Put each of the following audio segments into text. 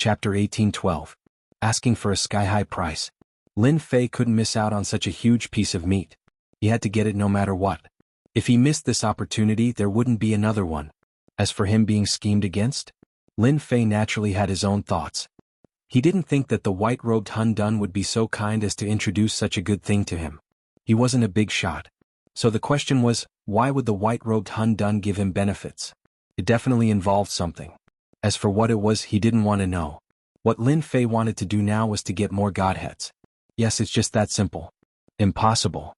Chapter 1812. Asking for a sky-high price. Lin Fei couldn't miss out on such a huge piece of meat. He had to get it no matter what. If he missed this opportunity, there wouldn't be another one. As for him being schemed against, Lin Fei naturally had his own thoughts. He didn't think that the white-robed Hun Dun would be so kind as to introduce such a good thing to him. He wasn't a big shot. So the question was, why would the white-robed Hun Dun give him benefits? It definitely involved something. As for what it was, he didn't want to know. What Lin Fei wanted to do now was to get more godheads. Yes, it's just that simple. Impossible.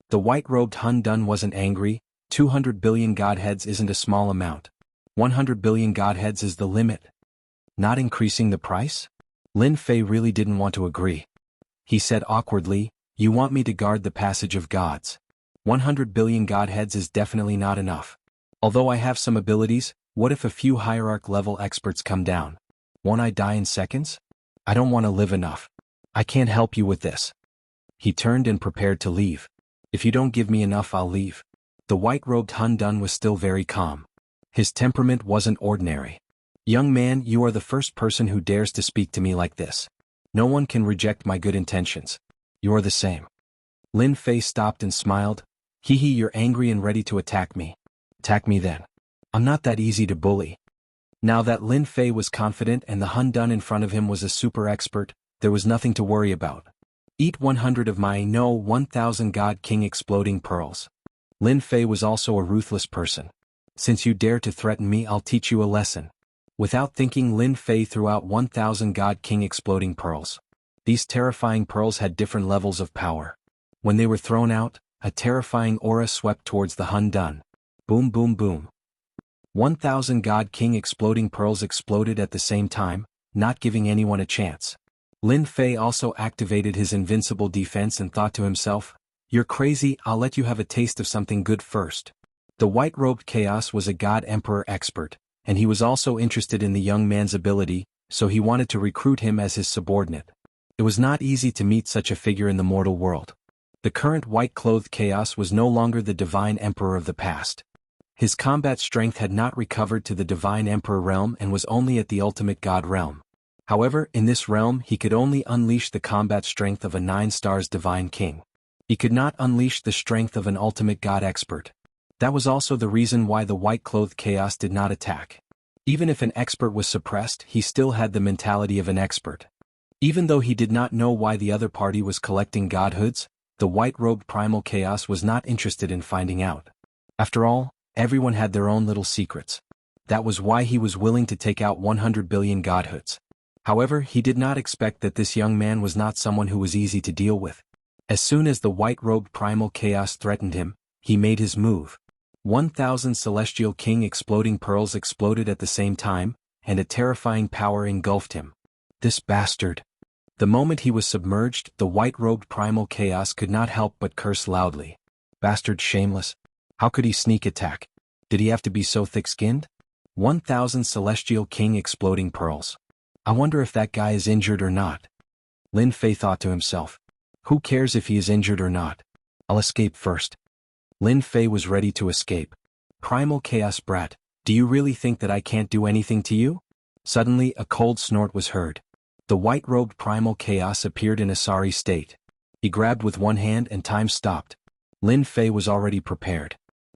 The white-robed Hun Dun wasn't angry. 200 billion godheads isn't a small amount. 100 billion godheads is the limit. Not increasing the price? Lin Fei really didn't want to agree. He said awkwardly, "You want me to guard the passage of gods. 100 billion godheads is definitely not enough. Although I have some abilities, what if a few hierarch-level experts come down? Won't I die in seconds? I don't want to live enough. I can't help you with this." He turned and prepared to leave. "If you don't give me enough, I'll leave." The white-robed Hun Dun was still very calm. His temperament wasn't ordinary. "Young man, you are the first person who dares to speak to me like this. No one can reject my good intentions. You're the same." Lin Fei stopped and smiled. "Hee hee, you're angry and ready to attack me. Attack me then. I'm not that easy to bully." Now that Lin Fei was confident and the Hun Dun in front of him was a super expert, there was nothing to worry about. "Eat 100 of my 1,000 God King exploding pearls." Lin Fei was also a ruthless person. "Since you dare to threaten me, I'll teach you a lesson." Without thinking, Lin Fei threw out 1,000 God King exploding pearls. These terrifying pearls had different levels of power. When they were thrown out, a terrifying aura swept towards the Hun Dun. Boom boom boom. 1,000 God King exploding pearls exploded at the same time, not giving anyone a chance. Lin Fei also activated his invincible defense and thought to himself, "You're crazy, I'll let you have a taste of something good first." The white-robed Chaos was a God Emperor expert, and he was also interested in the young man's ability, so he wanted to recruit him as his subordinate. It was not easy to meet such a figure in the mortal world. The current white-clothed Chaos was no longer the Divine Emperor of the past. His combat strength had not recovered to the Divine Emperor realm and was only at the ultimate God realm. However, in this realm he could only unleash the combat strength of a 9 stars Divine King. He could not unleash the strength of an ultimate God expert. That was also the reason why the white-clothed Chaos did not attack. Even if an expert was suppressed, he still had the mentality of an expert. Even though he did not know why the other party was collecting godhoods, the white-robed Primal Chaos was not interested in finding out. After all, everyone had their own little secrets. That was why he was willing to take out 100 billion godhoods. However, he did not expect that this young man was not someone who was easy to deal with. As soon as the white-robed Primal Chaos threatened him, he made his move. 1,000 Celestial King exploding pearls exploded at the same time, and a terrifying power engulfed him. This bastard. The moment he was submerged, the white-robed Primal Chaos could not help but curse loudly. Bastard, shameless. How could he sneak attack? Did he have to be so thick-skinned? 1,000 Celestial King exploding pearls. I wonder if that guy is injured or not. Lin Fei thought to himself. Who cares if he is injured or not? I'll escape first. Lin Fei was ready to escape. Primal Chaos brat, do you really think that I can't do anything to you? Suddenly, a cold snort was heard. The white-robed Primal Chaos appeared in a sorry state. He grabbed with one hand and time stopped. Lin Fei was already prepared.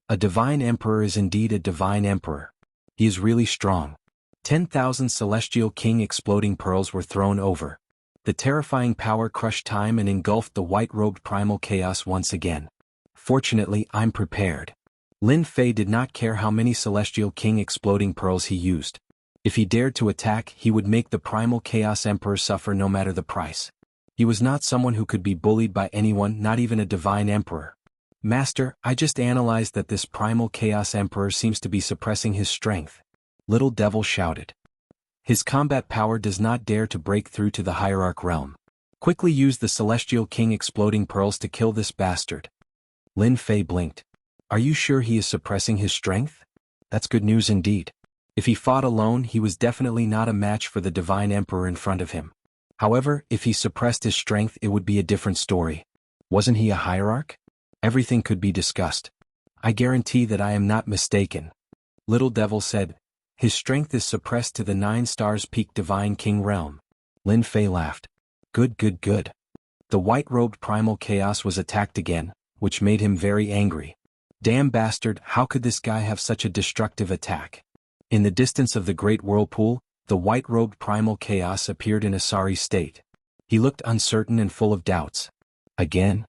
A Divine Emperor is indeed a Divine Emperor. He is really strong. 10,000 Celestial King exploding pearls were thrown over. The terrifying power crushed time and engulfed the white-robed Primal Chaos once again. Fortunately, I'm prepared. Lin Fei did not care how many Celestial King exploding pearls he used. If he dared to attack, he would make the Primal Chaos Emperor suffer no matter the price. He was not someone who could be bullied by anyone, not even a Divine Emperor. Master, I just analyzed that this Primal Chaos Emperor seems to be suppressing his strength. Little Devil shouted. His combat power does not dare to break through to the Hierarch realm. Quickly use the Celestial King exploding pearls to kill this bastard. Lin Fei blinked. Are you sure he is suppressing his strength? That's good news indeed. If he fought alone, he was definitely not a match for the Divine Emperor in front of him. However, if he suppressed his strength, it would be a different story. Wasn't he a hierarch? Everything could be discussed. I guarantee that I am not mistaken. Little Devil said, His strength is suppressed to the 9 stars peak Divine King realm. Lin Fei laughed. Good, good, good. The white-robed primal chaos was attacked again, which made him very angry. Damn bastard, how could this guy have such a destructive attack? In the distance of the great whirlpool, the white-robed primal chaos appeared in a sorry state. He looked uncertain and full of doubts. Again?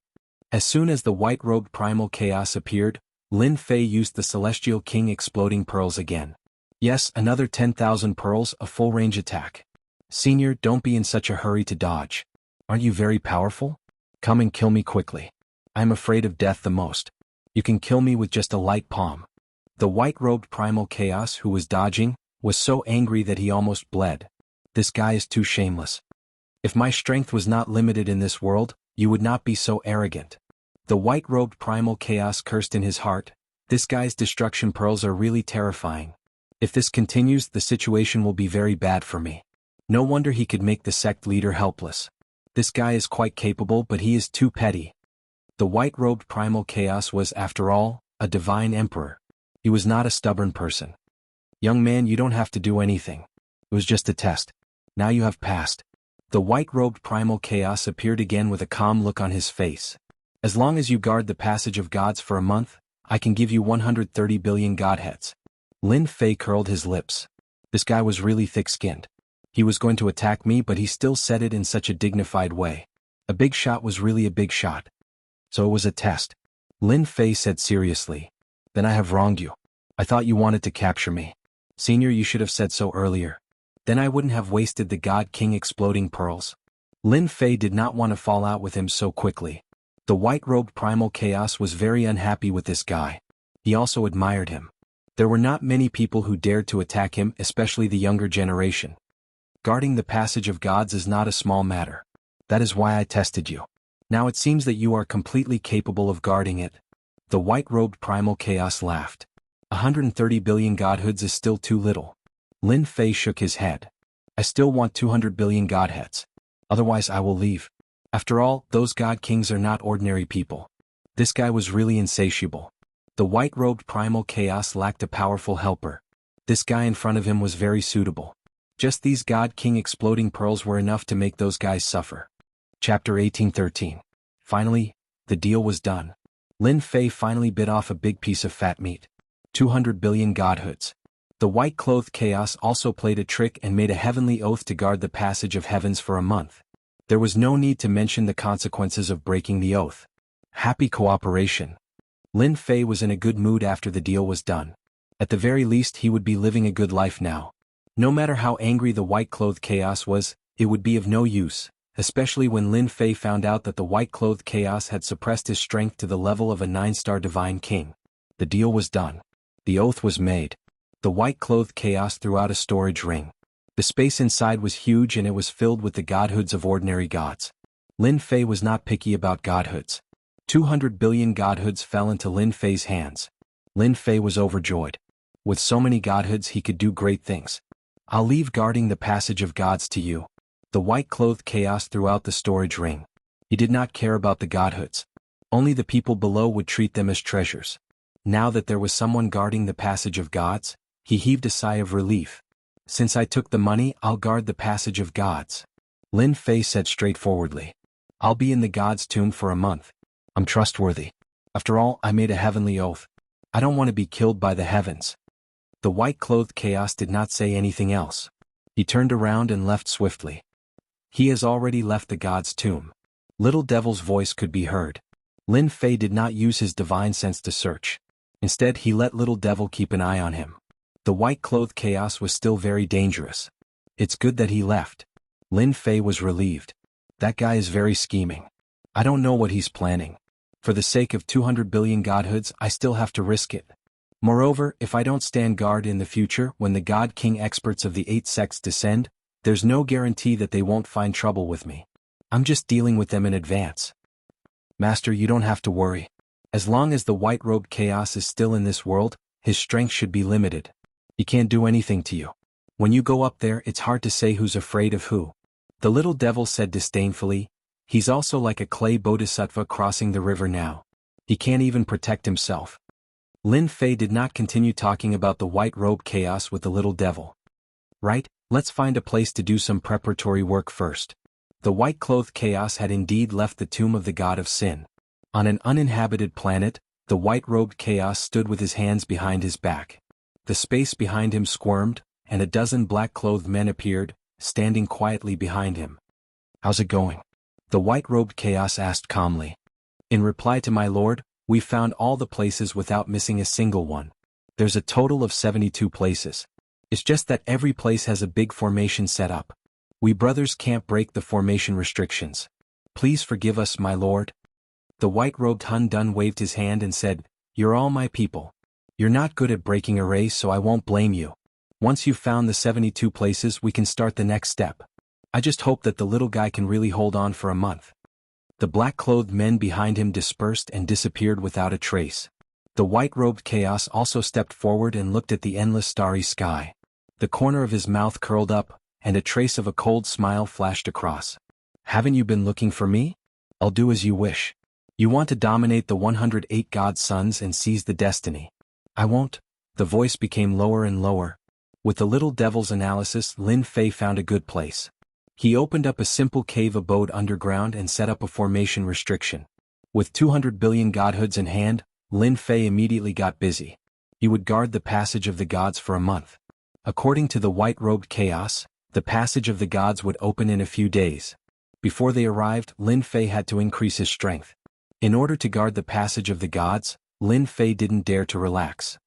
As soon as the white-robed primal chaos appeared, Lin Fei used the Celestial King exploding pearls again. Yes, another 10,000 pearls, a full-range attack. Senior, don't be in such a hurry to dodge. Aren't you very powerful? Come and kill me quickly. I'm afraid of death the most. You can kill me with just a light palm. The white-robed primal chaos who was dodging was so angry that he almost bled. This guy is too shameless. If my strength was not limited in this world, you would not be so arrogant. The white-robed primal chaos cursed in his heart. This guy's destruction pearls are really terrifying. If this continues, the situation will be very bad for me. No wonder he could make the sect leader helpless. This guy is quite capable, but he is too petty. The white-robed primal chaos was, after all, a divine emperor. He was not a stubborn person. Young man, you don't have to do anything. It was just a test. Now you have passed. The white-robed primal chaos appeared again with a calm look on his face. As long as you guard the passage of gods for a month, I can give you 130 billion godheads. Lin Fei curled his lips. This guy was really thick-skinned. He was going to attack me, but he still said it in such a dignified way. A big shot was really a big shot. So it was a test. Lin Fei said seriously. Then I have wronged you. I thought you wanted to capture me. Senior, you should have said so earlier. Then I wouldn't have wasted the God King exploding pearls. Lin Fei did not want to fall out with him so quickly. The white-robed primal chaos was very unhappy with this guy. He also admired him. There were not many people who dared to attack him, especially the younger generation. Guarding the passage of gods is not a small matter. That is why I tested you. Now it seems that you are completely capable of guarding it. The white-robed primal chaos laughed. 130 billion godhoods is still too little. Lin Fei shook his head. I still want 200 billion godheads. Otherwise I will leave. After all, those god kings are not ordinary people. This guy was really insatiable. The white-robed primal chaos lacked a powerful helper. This guy in front of him was very suitable. Just these God King exploding pearls were enough to make those guys suffer. Chapter 1813. Finally, the deal was done. Lin Fei finally bit off a big piece of fat meat. 200 billion godhoods. The white-clothed chaos also played a trick and made a heavenly oath to guard the passage of heavens for a month. There was no need to mention the consequences of breaking the oath. Happy cooperation. Lin Fei was in a good mood after the deal was done. At the very least, he would be living a good life now. No matter how angry the white-clothed chaos was, it would be of no use, especially when Lin Fei found out that the white-clothed chaos had suppressed his strength to the level of a 9-star divine king. The deal was done. The oath was made. The white-clothed chaos threw out a storage ring. The space inside was huge and it was filled with the godhoods of ordinary gods. Lin Fei was not picky about godhoods. 200 billion godhoods fell into Lin Fei's hands. Lin Fei was overjoyed. With so many godhoods he could do great things. I'll leave guarding the passage of gods to you. The white-clothed chaos threw out the storage ring. He did not care about the godhoods. Only the people below would treat them as treasures. Now that there was someone guarding the passage of gods, he heaved a sigh of relief. Since I took the money, I'll guard the passage of gods. Lin Fei said straightforwardly. I'll be in the god's tomb for a month. I'm trustworthy. After all, I made a heavenly oath. I don't want to be killed by the heavens. The white-clothed chaos did not say anything else. He turned around and left swiftly. He has already left the god's tomb. Little Devil's voice could be heard. Lin Fei did not use his divine sense to search. Instead, he let Little Devil keep an eye on him. The white-clothed chaos was still very dangerous. It's good that he left. Lin Fei was relieved. That guy is very scheming. I don't know what he's planning. For the sake of 200 billion godhoods, I still have to risk it. Moreover, if I don't stand guard in the future when the God King experts of the 8 sects descend, there's no guarantee that they won't find trouble with me. I'm just dealing with them in advance. Master, you don't have to worry. As long as the white-robed chaos is still in this world, his strength should be limited. He can't do anything to you. When you go up there, it's hard to say who's afraid of who. The Little Devil said disdainfully. He's also like a clay bodhisattva crossing the river now. He can't even protect himself. Lin Fei did not continue talking about the white-robed chaos with the little devil. Right, let's find a place to do some preparatory work first. The white-clothed chaos had indeed left the tomb of the god of sin. On an uninhabited planet, the white-robed chaos stood with his hands behind his back. The space behind him squirmed, and a dozen black-clothed men appeared, standing quietly behind him. "How's it going?" the white-robed chaos asked calmly. "In reply to my lord, we found all the places without missing a single one. There's a total of 72 places. It's just that every place has a big formation set up. We brothers can't break the formation restrictions. Please forgive us, my lord." The white-robed Hun Dun waved his hand and said, "You're all my people. You're not good at breaking arrays, so I won't blame you. Once you've found the 72 places, we can start the next step. I just hope that the little guy can really hold on for a month." The black-clothed men behind him dispersed and disappeared without a trace. The white-robed chaos also stepped forward and looked at the endless starry sky. The corner of his mouth curled up, and a trace of a cold smile flashed across. "Haven't you been looking for me? I'll do as you wish. You want to dominate the 108 God's sons and seize the destiny. I won't." The voice became lower and lower. With the little devil's analysis, Lin Fei found a good place. He opened up a simple cave abode underground and set up a formation restriction. With 200 billion godhoods in hand, Lin Fei immediately got busy. He would guard the passage of the gods for a month. According to the white-robed chaos, the passage of the gods would open in a few days. Before they arrived, Lin Fei had to increase his strength. In order to guard the passage of the gods, Lin Fei didn't dare to relax.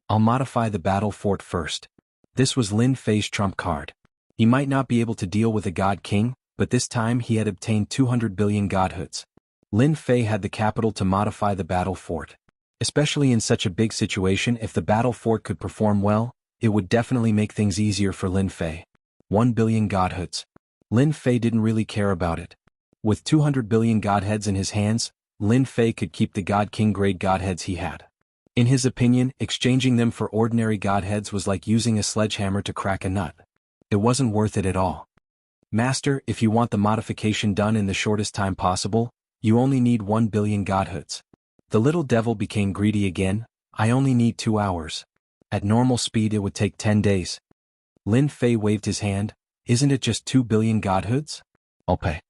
"I'll modify the battle fort first." This was Lin Fei's trump card. He might not be able to deal with a god king, but this time he had obtained 200 billion godhoods. Lin Fei had the capital to modify the battle fort. Especially in such a big situation, if the battle fort could perform well, it would definitely make things easier for Lin Fei. 1 billion godhoods. Lin Fei didn't really care about it. With 200 billion godheads in his hands, Lin Fei could keep the god king grade godheads he had. In his opinion, exchanging them for ordinary godheads was like using a sledgehammer to crack a nut. It wasn't worth it at all. "Master, if you want the modification done in the shortest time possible, you only need 1 billion godhoods." The little devil became greedy again. "I only need 2 hours. At normal speed it would take 10 days. Lin Fei waved his hand. "Isn't it just 2 billion godhoods? I'll pay."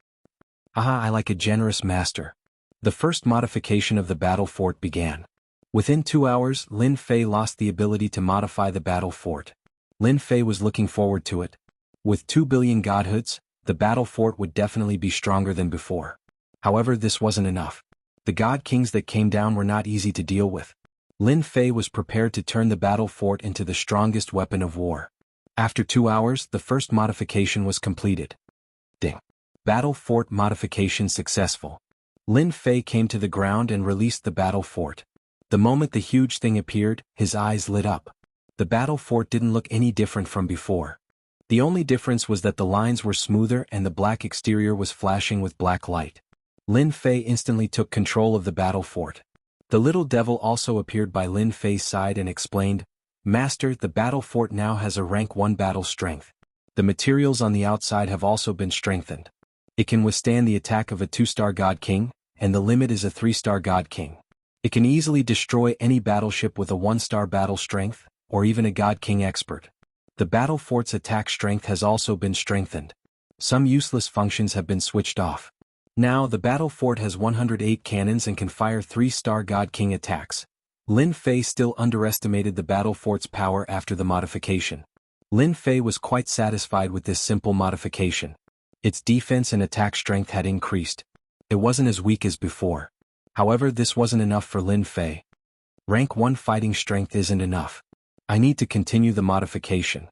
"Aha, I like a generous master." The first modification of the battle fort began. Within 2 hours, Lin Fei lost the ability to modify the battle fort. Lin Fei was looking forward to it. With 2 billion godhoods, the battle fort would definitely be stronger than before. However, this wasn't enough. The god kings that came down were not easy to deal with. Lin Fei was prepared to turn the battle fort into the strongest weapon of war. After 2 hours, the first modification was completed. Ding. Battle fort modification successful. Lin Fei came to the ground and released the battle fort. The moment the huge thing appeared, his eyes lit up. The battle fort didn't look any different from before. The only difference was that the lines were smoother and the black exterior was flashing with black light. Lin Fei instantly took control of the battle fort. The little devil also appeared by Lin Fei's side and explained, "Master, the battle fort now has a rank 1 battle strength. The materials on the outside have also been strengthened. It can withstand the attack of a 2-star god king, and the limit is a 3-star god king. It can easily destroy any battleship with a 1-star battle strength, or even a god king expert. The battle fort's attack strength has also been strengthened. Some useless functions have been switched off. Now the battle fort has 108 cannons and can fire 3-star god king attacks." Lin Fei still underestimated the battle fort's power after the modification. Lin Fei was quite satisfied with this simple modification. Its defense and attack strength had increased. It wasn't as weak as before. However, this wasn't enough for Lin Fei. Rank 1 fighting strength isn't enough. I need to continue the modification.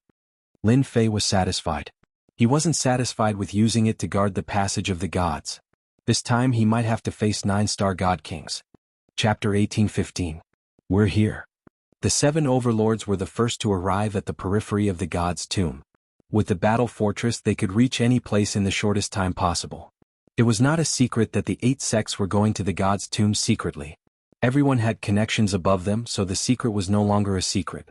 Lin Fei was satisfied. He wasn't satisfied with using it to guard the passage of the gods. This time he might have to face 9-star god kings. Chapter 18:15. We're here. The 7 overlords were the first to arrive at the periphery of the god's tomb. With the battle fortress they could reach any place in the shortest time possible. It was not a secret that the 8 sects were going to the god's tomb secretly. Everyone had connections above them, so the secret was no longer a secret.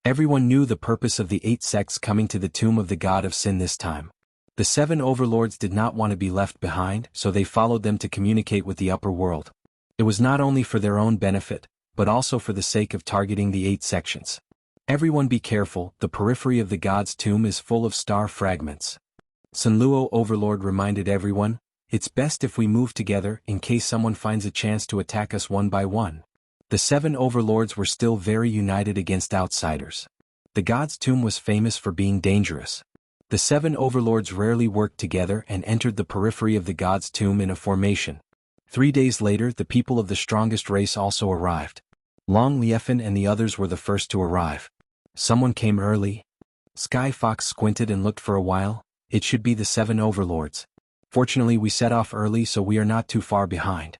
Everyone knew the purpose of the 8 sects coming to the tomb of the god of sin this time. The 7 overlords did not want to be left behind, so they followed them to communicate with the upper world. It was not only for their own benefit, but also for the sake of targeting the 8 sections. Everyone be careful, the periphery of the god's tomb is full of star fragments. Sun Luo Overlord reminded everyone, it's best if we move together in case someone finds a chance to attack us one by one. The 7 overlords were still very united against outsiders. The god's tomb was famous for being dangerous. The 7 overlords rarely worked together and entered the periphery of the god's tomb in a formation. 3 days later, the people of the strongest race also arrived. Long Liefan and the others were the first to arrive. Someone came early. Sky Fox squinted and looked for a while. It should be the 7 overlords. Fortunately, we set off early, so we are not too far behind.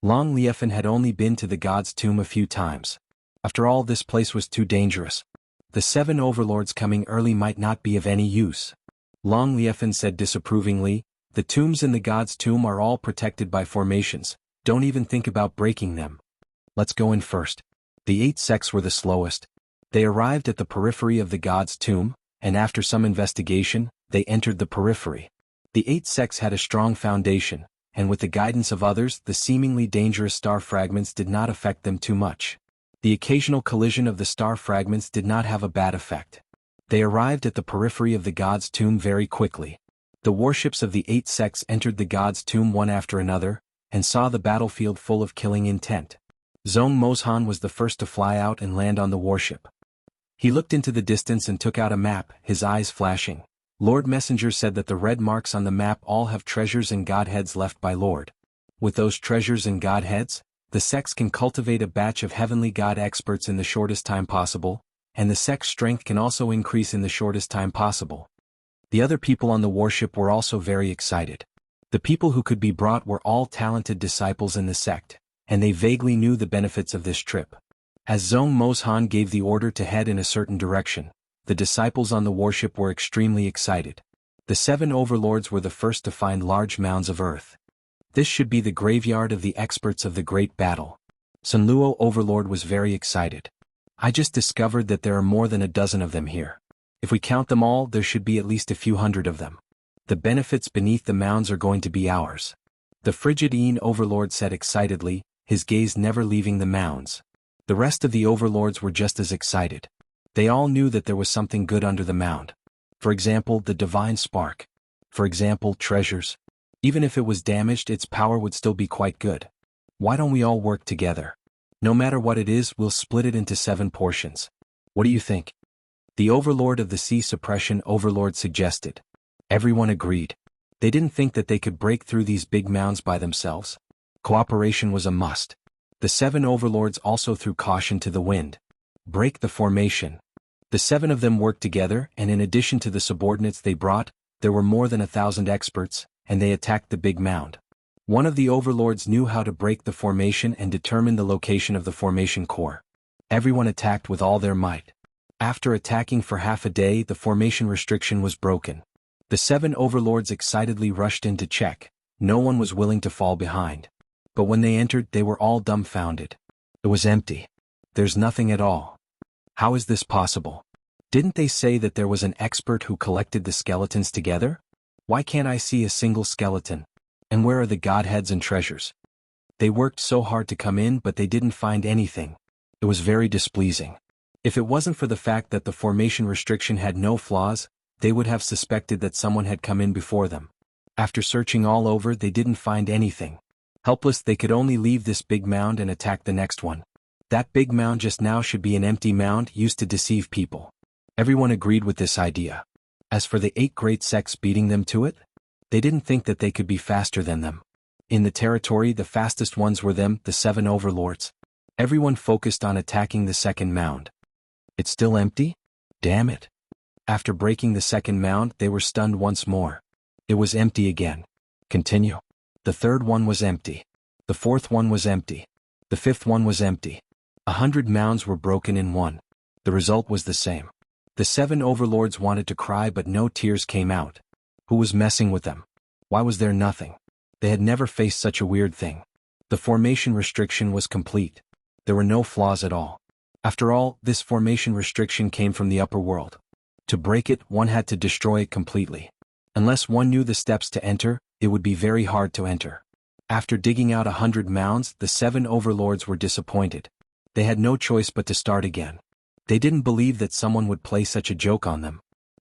Long Liefan had only been to the god's tomb a few times. After all, this place was too dangerous. The 7 overlords coming early might not be of any use. Long Liefan said disapprovingly, the tombs in the god's tomb are all protected by formations, don't even think about breaking them. Let's go in first. The 8 sects were the slowest. They arrived at the periphery of the god's tomb, and after some investigation, they entered the periphery. The 8 sects had a strong foundation, and with the guidance of others, the seemingly dangerous star fragments did not affect them too much. The occasional collision of the star fragments did not have a bad effect. They arrived at the periphery of the god's tomb very quickly. The warships of the 8 sects entered the god's tomb one after another, and saw the battlefield full of killing intent. Zhong Mozhan was the first to fly out and land on the warship. He looked into the distance and took out a map, his eyes flashing. Lord Messenger said that the red marks on the map all have treasures and godheads left by Lord. With those treasures and godheads, the sects can cultivate a batch of heavenly god experts in the shortest time possible, and the sect's strength can also increase in the shortest time possible. The other people on the warship were also very excited. The people who could be brought were all talented disciples in the sect, and they vaguely knew the benefits of this trip. As Zhong Mozhan gave the order to head in a certain direction, the disciples on the warship were extremely excited. The 7 overlords were the first to find large mounds of earth. This should be the graveyard of the experts of the great battle. Sun Luo Overlord was very excited. I just discovered that there are more than a dozen of them here. If we count them all, there should be at least a few hundred of them. The benefits beneath the mounds are going to be ours. The Frigid Een Overlord said excitedly, his gaze never leaving the mounds. The rest of the overlords were just as excited. They all knew that there was something good under the mound. For example, the divine spark. For example, treasures. Even if it was damaged, its power would still be quite good. Why don't we all work together? No matter what it is, we'll split it into 7 portions. What do you think? The Overlord of the Sea Suppression Overlord suggested. Everyone agreed. They didn't think that they could break through these big mounds by themselves. Cooperation was a must. The 7 overlords also threw caution to the wind. Break the formation. The 7 of them worked together, and in addition to the subordinates they brought, there were more than 1,000 experts, and they attacked the big mound. One of the overlords knew how to break the formation and determine the location of the formation core. Everyone attacked with all their might. After attacking for half a day, the formation restriction was broken. The 7 overlords excitedly rushed in to check. No one was willing to fall behind. But when they entered, they were all dumbfounded. It was empty. There's nothing at all. How is this possible? Didn't they say that there was an expert who collected the skeletons together? Why can't I see a single skeleton? And where are the godheads and treasures? They worked so hard to come in, but they didn't find anything. It was very displeasing. If it wasn't for the fact that the formation restriction had no flaws, they would have suspected that someone had come in before them. After searching all over, they didn't find anything. Helpless, they could only leave this big mound and attack the next one. That big mound just now should be an empty mound used to deceive people. Everyone agreed with this idea. As for the 8 great sects beating them to it, they didn't think that they could be faster than them. In the territory, the fastest ones were them, the 7 overlords. Everyone focused on attacking the second mound. It's still empty? Damn it. After breaking the second mound, they were stunned once more. It was empty again. Continue. The third one was empty. The fourth one was empty. The fifth one was empty. 100 mounds were broken in one. The result was the same. The 7 overlords wanted to cry, but no tears came out. Who was messing with them? Why was there nothing? They had never faced such a weird thing. The formation restriction was complete. There were no flaws at all. After all, this formation restriction came from the upper world. To break it, one had to destroy it completely. Unless one knew the steps to enter, it would be very hard to enter. After digging out 100 mounds, the 7 overlords were disappointed. They had no choice but to start again. They didn't believe that someone would play such a joke on them.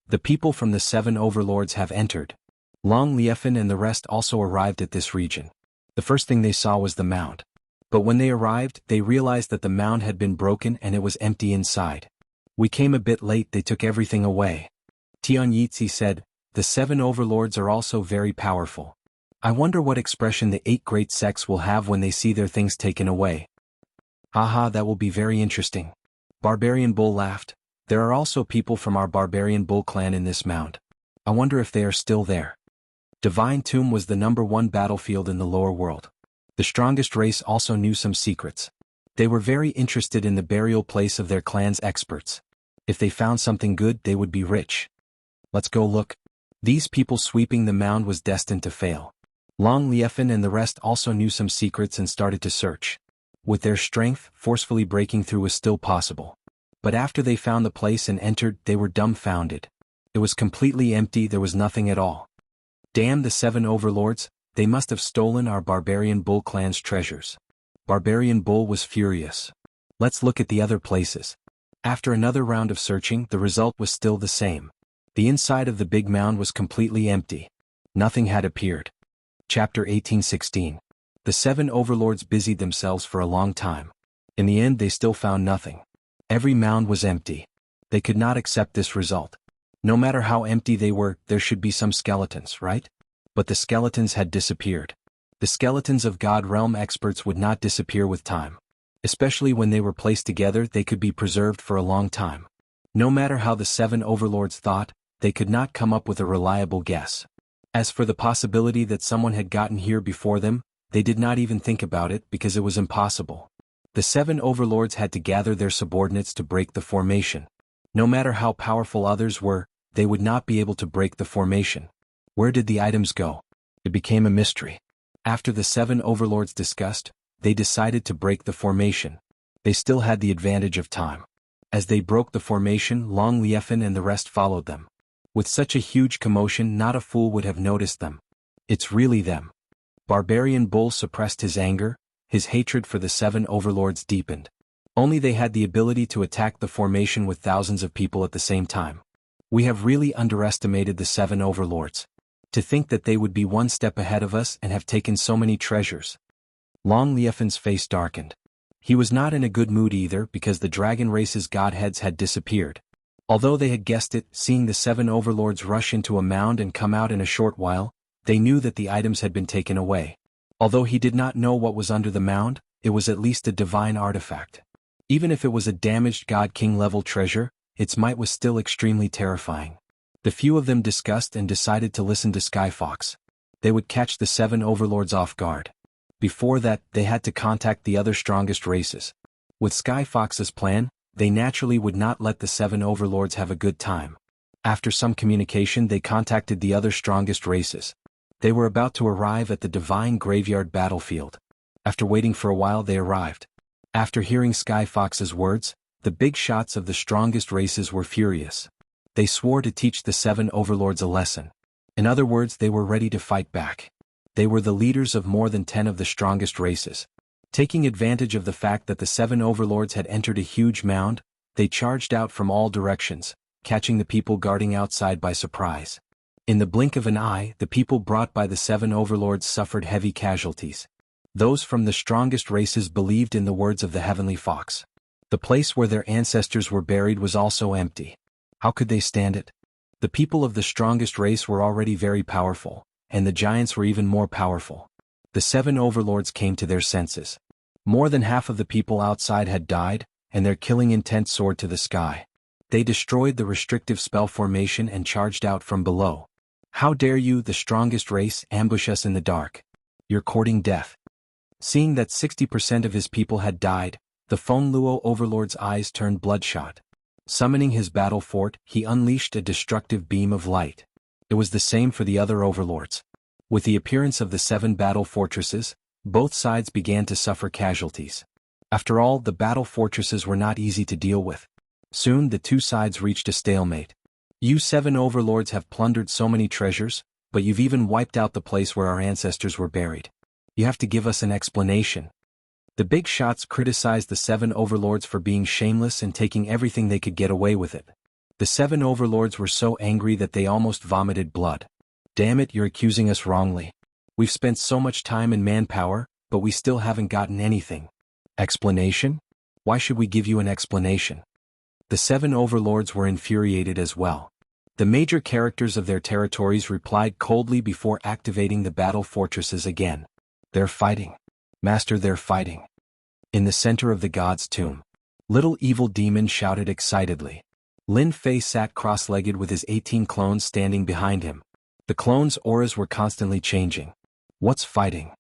The people from the 7 overlords have entered. Long Liefan and the rest also arrived at this region. The first thing they saw was the mound. But when they arrived, they realized that the mound had been broken and it was empty inside. We came a bit late, they took everything away. Tian Yitzi said, the 7 overlords are also very powerful. I wonder what expression the 8 great sects will have when they see their things taken away. Haha, that will be very interesting. Barbarian Bull laughed. There are also people from our Barbarian Bull clan in this mound. I wonder if they are still there. Divine Tomb was the #1 battlefield in the lower world. The strongest race also knew some secrets. They were very interested in the burial place of their clan's experts. If they found something good, they would be rich. Let's go look. These people sweeping the mound was destined to fail. Long Liefan and the rest also knew some secrets and started to search. With their strength, forcefully breaking through was still possible. But after they found the place and entered, they were dumbfounded. It was completely empty, there was nothing at all. Damn the 7 overlords, they must have stolen our Barbarian Bull clan's treasures. Barbarian Bull was furious. Let's look at the other places. After another round of searching, the result was still the same. The inside of the big mound was completely empty. Nothing had appeared. Chapter 1816. The 7 overlords busied themselves for a long time. In the end, they still found nothing. Every mound was empty. They could not accept this result. No matter how empty they were, there should be some skeletons, right? But the skeletons had disappeared. The skeletons of God Realm experts would not disappear with time. Especially when they were placed together, they could be preserved for a long time. No matter how the 7 overlords thought, they could not come up with a reliable guess. As for the possibility that someone had gotten here before them, they did not even think about it because it was impossible. The 7 overlords had to gather their subordinates to break the formation. No matter how powerful others were, they would not be able to break the formation. Where did the items go? It became a mystery. After the 7 overlords discussed, they decided to break the formation. They still had the advantage of time. As they broke the formation, Long Liefan and the rest followed them. With such a huge commotion, not a fool would have noticed them. It's really them. Barbarian Bull suppressed his anger, his hatred for the 7 overlords deepened. Only they had the ability to attack the formation with thousands of people at the same time. We have really underestimated the 7 overlords. To think that they would be one step ahead of us and have taken so many treasures. Long Liefan's face darkened. He was not in a good mood either because the dragon race's godheads had disappeared. Although they had guessed it, seeing the 7 overlords rush into a mound and come out in a short while, they knew that the items had been taken away. Although he did not know what was under the mound, it was at least a divine artifact. Even if it was a damaged God King level treasure, its might was still extremely terrifying. The few of them discussed and decided to listen to Skyfox. They would catch the 7 overlords off guard. Before that, they had to contact the other strongest races. With Skyfox's plan, they naturally would not let the 7 overlords have a good time. After some communication, they contacted the other strongest races. They were about to arrive at the Divine Graveyard battlefield. After waiting for a while, they arrived. After hearing Skyfox's words, the big shots of the strongest races were furious. They swore to teach the 7 overlords a lesson. In other words, they were ready to fight back. They were the leaders of more than 10 of the strongest races. Taking advantage of the fact that the 7 overlords had entered a huge mound, they charged out from all directions, catching the people guarding outside by surprise. In the blink of an eye, the people brought by the 7 overlords suffered heavy casualties. Those from the strongest races believed in the words of the Heavenly Fox. The place where their ancestors were buried was also empty. How could they stand it? The people of the strongest race were already very powerful, and the giants were even more powerful. The 7 overlords came to their senses. More than half of the people outside had died, and their killing intent soared to the sky. They destroyed the restrictive spell formation and charged out from below. How dare you, the strongest race, ambush us in the dark? You're courting death. Seeing that 60% of his people had died, the Feng Luo overlord's eyes turned bloodshot. Summoning his battle fort, he unleashed a destructive beam of light. It was the same for the other overlords. With the appearance of the 7 battle fortresses, both sides began to suffer casualties. After all, the battle fortresses were not easy to deal with. Soon the two sides reached a stalemate. You 7 overlords have plundered so many treasures, but you've even wiped out the place where our ancestors were buried. You have to give us an explanation. The big shots criticized the 7 overlords for being shameless and taking everything they could get away with it. The 7 overlords were so angry that they almost vomited blood. Damn it, you're accusing us wrongly. We've spent so much time and manpower, but we still haven't gotten anything. Explanation? Why should we give you an explanation? The 7 overlords were infuriated as well. The major characters of their territories replied coldly before activating the battle fortresses again. They're fighting. Master, they're fighting. In the center of the god's tomb, Little Evil Demon shouted excitedly. Lin Fei sat cross-legged with his 18 clones standing behind him. The clones' auras were constantly changing. What's fighting?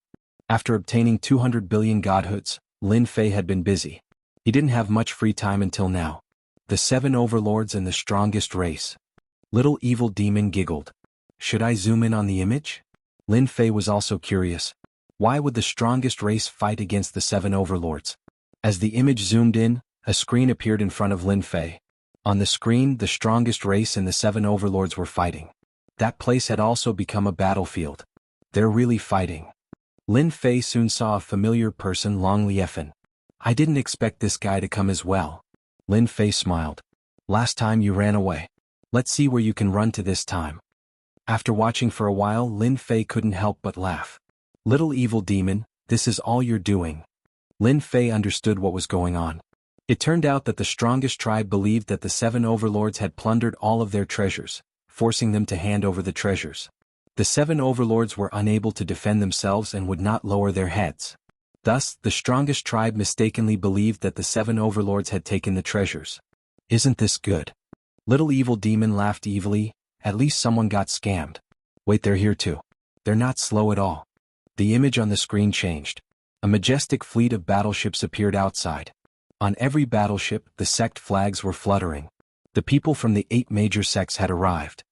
After obtaining 200 billion godhoods, Lin Fei had been busy. He didn't have much free time until now. The 7 overlords and the strongest race. Little Evil Demon giggled. Should I zoom in on the image? Lin Fei was also curious. Why would the strongest race fight against the 7 overlords? As the image zoomed in, a screen appeared in front of Lin Fei. On the screen, the strongest race and the 7 overlords were fighting. That place had also become a battlefield. They're really fighting. Lin Fei soon saw a familiar person, Long Liefen. I didn't expect this guy to come as well. Lin Fei smiled. Last time you ran away. Let's see where you can run to this time. After watching for a while, Lin Fei couldn't help but laugh. Little Evil Demon, this is all you're doing. Lin Fei understood what was going on. It turned out that the strongest tribe believed that the 7 overlords had plundered all of their treasures, forcing them to hand over the treasures. The 7 overlords were unable to defend themselves and would not lower their heads. Thus, the strongest tribe mistakenly believed that the 7 overlords had taken the treasures. Isn't this good? Little Evil Demon laughed evilly. At least someone got scammed. Wait, they're here too. They're not slow at all. The image on the screen changed. A majestic fleet of battleships appeared outside. On every battleship, the sect flags were fluttering. The people from the 8 major sects had arrived.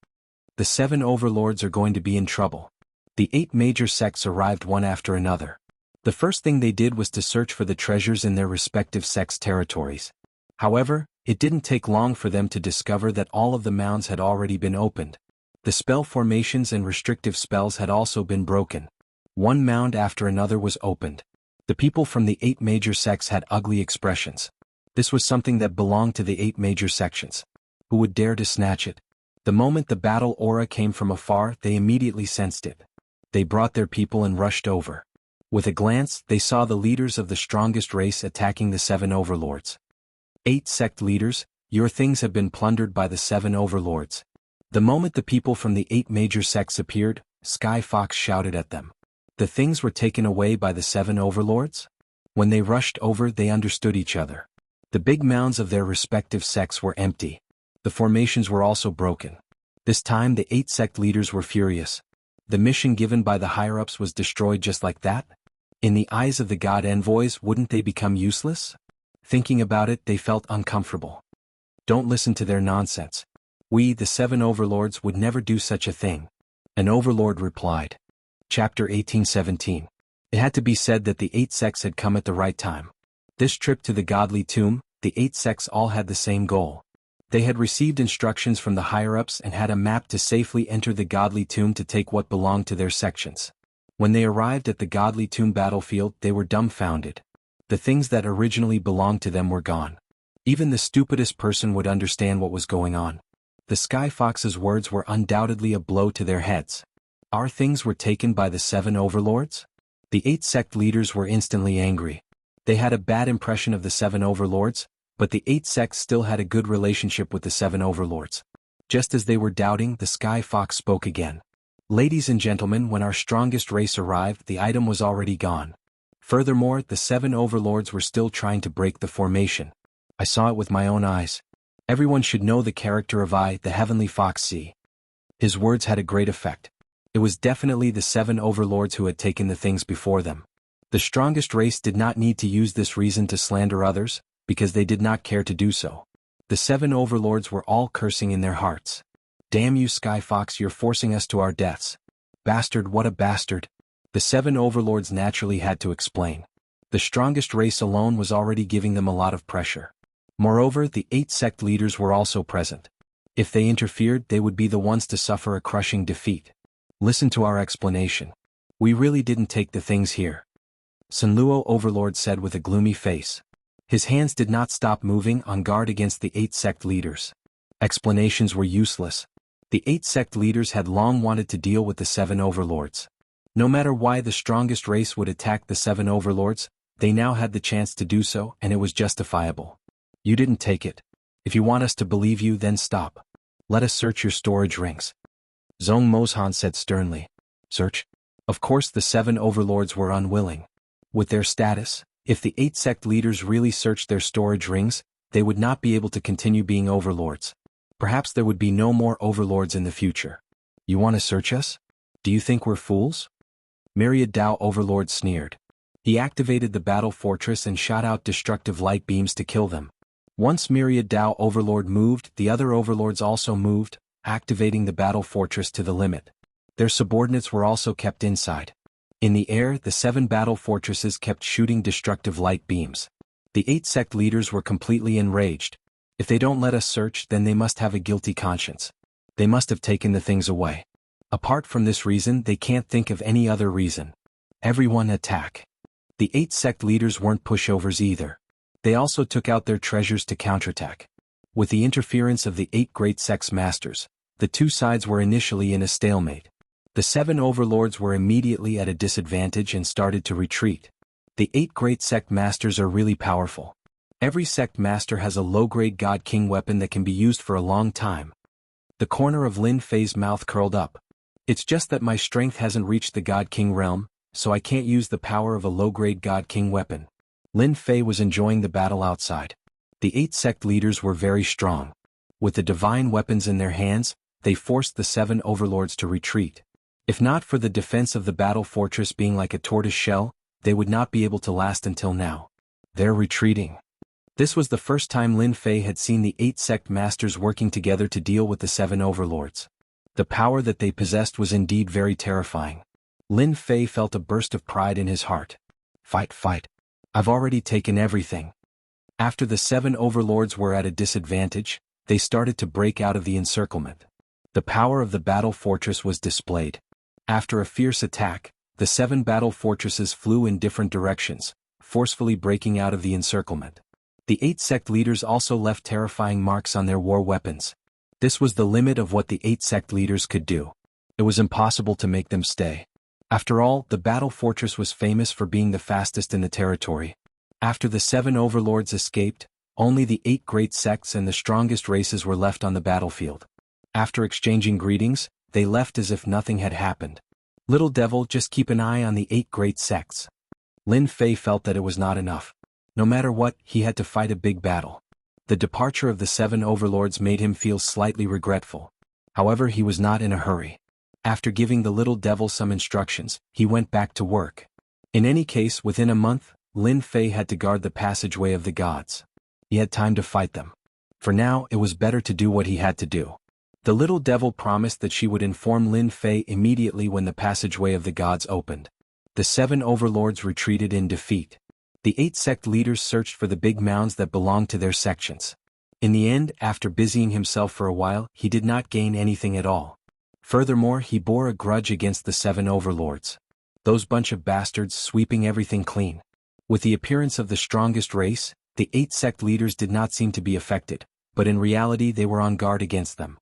The 7 overlords are going to be in trouble. The 8 major sects arrived one after another. The first thing they did was to search for the treasures in their respective sects' territories. However, it didn't take long for them to discover that all of the mounds had already been opened. The spell formations and restrictive spells had also been broken. One mound after another was opened. The people from the 8 major sects had ugly expressions. This was something that belonged to the 8 major sections. Who would dare to snatch it? The moment the battle aura came from afar, they immediately sensed it. They brought their people and rushed over. With a glance, they saw the leaders of the strongest race attacking the 7 overlords. 8 sect leaders, your things have been plundered by the 7 overlords. The moment the people from the 8 major sects appeared, Sky Fox shouted at them. The things were taken away by the 7 overlords? When they rushed over, they understood each other. The big mounds of their respective sects were empty. The formations were also broken. This time the 8 sect leaders were furious. The mission given by the higher-ups was destroyed just like that? In the eyes of the god envoys, wouldn't they become useless? Thinking about it, they felt uncomfortable. Don't listen to their nonsense. We, the 7 overlords, would never do such a thing. An overlord replied. Chapter 1817. It had to be said that the 8 sects had come at the right time. This trip to the godly tomb, the 8 sects all had the same goal. They had received instructions from the higher-ups and had a map to safely enter the godly tomb to take what belonged to their sections. When they arrived at the godly tomb battlefield, they were dumbfounded. The things that originally belonged to them were gone. Even the stupidest person would understand what was going on. The Sky Fox's words were undoubtedly a blow to their heads. Our things were taken by the 7 overlords? The 8 sect leaders were instantly angry. They had a bad impression of the 7 overlords, but the 8 sects still had a good relationship with the 7 overlords. Just as they were doubting, the Sky Fox spoke again. Ladies and gentlemen, when our strongest race arrived, the item was already gone. Furthermore, the 7 overlords were still trying to break the formation. I saw it with my own eyes. Everyone should know the character of I, the Heavenly Fox C. His words had a great effect. It was definitely the 7 overlords who had taken the things before them. The strongest race did not need to use this reason to slander others, because they did not care to do so. The 7 overlords were all cursing in their hearts. Damn you, Sky Fox, you're forcing us to our deaths. Bastard, what a bastard. The 7 overlords naturally had to explain. The strongest race alone was already giving them a lot of pressure. Moreover, the 8 sect leaders were also present. If they interfered, they would be the ones to suffer a crushing defeat. Listen to our explanation. We really didn't take the things here. Sunluo Overlord said with a gloomy face. His hands did not stop moving on guard against the 8 sect leaders. Explanations were useless. The 8 sect leaders had long wanted to deal with the 7 overlords. No matter why the strongest race would attack the 7 overlords, they now had the chance to do so, and it was justifiable. You didn't take it. If you want us to believe you, then stop. Let us search your storage rings. Zhong Mozhan said sternly. Search? Of course the 7 overlords were unwilling. With their status, if the 8 sect leaders really searched their storage rings, they would not be able to continue being overlords. Perhaps there would be no more overlords in the future. You want to search us? Do you think we're fools? Myriad Dao Overlord sneered. He activated the battle fortress and shot out destructive light beams to kill them. Once Myriad Dao Overlord moved, the other overlords also moved, activating the battle fortress to the limit. Their subordinates were also kept inside. In the air, the 7 battle fortresses kept shooting destructive light beams. The 8 sect leaders were completely enraged. If they don't let us search, then they must have a guilty conscience. They must have taken the things away. Apart from this reason, they can't think of any other reason. Everyone attack. The 8 sect leaders weren't pushovers either. They also took out their treasures to counterattack. With the interference of the 8 great sects masters, the two sides were initially in a stalemate. The 7 overlords were immediately at a disadvantage and started to retreat. The 8 great sect masters are really powerful. Every sect master has a low-grade God King weapon that can be used for a long time. The corner of Lin Fei's mouth curled up. It's just that my strength hasn't reached the God King realm, so I can't use the power of a low-grade God King weapon. Lin Fei was enjoying the battle outside. The 8 sect leaders were very strong. With the divine weapons in their hands, they forced the 7 overlords to retreat. If not for the defense of the battle fortress being like a tortoise shell, they would not be able to last until now. They're retreating. This was the first time Lin Fei had seen the 8 sect masters working together to deal with the 7 overlords. The power that they possessed was indeed very terrifying. Lin Fei felt a burst of pride in his heart. Fight, fight. I've already taken everything. After the 7 overlords were at a disadvantage, they started to break out of the encirclement. The power of the battle fortress was displayed. After a fierce attack, the 7 battle fortresses flew in different directions, forcefully breaking out of the encirclement. The 8 sect leaders also left terrifying marks on their war weapons. This was the limit of what the 8 sect leaders could do. It was impossible to make them stay. After all, the battle fortress was famous for being the fastest in the territory. After the 7 overlords escaped, only the 8 great sects and the strongest races were left on the battlefield. After exchanging greetings, they left as if nothing had happened. Little devil, just keep an eye on the 8 great sects. Lin Fei felt that it was not enough. No matter what, he had to fight a big battle. The departure of the 7 overlords made him feel slightly regretful. However, he was not in a hurry. After giving the little devil some instructions, he went back to work. In any case, within a month, Lin Fei had to guard the passageway of the gods. He had time to fight them. For now, it was better to do what he had to do. The little devil promised that she would inform Lin Fei immediately when the passageway of the gods opened. The 7 overlords retreated in defeat. The 8 sect leaders searched for the big mounds that belonged to their sections. In the end, after busying himself for a while, he did not gain anything at all. Furthermore, he bore a grudge against the 7 overlords. Those bunch of bastards sweeping everything clean. With the appearance of the strongest race, the 8 sect leaders did not seem to be affected, but in reality they were on guard against them.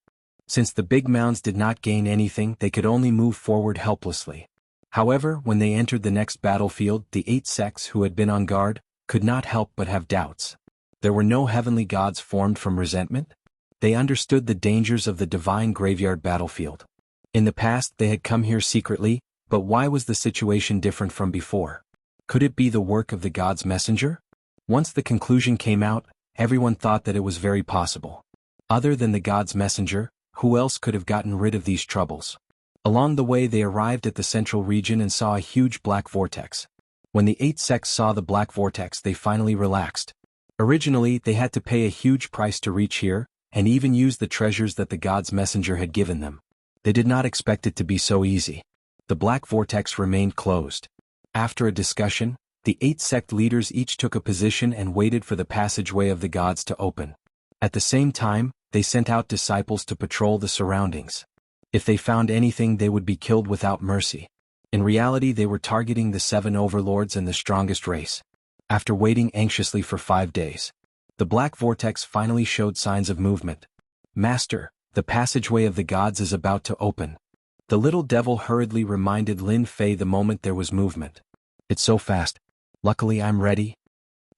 Since the big mounds did not gain anything, they could only move forward helplessly. However, when they entered the next battlefield, the 8 sects who had been on guard could not help but have doubts. There were no heavenly gods formed from resentment? They understood the dangers of the divine graveyard battlefield. In the past they had come here secretly, but why was the situation different from before? Could it be the work of the god's messenger? Once the conclusion came out, everyone thought that it was very possible. Other than the god's messenger, who else could have gotten rid of these troubles? Along the way they arrived at the central region and saw a huge black vortex. When the 8 sects saw the black vortex, they finally relaxed. Originally, they had to pay a huge price to reach here, and even use the treasures that the god's messenger had given them. They did not expect it to be so easy. The black vortex remained closed. After a discussion, the 8 sect leaders each took a position and waited for the passageway of the gods to open. At the same time, they sent out disciples to patrol the surroundings. If they found anything, they would be killed without mercy. In reality, they were targeting the 7 overlords and the strongest race. After waiting anxiously for 5 days, the black vortex finally showed signs of movement. "Master, the passageway of the gods is about to open." The little devil hurriedly reminded Lin Fei the moment there was movement. "It's so fast. Luckily I'm ready."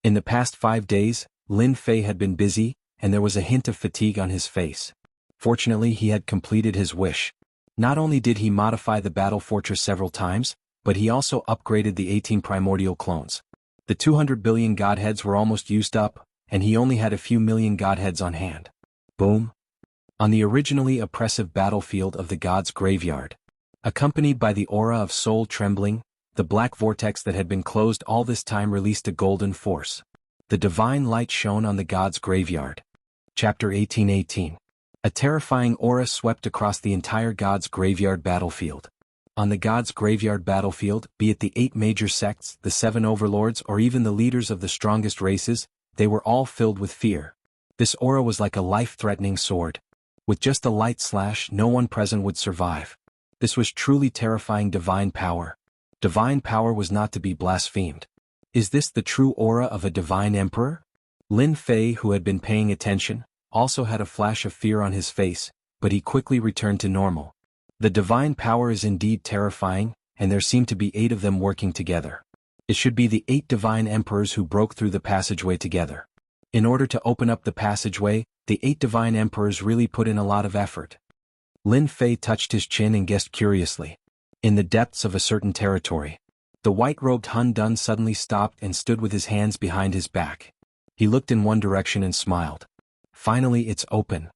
In the past 5 days, Lin Fei had been busy, and there was a hint of fatigue on his face. Fortunately, he had completed his wish. Not only did he modify the battle fortress several times, but he also upgraded the 18 primordial clones. The 200 billion godheads were almost used up, and he only had a few million godheads on hand. Boom! On the originally oppressive battlefield of the gods' graveyard, accompanied by the aura of soul trembling, the black vortex that had been closed all this time released a golden force. The divine light shone on the gods' graveyard. Chapter 18:18. A terrifying aura swept across the entire gods' graveyard battlefield. On the gods' graveyard battlefield, be it the 8 major sects, the 7 overlords, or even the leaders of the strongest races, they were all filled with fear. This aura was like a life-threatening sword. With just a light slash, no one present would survive. This was truly terrifying divine power. Divine power was not to be blasphemed. Is this the true aura of a divine emperor? Lin Fei, who had been paying attention, also had a flash of fear on his face, but he quickly returned to normal. The divine power is indeed terrifying, and there seem to be 8 of them working together. It should be the 8 divine emperors who broke through the passageway together. In order to open up the passageway, the 8 divine emperors really put in a lot of effort. Lin Fei touched his chin and guessed curiously. In the depths of a certain territory, the white-robed Hun Dun suddenly stopped and stood with his hands behind his back. He looked in one direction and smiled. "Finally, it's open."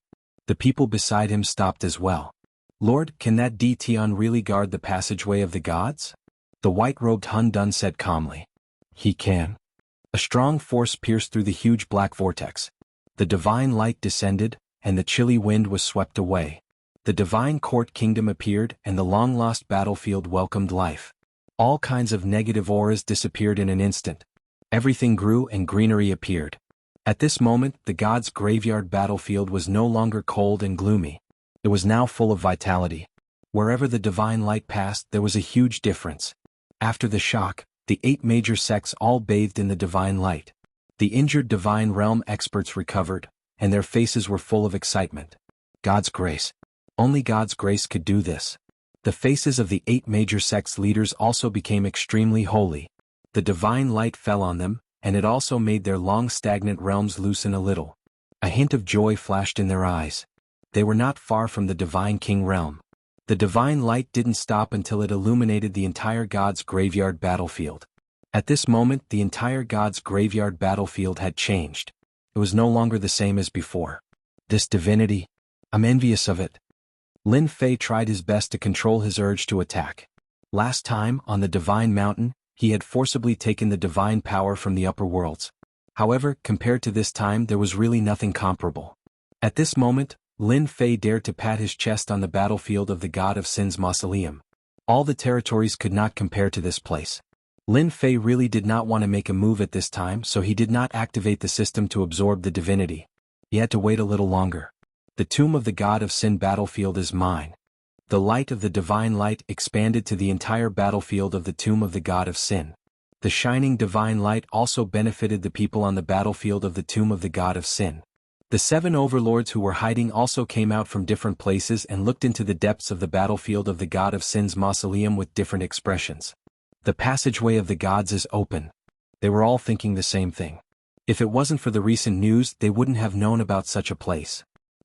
The people beside him stopped as well. "Lord, can that D Tian really guard the passageway of the gods?" The white-robed Hun Dun said calmly. "He can." A strong force pierced through the huge black vortex. The divine light descended, and the chilly wind was swept away. The divine court kingdom appeared, and the long-lost battlefield welcomed life. All kinds of negative auras disappeared in an instant. Everything grew and greenery appeared. At this moment, the gods' graveyard battlefield was no longer cold and gloomy. It was now full of vitality. Wherever the divine light passed, there was a huge difference. After the shock, the 8 major sects all bathed in the divine light. The injured divine realm experts recovered, and their faces were full of excitement. God's grace. Only God's grace could do this. The faces of the 8 major sects leaders also became extremely holy. The divine light fell on them, and it also made their long stagnant realms loosen a little. A hint of joy flashed in their eyes. They were not far from the divine king realm. The divine light didn't stop until it illuminated the entire gods' graveyard battlefield. At this moment, the entire gods' graveyard battlefield had changed. It was no longer the same as before. This divinity, I'm envious of it. Lin Fei tried his best to control his urge to attack. Last time, on the Divine Mountain, he had forcibly taken the divine power from the upper worlds. However, compared to this time, there was really nothing comparable. At this moment, Lin Fei dared to pat his chest on the battlefield of the God of Sin's mausoleum. All the territories could not compare to this place. Lin Fei really did not want to make a move at this time, so he did not activate the system to absorb the divinity. He had to wait a little longer. The tomb of the God of Sin battlefield is mine. The light of the divine light expanded to the entire battlefield of the tomb of the God of Sin. The shining divine light also benefited the people on the battlefield of the tomb of the God of Sin. The 7 overlords who were hiding also came out from different places and looked into the depths of the battlefield of the God of Sin's mausoleum with different expressions. The passageway of the gods is open. They were all thinking the same thing. If it wasn't for the recent news, they wouldn't have known about such a place.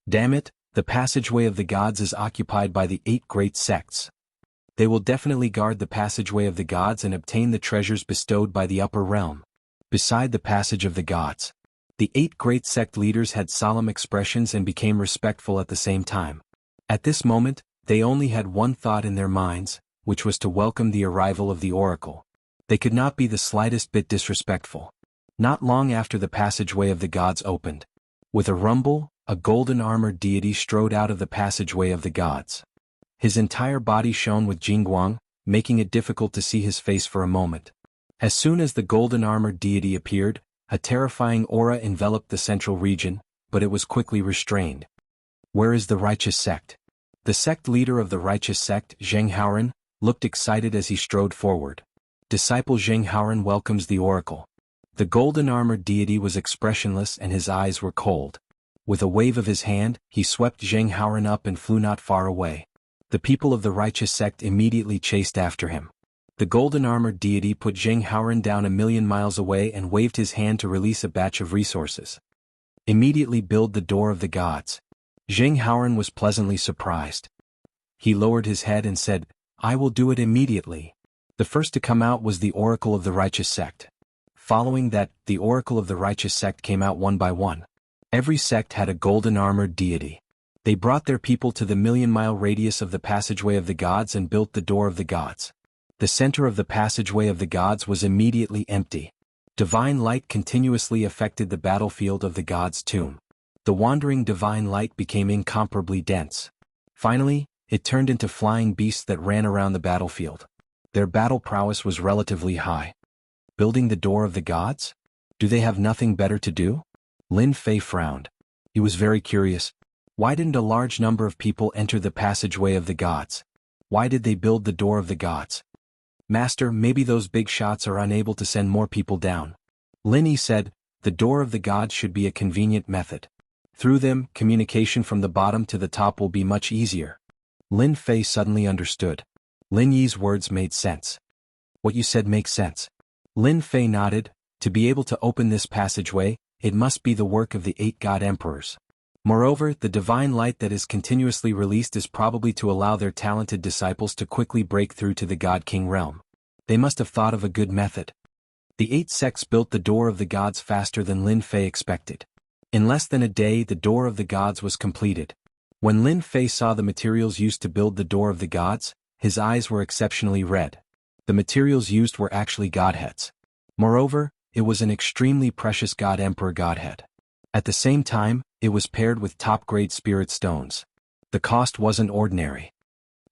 Damn it, the passageway of the gods is occupied by the 8 great sects. They will definitely guard the passageway of the gods and obtain the treasures bestowed by the upper realm. Beside the passage of the gods, the 8 great sect leaders had solemn expressions and became respectful at the same time. At this moment, they only had one thought in their minds, which was to welcome the arrival of the oracle. They could not be the slightest bit disrespectful. Not long after the passageway of the gods opened. With a rumble, a golden-armored deity strode out of the passageway of the gods. His entire body shone with Jingguang, making it difficult to see his face for a moment. As soon as the golden-armored deity appeared, a terrifying aura enveloped the central region, but it was quickly restrained. Where is the righteous sect? The sect leader of the righteous sect, Zheng Haoran, looked excited as he strode forward. Disciple Zheng Haoren welcomes the oracle. The golden-armored deity was expressionless and his eyes were cold. With a wave of his hand, he swept Zheng Haoren up and flew not far away. The people of the righteous sect immediately chased after him. The golden-armored deity put Zheng Haoren down 1,000,000 miles away and waved his hand to release a batch of resources. Immediately build the door of the gods. Zheng Haoren was pleasantly surprised. He lowered his head and said, I will do it immediately. The first to come out was the oracle of the righteous sect. Following that, the oracle of the righteous sect came out one by one. Every sect had a golden-armored deity. They brought their people to the 1,000,000-mile radius of the passageway of the gods and built the door of the gods. The center of the passageway of the gods was immediately empty. Divine light continuously affected the battlefield of the gods' tomb. The wandering divine light became incomparably dense. Finally, it turned into flying beasts that ran around the battlefield. Their battle prowess was relatively high. Building the door of the gods? Do they have nothing better to do? Lin Fei frowned. He was very curious. Why didn't a large number of people enter the passageway of the gods? Why did they build the door of the gods? Master, maybe those big shots are unable to send more people down. Lin Yi said, the door of the gods should be a convenient method. Through them, communication from the bottom to the top will be much easier. Lin Fei suddenly understood. Lin Yi's words made sense. What you said makes sense. Lin Fei nodded. To be able to open this passageway, it must be the work of the 8 god emperors. Moreover, the divine light that is continuously released is probably to allow their talented disciples to quickly break through to the God King realm. They must have thought of a good method. The 8 sects built the door of the gods faster than Lin Fei expected. In less than a day, the door of the gods was completed. When Lin Fei saw the materials used to build the door of the gods, his eyes were exceptionally red. The materials used were actually godheads. Moreover, it was an extremely precious god emperor godhead. At the same time, it was paired with top-grade spirit stones. The cost wasn't ordinary.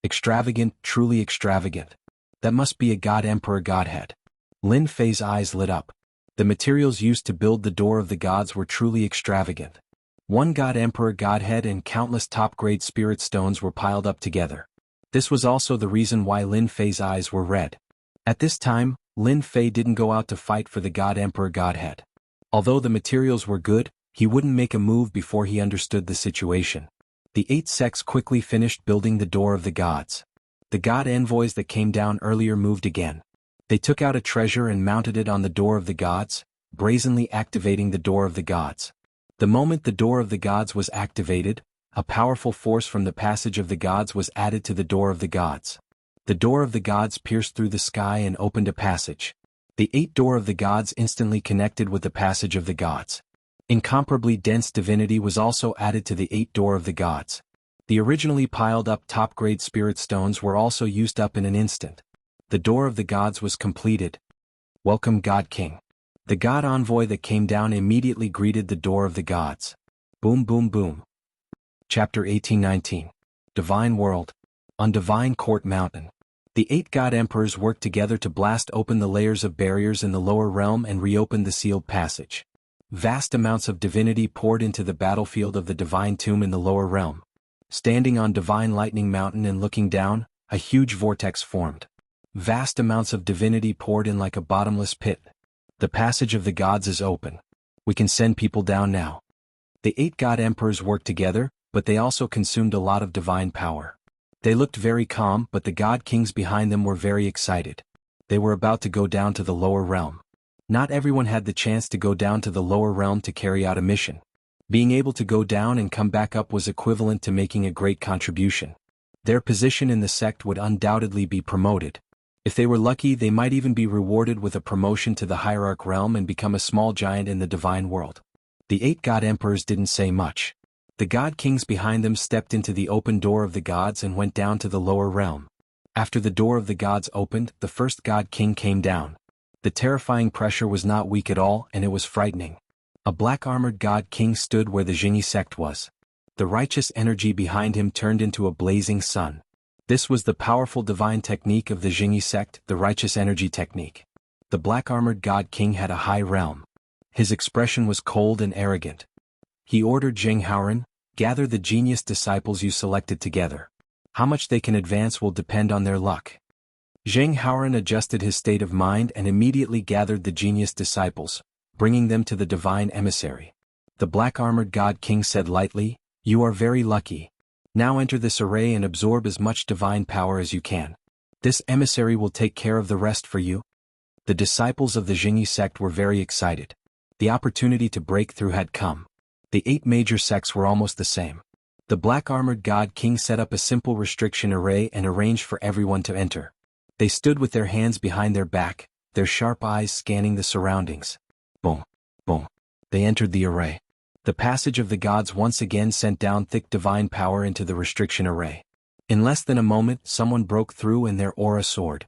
Extravagant, truly extravagant. That must be a god emperor godhead. Lin Fei's eyes lit up. The materials used to build the door of the gods were truly extravagant. 1 god emperor godhead and countless top-grade spirit stones were piled up together. This was also the reason why Lin Fei's eyes were red. At this time, Lin Fei didn't go out to fight for the god emperor godhead. Although the materials were good, he wouldn't make a move before he understood the situation. The 8 sects quickly finished building the door of the gods. The god envoys that came down earlier moved again. They took out a treasure and mounted it on the door of the gods, brazenly activating the door of the gods. The moment the door of the gods was activated, a powerful force from the passage of the gods was added to the door of the gods. The door of the gods pierced through the sky and opened a passage. The 8 door of the gods instantly connected with the passage of the gods. Incomparably dense divinity was also added to the 8 door of the gods. The originally piled up top-grade spirit stones were also used up in an instant. The door of the gods was completed. Welcome God King. The god envoy that came down immediately greeted the door of the gods. Boom boom boom. Chapter 18-19. Divine World. On Divine Court Mountain. The 8 god emperors worked together to blast open the layers of barriers in the lower realm and reopen the sealed passage. Vast amounts of divinity poured into the battlefield of the divine tomb in the lower realm. Standing on Divine Lightning Mountain and looking down, a huge vortex formed. Vast amounts of divinity poured in like a bottomless pit. The passage of the gods is open. We can send people down now. The 8 god emperors worked together, but they also consumed a lot of divine power. They looked very calm, but the god kings behind them were very excited. They were about to go down to the lower realm. Not everyone had the chance to go down to the lower realm to carry out a mission. Being able to go down and come back up was equivalent to making a great contribution. Their position in the sect would undoubtedly be promoted. If they were lucky, they might even be rewarded with a promotion to the hierarch realm and become a small giant in the divine world. The 8 god emperors didn't say much. The god kings behind them stepped into the open door of the gods and went down to the lower realm. After the door of the gods opened, the first god king came down. The terrifying pressure was not weak at all, and it was frightening. A black-armored god king stood where the Jianghu sect was. The righteous energy behind him turned into a blazing sun. This was the powerful divine technique of the Jianghu sect, the righteous energy technique. The black-armored god king had a high realm. His expression was cold and arrogant. He ordered Zheng Haoren, gather the genius disciples you selected together. How much they can advance will depend on their luck. Jianghu adjusted his state of mind and immediately gathered the genius disciples, bringing them to the divine emissary. The black-armored God King said lightly, "You are very lucky. Now enter this array and absorb as much divine power as you can. This emissary will take care of the rest for you." The disciples of the Jianghu sect were very excited. The opportunity to break through had come. The 8 major sects were almost the same. The black-armored God King set up a simple restriction array and arranged for everyone to enter. They stood with their hands behind their back, their sharp eyes scanning the surroundings. Boom, boom. They entered the array. The passage of the gods once again sent down thick divine power into the restriction array. In less than a moment, someone broke through and their aura soared.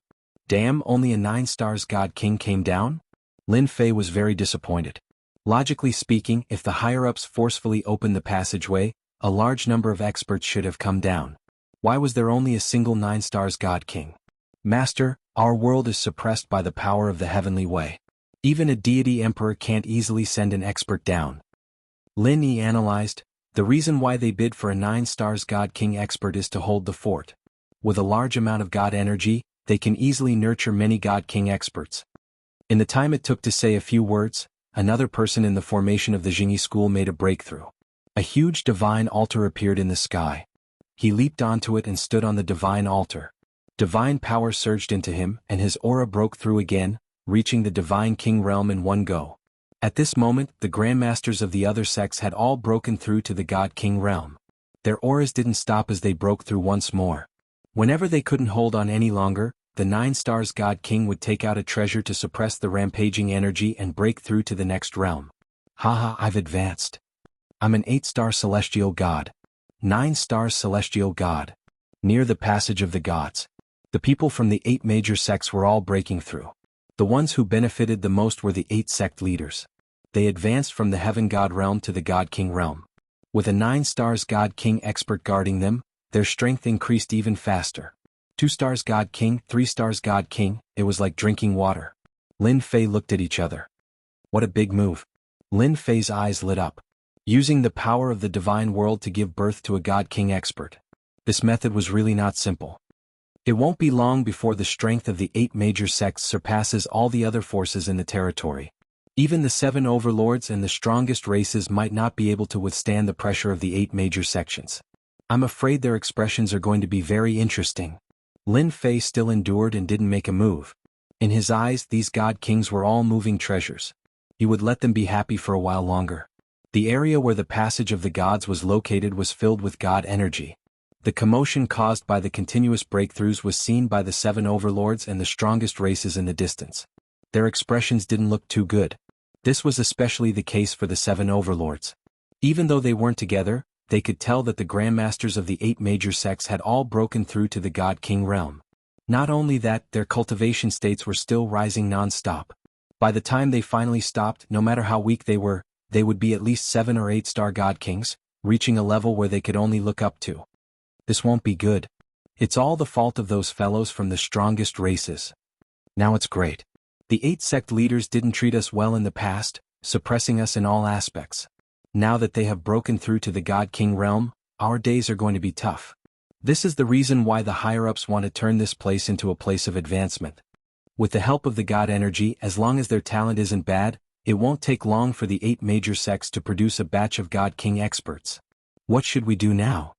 Damn, only a 9 stars God King came down? Lin Fei was very disappointed. Logically speaking, if the higher-ups forcefully opened the passageway, a large number of experts should have come down. Why was there only a single 9 stars God King? Master, our world is suppressed by the power of the heavenly way. Even a deity emperor can't easily send an expert down. Lin Yi analyzed, the reason why they bid for a 9 stars God King expert is to hold the fort. With a large amount of God energy, they can easily nurture many God King experts. In the time it took to say a few words, another person in the formation of the Jianghu school made a breakthrough. A huge divine altar appeared in the sky. He leaped onto it and stood on the divine altar. Divine power surged into him and his aura broke through again, reaching the divine king realm in one go. At this moment, the grandmasters of the other sects had all broken through to the God King realm. Their auras didn't stop as they broke through once more. Whenever they couldn't hold on any longer, the 9 stars God King would take out a treasure to suppress the rampaging energy and break through to the next realm. Haha, I've advanced. I'm an 8-star celestial god. 9 stars celestial god. Near the passage of the gods. The people from the 8 major sects were all breaking through. The ones who benefited the most were the 8 sect leaders. They advanced from the heaven god realm to the God King realm. With a 9 stars God King expert guarding them, their strength increased even faster. 2 stars God King, 3 stars God King, it was like drinking water. Lin Fei looked at each other. What a big move. Lin Fei's eyes lit up. Using the power of the divine world to give birth to a God King expert. This method was really not simple. It won't be long before the strength of the 8 major sects surpasses all the other forces in the territory. Even the 7 overlords and the strongest races might not be able to withstand the pressure of the 8 major sections. I'm afraid their expressions are going to be very interesting. Lin Fei still endured and didn't make a move. In his eyes, these God Kings were all moving treasures. He would let them be happy for a while longer. The area where the passage of the gods was located was filled with God energy. The commotion caused by the continuous breakthroughs was seen by the 7 overlords and the strongest races in the distance. Their expressions didn't look too good. This was especially the case for the 7 overlords. Even though they weren't together, they could tell that the grandmasters of the 8 major sects had all broken through to the God King realm. Not only that, their cultivation states were still rising non-stop. By the time they finally stopped, no matter how weak they would be at least 7 or 8 star God Kings, reaching a level where they could only look up to. This won't be good. It's all the fault of those fellows from the strongest races. Now it's great. The 8 sect leaders didn't treat us well in the past, suppressing us in all aspects. Now that they have broken through to the God King realm, our days are going to be tough. This is the reason why the higher-ups want to turn this place into a place of advancement. With the help of the God energy, as long as their talent isn't bad, it won't take long for the 8 major sects to produce a batch of God King experts. What should we do now?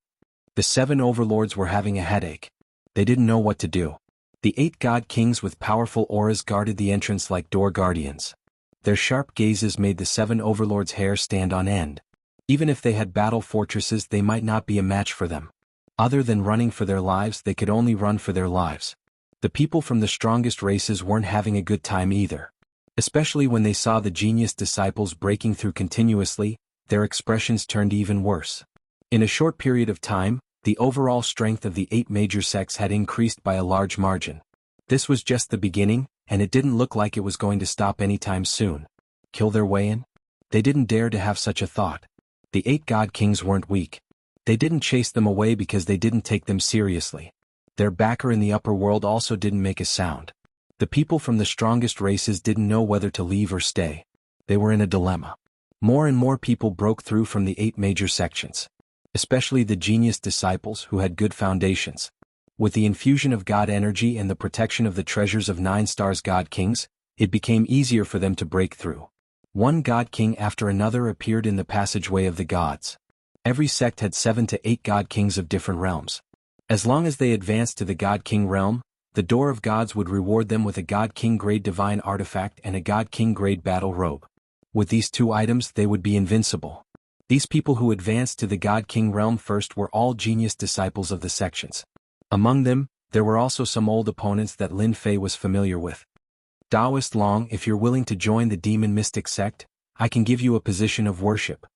The 7 overlords were having a headache. They didn't know what to do. The 8 God Kings with powerful auras guarded the entrance like door guardians. Their sharp gazes made the 7 overlords' hair stand on end. Even if they had battle fortresses, they might not be a match for them. Other than running for their lives, they could only run for their lives. The people from the strongest races weren't having a good time either. Especially when they saw the genius disciples breaking through continuously, their expressions turned even worse. In a short period of time, the overall strength of the 8 major sects had increased by a large margin. This was just the beginning, and it didn't look like it was going to stop anytime soon. Kill their way in? They didn't dare to have such a thought. The 8 God Kings weren't weak. They didn't chase them away because they didn't take them seriously. Their backer in the upper world also didn't make a sound. The people from the strongest races didn't know whether to leave or stay. They were in a dilemma. More and more people broke through from the 8 major sections. Especially the genius disciples who had good foundations. With the infusion of God energy and the protection of the treasures of 9 stars God Kings, it became easier for them to break through. One God King after another appeared in the passageway of the gods. Every sect had 7 to 8 God Kings of different realms. As long as they advanced to the God King realm, the Door of Gods would reward them with a God King grade divine artifact and a God King grade battle robe. With these 2 items they would be invincible. These people who advanced to the God King realm first were all genius disciples of the sections. Among them, there were also some old opponents that Lin Fei was familiar with. Taoist Long, if you're willing to join the Demon Mystic sect, I can give you a position of worship.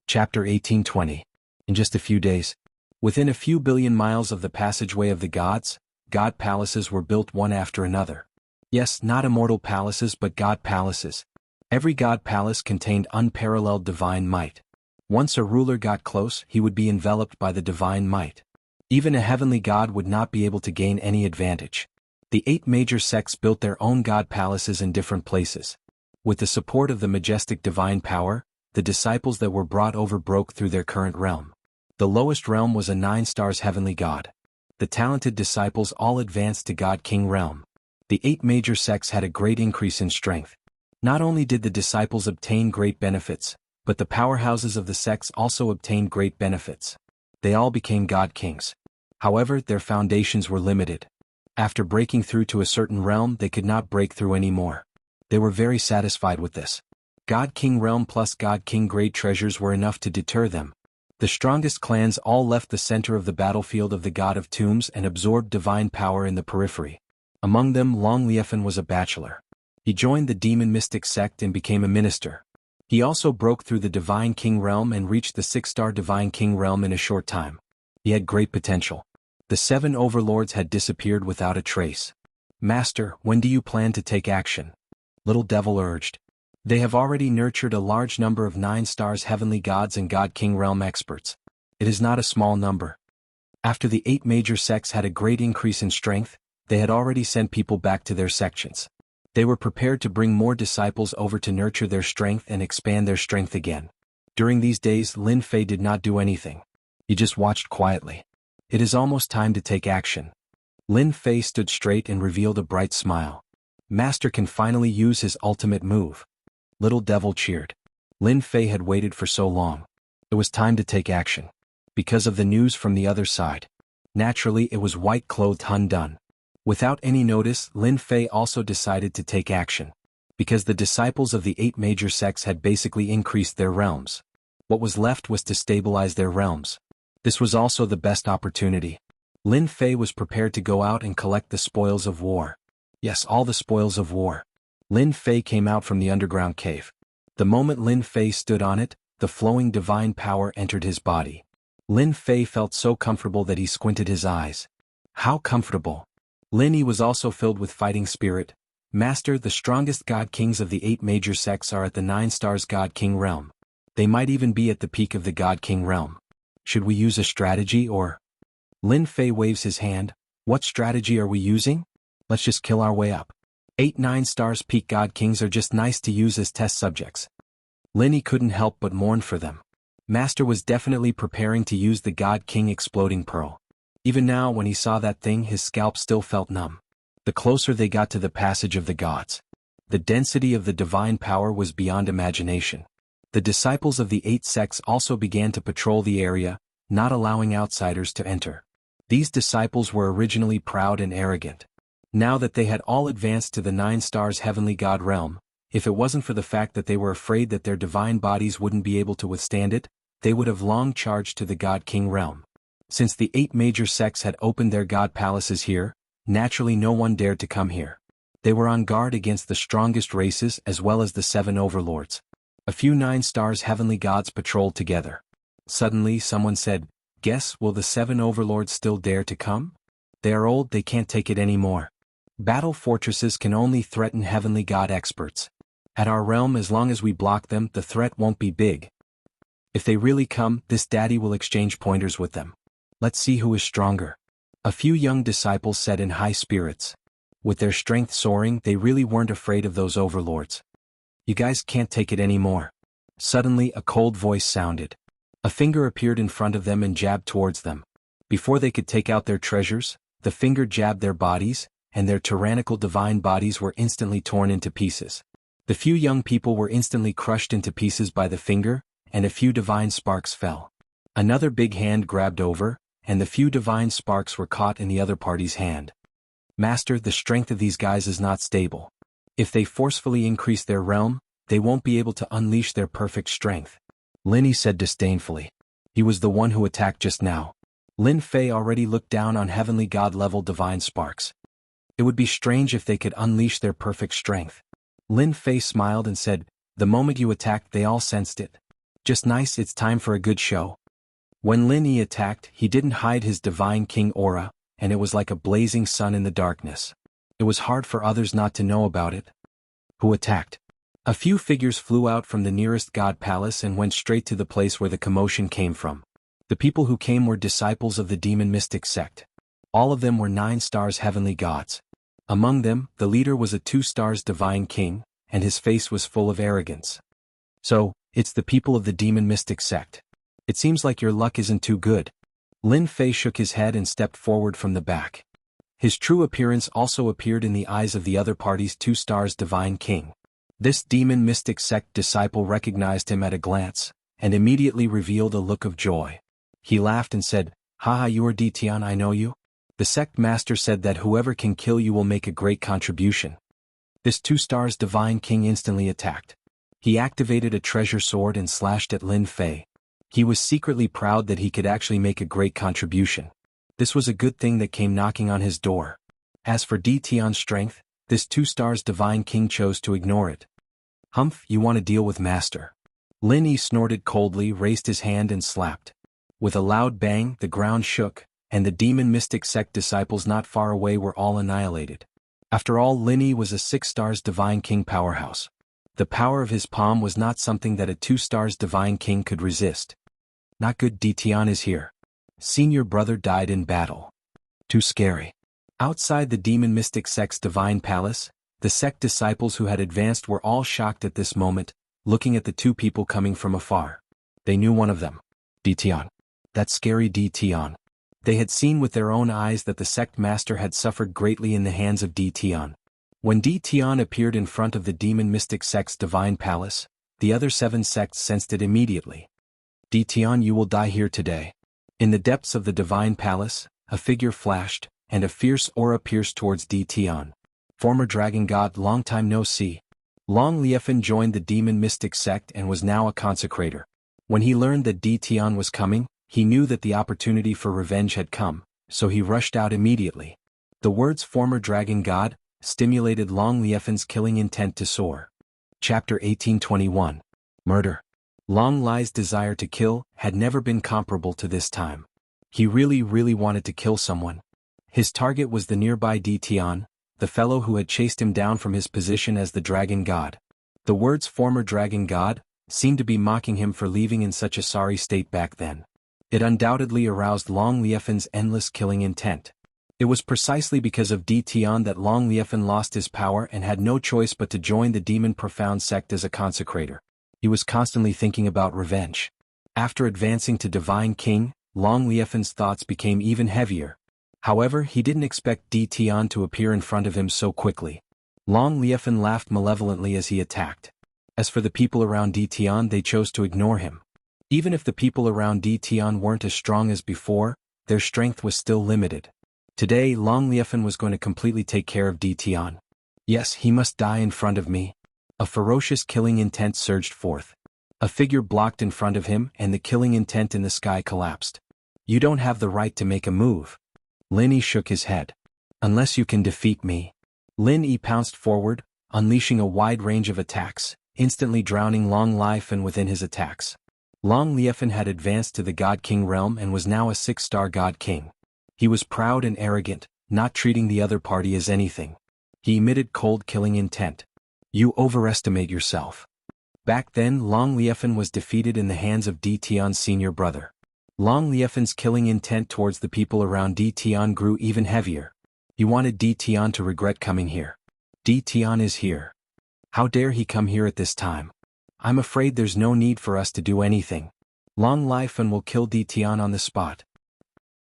Chapter 1820. In just a few days, within a few billion miles of the passageway of the gods, God palaces were built one after another. Yes, not immortal palaces but God palaces. Every God palace contained unparalleled divine might. Once a ruler got close, he would be enveloped by the divine might. Even a heavenly god would not be able to gain any advantage. The 8 major sects built their own God palaces in different places. With the support of the majestic divine power, the disciples that were brought over broke through their current realm. The lowest realm was a 9 stars heavenly god. The talented disciples all advanced to God King realm. The 8 major sects had a great increase in strength. Not only did the disciples obtain great benefits, but the powerhouses of the sects also obtained great benefits. They all became God Kings. However, their foundations were limited. After breaking through to a certain realm, they could not break through anymore. They were very satisfied with this. God King realm plus God King grade treasures were enough to deter them. The strongest clans all left the center of the battlefield of the God of Tombs and absorbed divine power in the periphery. Among them, Long Liefan was a bachelor. He joined the Demon Mystic sect and became a minister. He also broke through the Divine King realm and reached the 6-star Divine King realm in a short time. He had great potential. The 7 overlords had disappeared without a trace. Master, when do you plan to take action? Little Devil urged. They have already nurtured a large number of 9 stars heavenly gods and God King realm experts. It is not a small number. After the 8 major sects had a great increase in strength, they had already sent people back to their sections. They were prepared to bring more disciples over to nurture their strength and expand their strength again. During these days, Lin Fei did not do anything. He just watched quietly. It is almost time to take action. Lin Fei stood straight and revealed a bright smile. Master can finally use his ultimate move. Little Devil cheered. Lin Fei had waited for so long. It was time to take action. Because of the news from the other side. Naturally, it was white-clothed Hun Dun. Without any notice, Lin Fei also decided to take action. Because the disciples of the 8 major sects had basically increased their realms. What was left was to stabilize their realms. This was also the best opportunity. Lin Fei was prepared to go out and collect the spoils of war. Yes, all the spoils of war. Lin Fei came out from the underground cave. The moment Lin Fei stood on it, the flowing divine power entered his body. Lin Fei felt so comfortable that he squinted his eyes. How comfortable! Lin Yi was also filled with fighting spirit. Master, the strongest God Kings of the 8 major sects are at the 9 stars God King realm. They might even be at the peak of the God King realm. Should we use a strategy or? Lin Fei waves his hand. What strategy are we using? Let's just kill our way up. 8 9 stars peak God Kings are just nice to use as test subjects. Lin Yi couldn't help but mourn for them. Master was definitely preparing to use the God King exploding pearl. Even now when he saw that thing his scalp still felt numb. The closer they got to the passage of the gods, the density of the divine power was beyond imagination. The disciples of the 8 sects also began to patrol the area, not allowing outsiders to enter. These disciples were originally proud and arrogant. Now that they had all advanced to the 9 stars heavenly god realm, if it wasn't for the fact that they were afraid that their divine bodies wouldn't be able to withstand it, they would have long charged to the God King realm. Since the 8 major sects had opened their god palaces here, naturally no one dared to come here. They were on guard against the strongest races as well as the 7 overlords. A few 9 stars heavenly gods patrolled together. Suddenly someone said, "Guess, will the 7 overlords still dare to come? They are old, they can't take it anymore. Battle fortresses can only threaten heavenly god experts. At our realm, as long as we block them, the threat won't be big. If they really come, this daddy will exchange pointers with them. Let's see who is stronger." A few young disciples said in high spirits. With their strength soaring, they really weren't afraid of those overlords. "You guys can't take it anymore." Suddenly a cold voice sounded. A finger appeared in front of them and jabbed towards them. Before they could take out their treasures, the finger jabbed their bodies, and their tyrannical divine bodies were instantly torn into pieces. The few young people were instantly crushed into pieces by the finger, and a few divine sparks fell. Another big hand grabbed over, and the few divine sparks were caught in the other party's hand. Master, the strength of these guys is not stable. If they forcefully increase their realm, they won't be able to unleash their perfect strength. Linny said disdainfully. He was the one who attacked just now. Lin Fei already looked down on heavenly god-level divine sparks. It would be strange if they could unleash their perfect strength. Lin Fei smiled and said, the moment you attacked they all sensed it. Just nice, it's time for a good show. When Lin Yi attacked, he didn't hide his divine king aura, and it was like a blazing sun in the darkness. It was hard for others not to know about it. Who attacked? A few figures flew out from the nearest god palace and went straight to the place where the commotion came from. The people who came were disciples of the demon mystic sect. All of them were 9 stars heavenly gods. Among them, the leader was a 2 stars divine king, and his face was full of arrogance. So, it's the people of the demon mystic sect. It seems like your luck isn't too good. Lin Fei shook his head and stepped forward from the back. His true appearance also appeared in the eyes of the other party's 2 stars divine king. This demon mystic sect disciple recognized him at a glance, and immediately revealed a look of joy. He laughed and said, Haha, you are Ditian, I know you. The sect master said that whoever can kill you will make a great contribution. This 2 stars divine king instantly attacked. He activated a treasure sword and slashed at Lin Fei. He was secretly proud that he could actually make a great contribution. This was a good thing that came knocking on his door. As for Ditian's strength, this 2 stars divine king chose to ignore it. Humph, you want to deal with master. Lin Yi snorted coldly, raised his hand and slapped. With a loud bang, the ground shook, and the demon mystic sect disciples not far away were all annihilated. After all, Lin Yi was a 6 stars divine king powerhouse. The power of his palm was not something that a 2 stars divine king could resist. Not good, Ditian is here. Senior brother died in battle. Too scary. Outside the demon mystic sect's divine palace, the sect disciples who had advanced were all shocked at this moment, looking at the 2 people coming from afar. They knew one of them. Ditian. That scary Ditian. They had seen with their own eyes that the sect master had suffered greatly in the hands of Ditian. When Ditian appeared in front of the demon mystic sect's divine palace, the other 7 sects sensed it immediately. Ditian, you will die here today. In the depths of the divine palace, a figure flashed, and a fierce aura pierced towards Ditian. Former dragon god, long time no see. Long Liefan joined the demon mystic sect and was now a consecrator. When he learned that Ditian was coming, he knew that the opportunity for revenge had come, so he rushed out immediately. The words former dragon god stimulated Long Liefan's killing intent to soar. Chapter 1821. Murder. Long Lie's desire to kill had never been comparable to this time. He really wanted to kill someone. His target was the nearby Ditian, the fellow who had chased him down from his position as the dragon god. The words former dragon god seemed to be mocking him for leaving in such a sorry state back then. It undoubtedly aroused Long Liefan's endless killing intent. It was precisely because of Ditian that Long Liefan lost his power and had no choice but to join the demon profound sect as a consecrator. He was constantly thinking about revenge. After advancing to divine king, Long Liefan's thoughts became even heavier. However, he didn't expect Ditian to appear in front of him so quickly. Long Liefan laughed malevolently as he attacked. As for the people around Ditian, they chose to ignore him. Even if the people around Ditian weren't as strong as before, their strength was still limited. Today, Long Liefan was going to completely take care of Ditian. Yes, he must die in front of me. A ferocious killing intent surged forth. A figure blocked in front of him and the killing intent in the sky collapsed. You don't have the right to make a move. Lin Yi shook his head. Unless you can defeat me. Lin Yi pounced forward, unleashing a wide range of attacks, instantly drowning Long Liefan within his attacks. Long Liefan had advanced to the God King realm and was now a 6-star God King. He was proud and arrogant, not treating the other party as anything. He emitted cold killing intent. You overestimate yourself. Back then, Long Liefan was defeated in the hands of Ditian's senior brother. Long Liefan's killing intent towards the people around Ditian grew even heavier. He wanted Ditian to regret coming here. Ditian is here. How dare he come here at this time? I'm afraid there's no need for us to do anything. Long Liefan will kill Ditian on the spot.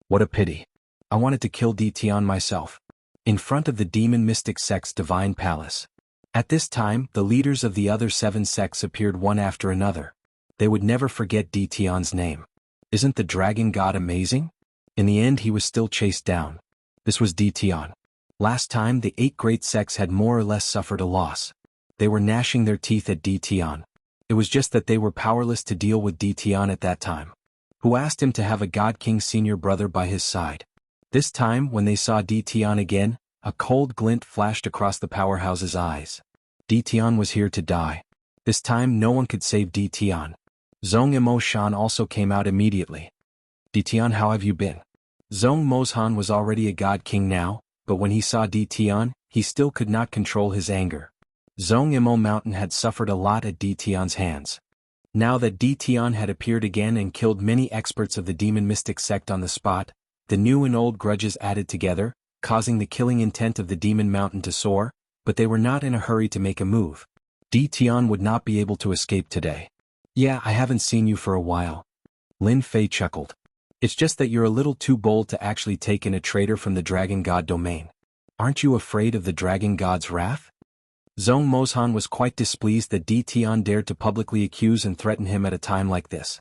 What a pity. I wanted to kill Tian myself. In front of the demon mystic sect's divine palace. At this time, the leaders of the other 7 sects appeared one after another. They would never forget Tian's name. Isn't the dragon god amazing? In the end he was still chased down. This was Tian. Last time the 8 great sects had more or less suffered a loss. They were gnashing their teeth at Tian. It was just that they were powerless to deal with Tian at that time. Who asked him to have a God King senior brother by his side. This time, when they saw Tian again, a cold glint flashed across the powerhouse's eyes. Tian was here to die. This time no one could save Tian. Zhong Mo-shan also came out immediately. Tian, how have you been? Zhong Mo-shan was already a God King now, but when he saw Tian, he still could not control his anger. Zhong Mo Mountain had suffered a lot at Tian's hands. Now that Tian had appeared again and killed many experts of the demon mystic sect on the spot, the new and old grudges added together, causing the killing intent of the demon mountain to soar, but they were not in a hurry to make a move. Tian would not be able to escape today. Yeah, I haven't seen you for a while. Lin Fei chuckled. It's just that you're a little too bold to actually take in a traitor from the dragon god domain. Aren't you afraid of the dragon god's wrath? Zhong Mo-shan was quite displeased that Tian dared to publicly accuse and threaten him at a time like this.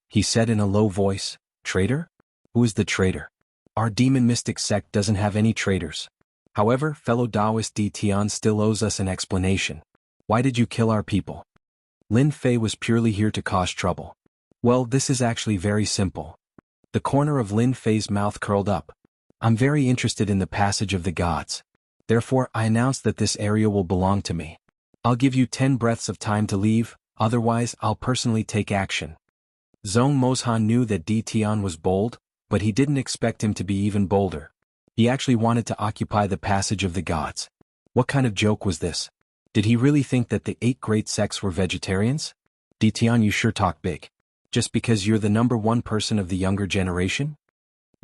He said in a low voice, Traitor? Who is the traitor? Our demon mystic sect doesn't have any traitors. However, fellow Taoist Tian still owes us an explanation. Why did you kill our people? Lin Fei was purely here to cause trouble. Well, this is actually very simple. The corner of Lin Fei's mouth curled up. I'm very interested in the passage of the gods. Therefore, I announce that this area will belong to me. I'll give you 10 breaths of time to leave, otherwise I'll personally take action. Zhong Mo-shan knew that Tian was bold, but he didn't expect him to be even bolder. He actually wanted to occupy the passage of the gods. What kind of joke was this? Did he really think that the 8 great sects were vegetarians? Tian, you sure talk big. Just because you're the #1 person of the younger generation?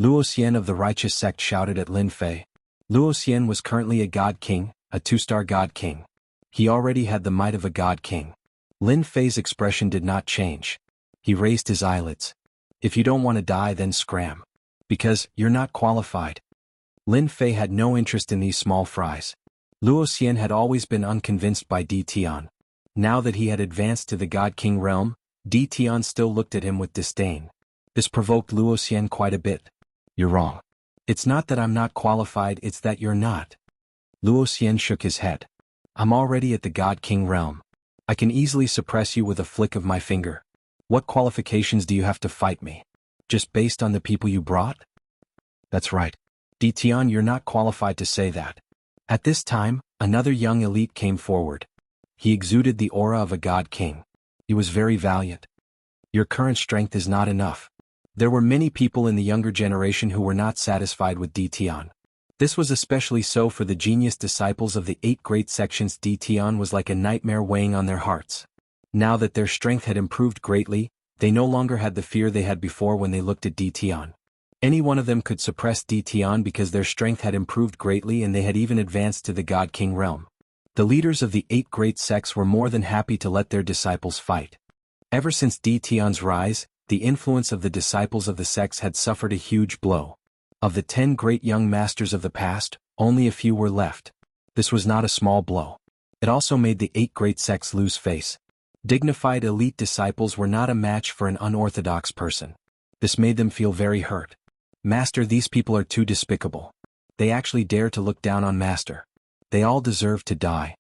Luo Xian of the righteous sect shouted at Lin Fei. Luo Xian was currently a god king, a 2-star god king. He already had the might of a god king. Lin Fei's expression did not change. He raised his eyelids. If you don't want to die, then scram. Because you're not qualified. Lin Fei had no interest in these small fries. Luo Xian had always been unconvinced by Tian. Now that he had advanced to the god king realm, Tian still looked at him with disdain. This provoked Luo Xian quite a bit. You're wrong. It's not that I'm not qualified, it's that you're not. Luo Xian shook his head. I'm already at the God King realm. I can easily suppress you with a flick of my finger. What qualifications do you have to fight me? Just based on the people you brought? That's right. Tian, you're not qualified to say that. At this time, another young elite came forward. He exuded the aura of a God King. He was very valiant. Your current strength is not enough. There were many people in the younger generation who were not satisfied with Tian. This was especially so for the genius disciples of the 8 great sections. Tian was like a nightmare weighing on their hearts. Now that their strength had improved greatly, they no longer had the fear they had before when they looked at Tian. Any one of them could suppress Tian because their strength had improved greatly and they had even advanced to the God King realm. The leaders of the 8 great sects were more than happy to let their disciples fight. Ever since Tian's rise, the influence of the disciples of the sects had suffered a huge blow. Of the 10 great young masters of the past, only a few were left. This was not a small blow. It also made the 8 great sects lose face. Dignified elite disciples were not a match for an unorthodox person. This made them feel very hurt. Master, these people are too despicable. They actually dare to look down on Master. They all deserve to die.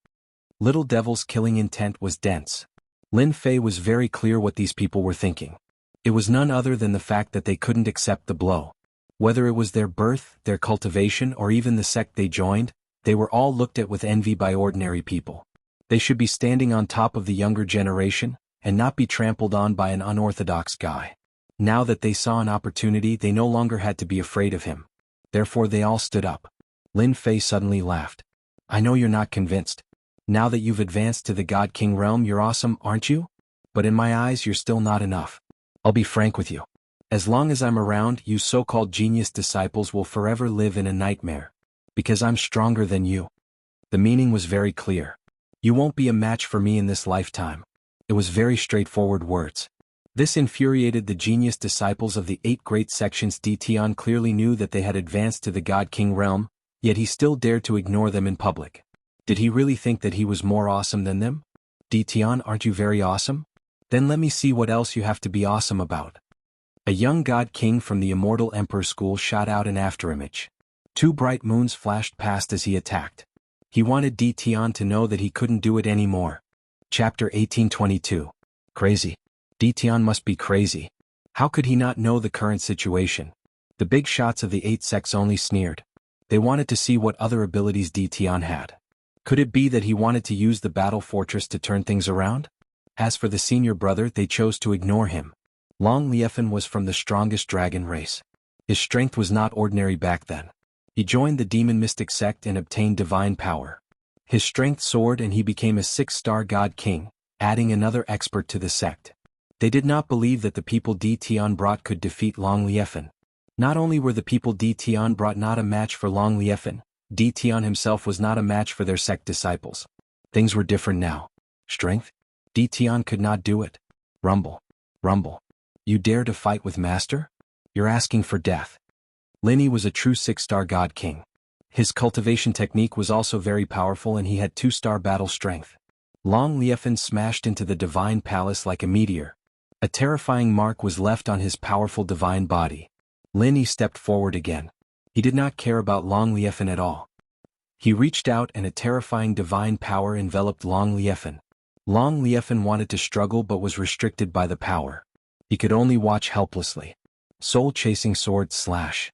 Little Devil's killing intent was dense. Lin Fei was very clear what these people were thinking. It was none other than the fact that they couldn't accept the blow. Whether it was their birth, their cultivation, or even the sect they joined, they were all looked at with envy by ordinary people. They should be standing on top of the younger generation, and not be trampled on by an unorthodox guy. Now that they saw an opportunity, they no longer had to be afraid of him. Therefore they all stood up. Lin Fei suddenly laughed. I know you're not convinced. Now that you've advanced to the God King realm, you're awesome, aren't you? But in my eyes, you're still not enough. I'll be frank with you. As long as I'm around, you so-called genius disciples will forever live in a nightmare. Because I'm stronger than you. The meaning was very clear. You won't be a match for me in this lifetime. It was very straightforward words. This infuriated the genius disciples of the 8 great sections. Tian clearly knew that they had advanced to the God King realm, yet he still dared to ignore them in public. Did he really think that he was more awesome than them? Tian, aren't you very awesome? Then let me see what else you have to be awesome about. A young God King from the Immortal Emperor School shot out an afterimage. 2 bright moons flashed past as he attacked. He wanted Tian to know that he couldn't do it anymore. Chapter 1822. Crazy. Tian must be crazy. How could he not know the current situation? The big shots of the 8 sects only sneered. They wanted to see what other abilities Tian had. Could it be that he wanted to use the battle fortress to turn things around? As for the senior brother, they chose to ignore him. Long Liefen was from the strongest dragon race. His strength was not ordinary back then. He joined the demon mystic sect and obtained divine power. His strength soared and he became a 6-star God King, adding another expert to the sect. They did not believe that the people Tian brought could defeat Long Liefen. Not only were the people Tian brought not a match for Long Liefen, Tian himself was not a match for their sect disciples. Things were different now. Strength? Tian could not do it. Rumble. Rumble. You dare to fight with Master? You're asking for death. Linny was a true 6-star God King. His cultivation technique was also very powerful and he had 2-star battle strength. Long Liefen smashed into the divine palace like a meteor. A terrifying mark was left on his powerful divine body. Linny stepped forward again. He did not care about Long Liefen at all. He reached out and a terrifying divine power enveloped Long Liefen. Long Liefen wanted to struggle but was restricted by the power. He could only watch helplessly. Soul-chasing sword slash.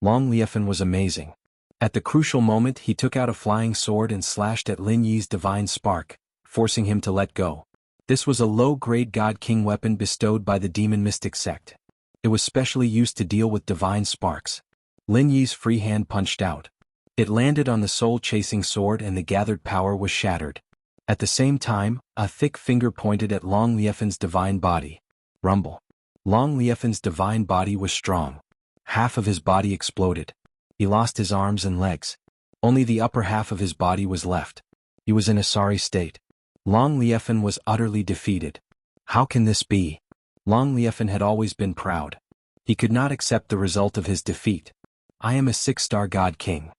Long Liefen was amazing. At the crucial moment he took out a flying sword and slashed at Lin Yi's divine spark, forcing him to let go. This was a low-grade God King weapon bestowed by the demon mystic sect. It was specially used to deal with divine sparks. Lin Yi's free hand punched out. It landed on the soul-chasing sword and the gathered power was shattered. At the same time, a thick finger pointed at Long Liefen's divine body. Rumble. Long Liefen's divine body was strong. Half of his body exploded. He lost his arms and legs. Only the upper half of his body was left. He was in a sorry state. Long Liefen was utterly defeated. How can this be? Long Liefen had always been proud. He could not accept the result of his defeat. I am a 6-star God King.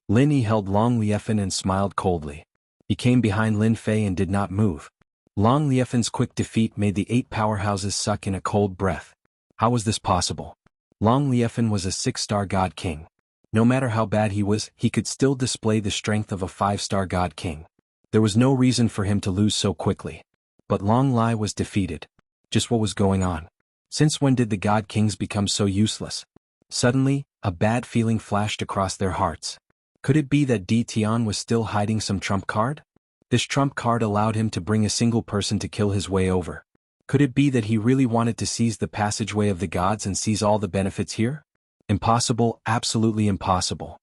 Lin Yi held Long Liefen and smiled coldly. He came behind Lin Fei and did not move. Long Liefen's quick defeat made the 8 powerhouses suck in a cold breath. How was this possible? Long Liefen was a 6-star God King. No matter how bad he was, he could still display the strength of a 5-star God King. There was no reason for him to lose so quickly. But Long Lai was defeated. Just what was going on? Since when did the God Kings become so useless? Suddenly, a bad feeling flashed across their hearts. Could it be that Tian was still hiding some trump card? This trump card allowed him to bring a single person to kill his way over. Could it be that he really wanted to seize the passageway of the gods and seize all the benefits here? Impossible, absolutely impossible.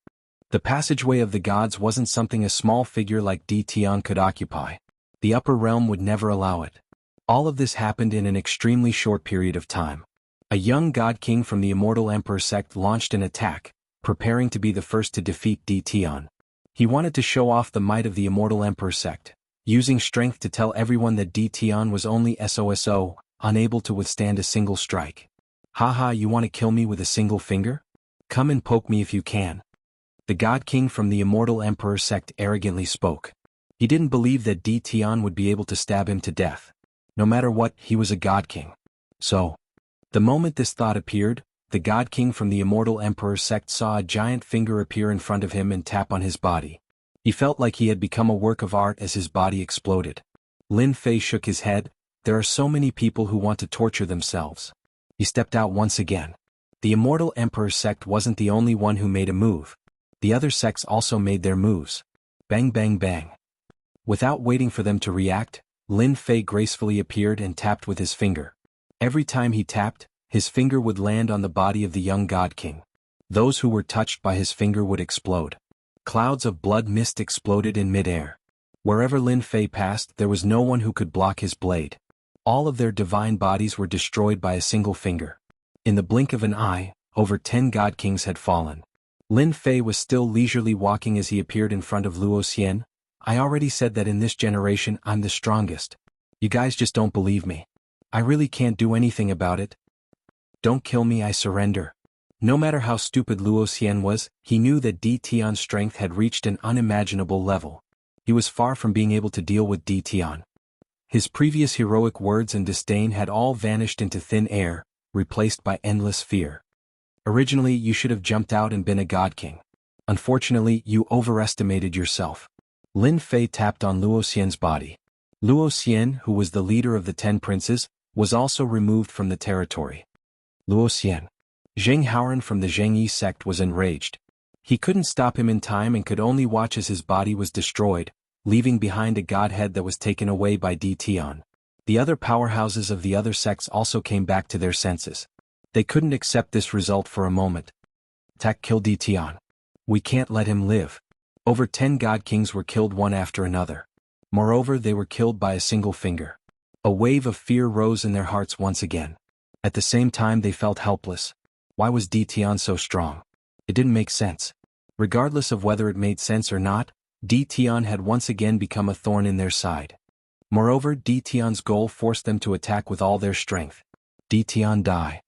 The passageway of the gods wasn't something a small figure like Tian could occupy. The upper realm would never allow it. All of this happened in an extremely short period of time. A young God King from the Immortal Emperor sect launched an attack, preparing to be the first to defeat Tian. He wanted to show off the might of the Immortal Emperor sect, using strength to tell everyone that Tian was only SOSO, unable to withstand a single strike. Haha, you want to kill me with a single finger? Come and poke me if you can. The God King from the Immortal Emperor sect arrogantly spoke. He didn't believe that Tian would be able to stab him to death. No matter what, he was a God King. So, the moment this thought appeared, the God King from the Immortal Emperor sect saw a giant finger appear in front of him and tap on his body. He felt like he had become a work of art as his body exploded. Lin Fei shook his head. There are so many people who want to torture themselves. He stepped out once again. The Immortal Emperor sect wasn't the only one who made a move. The other sects also made their moves. Bang bang bang. Without waiting for them to react, Lin Fei gracefully appeared and tapped with his finger. Every time he tapped, his finger would land on the body of the young God King. Those who were touched by his finger would explode. Clouds of blood mist exploded in midair. Wherever Lin Fei passed, there was no one who could block his blade. All of their divine bodies were destroyed by a single finger. In the blink of an eye, over 10 God Kings had fallen. Lin Fei was still leisurely walking as he appeared in front of Luo Xian. I already said that in this generation I'm the strongest. You guys just don't believe me. I really can't do anything about it. Don't kill me, I surrender. No matter how stupid Luo Xian was, he knew that Di Tian's strength had reached an unimaginable level. He was far from being able to deal with Di Tian. His previous heroic words and disdain had all vanished into thin air, replaced by endless fear. Originally, you should have jumped out and been a god king. Unfortunately, you overestimated yourself. Lin Fei tapped on Luo Xian's body. Luo Xian, who was the leader of the 10 princes, was also removed from the territory. Luo Xian. Zheng Haoran from the Zhengyi sect was enraged. He couldn't stop him in time and could only watch as his body was destroyed, leaving behind a godhead that was taken away by Di Tian. The other powerhouses of the other sects also came back to their senses. They couldn't accept this result for a moment. Attack, kill Di Tian. We can't let him live. Over 10 god kings were killed one after another. Moreover, they were killed by a single finger. A wave of fear rose in their hearts once again. At the same time they felt helpless. Why was Di Tian so strong? It didn't make sense. Regardless of whether it made sense or not, Di Tian had once again become a thorn in their side. Moreover, Di Tian's goal forced them to attack with all their strength. Di Tian die.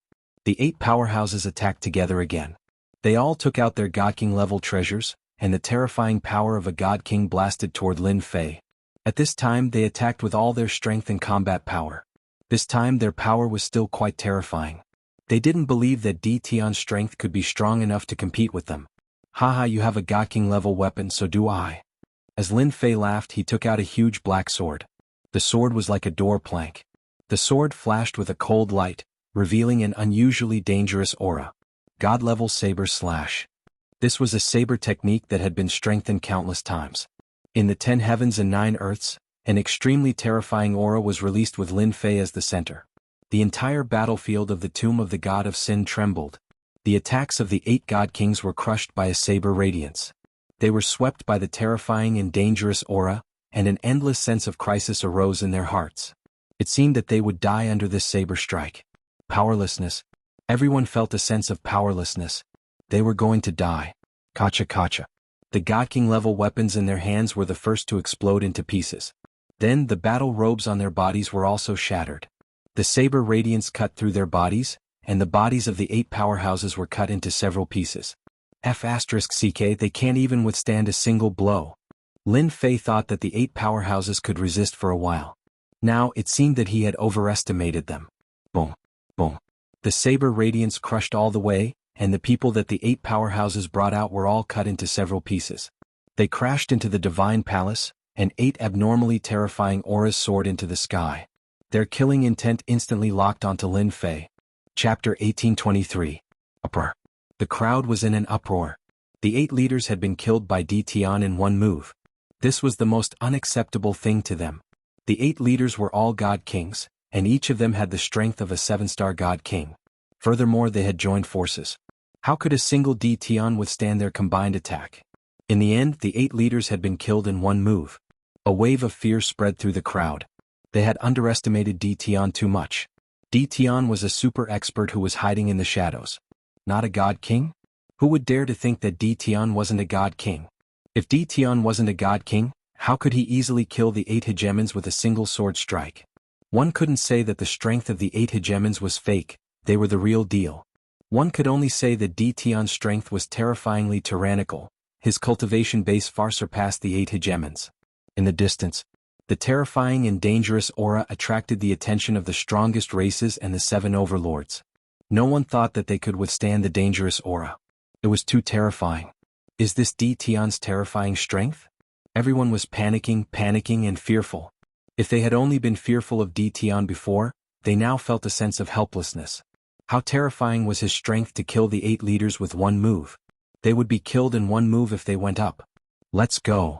The 8 powerhouses attacked together again. They all took out their God King level treasures, and the terrifying power of a God King blasted toward Lin Fei. At this time they attacked with all their strength and combat power. This time their power was still quite terrifying. They didn't believe that Di Tian's strength could be strong enough to compete with them. Haha, you have a God King level weapon, so do I. As Lin Fei laughed, he took out a huge black sword. The sword was like a door plank. The sword flashed with a cold light, revealing an unusually dangerous aura. God-level saber slash. This was a saber technique that had been strengthened countless times. In the 10 heavens and 9 earths, an extremely terrifying aura was released with Lin Fei as the center. The entire battlefield of the tomb of the god of sin trembled. The attacks of the 8 god kings were crushed by a saber radiance. They were swept by the terrifying and dangerous aura, and an endless sense of crisis arose in their hearts. It seemed that they would die under this saber strike. Powerlessness. Everyone felt a sense of powerlessness. They were going to die. Kacha kacha. The God King level weapons in their hands were the first to explode into pieces. Then the battle robes on their bodies were also shattered. The saber radiance cut through their bodies, and the bodies of the 8 powerhouses were cut into several pieces. F***ck, they can't even withstand a single blow. Lin Fei thought that the 8 powerhouses could resist for a while. Now it seemed that he had overestimated them. Boom. Boom. The saber radiance crushed all the way, and the people that the 8 powerhouses brought out were all cut into several pieces. They crashed into the divine palace, and 8 abnormally terrifying auras soared into the sky. Their killing intent instantly locked onto Lin Fei. Chapter 1823. Uproar. The crowd was in an uproar. The 8 leaders had been killed by Di Tian in one move. This was the most unacceptable thing to them. The 8 leaders were all god kings, and each of them had the strength of a 7-star god king. Furthermore, they had joined forces. How could a single Di Tian withstand their combined attack? In the end, the 8 leaders had been killed in one move. A wave of fear spread through the crowd. They had underestimated Di Tian too much. Di Tian was a super expert who was hiding in the shadows. Not a god king? Who would dare to think that Di Tian wasn't a god king? If Di Tian wasn't a god king, how could he easily kill the 8 hegemons with a single sword strike? One couldn't say that the strength of the 8 hegemons was fake, they were the real deal. One could only say that Di Tian's strength was terrifyingly tyrannical. His cultivation base far surpassed the 8 hegemons. In the distance, the terrifying and dangerous aura attracted the attention of the strongest races and the 7 overlords. No one thought that they could withstand the dangerous aura. It was too terrifying. Is this Di Tian's terrifying strength? Everyone was panicking and fearful. If they had only been fearful of Di Tian before, they now felt a sense of helplessness. How terrifying was his strength to kill the 8 leaders with one move. They would be killed in one move if they went up. Let's go.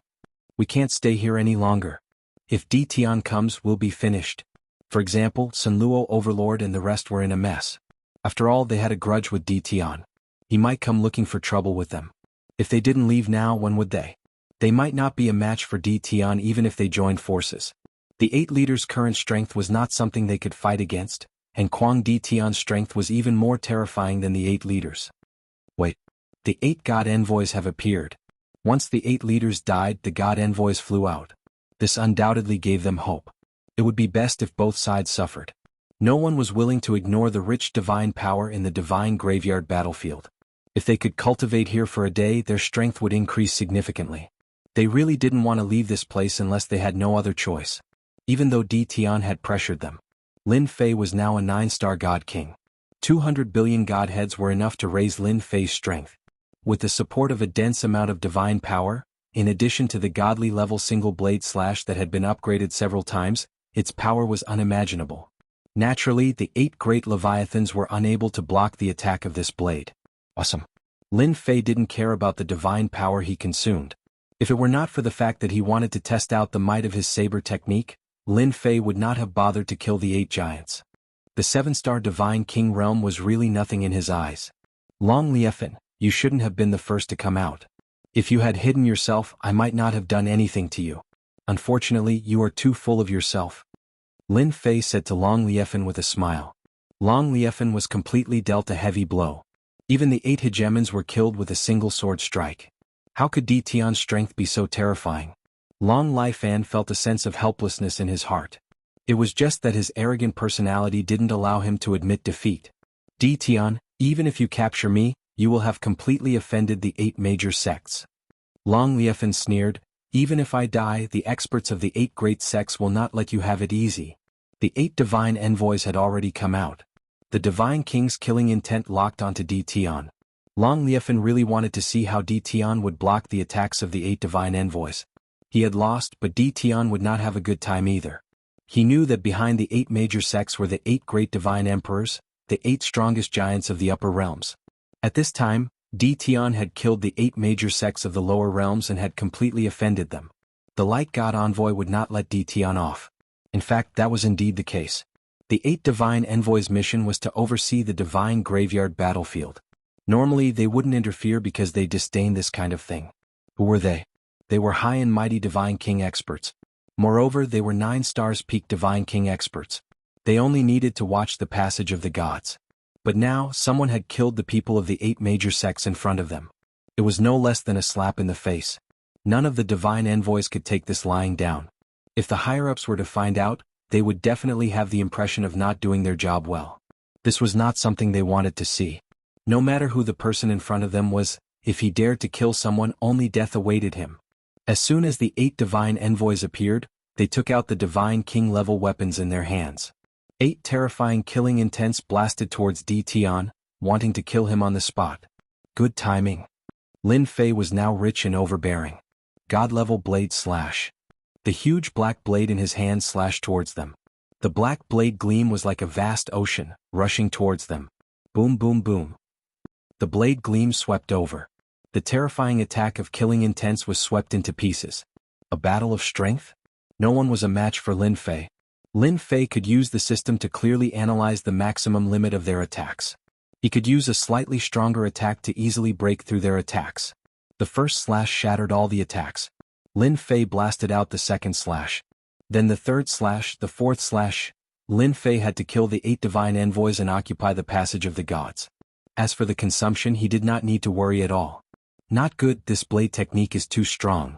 We can't stay here any longer. If Di Tian comes, we'll be finished. For example, Sun Luo Overlord and the rest were in a mess. After all, they had a grudge with Di Tian. He might come looking for trouble with them. If they didn't leave now, when would they? They might not be a match for Di Tian even if they joined forces. The 8 leaders' current strength was not something they could fight against, and Quang Di Tian's strength was even more terrifying than the 8 leaders. Wait. The 8 god envoys have appeared. Once the 8 leaders died, the god envoys flew out. This undoubtedly gave them hope. It would be best if both sides suffered. No one was willing to ignore the rich divine power in the divine graveyard battlefield. If they could cultivate here for a day, their strength would increase significantly. They really didn't want to leave this place unless they had no other choice. Even though Di Tian had pressured them, Lin Fei was now a 9-star god king. 200 billion godheads were enough to raise Lin Fei's strength. With the support of a dense amount of divine power, in addition to the godly level single blade slash that had been upgraded several times, its power was unimaginable. Naturally, the 8 great leviathans were unable to block the attack of this blade. Awesome. Lin Fei didn't care about the divine power he consumed. If it were not for the fact that he wanted to test out the might of his saber technique, Lin Fei would not have bothered to kill the 8 giants. The 7-star divine king realm was really nothing in his eyes. Long Liefan, you shouldn't have been the first to come out. If you had hidden yourself, I might not have done anything to you. Unfortunately, you are too full of yourself. Lin Fei said to Long Liefan with a smile. Long Liefan was completely dealt a heavy blow. Even the 8 hegemons were killed with a single sword strike. How could Di Tian's strength be so terrifying? Long Liefan felt a sense of helplessness in his heart. It was just that his arrogant personality didn't allow him to admit defeat. Di Tian, even if you capture me, you will have completely offended the 8 major sects. Long Liefan sneered, even if I die, the experts of the 8 great sects will not let you have it easy. The 8 divine envoys had already come out. The divine king's killing intent locked onto Di Tian. Long Liefan really wanted to see how Di Tian would block the attacks of the 8 divine envoys. He had lost, but Di Tian would not have a good time either. He knew that behind the 8 major sects were the 8 great divine emperors, the 8 strongest giants of the upper realms. At this time, Di Tian had killed the 8 major sects of the lower realms and had completely offended them. The light god envoy would not let Di Tian off. In fact, that was indeed the case. The 8 divine envoys' mission was to oversee the divine graveyard battlefield. Normally, they wouldn't interfere because they disdained this kind of thing. Who were they? They were high and mighty divine king experts. Moreover, they were 9 stars peak divine king experts. They only needed to watch the passage of the gods. But now, someone had killed the people of the 8 major sects in front of them. It was no less than a slap in the face. None of the divine envoys could take this lying down. If the higher-ups were to find out, they would definitely have the impression of not doing their job well. This was not something they wanted to see. No matter who the person in front of them was, if he dared to kill someone, only death awaited him. As soon as the 8 divine envoys appeared, they took out the divine king-level weapons in their hands. 8 terrifying killing intents blasted towards Di Tian, wanting to kill him on the spot. Good timing. Lin Fei was now rich and overbearing. God-level blade slash. The huge black blade in his hand slashed towards them. The black blade gleam was like a vast ocean, rushing towards them. Boom boom boom. The blade gleam swept over. The terrifying attack of killing intents was swept into pieces. A battle of strength? No one was a match for Lin Fei. Lin Fei could use the system to clearly analyze the maximum limit of their attacks. He could use a slightly stronger attack to easily break through their attacks. The first slash shattered all the attacks. Lin Fei blasted out the second slash. Then the third slash, the fourth slash. Lin Fei had to kill the 8 divine envoys and occupy the passage of the gods. As for the consumption, he did not need to worry at all. Not good, this blade technique is too strong.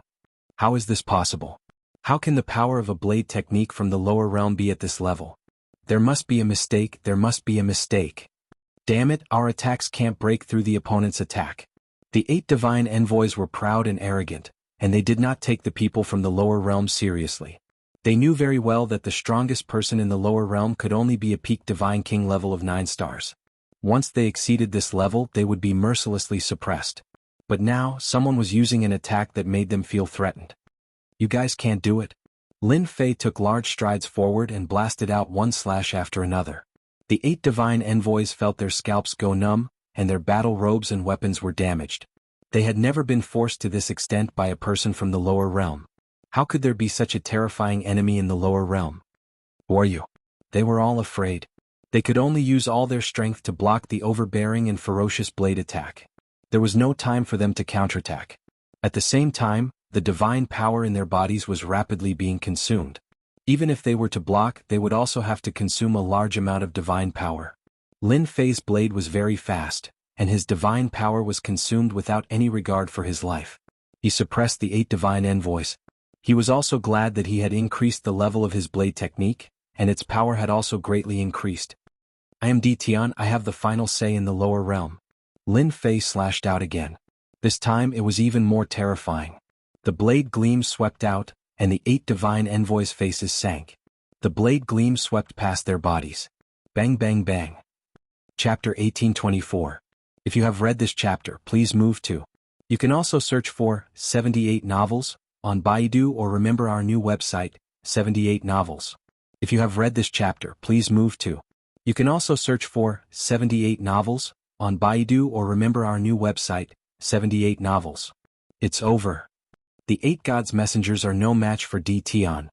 How is this possible? How can the power of a blade technique from the lower realm be at this level? There must be a mistake, there must be a mistake. Damn it, our attacks can't break through the opponent's attack. The 8 divine envoys were proud and arrogant, and they did not take the people from the lower realm seriously. They knew very well that the strongest person in the lower realm could only be a peak divine king level of 9 stars. Once they exceeded this level, they would be mercilessly suppressed. But now, someone was using an attack that made them feel threatened. You guys can't do it. Lin Fei took large strides forward and blasted out one slash after another. The 8 divine envoys felt their scalps go numb, and their battle robes and weapons were damaged. They had never been forced to this extent by a person from the lower realm. How could there be such a terrifying enemy in the lower realm? Who are you? They were all afraid. They could only use all their strength to block the overbearing and ferocious blade attack. There was no time for them to counterattack. At the same time, the divine power in their bodies was rapidly being consumed. Even if they were to block, they would also have to consume a large amount of divine power. Lin Fei's blade was very fast, and his divine power was consumed without any regard for his life. He suppressed the 8 divine envoys. He was also glad that he had increased the level of his blade technique, and its power had also greatly increased. I am Tian, I have the final say in the lower realm. Lin Fei slashed out again. This time it was even more terrifying. The blade gleam swept out, and the 8 divine envoys' faces sank. The blade gleam swept past their bodies. Bang bang bang. Chapter 1824. If you have read this chapter, please move to. You can also search for 78 novels on Baidu or remember our new website, 78 novels. If you have read this chapter, please move to. You can also search for 78 novels on Baidu or remember our new website, 78 novels. It's over. The 8 gods' messengers are no match for Tian.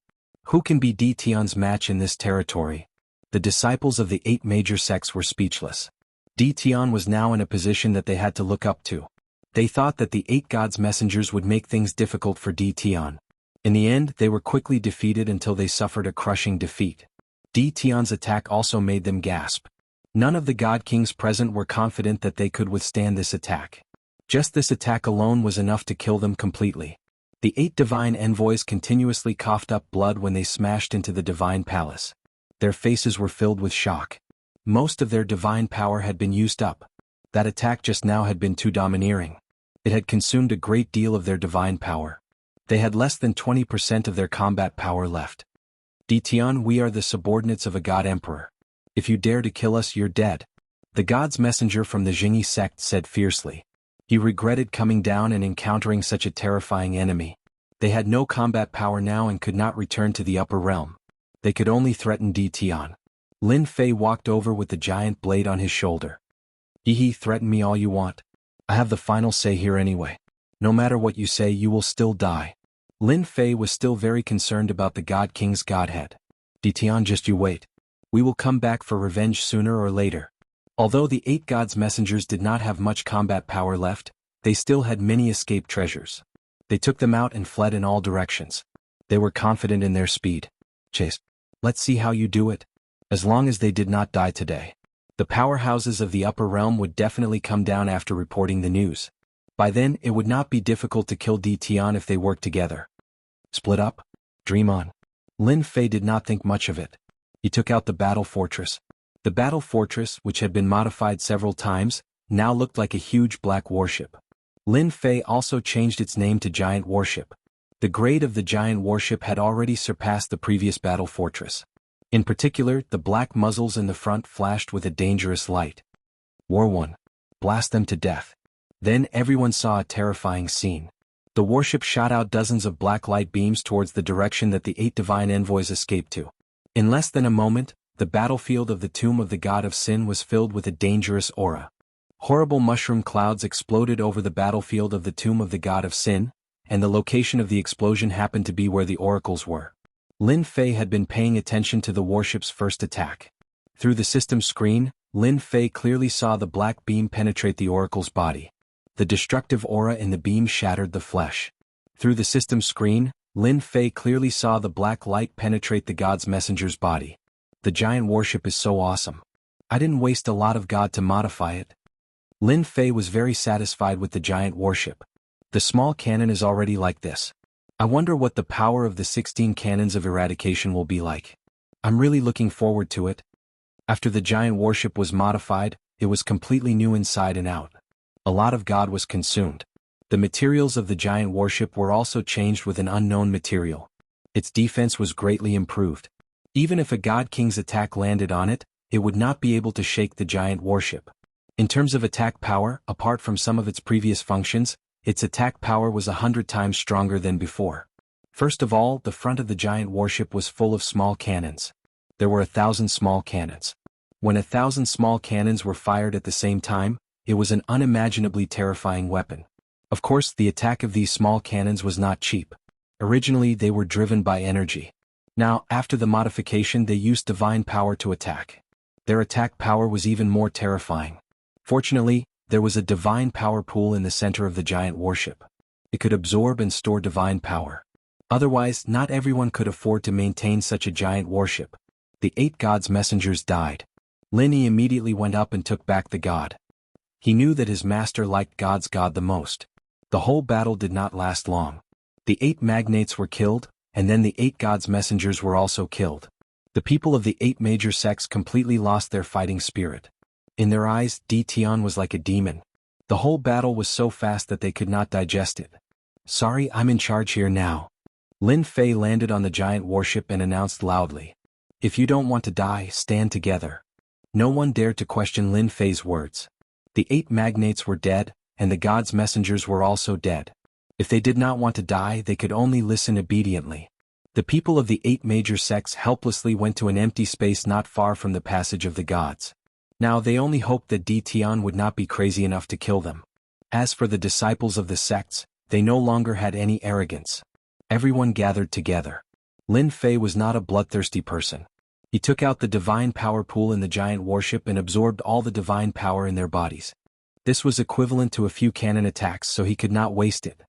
Who can be Tian's match in this territory? The disciples of the 8 major sects were speechless. Tian was now in a position that they had to look up to. They thought that the 8 gods' messengers would make things difficult for Tian. In the end, they were quickly defeated until they suffered a crushing defeat. Tian's attack also made them gasp. None of the god kings present were confident that they could withstand this attack. Just this attack alone was enough to kill them completely. The 8 divine envoys continuously coughed up blood when they smashed into the divine palace. Their faces were filled with shock. Most of their divine power had been used up. That attack just now had been too domineering. It had consumed a great deal of their divine power. They had less than 20% of their combat power left. Tian, we are the subordinates of a god emperor. If you dare to kill us, you're dead. The god's messenger from the Jianghu sect said fiercely. He regretted coming down and encountering such a terrifying enemy. They had no combat power now and could not return to the upper realm. They could only threaten Tian. Lin Fei walked over with the giant blade on his shoulder. Threaten me all you want. I have the final say here anyway. No matter what you say, you will still die. Lin Fei was still very concerned about the God King's godhead. Tian, just you wait. We will come back for revenge sooner or later. Although the 8 gods' messengers did not have much combat power left, they still had many escaped treasures. They took them out and fled in all directions. They were confident in their speed. Chase. Let's see how you do it. As long as they did not die today. The powerhouses of the upper realm would definitely come down after reporting the news. By then, it would not be difficult to kill Tian if they worked together. Split up? Dream on. Lin Fei did not think much of it. He took out the battle fortress. The battle fortress, which had been modified several times, now looked like a huge black warship. Lin Fei also changed its name to Giant Warship. The grade of the giant warship had already surpassed the previous battle fortress. In particular, the black muzzles in the front flashed with a dangerous light. War 1. Blast them to death. Then everyone saw a terrifying scene. The warship shot out dozens of black light beams towards the direction that the 8 divine envoys escaped to. In less than a moment, the battlefield of the tomb of the god of sin was filled with a dangerous aura. Horrible mushroom clouds exploded over the battlefield of the tomb of the god of sin, and the location of the explosion happened to be where the oracles were. Lin Fei had been paying attention to the warship's first attack. Through the system screen, Lin Fei clearly saw the black beam penetrate the oracle's body. The destructive aura in the beam shattered the flesh. Through the system screen, Lin Fei clearly saw the black light penetrate the god's messenger's body. The giant warship is so awesome. I didn't waste a lot of god to modify it. Lin Fei was very satisfied with the giant warship. The small cannon is already like this. I wonder what the power of the 16 cannons of eradication will be like. I'm really looking forward to it. After the giant warship was modified, it was completely new inside and out. A lot of god was consumed. The materials of the giant warship were also changed with an unknown material. Its defense was greatly improved. Even if a god king's attack landed on it, it would not be able to shake the giant warship. In terms of attack power, apart from some of its previous functions, its attack power was 100 times stronger than before. First of all, the front of the giant warship was full of small cannons. There were 1,000 small cannons. When 1,000 small cannons were fired at the same time, it was an unimaginably terrifying weapon. Of course, the attack of these small cannons was not cheap. Originally, they were driven by energy. Now, after the modification, they used divine power to attack. Their attack power was even more terrifying. Fortunately, there was a divine power pool in the center of the giant warship. It could absorb and store divine power. Otherwise, not everyone could afford to maintain such a giant warship. The 8 gods' messengers died. Lin Yi immediately went up and took back the god. He knew that his master liked God's god the most. The whole battle did not last long. The 8 magnates were killed, and then the 8 gods' messengers were also killed. The people of the 8 major sects completely lost their fighting spirit. In their eyes, Tian was like a demon. The whole battle was so fast that they could not digest it. "Sorry, I'm in charge here now." Lin Fei landed on the giant warship and announced loudly, "If you don't want to die, stand together." No one dared to question Lin Fei's words. The 8 magnates were dead, and the gods' messengers were also dead. If they did not want to die, they could only listen obediently. The people of the 8 major sects helplessly went to an empty space not far from the passage of the gods. Now they only hoped that Tian would not be crazy enough to kill them. As for the disciples of the sects, they no longer had any arrogance. Everyone gathered together. Lin Fei was not a bloodthirsty person. He took out the divine power pool in the giant warship and absorbed all the divine power in their bodies. This was equivalent to a few cannon attacks, so he could not waste it.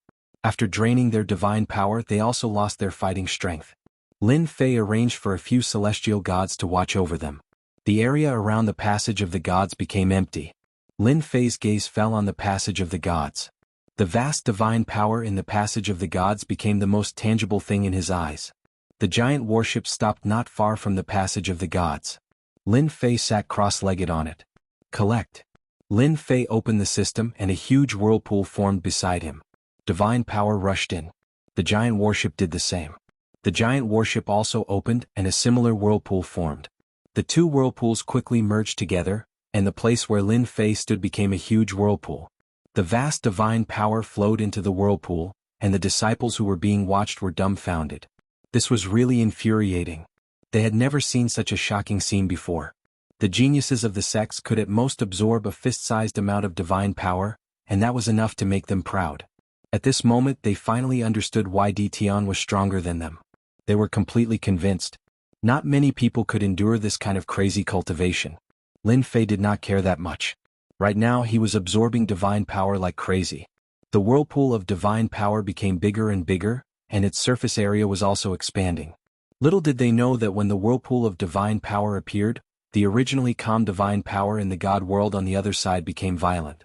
After draining their divine power, they also lost their fighting strength. Lin Fei arranged for a few celestial gods to watch over them. The area around the passage of the gods became empty. Lin Fei's gaze fell on the passage of the gods. The vast divine power in the passage of the gods became the most tangible thing in his eyes. The giant warship stopped not far from the passage of the gods. Lin Fei sat cross-legged on it. "Collect." Lin Fei opened the system and a huge whirlpool formed beside him. Divine power rushed in. The giant warship did the same. The giant warship also opened and a similar whirlpool formed. The 2 whirlpools quickly merged together, and the place where Lin Fei stood became a huge whirlpool. The vast divine power flowed into the whirlpool, and the disciples who were being watched were dumbfounded. This was really infuriating. They had never seen such a shocking scene before. The geniuses of the sects could at most absorb a fist-sized amount of divine power, and that was enough to make them proud. At this moment they finally understood why Tian was stronger than them. They were completely convinced. Not many people could endure this kind of crazy cultivation. Lin Fei did not care that much. Right now he was absorbing divine power like crazy. The whirlpool of divine power became bigger and bigger, and its surface area was also expanding. Little did they know that when the whirlpool of divine power appeared, the originally calm divine power in the god world on the other side became violent.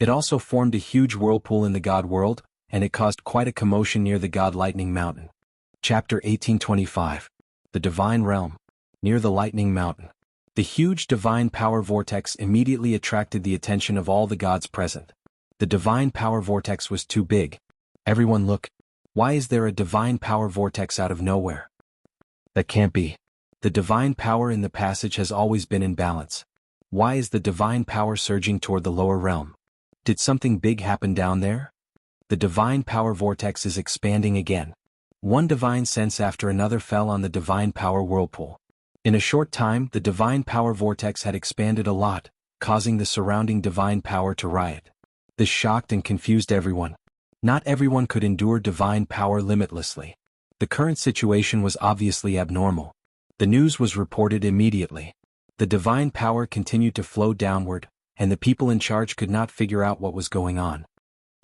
It also formed a huge whirlpool in the god world, and it caused quite a commotion near the god lightning mountain. Chapter 1825. The Divine Realm. Near the lightning mountain. The huge divine power vortex immediately attracted the attention of all the gods present. The divine power vortex was too big. Everyone look. Why is there a divine power vortex out of nowhere? That can't be. The divine power in the passage has always been in balance. Why is the divine power surging toward the lower realm? Did something big happen down there? The divine power vortex is expanding again. One divine sense after another fell on the divine power whirlpool. In a short time, the divine power vortex had expanded a lot, causing the surrounding divine power to riot. This shocked and confused everyone. Not everyone could endure divine power limitlessly. The current situation was obviously abnormal. The news was reported immediately. The divine power continued to flow downward, and the people in charge could not figure out what was going on.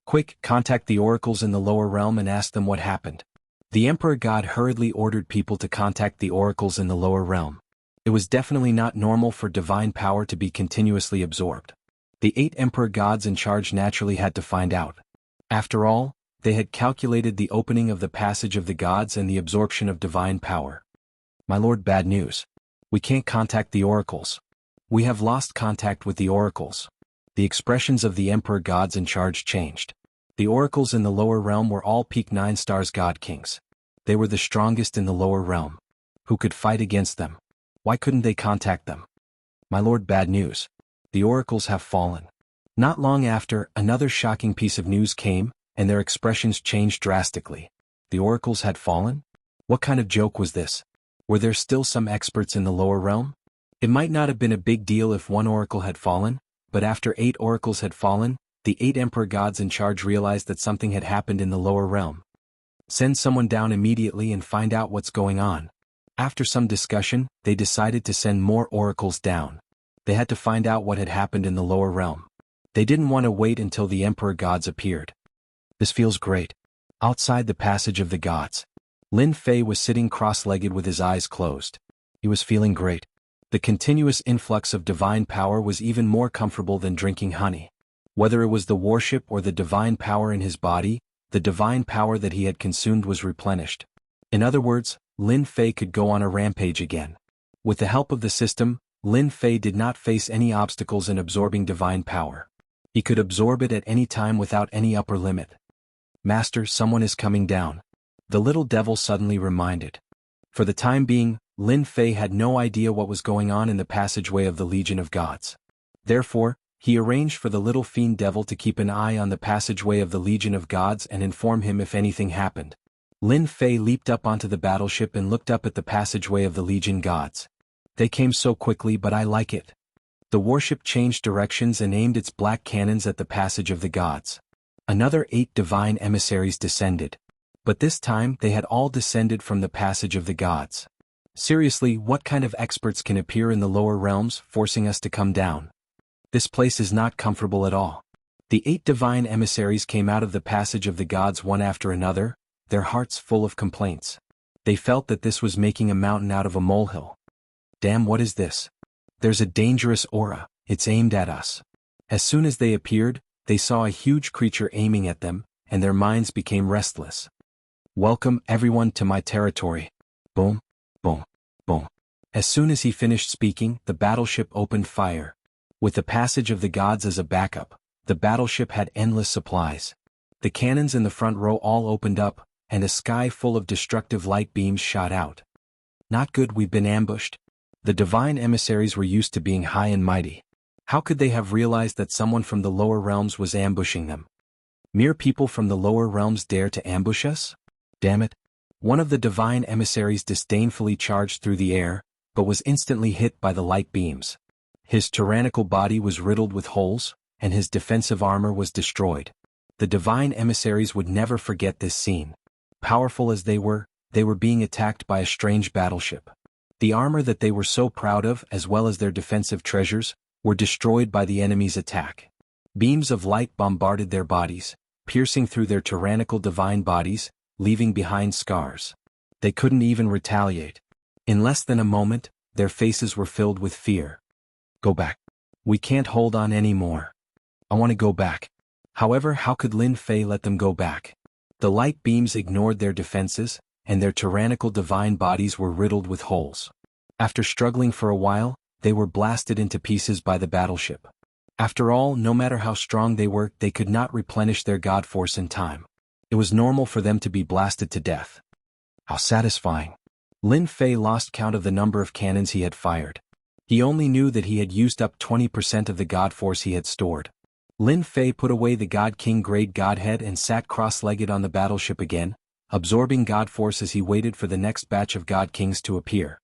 "Quick, contact the oracles in the lower realm and ask them what happened." The Emperor God hurriedly ordered people to contact the oracles in the lower realm. It was definitely not normal for divine power to be continuously absorbed. The 8 Emperor Gods in charge naturally had to find out. After all, they had calculated the opening of the passage of the gods and the absorption of divine power. "My lord, bad news. We can't contact the oracles. We have lost contact with the oracles." The expressions of the Emperor Gods in charge changed. The oracles in the lower realm were all peak 9 stars god kings. They were the strongest in the lower realm. Who could fight against them? Why couldn't they contact them? "My lord, bad news. The oracles have fallen." Not long after, another shocking piece of news came, and their expressions changed drastically. The oracles had fallen? What kind of joke was this? Were there still some experts in the lower realm? It might not have been a big deal if one oracle had fallen, but after 8 oracles had fallen, the 8 Emperor Gods in charge realized that something had happened in the lower realm. "Send someone down immediately and find out what's going on." After some discussion, they decided to send more oracles down. They had to find out what had happened in the lower realm. They didn't want to wait until the Emperor Gods appeared. This feels great. Outside the passage of the gods, Lin Fei was sitting cross-legged with his eyes closed. He was feeling great. The continuous influx of divine power was even more comfortable than drinking honey. Whether it was the warship or the divine power in his body, the divine power that he had consumed was replenished. In other words, Lin Fei could go on a rampage again. With the help of the system, Lin Fei did not face any obstacles in absorbing divine power. He could absorb it at any time without any upper limit. Master, someone is coming down. The little devil suddenly reminded. For the time being, Lin Fei had no idea what was going on in the passageway of the Legion of Gods. Therefore, he arranged for the little fiend devil to keep an eye on the passageway of the Legion of Gods and inform him if anything happened. Lin Fei leaped up onto the battleship and looked up at the passageway of the Legion Gods. They came so quickly, but I like it. The warship changed directions and aimed its black cannons at the passage of the gods. Another 8 divine emissaries descended. But this time they had all descended from the passage of the gods. Seriously, what kind of experts can appear in the lower realms, forcing us to come down? This place is not comfortable at all. The 8 divine emissaries came out of the passage of the gods one after another, their hearts full of complaints. They felt that this was making a mountain out of a molehill. Damn, what is this? There's a dangerous aura, it's aimed at us. As soon as they appeared, they saw a huge creature aiming at them, and their minds became restless. Welcome, everyone, to my territory. Boom, boom, boom. As soon as he finished speaking, the battleship opened fire. With the passage of the gods as a backup, the battleship had endless supplies. The cannons in the front row all opened up, and a sky full of destructive light beams shot out. Not good, we've been ambushed. The divine emissaries were used to being high and mighty. How could they have realized that someone from the lower realms was ambushing them? Mere people from the lower realms dare to ambush us? Damn it. One of the divine emissaries disdainfully charged through the air, but was instantly hit by the light beams. His tyrannical body was riddled with holes, and his defensive armor was destroyed. The divine emissaries would never forget this scene. Powerful as they were being attacked by a strange battleship. The armor that they were so proud of, as well as their defensive treasures, were destroyed by the enemy's attack. Beams of light bombarded their bodies, piercing through their tyrannical divine bodies, leaving behind scars. They couldn't even retaliate. In less than a moment, their faces were filled with fear. Go back. We can't hold on anymore. I want to go back. However, how could Lin Fei let them go back? The light beams ignored their defenses, and their tyrannical divine bodies were riddled with holes. After struggling for a while, they were blasted into pieces by the battleship. After all, no matter how strong they were, they could not replenish their god force in time. It was normal for them to be blasted to death. How satisfying. Lin Fei lost count of the number of cannons he had fired. He only knew that he had used up 20% of the god force he had stored. Lin Fei put away the God King grade godhead and sat cross-legged on the battleship again, absorbing god force as he waited for the next batch of god kings to appear.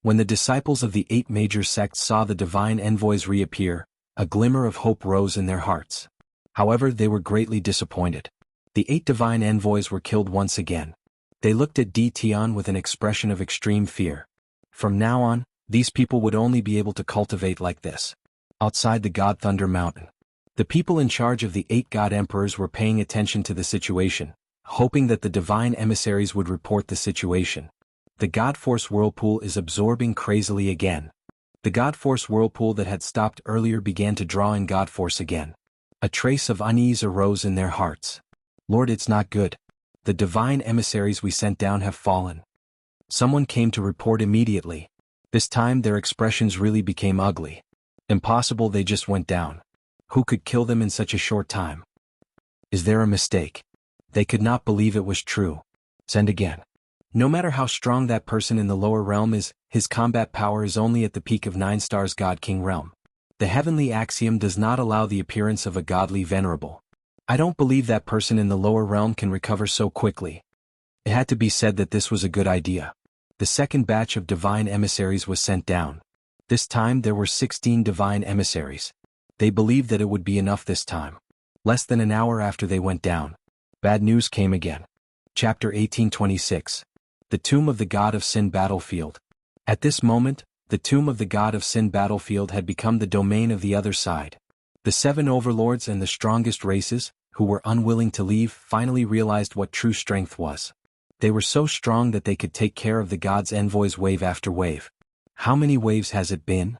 When the disciples of the 8 major sects saw the divine envoys reappear, a glimmer of hope rose in their hearts. However, they were greatly disappointed. The 8 divine envoys were killed once again. They looked at Di Tian with an expression of extreme fear. From now on, these people would only be able to cultivate like this. Outside the God Thunder Mountain, the people in charge of the 8 god emperors were paying attention to the situation, hoping that the divine emissaries would report the situation. The God Force whirlpool is absorbing crazily again. The God Force whirlpool that had stopped earlier began to draw in God Force again. A trace of unease arose in their hearts. Lord, it's not good. The divine emissaries we sent down have fallen. Someone came to report immediately. This time their expressions really became ugly. Impossible, they just went down. Who could kill them in such a short time? Is there a mistake? They could not believe it was true. Send again. No matter how strong that person in the lower realm is, his combat power is only at the peak of 9 stars God King realm. The heavenly axiom does not allow the appearance of a godly venerable. I don't believe that person in the lower realm can recover so quickly. It had to be said that this was a good idea. The second batch of divine emissaries was sent down. This time there were 16 divine emissaries. They believed that it would be enough this time. Less than an hour after they went down, bad news came again. Chapter 1826. The Tomb of the God of Sin Battlefield. At this moment, the Tomb of the God of Sin Battlefield had become the domain of the other side. The 7 overlords and the strongest races, who were unwilling to leave, finally realized what true strength was. They were so strong that they could take care of the gods' envoys wave after wave. How many waves has it been?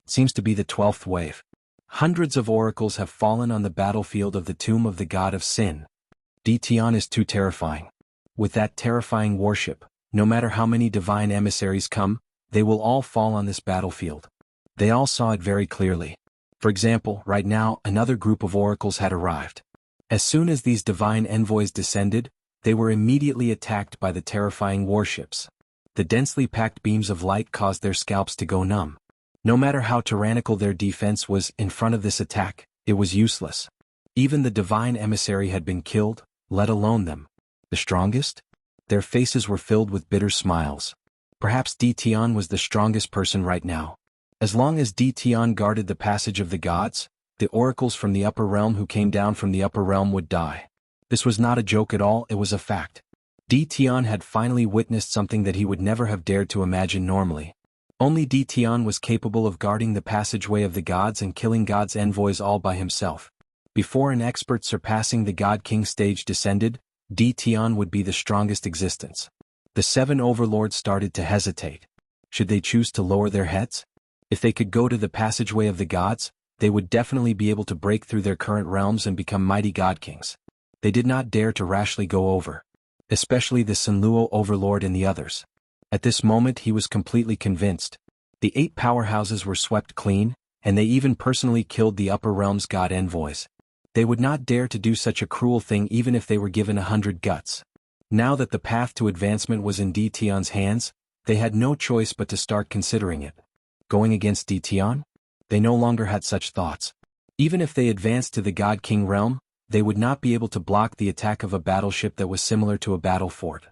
Seems to be the 12th wave. Hundreds of oracles have fallen on the battlefield of the Tomb of the God of Sin. Di Tian is too terrifying. With that terrifying warship, no matter how many divine emissaries come, they will all fall on this battlefield. They all saw it very clearly. For example, right now, another group of oracles had arrived. As soon as these divine envoys descended, they were immediately attacked by the terrifying warships. The densely packed beams of light caused their scalps to go numb. No matter how tyrannical their defense was in front of this attack, it was useless. Even the divine emissary had been killed, let alone them. The strongest? Their faces were filled with bitter smiles. Perhaps Ditian was the strongest person right now. As long as Ditian guarded the passage of the gods, the oracles from the upper realm who came down from the upper realm would die. This was not a joke at all, it was a fact. Ditian had finally witnessed something that he would never have dared to imagine normally. Only Ditian was capable of guarding the passageway of the gods and killing God's envoys all by himself. Before an expert surpassing the God King stage descended, Ditian would be the strongest existence. The 7 overlords started to hesitate. Should they choose to lower their heads? If they could go to the passageway of the gods, they would definitely be able to break through their current realms and become mighty God Kings. They did not dare to rashly go over. Especially the Sunluo overlord and the others. At this moment he was completely convinced. The 8 powerhouses were swept clean, and they even personally killed the upper realm's god envoys. They would not dare to do such a cruel thing even if they were given 100 guts. Now that the path to advancement was in Ditian's hands, they had no choice but to start considering it. Going against Ditian? They no longer had such thoughts. Even if they advanced to the God King realm, they would not be able to block the attack of a battleship that was similar to a battle fort.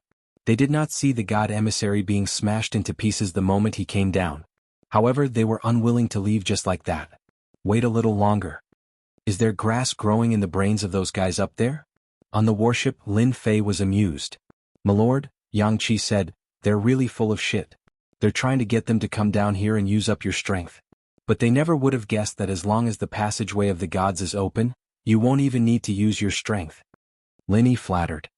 They did not see the god emissary being smashed into pieces the moment he came down. However, they were unwilling to leave just like that. Wait a little longer. Is there grass growing in the brains of those guys up there? On the warship, Lin Fei was amused. "Milord," Yang Qi said, "they're really full of shit. They're trying to get them to come down here and use up your strength. But they never would have guessed that as long as the passageway of the gods is open, you won't even need to use your strength." Lin flattered.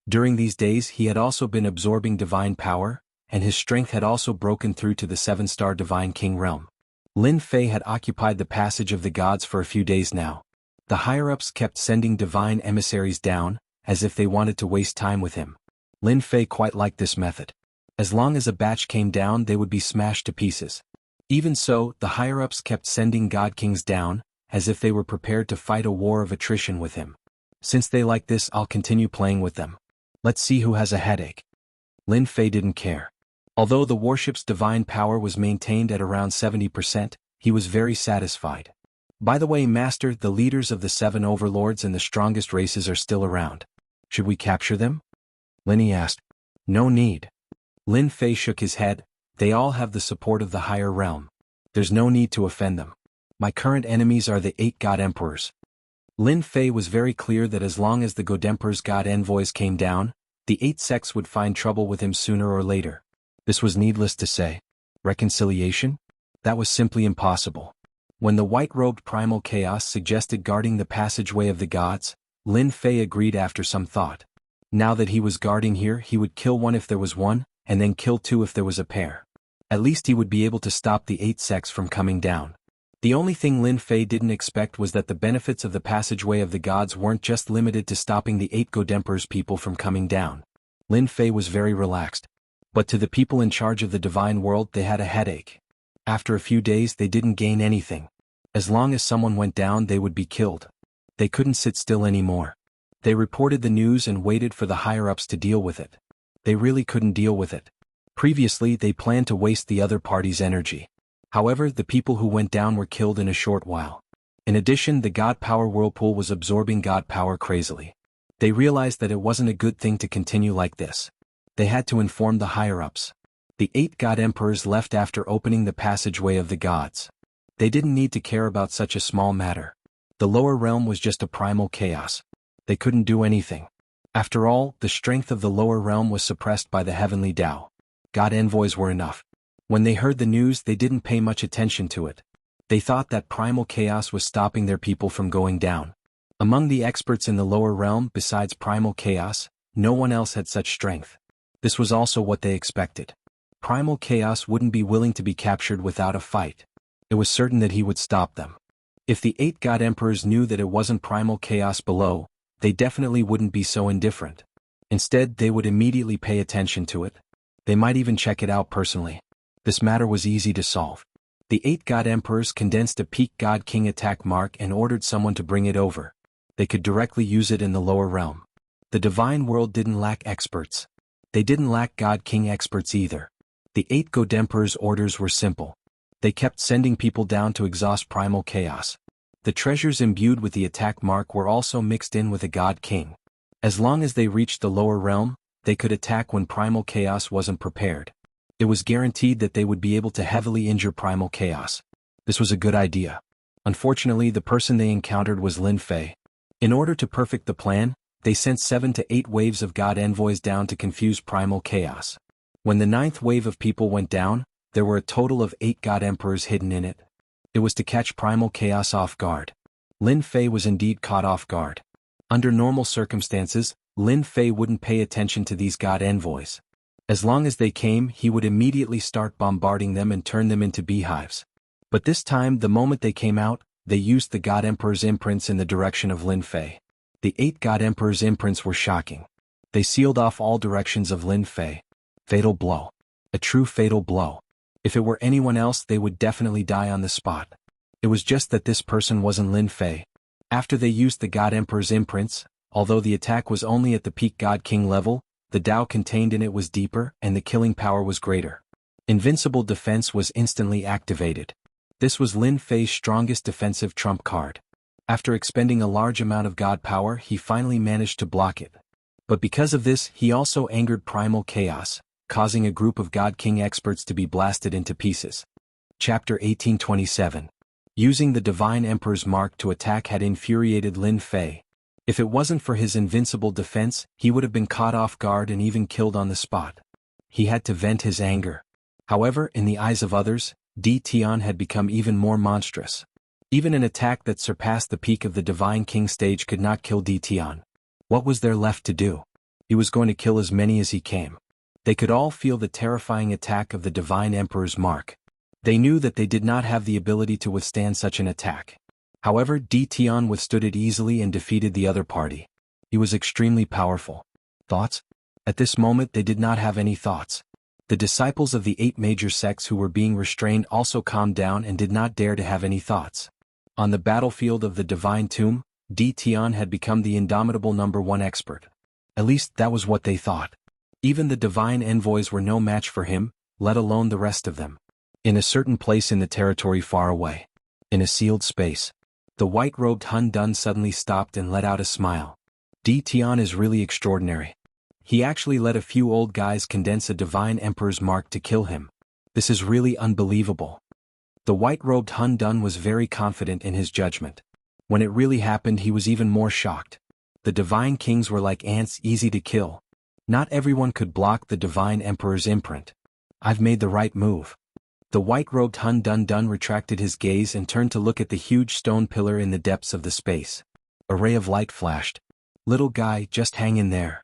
During these days he had also been absorbing divine power, and his strength had also broken through to the 7-star divine king realm. Lin Fei had occupied the passage of the gods for a few days now. The higher-ups kept sending divine emissaries down, as if they wanted to waste time with him. Lin Fei quite liked this method. As long as a batch came down they would be smashed to pieces. Even so, the higher-ups kept sending god kings down, as if they were prepared to fight a war of attrition with him. Since they like this, I'll continue playing with them. Let's see who has a headache. Lin Fei didn't care. Although the warship's divine power was maintained at around 70%, he was very satisfied. By the way, Master, the leaders of the 7 overlords and the strongest races are still around. Should we capture them? Lin asked. No need. Lin Fei shook his head. They all have the support of the higher realm. There's no need to offend them. My current enemies are the 8 god emperors. Lin Fei was very clear that as long as the god emperor's god envoys came down, the 8 sects would find trouble with him sooner or later. This was needless to say. Reconciliation? That was simply impossible. When the white-robed primal chaos suggested guarding the passageway of the gods, Lin Fei agreed after some thought. Now that he was guarding here, he would kill 1 if there was 1, and then kill 2 if there was a pair. At least he would be able to stop the 8 sects from coming down. The only thing Lin Fei didn't expect was that the benefits of the passageway of the gods weren't just limited to stopping the 8 god emperor's people from coming down. Lin Fei was very relaxed. But to the people in charge of the divine world they had a headache. After a few days they didn't gain anything. As long as someone went down they would be killed. They couldn't sit still anymore. They reported the news and waited for the higher-ups to deal with it. They really couldn't deal with it. Previously they planned to waste the other party's energy. However, the people who went down were killed in a short while. In addition, the god power whirlpool was absorbing god power crazily. They realized that it wasn't a good thing to continue like this. They had to inform the higher-ups. The 8 god emperors left after opening the passageway of the gods. They didn't need to care about such a small matter. The lower realm was just a primal chaos. They couldn't do anything. After all, the strength of the lower realm was suppressed by the heavenly Tao. God envoys were enough. When they heard the news they didn't pay much attention to it. They thought that primal chaos was stopping their people from going down. Among the experts in the lower realm, besides primal chaos, no one else had such strength. This was also what they expected. Primal chaos wouldn't be willing to be captured without a fight. It was certain that he would stop them. If the 8 god emperors knew that it wasn't primal chaos below, they definitely wouldn't be so indifferent. Instead, they would immediately pay attention to it. They might even check it out personally. This matter was easy to solve. The 8 god emperors condensed a peak god king attack mark and ordered someone to bring it over. They could directly use it in the lower realm. The divine world didn't lack experts. They didn't lack god king experts either. The 8 god emperors' orders were simple. They kept sending people down to exhaust primal chaos. The treasures imbued with the attack mark were also mixed in with a god king. As long as they reached the lower realm, they could attack when primal chaos wasn't prepared. It was guaranteed that they would be able to heavily injure primal chaos. This was a good idea. Unfortunately, the person they encountered was Lin Fei. In order to perfect the plan, they sent 7 to 8 waves of god envoys down to confuse primal chaos. When the 9th wave of people went down, there were a total of 8 god emperors hidden in it. It was to catch primal chaos off guard. Lin Fei was indeed caught off guard. Under normal circumstances, Lin Fei wouldn't pay attention to these god envoys. As long as they came, he would immediately start bombarding them and turn them into beehives. But this time, the moment they came out, they used the god emperor's imprints in the direction of Lin Fei. The 8 god emperor's imprints were shocking. They sealed off all directions of Lin Fei. Fatal blow. A true fatal blow. If it were anyone else, they would definitely die on the spot. It was just that this person wasn't Lin Fei. After they used the god emperor's imprints, although the attack was only at the peak god king level, the Tao contained in it was deeper and the killing power was greater. Invincible defense was instantly activated. This was Lin Fei's strongest defensive trump card. After expending a large amount of god power, he finally managed to block it. But because of this, he also angered primal chaos, causing a group of god king experts to be blasted into pieces. Chapter 1827. Using the Divine Emperor's mark to attack had infuriated Lin Fei. If it wasn't for his invincible defense, he would have been caught off guard and even killed on the spot. He had to vent his anger. However, in the eyes of others, Di Tian had become even more monstrous. Even an attack that surpassed the peak of the Divine King stage could not kill Di Tian. What was there left to do? He was going to kill as many as he came. They could all feel the terrifying attack of the Divine Emperor's mark. They knew that they did not have the ability to withstand such an attack. However, Di Tian withstood it easily and defeated the other party. He was extremely powerful. Thoughts? At this moment they did not have any thoughts. The disciples of the 8 major sects who were being restrained also calmed down and did not dare to have any thoughts. On the battlefield of the Divine Tomb, Di Tian had become the indomitable #1 expert. At least that was what they thought. Even the divine envoys were no match for him, let alone the rest of them. In a certain place in the territory far away, in a sealed space, the white-robed Hun Dun suddenly stopped and let out a smile. Di Tian is really extraordinary. He actually let a few old guys condense a divine emperor's mark to kill him. This is really unbelievable. The white-robed Hun Dun was very confident in his judgment. When it really happened, he was even more shocked. The divine kings were like ants, easy to kill. Not everyone could block the divine emperor's imprint. I've made the right move. The white-robed Hun Dun retracted his gaze and turned to look at the huge stone pillar in the depths of the space. A ray of light flashed. Little guy, just hang in there.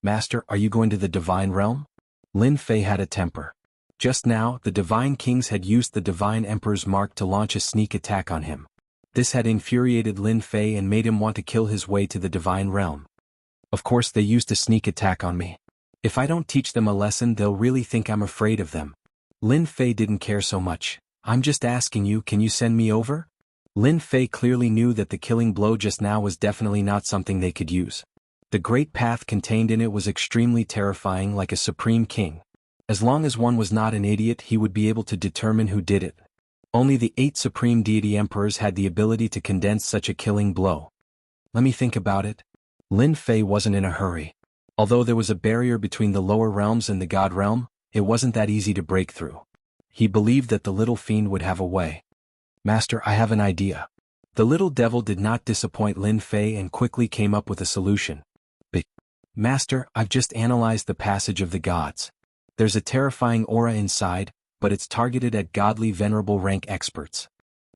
Master, are you going to the divine realm? Lin Fei had a temper. Just now, the divine kings had used the divine emperor's mark to launch a sneak attack on him. This had infuriated Lin Fei and made him want to kill his way to the divine realm. Of course they used a sneak attack on me. If I don't teach them a lesson, they'll really think I'm afraid of them. Lin Fei didn't care so much. I'm just asking you, can you send me over? Lin Fei clearly knew that the killing blow just now was definitely not something they could use. The great path contained in it was extremely terrifying, like a supreme king. As long as one was not an idiot, he would be able to determine who did it. Only the 8 supreme deity emperors had the ability to condense such a killing blow. Let me think about it. Lin Fei wasn't in a hurry. Although there was a barrier between the lower realms and the god realm, it wasn't that easy to break through. He believed that the little fiend would have a way. Master, I have an idea. The little devil did not disappoint Lin Fei and quickly came up with a solution. Master, I've just analyzed the passage of the gods. There's a terrifying aura inside, but it's targeted at godly venerable rank experts.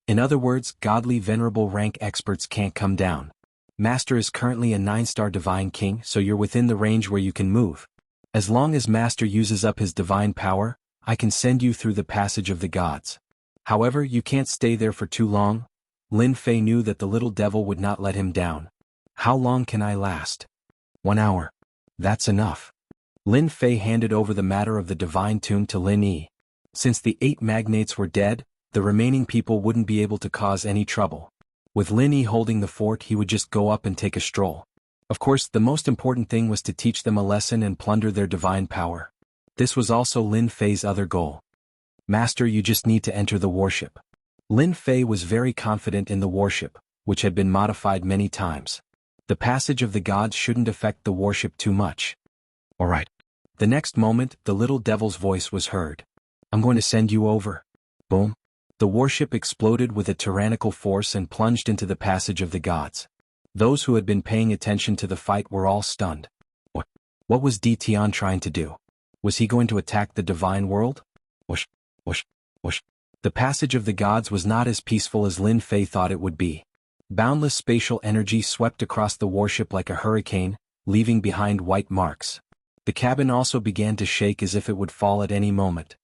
In other words, godly venerable rank experts can't come down. Master is currently a 9-star divine king, so you're within the range where you can move. As long as Master uses up his divine power, I can send you through the passage of the gods. However, you can't stay there for too long. Lin Fei knew that the little devil would not let him down. How long can I last? 1 hour. That's enough. Lin Fei handed over the matter of the divine tomb to Lin Yi. Since the 8 magnates were dead, the remaining people wouldn't be able to cause any trouble. With Lin Yi holding the fort, he would just go up and take a stroll. Of course, the most important thing was to teach them a lesson and plunder their divine power. This was also Lin Fei's other goal. Master, you just need to enter the warship. Lin Fei was very confident in the warship, which had been modified many times. The passage of the gods shouldn't affect the warship too much. Alright. The next moment, the little devil's voice was heard. I'm going to send you over. Boom. The warship exploded with a tyrannical force and plunged into the passage of the gods. Those who had been paying attention to the fight were all stunned. What was Di Tian trying to do? Was he going to attack the divine world? Whoosh, whoosh, whoosh. The passage of the gods was not as peaceful as Lin Fei thought it would be. Boundless spatial energy swept across the warship like a hurricane, leaving behind white marks. The cabin also began to shake as if it would fall at any moment.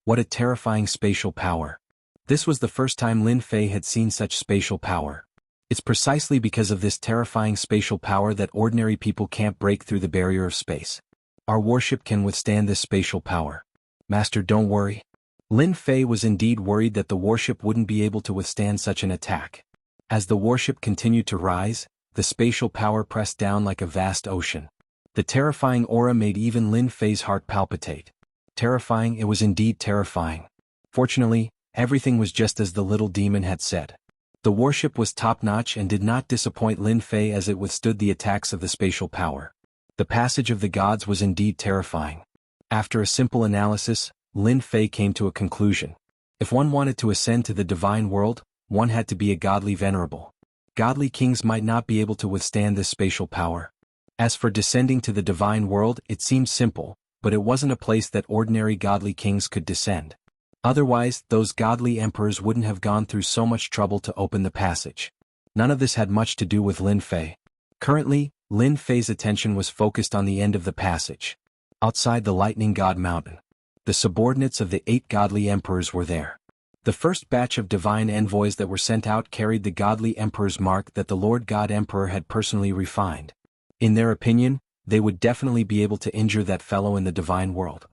What a terrifying spatial power. This was the first time Lin Fei had seen such spatial power. It's precisely because of this terrifying spatial power that ordinary people can't break through the barrier of space. Our warship can withstand this spatial power. Master, don't worry. Lin Fei was indeed worried that the warship wouldn't be able to withstand such an attack. As the warship continued to rise, the spatial power pressed down like a vast ocean. The terrifying aura made even Lin Fei's heart palpitate. Terrifying, it was indeed terrifying. Fortunately, everything was just as the little demon had said. The warship was top-notch and did not disappoint Lin Fei as it withstood the attacks of the spatial power. The passage of the gods was indeed terrifying. After a simple analysis, Lin Fei came to a conclusion. If one wanted to ascend to the divine world, one had to be a godly venerable. Godly kings might not be able to withstand this spatial power. As for descending to the divine world, it seemed simple, but it wasn't a place that ordinary godly kings could descend. Otherwise, those godly emperors wouldn't have gone through so much trouble to open the passage. None of this had much to do with Lin Fei. Currently, Lin Fei's attention was focused on the end of the passage. Outside the Lightning God Mountain. The subordinates of the 8 godly emperors were there. The first batch of divine envoys that were sent out carried the godly emperor's mark that the Lord God Emperor had personally refined. In their opinion, they would definitely be able to injure that fellow in the divine world.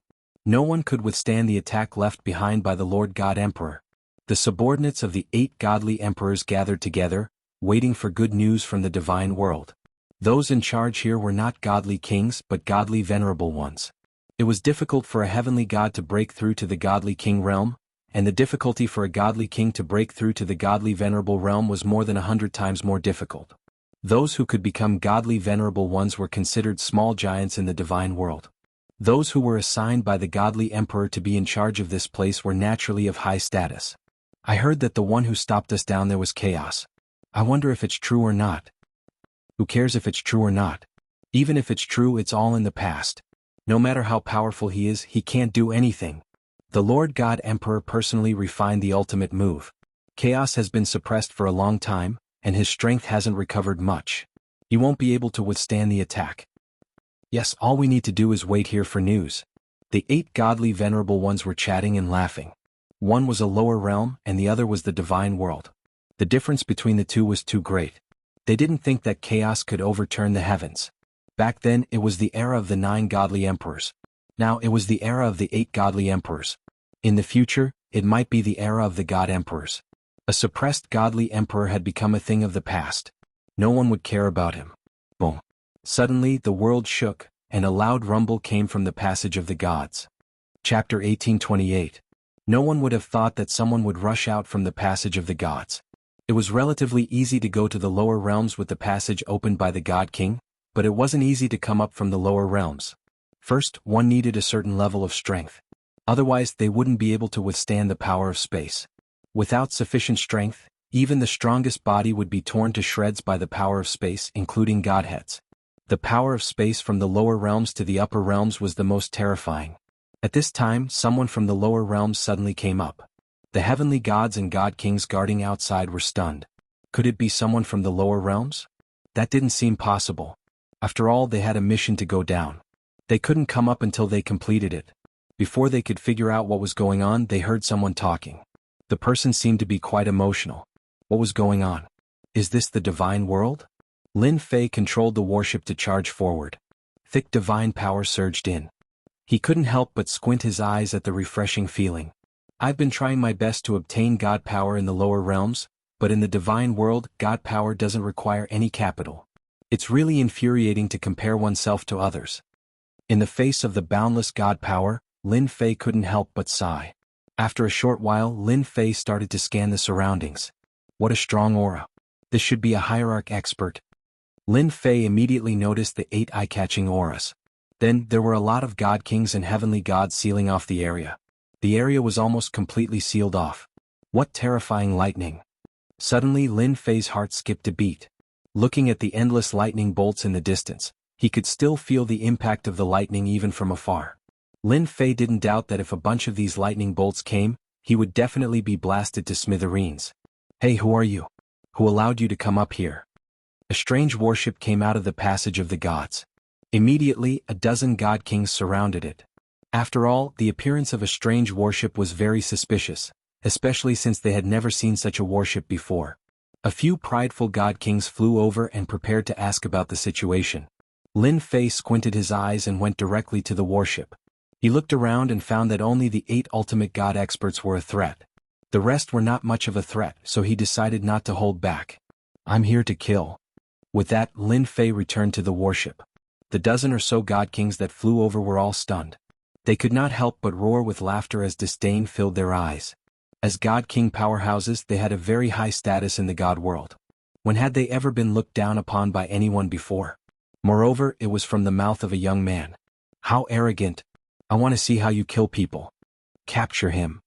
No one could withstand the attack left behind by the Lord God Emperor. The subordinates of the 8 godly emperors gathered together, waiting for good news from the divine world. Those in charge here were not godly kings but godly venerable ones. It was difficult for a heavenly god to break through to the godly king realm, and the difficulty for a godly king to break through to the godly venerable realm was more than 100 times more difficult. Those who could become godly venerable ones were considered small giants in the divine world. Those who were assigned by the godly emperor to be in charge of this place were naturally of high status. I heard that the one who stopped us down there was Chaos. I wonder if it's true or not. Who cares if it's true or not? Even if it's true, it's all in the past. No matter how powerful he is, he can't do anything. The Lord God Emperor personally refined the ultimate move. Chaos has been suppressed for a long time, and his strength hasn't recovered much. He won't be able to withstand the attack. Yes, all we need to do is wait here for news. The 8 godly venerable ones were chatting and laughing. One was a lower realm and the other was the divine world. The difference between the two was too great. They didn't think that chaos could overturn the heavens. Back then, it was the era of the 9 godly emperors. Now it was the era of the 8 godly emperors. In the future, it might be the era of the god emperors. A suppressed godly emperor had become a thing of the past. No one would care about him. Boom. Suddenly, the world shook, and a loud rumble came from the passage of the gods. Chapter 1828. No one would have thought that someone would rush out from the passage of the gods. It was relatively easy to go to the lower realms with the passage opened by the God King, but it wasn't easy to come up from the lower realms. First, one needed a certain level of strength. Otherwise, they wouldn't be able to withstand the power of space. Without sufficient strength, even the strongest body would be torn to shreds by the power of space, including godheads. The power of space from the lower realms to the upper realms was the most terrifying. At this time, someone from the lower realms suddenly came up. The heavenly gods and god kings guarding outside were stunned. Could it be someone from the lower realms? That didn't seem possible. After all, they had a mission to go down. They couldn't come up until they completed it. Before they could figure out what was going on, they heard someone talking. The person seemed to be quite emotional. What was going on? Is this the divine world? Lin Fei controlled the warship to charge forward. Thick divine power surged in. He couldn't help but squint his eyes at the refreshing feeling. I've been trying my best to obtain god power in the lower realms, but in the divine world, god power doesn't require any capital. It's really infuriating to compare oneself to others. In the face of the boundless god power, Lin Fei couldn't help but sigh. After a short while, Lin Fei started to scan the surroundings. What a strong aura. This should be a hierarch expert. Lin Fei immediately noticed the 8 eye-catching auras. Then, there were a lot of god kings and heavenly gods sealing off the area. The area was almost completely sealed off. What terrifying lightning. Suddenly Lin Fei's heart skipped a beat. Looking at the endless lightning bolts in the distance, he could still feel the impact of the lightning even from afar. Lin Fei didn't doubt that if a bunch of these lightning bolts came, he would definitely be blasted to smithereens. Hey, who are you? Who allowed you to come up here? A strange warship came out of the passage of the gods. Immediately, a dozen god kings surrounded it. After all, the appearance of a strange warship was very suspicious, especially since they had never seen such a warship before. A few prideful god kings flew over and prepared to ask about the situation. Lin Fei squinted his eyes and went directly to the warship. He looked around and found that only the 8 ultimate god experts were a threat. The rest were not much of a threat, so he decided not to hold back. I'm here to kill. With that, Lin Fei returned to the warship. The dozen or so god kings that flew over were all stunned. They could not help but roar with laughter as disdain filled their eyes. As god king powerhouses, they had a very high status in the god world. When had they ever been looked down upon by anyone before? Moreover, it was from the mouth of a young man. How arrogant. I want to see how you kill people. Capture him.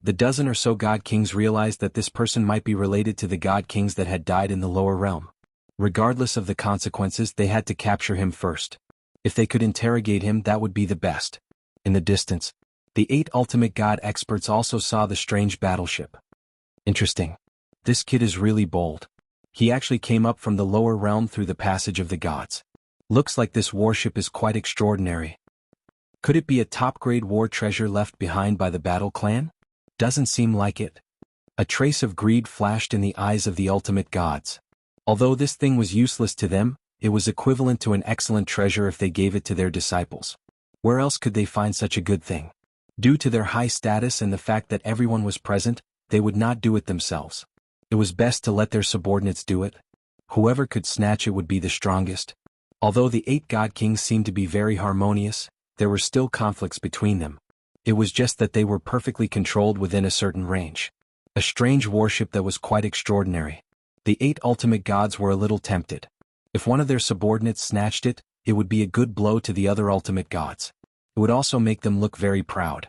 The dozen or so god kings realized that this person might be related to the god kings that had died in the lower realm. Regardless of the consequences, they had to capture him first. If they could interrogate him, that would be the best. In the distance, the 8 ultimate god experts also saw the strange battleship. Interesting. This kid is really bold. He actually came up from the lower realm through the passage of the gods. Looks like this warship is quite extraordinary. Could it be a top-grade war treasure left behind by the Battle Clan? Doesn't seem like it. A trace of greed flashed in the eyes of the ultimate gods. Although this thing was useless to them, it was equivalent to an excellent treasure if they gave it to their disciples. Where else could they find such a good thing? Due to their high status and the fact that everyone was present, they would not do it themselves. It was best to let their subordinates do it. Whoever could snatch it would be the strongest. Although the 8 god kings seemed to be very harmonious, there were still conflicts between them. It was just that they were perfectly controlled within a certain range. A strange warship that was quite extraordinary. The 8 ultimate gods were a little tempted. If one of their subordinates snatched it, it would be a good blow to the other ultimate gods. It would also make them look very proud.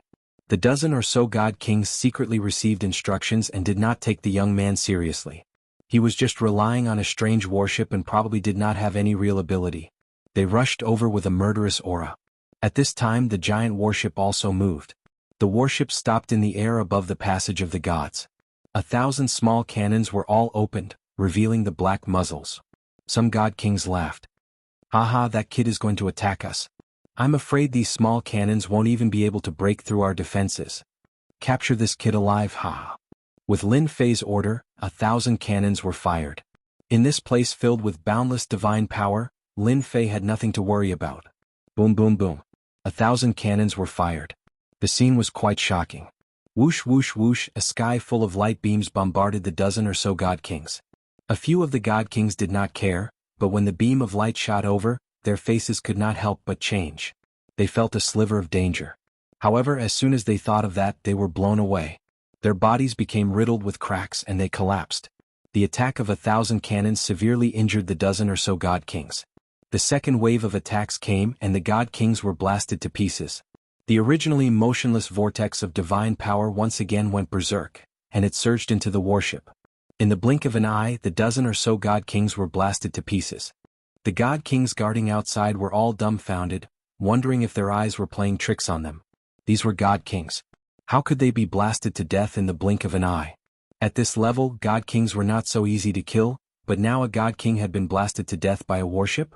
The dozen or so god kings secretly received instructions and did not take the young man seriously. He was just relying on a strange warship and probably did not have any real ability. They rushed over with a murderous aura. At this time, the giant warship also moved. The warship stopped in the air above the passage of the gods. 1,000 small cannons were all opened, revealing the black muzzles. Some god kings laughed. Haha, that kid is going to attack us. I'm afraid these small cannons won't even be able to break through our defenses. Capture this kid alive, ha. With Lin Fei's order, 1,000 cannons were fired. In this place filled with boundless divine power, Lin Fei had nothing to worry about. Boom boom boom. 1,000 cannons were fired. The scene was quite shocking. Whoosh whoosh whoosh, a sky full of light beams bombarded the dozen or so god kings. A few of the god kings did not care, but when the beam of light shot over, their faces could not help but change. They felt a sliver of danger. However, as soon as they thought of that, they were blown away. Their bodies became riddled with cracks and they collapsed. The attack of 1,000 cannons severely injured the dozen or so god kings. The second wave of attacks came and the god kings were blasted to pieces. The originally motionless vortex of divine power once again went berserk, and it surged into the warship. In the blink of an eye, the dozen or so god kings were blasted to pieces. The god kings guarding outside were all dumbfounded, wondering if their eyes were playing tricks on them. These were god kings. How could they be blasted to death in the blink of an eye? At this level, god kings were not so easy to kill, but now a god king had been blasted to death by a warship?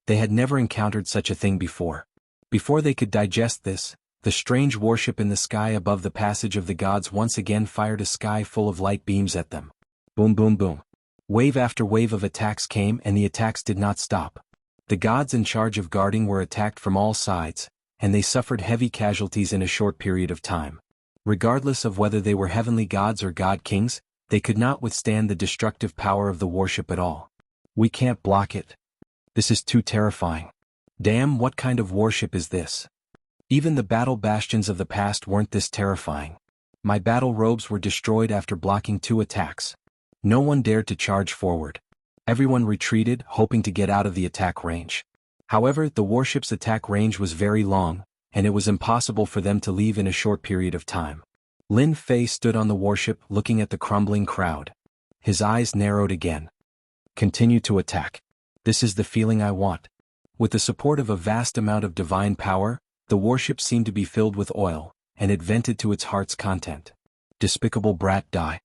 They had never encountered such a thing before. Before they could digest this, the strange warship in the sky above the passage of the gods once again fired a sky full of light beams at them. Boom boom boom. Wave after wave of attacks came and the attacks did not stop. The gods in charge of guarding were attacked from all sides, and they suffered heavy casualties in a short period of time. Regardless of whether they were heavenly gods or god kings, they could not withstand the destructive power of the worship at all. We can't block it. This is too terrifying. Damn, what kind of worship is this? Even the battle bastions of the past weren't this terrifying. My battle robes were destroyed after blocking 2 attacks. No one dared to charge forward. Everyone retreated, hoping to get out of the attack range. However, the warship's attack range was very long, and it was impossible for them to leave in a short period of time. Lin Fei stood on the warship looking at the crumbling crowd. His eyes narrowed again. Continue to attack. This is the feeling I want. With the support of a vast amount of divine power, the warship seemed to be filled with oil, and it vented to its heart's content. Despicable brat, die.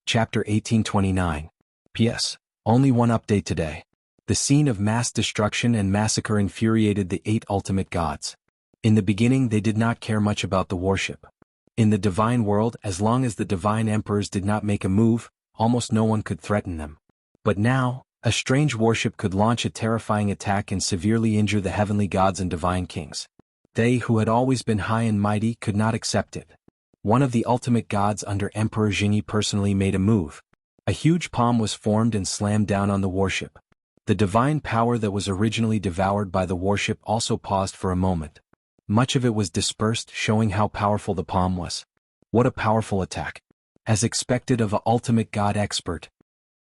Chapter 1829. P.S. Only one update today. The scene of mass destruction and massacre infuriated the 8 ultimate gods. In the beginning they did not care much about the warship. In the divine world, as long as the divine emperors did not make a move, almost no one could threaten them. But now, a strange warship could launch a terrifying attack and severely injure the heavenly gods and divine kings. They who had always been high and mighty could not accept it. One of the ultimate gods under Emperor Jianghu personally made a move. A huge palm was formed and slammed down on the warship. The divine power that was originally devoured by the warship also paused for a moment. Much of it was dispersed, showing how powerful the palm was. What a powerful attack. As expected of an ultimate god expert.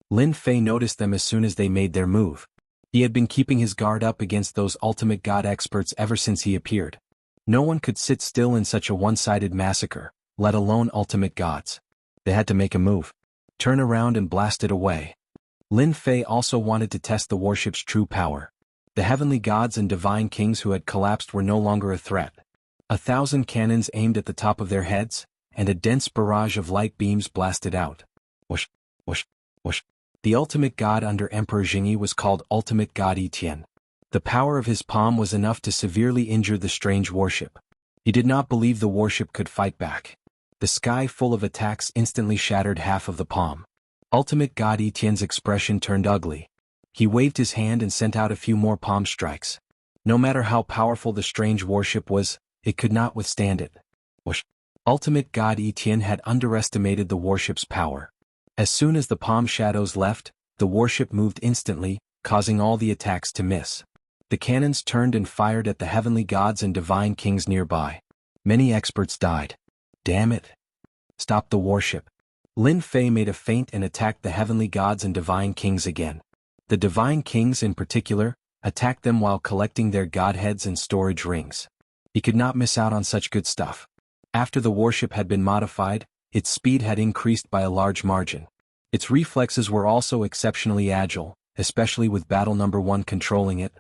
Lin Fei noticed them as soon as they made their move. He had been keeping his guard up against those ultimate god experts ever since he appeared. No one could sit still in such a one-sided massacre, let alone ultimate gods. They had to make a move. Turn around and blast it away. Lin Fei also wanted to test the warship's true power. The heavenly gods and divine kings who had collapsed were no longer a threat. 1,000 cannons aimed at the top of their heads, and a dense barrage of light beams blasted out. Whoosh, whoosh, whoosh. The ultimate god under Emperor Jianghu was called Ultimate God Etienne. The power of his palm was enough to severely injure the strange warship. He did not believe the warship could fight back. The sky full of attacks instantly shattered half of the palm. Ultimate God Etienne's expression turned ugly. He waved his hand and sent out a few more palm strikes. No matter how powerful the strange warship was, it could not withstand it. Whoosh. Ultimate God Etienne had underestimated the warship's power. As soon as the palm shadows left, the warship moved instantly, causing all the attacks to miss. The cannons turned and fired at the heavenly gods and divine kings nearby. Many experts died. Damn it. Stop the warship. Lin Fei made a feint and attacked the heavenly gods and divine kings again. The divine kings in particular attacked them while collecting their godheads and storage rings. He could not miss out on such good stuff. After the warship had been modified, its speed had increased by a large margin. Its reflexes were also exceptionally agile, especially with battle number 1 controlling it.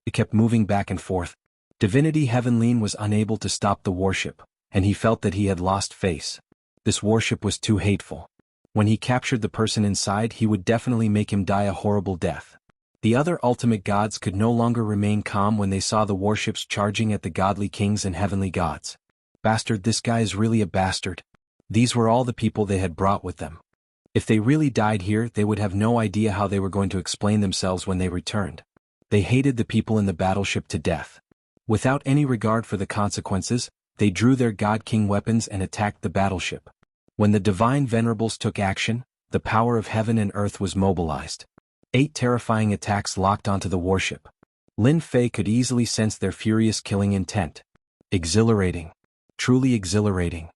It kept moving back and forth. Divinity Heavenlin was unable to stop the warship, and he felt that he had lost face. This warship was too hateful. When he captured the person inside, he would definitely make him die a horrible death. The other ultimate gods could no longer remain calm when they saw the warships charging at the godly kings and heavenly gods. Bastard, this guy is really a bastard. These were all the people they had brought with them. If they really died here, they would have no idea how they were going to explain themselves when they returned. They hated the people in the battleship to death. Without any regard for the consequences, they drew their god-king weapons and attacked the battleship. When the divine venerables took action, the power of heaven and earth was mobilized. 8 terrifying attacks locked onto the warship. Lin Fei could easily sense their furious killing intent. Exhilarating. Truly exhilarating.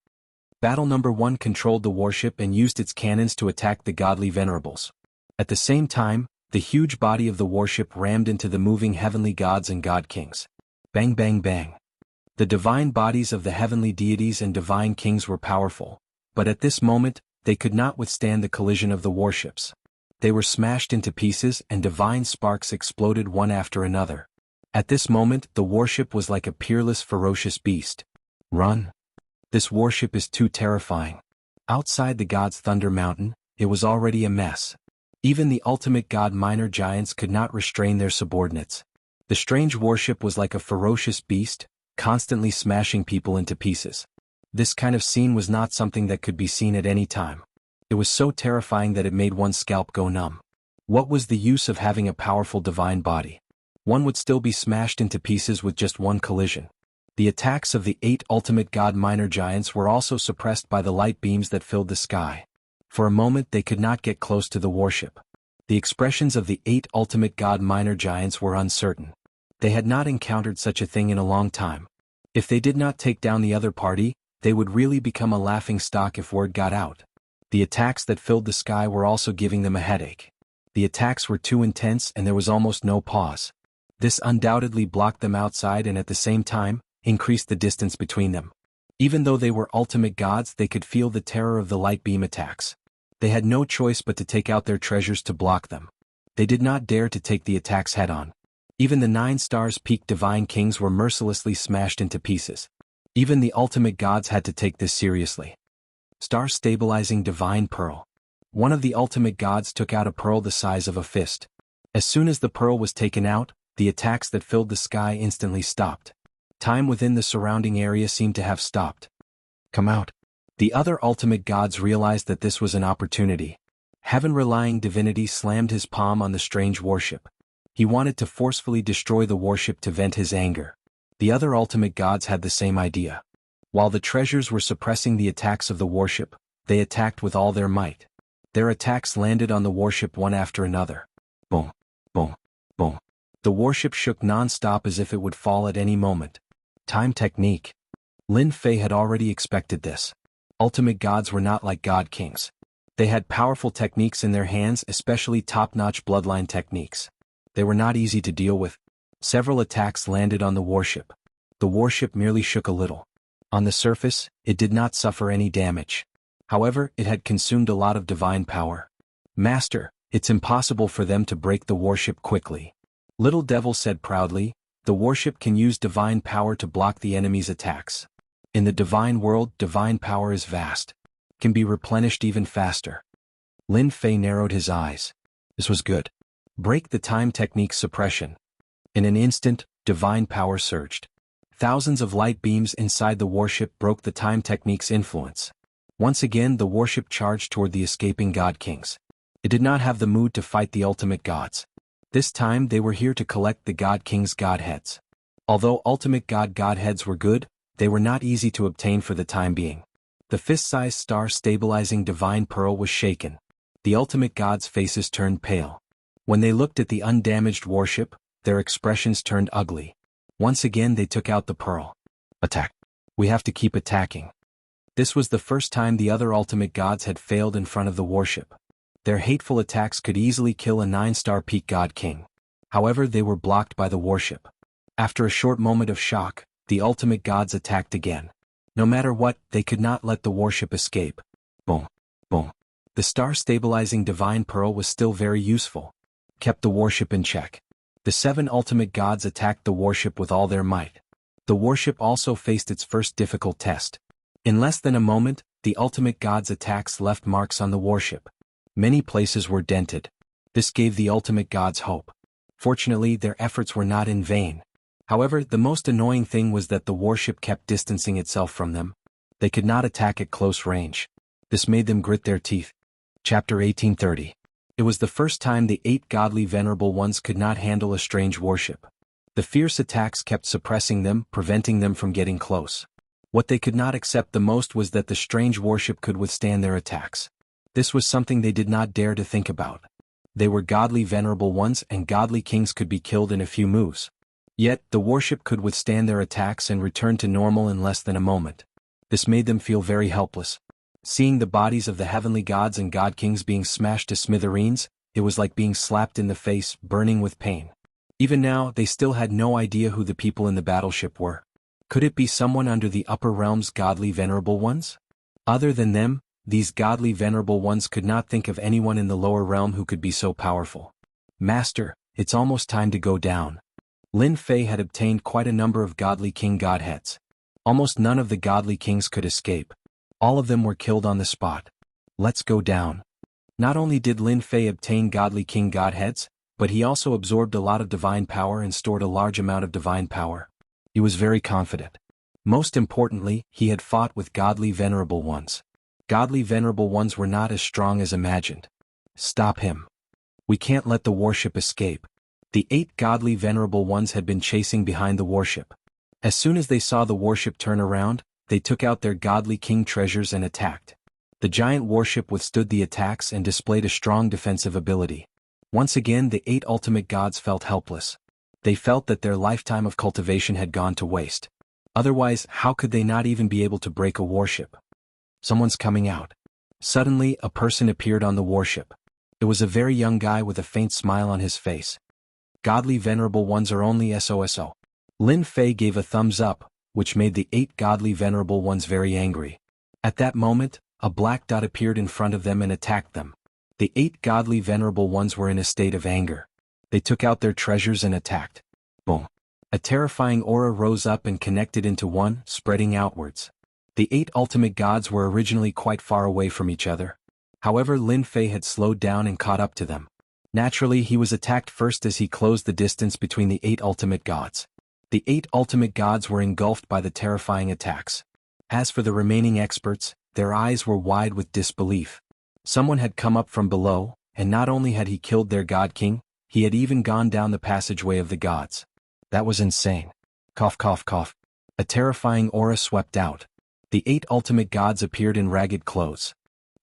Battle number 1 controlled the warship and used its cannons to attack the godly venerables. At the same time, the huge body of the warship rammed into the moving heavenly gods and god kings. Bang bang bang. The divine bodies of the heavenly deities and divine kings were powerful, but at this moment, they could not withstand the collision of the warships. They were smashed into pieces and divine sparks exploded one after another. At this moment, the warship was like a peerless, ferocious beast. Run. This warship is too terrifying. Outside the god's Thunder Mountain, it was already a mess. Even the ultimate god minor giants could not restrain their subordinates. The strange warship was like a ferocious beast, constantly smashing people into pieces. This kind of scene was not something that could be seen at any time. It was so terrifying that it made one's scalp go numb. What was the use of having a powerful divine body? One would still be smashed into pieces with just one collision. The attacks of the 8 ultimate god minor giants were also suppressed by the light beams that filled the sky. For a moment they could not get close to the warship. The expressions of the 8 ultimate god minor giants were uncertain. They had not encountered such a thing in a long time. If they did not take down the other party, they would really become a laughing stock if word got out. The attacks that filled the sky were also giving them a headache. The attacks were too intense and there was almost no pause. This undoubtedly blocked them outside and at the same time, increased the distance between them. Even though they were ultimate gods, they could feel the terror of the light beam attacks. They had no choice but to take out their treasures to block them. They did not dare to take the attacks head-on. Even the 9 stars peak divine kings were mercilessly smashed into pieces. Even the ultimate gods had to take this seriously. Star-stabilizing divine pearl. One of the ultimate gods took out a pearl the size of a fist. As soon as the pearl was taken out, the attacks that filled the sky instantly stopped. Time within the surrounding area seemed to have stopped. Come out. The other ultimate gods realized that this was an opportunity. Heaven-relying divinity slammed his palm on the strange warship. He wanted to forcefully destroy the warship to vent his anger. The other ultimate gods had the same idea. While the treasures were suppressing the attacks of the warship, they attacked with all their might. Their attacks landed on the warship one after another. Boom, boom, boom. The warship shook non-stop as if it would fall at any moment. Time technique. Lin Fei had already expected this. Ultimate gods were not like god kings. They had powerful techniques in their hands, especially top-notch bloodline techniques. They were not easy to deal with. Several attacks landed on the warship. The warship merely shook a little. On the surface, it did not suffer any damage. However, it had consumed a lot of divine power. Master, it's impossible for them to break the warship quickly. Little Devil said proudly, the warship can use divine power to block the enemy's attacks. In the divine world, divine power is vast. Can be replenished even faster. Lin Fei narrowed his eyes. This was good. Break the time technique suppression. In an instant, divine power surged. Thousands of light beams inside the warship broke the time technique's influence. Once again the warship charged toward the escaping god kings. It did not have the mood to fight the ultimate gods. This time they were here to collect the god kings' godheads. Although ultimate godheads were good, they were not easy to obtain for the time being. The fist-sized star-stabilizing divine pearl was shaken. The ultimate gods' faces turned pale. When they looked at the undamaged warship, their expressions turned ugly. Once again they took out the pearl. Attack. We have to keep attacking. This was the first time the other ultimate gods had failed in front of the warship. Their hateful attacks could easily kill a 9-star peak god king. However, they were blocked by the warship. After a short moment of shock, the ultimate gods attacked again. No matter what, they could not let the warship escape. Boom, boom. The star-stabilizing divine pearl was still very useful. Kept the warship in check. The 7 ultimate gods attacked the warship with all their might. The warship also faced its first difficult test. In less than a moment, the ultimate gods' attacks left marks on the warship. Many places were dented. This gave the ultimate gods hope. Fortunately, their efforts were not in vain. However, the most annoying thing was that the warship kept distancing itself from them. They could not attack at close range. This made them grit their teeth. Chapter 1830. It was the first time the 8 godly venerable ones could not handle a strange warship. The fierce attacks kept suppressing them, preventing them from getting close. What they could not accept the most was that the strange warship could withstand their attacks. This was something they did not dare to think about. They were godly venerable ones and godly kings could be killed in a few moves. Yet, the warship could withstand their attacks and return to normal in less than a moment. This made them feel very helpless. Seeing the bodies of the heavenly gods and god kings being smashed to smithereens, it was like being slapped in the face, burning with pain. Even now, they still had no idea who the people in the battleship were. Could it be someone under the upper realm's godly venerable ones? Other than them, these godly venerable ones could not think of anyone in the lower realm who could be so powerful. Master, it's almost time to go down. Lin Fei had obtained quite a number of godly king godheads. Almost none of the godly kings could escape. All of them were killed on the spot. Let's go down. Not only did Lin Fei obtain godly king godheads, but he also absorbed a lot of divine power and stored a large amount of divine power. He was very confident. Most importantly, he had fought with godly venerable ones. Godly venerable ones were not as strong as imagined. Stop him. We can't let the warship escape. The 8 godly venerable ones had been chasing behind the warship. As soon as they saw the warship turn around, they took out their godly king treasures and attacked. The giant warship withstood the attacks and displayed a strong defensive ability. Once again the 8 ultimate gods felt helpless. They felt that their lifetime of cultivation had gone to waste. Otherwise, how could they not even be able to break a warship? Someone's coming out. Suddenly, a person appeared on the warship. It was a very young guy with a faint smile on his face. Godly venerable ones are only SOSO. Lin Fei gave a thumbs up, which made the 8 godly venerable ones very angry. At that moment, a black dot appeared in front of them and attacked them. The 8 godly venerable ones were in a state of anger. They took out their treasures and attacked. Boom. A terrifying aura rose up and connected into one, spreading outwards. The 8 ultimate gods were originally quite far away from each other. However, Lin Fei had slowed down and caught up to them. Naturally, he was attacked first as he closed the distance between the 8 ultimate gods. The 8 ultimate gods were engulfed by the terrifying attacks. As for the remaining experts, their eyes were wide with disbelief. Someone had come up from below, and not only had he killed their god king, he had even gone down the passageway of the gods. That was insane. Cough cough cough. A terrifying aura swept out. The 8 ultimate gods appeared in ragged clothes.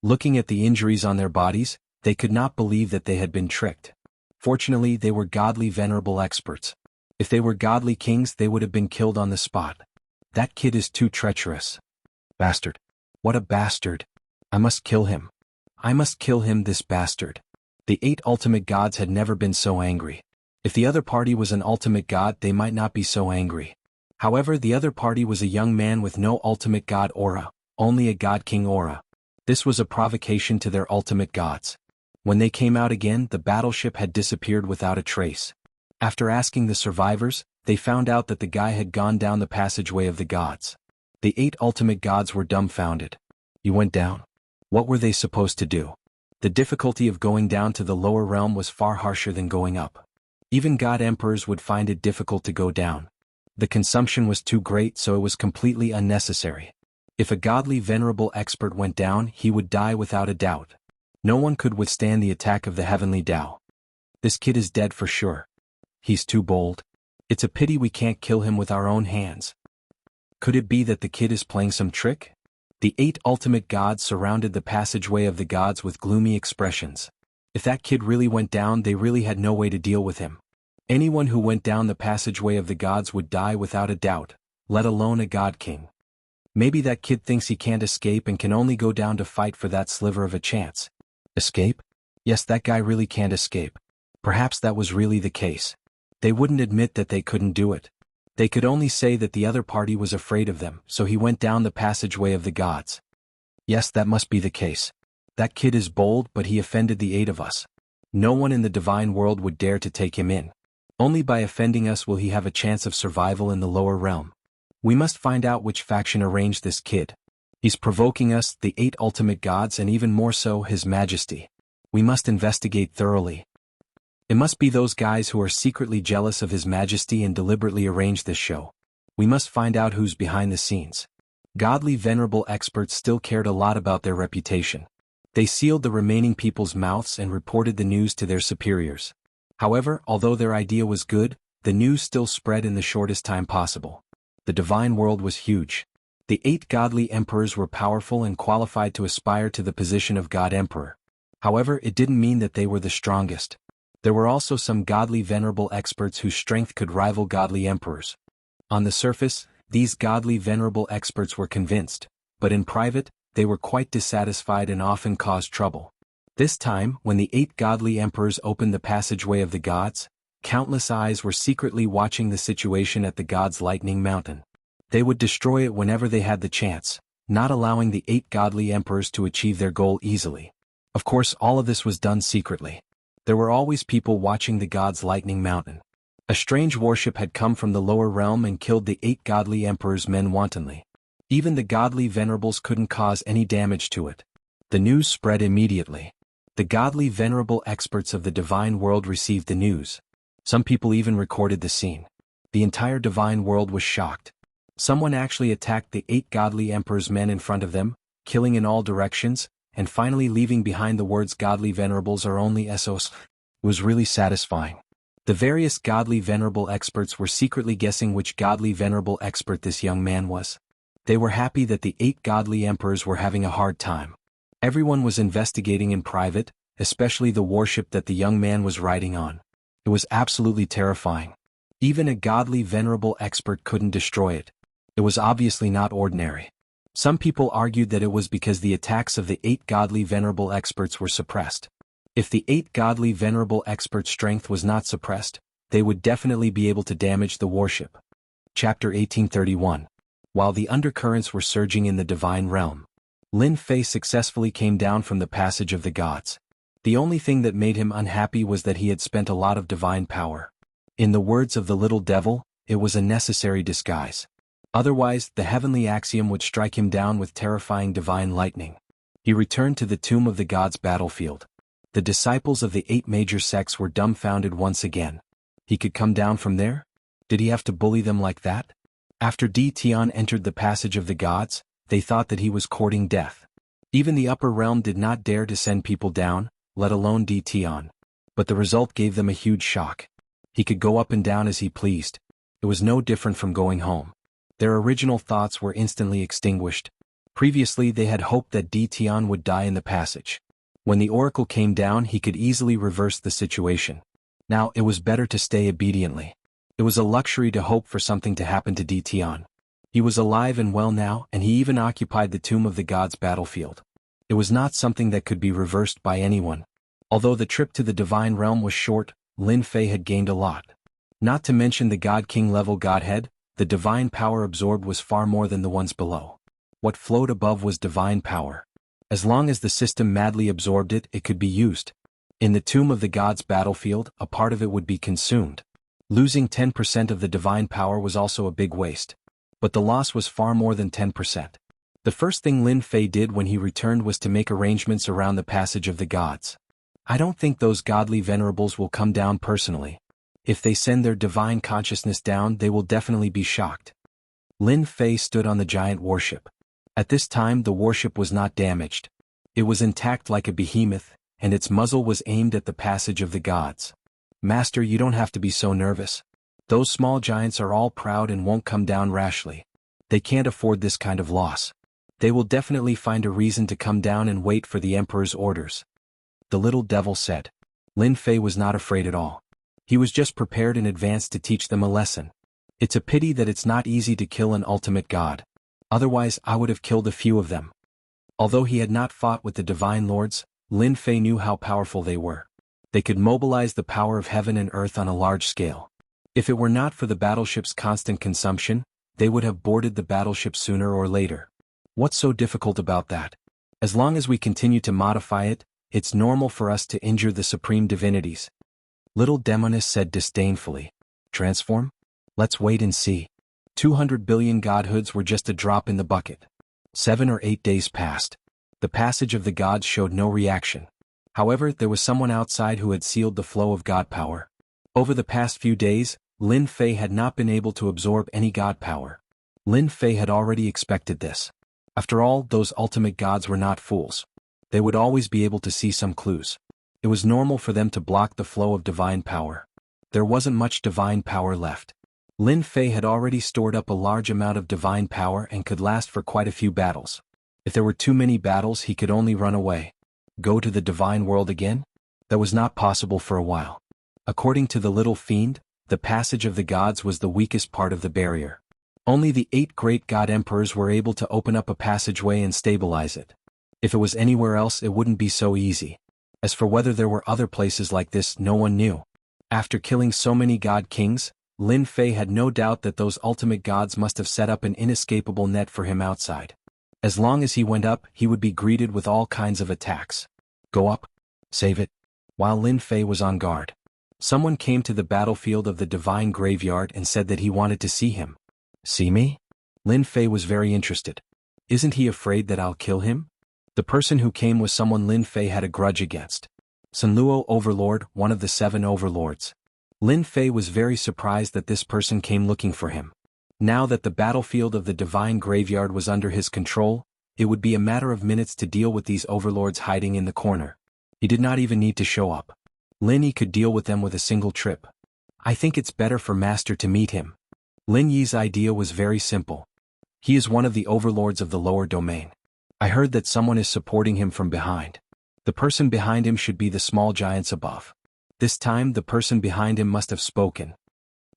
Looking at the injuries on their bodies, they could not believe that they had been tricked. Fortunately, they were godly venerable experts. If they were godly kings, they would have been killed on the spot. That kid is too treacherous. Bastard. What a bastard. I must kill him. I must kill him, this bastard. The 8 ultimate gods had never been so angry. If the other party was an ultimate god, they might not be so angry. However, the other party was a young man with no ultimate god aura, only a god king aura. This was a provocation to their ultimate gods. When they came out again, the battleship had disappeared without a trace. After asking the survivors, they found out that the guy had gone down the passageway of the gods. The 8 ultimate gods were dumbfounded. He went down. What were they supposed to do? The difficulty of going down to the lower realm was far harsher than going up. Even god emperors would find it difficult to go down. The consumption was too great, so it was completely unnecessary. If a godly venerable expert went down, he would die without a doubt. No one could withstand the attack of the heavenly Tao. This kid is dead for sure. He's too bold. It's a pity we can't kill him with our own hands. Could it be that the kid is playing some trick? The 8 ultimate gods surrounded the passageway of the gods with gloomy expressions. If that kid really went down, they really had no way to deal with him. Anyone who went down the passageway of the gods would die without a doubt, let alone a god king. Maybe that kid thinks he can't escape and can only go down to fight for that sliver of a chance. Escape? Yes, that guy really can't escape. Perhaps that was really the case. They wouldn't admit that they couldn't do it. They could only say that the other party was afraid of them, so he went down the passageway of the gods. Yes, that must be the case. That kid is bold, but he offended the 8 of us. No one in the divine world would dare to take him in. Only by offending us will he have a chance of survival in the lower realm. We must find out which faction arranged this kid. He's provoking us, the 8 ultimate gods, and even more so, His Majesty. We must investigate thoroughly. It must be those guys who are secretly jealous of His Majesty and deliberately arranged this show. We must find out who's behind the scenes. Godly venerable experts still cared a lot about their reputation. They sealed the remaining people's mouths and reported the news to their superiors. However, although their idea was good, the news still spread in the shortest time possible. The divine world was huge. The 8 godly emperors were powerful and qualified to aspire to the position of God Emperor. However, it didn't mean that they were the strongest. There were also some godly venerable experts whose strength could rival godly emperors. On the surface, these godly venerable experts were convinced, but in private, they were quite dissatisfied and often caused trouble. This time, when the 8 godly emperors opened the passageway of the gods, countless eyes were secretly watching the situation at the gods' lightning mountain. They would destroy it whenever they had the chance, not allowing the 8 godly emperors to achieve their goal easily. Of course, all of this was done secretly. There were always people watching the gods' lightning mountain. A strange warship had come from the lower realm and killed the 8 godly emperors' men wantonly. Even the godly venerables couldn't cause any damage to it. The news spread immediately. The godly venerable experts of the divine world received the news. Some people even recorded the scene. The entire divine world was shocked. Someone actually attacked the 8 godly emperors' men in front of them, killing in all directions, and finally leaving behind the words godly venerables are only SOS. It was really satisfying. The various godly venerable experts were secretly guessing which godly venerable expert this young man was. They were happy that the 8 godly emperors were having a hard time. Everyone was investigating in private, especially the warship that the young man was riding on. It was absolutely terrifying. Even a godly venerable expert couldn't destroy it. It was obviously not ordinary. Some people argued that it was because the attacks of the 8 godly venerable experts were suppressed. If the 8 godly venerable experts' strength was not suppressed, they would definitely be able to damage the warship. Chapter 1831. While the undercurrents were surging in the divine realm, Lin Fei successfully came down from the passage of the gods. The only thing that made him unhappy was that he had spent a lot of divine power. In the words of the little devil, it was a necessary disguise. Otherwise, the heavenly axiom would strike him down with terrifying divine lightning. He returned to the tomb of the gods' battlefield. The disciples of the 8 major sects were dumbfounded once again. He could come down from there? Did he have to bully them like that? After Di Tian entered the passage of the gods, they thought that he was courting death. Even the upper realm did not dare to send people down, let alone Di Tian. But the result gave them a huge shock. He could go up and down as he pleased. It was no different from going home. Their original thoughts were instantly extinguished. Previously they had hoped that Di Tian would die in the passage. When the oracle came down he could easily reverse the situation. Now it was better to stay obediently. It was a luxury to hope for something to happen to Di Tian. He was alive and well now, and he even occupied the tomb of the gods' battlefield. It was not something that could be reversed by anyone. Although the trip to the divine realm was short, Lin Fei had gained a lot. Not to mention the God King level godhead, the divine power absorbed was far more than the ones below. What flowed above was divine power. As long as the system madly absorbed it, it could be used. In the tomb of the gods' battlefield, a part of it would be consumed. Losing 10% of the divine power was also a big waste. But the loss was far more than 10%. The first thing Lin Fei did when he returned was to make arrangements around the passage of the gods. I don't think those godly venerables will come down personally. If they send their divine consciousness down, they will definitely be shocked. Lin Fei stood on the giant warship. At this time the warship was not damaged. It was intact like a behemoth, and its muzzle was aimed at the passage of the gods. Master, you don't have to be so nervous. Those small giants are all proud and won't come down rashly. They can't afford this kind of loss. They will definitely find a reason to come down and wait for the emperor's orders. The little devil said. Lin Fei was not afraid at all. He was just prepared in advance to teach them a lesson. It's a pity that it's not easy to kill an ultimate god. Otherwise I would have killed a few of them. Although he had not fought with the divine lords, Lin Fei knew how powerful they were. They could mobilize the power of heaven and earth on a large scale. If it were not for the battleship's constant consumption, they would have boarded the battleship sooner or later. What's so difficult about that? As long as we continue to modify it, it's normal for us to injure the supreme divinities. Little Demoness said disdainfully. Transform? Let's wait and see. 200 billion godhoods were just a drop in the bucket. 7 or 8 days passed. The passage of the gods showed no reaction. However, there was someone outside who had sealed the flow of god power. Over the past few days, Lin Fei had not been able to absorb any god power. Lin Fei had already expected this. After all, those ultimate gods were not fools. They would always be able to see some clues. It was normal for them to block the flow of divine power. There wasn't much divine power left. Lin Fei had already stored up a large amount of divine power and could last for quite a few battles. If there were too many battles, he could only run away. Go to the divine world again? That was not possible for a while. According to the little fiend, the passage of the gods was the weakest part of the barrier. Only the 8 great god emperors were able to open up a passageway and stabilize it. If it was anywhere else, it wouldn't be so easy. As for whether there were other places like this, no one knew. After killing so many god kings, Lin Fei had no doubt that those ultimate gods must have set up an inescapable net for him outside. As long as he went up, he would be greeted with all kinds of attacks. Go up. Save it. While Lin Fei was on guard, someone came to the battlefield of the divine graveyard and said that he wanted to see him. See me? Lin Fei was very interested. Isn't he afraid that I'll kill him? The person who came was someone Lin Fei had a grudge against. Sunluo Overlord, one of the 7 overlords. Lin Fei was very surprised that this person came looking for him. Now that the battlefield of the divine graveyard was under his control, it would be a matter of minutes to deal with these overlords hiding in the corner. He did not even need to show up. Lin Yi could deal with them with a single trip. I think it's better for Master to meet him. Lin Yi's idea was very simple. He is one of the overlords of the lower domain. I heard that someone is supporting him from behind. The person behind him should be the small giants above. This time the person behind him must have spoken.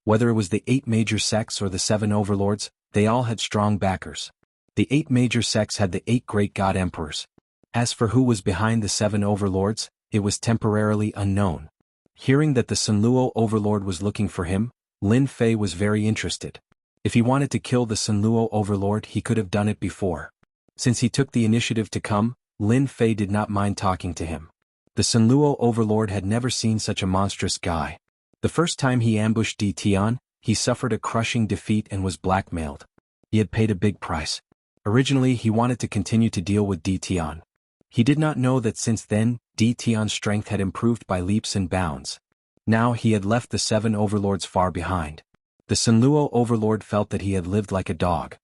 Whether it was the 8 major sects or the 7 overlords, they all had strong backers. The 8 major sects had the 8 great god emperors. As for who was behind the 7 overlords, it was temporarily unknown. Hearing that the Sunluo overlord was looking for him, Lin Fei was very interested. If he wanted to kill the Sunluo overlord, he could have done it before. Since he took the initiative to come, Lin Fei did not mind talking to him. The Sunluo overlord had never seen such a monstrous guy. The first time he ambushed Di Tian, he suffered a crushing defeat and was blackmailed. He had paid a big price. Originally he wanted to continue to deal with Di Tian. He did not know that since then, Di Tian's strength had improved by leaps and bounds. Now he had left the 7 overlords far behind. The Sunluo overlord felt that he had lived like a dog.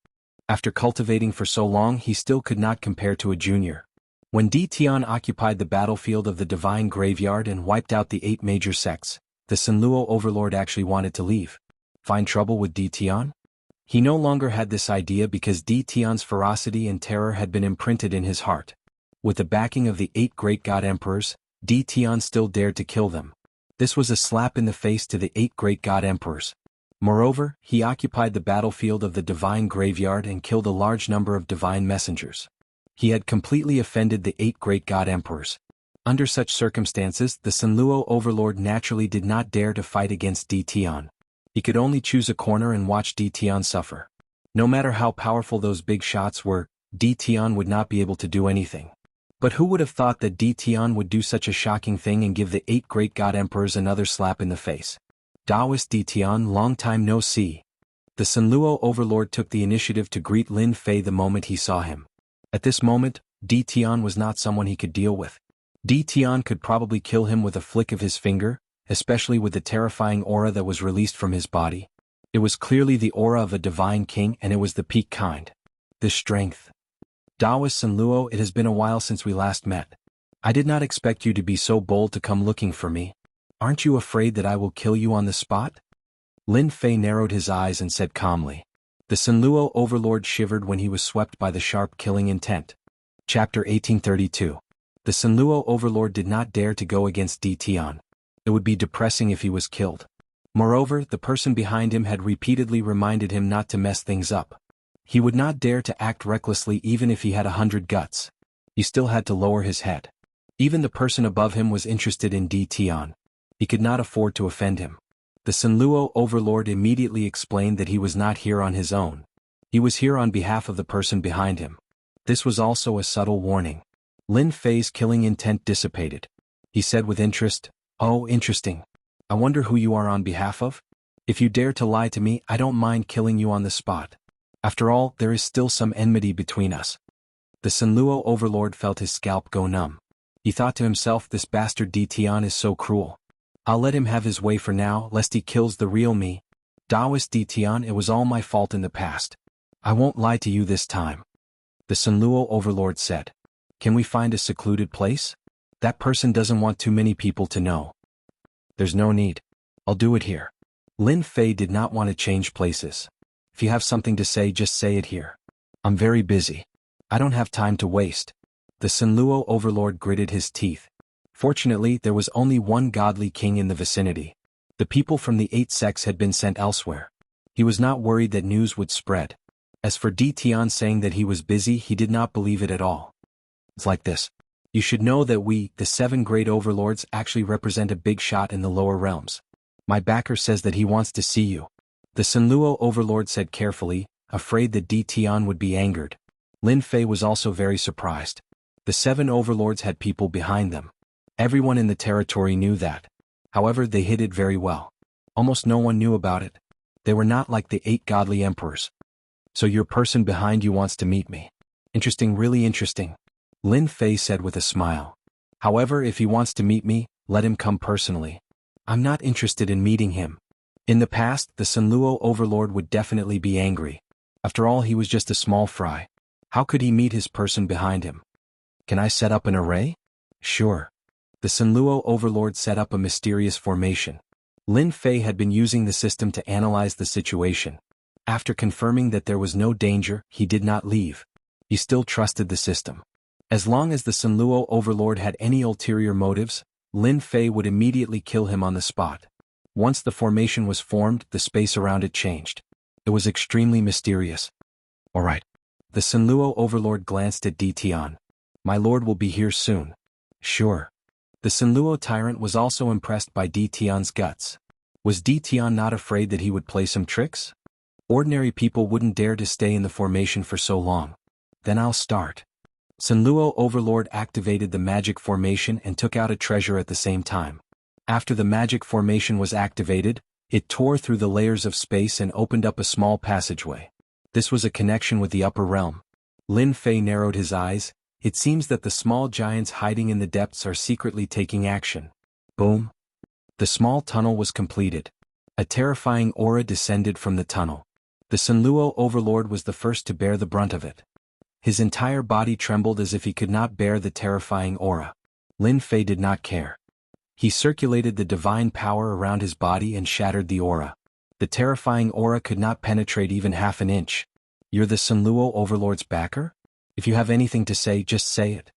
After cultivating for so long, he still could not compare to a junior. When Di Tian occupied the battlefield of the Divine Graveyard and wiped out the 8 major sects, the Sunluo overlord actually wanted to leave. Find trouble with Di Tian? He no longer had this idea because Di Tian's ferocity and terror had been imprinted in his heart. With the backing of the 8 great god emperors, Di Tian still dared to kill them. This was a slap in the face to the 8 great god emperors. Moreover, he occupied the battlefield of the Divine Graveyard and killed a large number of divine messengers. He had completely offended the 8 great god emperors. Under such circumstances, the Sunluo overlord naturally did not dare to fight against Di Tian. He could only choose a corner and watch Di Tian suffer. No matter how powerful those big shots were, Di Tian would not be able to do anything. But who would have thought that Di Tian would do such a shocking thing and give the 8 great god emperors another slap in the face? Taoist Di Tian, long time no see. The Sunluo overlord took the initiative to greet Lin Fei the moment he saw him. At this moment, Di Tian was not someone he could deal with. Di Tian could probably kill him with a flick of his finger, especially with the terrifying aura that was released from his body. It was clearly the aura of a divine king, and it was the peak kind. This strength. Taoist Sunluo, it has been a while since we last met. I did not expect you to be so bold to come looking for me. Aren't you afraid that I will kill you on the spot? Lin Fei narrowed his eyes and said calmly. The Sunluo overlord shivered when he was swept by the sharp killing intent. Chapter 1832. The Sunluo overlord did not dare to go against Di Tian. It would be depressing if he was killed. Moreover, the person behind him had repeatedly reminded him not to mess things up. He would not dare to act recklessly even if he had 100 guts. He still had to lower his head. Even the person above him was interested in Di Tian. He could not afford to offend him. The Sunluo overlord immediately explained that he was not here on his own. He was here on behalf of the person behind him. This was also a subtle warning. Lin Fei's killing intent dissipated. He said with interest, "Oh, interesting. I wonder who you are on behalf of? If you dare to lie to me, I don't mind killing you on the spot. After all, there is still some enmity between us." The Sunluo overlord felt his scalp go numb. He thought to himself, this bastard Di Tian is so cruel. I'll let him have his way for now, lest he kills the real me. Taoist Di Tian, it was all my fault in the past. I won't lie to you this time. The Sunluo overlord said. Can we find a secluded place? That person doesn't want too many people to know. There's no need. I'll do it here. Lin Fei did not want to change places. If you have something to say, just say it here. I'm very busy. I don't have time to waste. The Sunluo overlord gritted his teeth. Fortunately, there was only one godly king in the vicinity. The people from the 8 sects had been sent elsewhere. He was not worried that news would spread. As for Di Tian saying that he was busy, he did not believe it at all. It's like this. You should know that we, the 7 great overlords, actually represent a big shot in the lower realms. My backer says that he wants to see you. The Sunluo overlord said carefully, afraid that Di Tian would be angered. Lin Fei was also very surprised. The 7 overlords had people behind them. Everyone in the territory knew that. However, they hid it very well. Almost no one knew about it. They were not like the 8 godly emperors. So your person behind you wants to meet me. Interesting, really interesting. Lin Fei said with a smile. However, if he wants to meet me, let him come personally. I'm not interested in meeting him. In the past, the Sunluo overlord would definitely be angry. After all, he was just a small fry. How could he meet his person behind him? Can I set up an array? Sure. The Sunluo overlord set up a mysterious formation. Lin Fei had been using the system to analyze the situation. After confirming that there was no danger, he did not leave. He still trusted the system. As long as the Sunluo overlord had any ulterior motives, Lin Fei would immediately kill him on the spot. Once the formation was formed, the space around it changed. It was extremely mysterious. All right. The Sunluo overlord glanced at Di Tian. My lord will be here soon. Sure. The Sunluo tyrant was also impressed by Di Tian's guts. Was Di Tian not afraid that he would play some tricks? Ordinary people wouldn't dare to stay in the formation for so long. Then I'll start. Sunluo overlord activated the magic formation and took out a treasure at the same time. After the magic formation was activated, it tore through the layers of space and opened up a small passageway. This was a connection with the upper realm. Lin Fei narrowed his eyes. It seems that the small giants hiding in the depths are secretly taking action. Boom. The small tunnel was completed. A terrifying aura descended from the tunnel. The Sunluo overlord was the first to bear the brunt of it. His entire body trembled as if he could not bear the terrifying aura. Lin Fei did not care. He circulated the divine power around his body and shattered the aura. The terrifying aura could not penetrate even half an inch. You're the Sunluo overlord's backer? If you have anything to say, just say it.